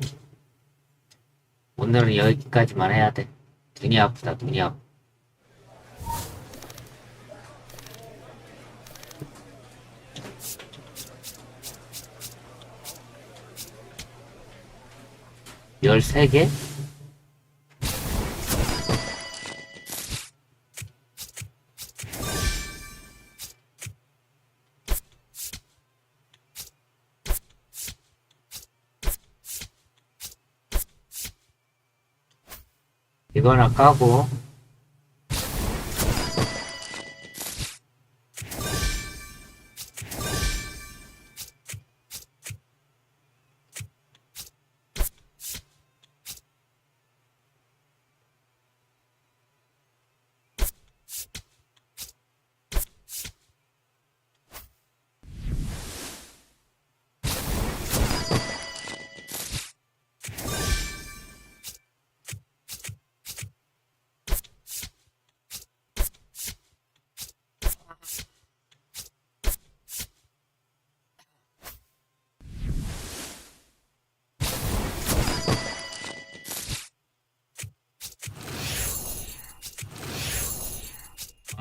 S1: 오늘은 여기까지만 해야 돼. 눈이 아프다, 눈이 아프다. 열세 개? 이거나 까고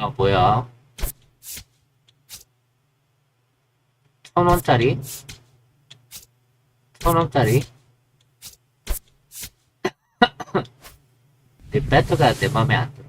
S1: 아, 뭐야? 1,000원짜리? 1,000원짜리? 이 배트가 내 맘에 안 들어.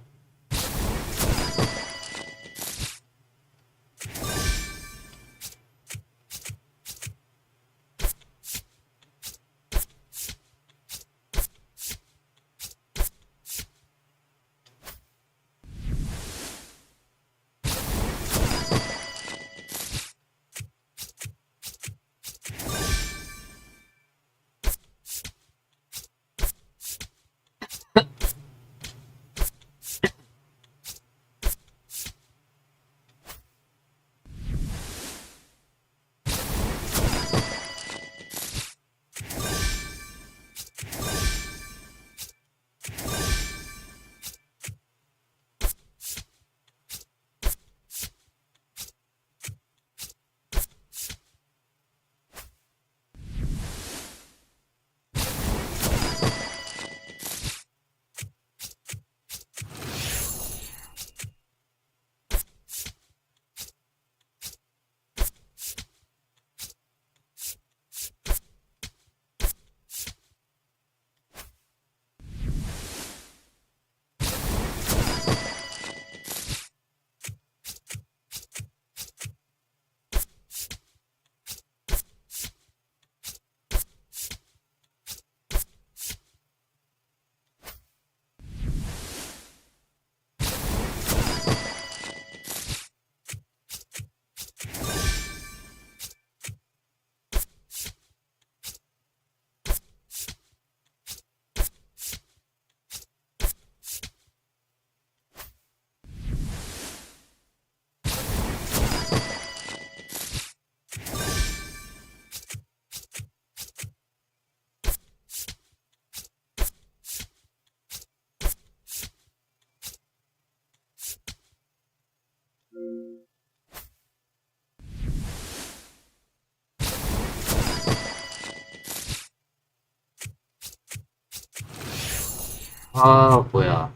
S1: 아, 뭐야.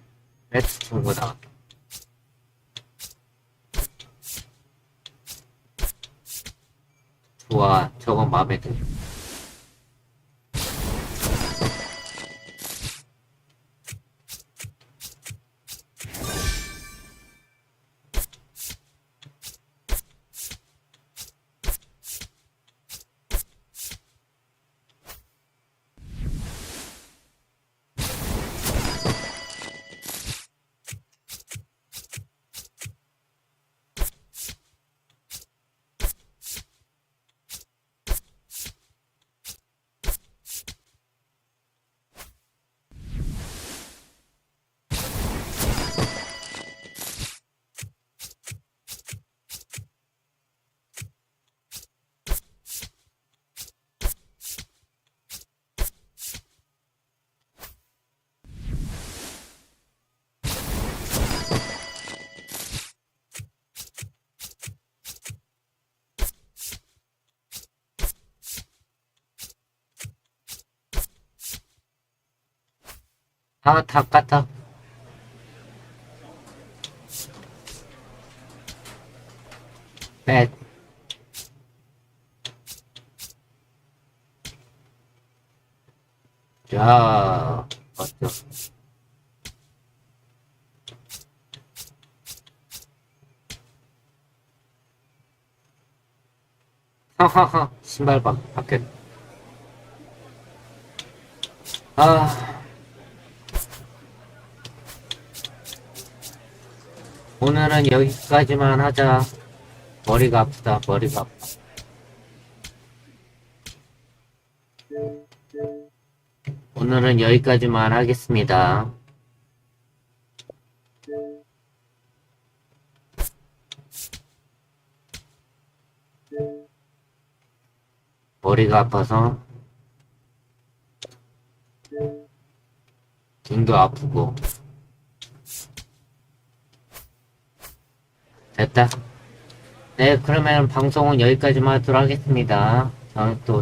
S1: 배트 친구 나왔다. 좋아, 저건 마음에 들어. 아, 다 깠다. 배. 자, 어쩌. 하하하, 신발방, 밖에. 아, 오늘은 여기까지만 하자. 머리가 아프다, 머리가 아프다. 오늘은 여기까지만 하겠습니다. 머리가 아파서 등도 아프고 됐다. 네, 그러면 방송은 여기까지만 하도록 하겠습니다. 저는 또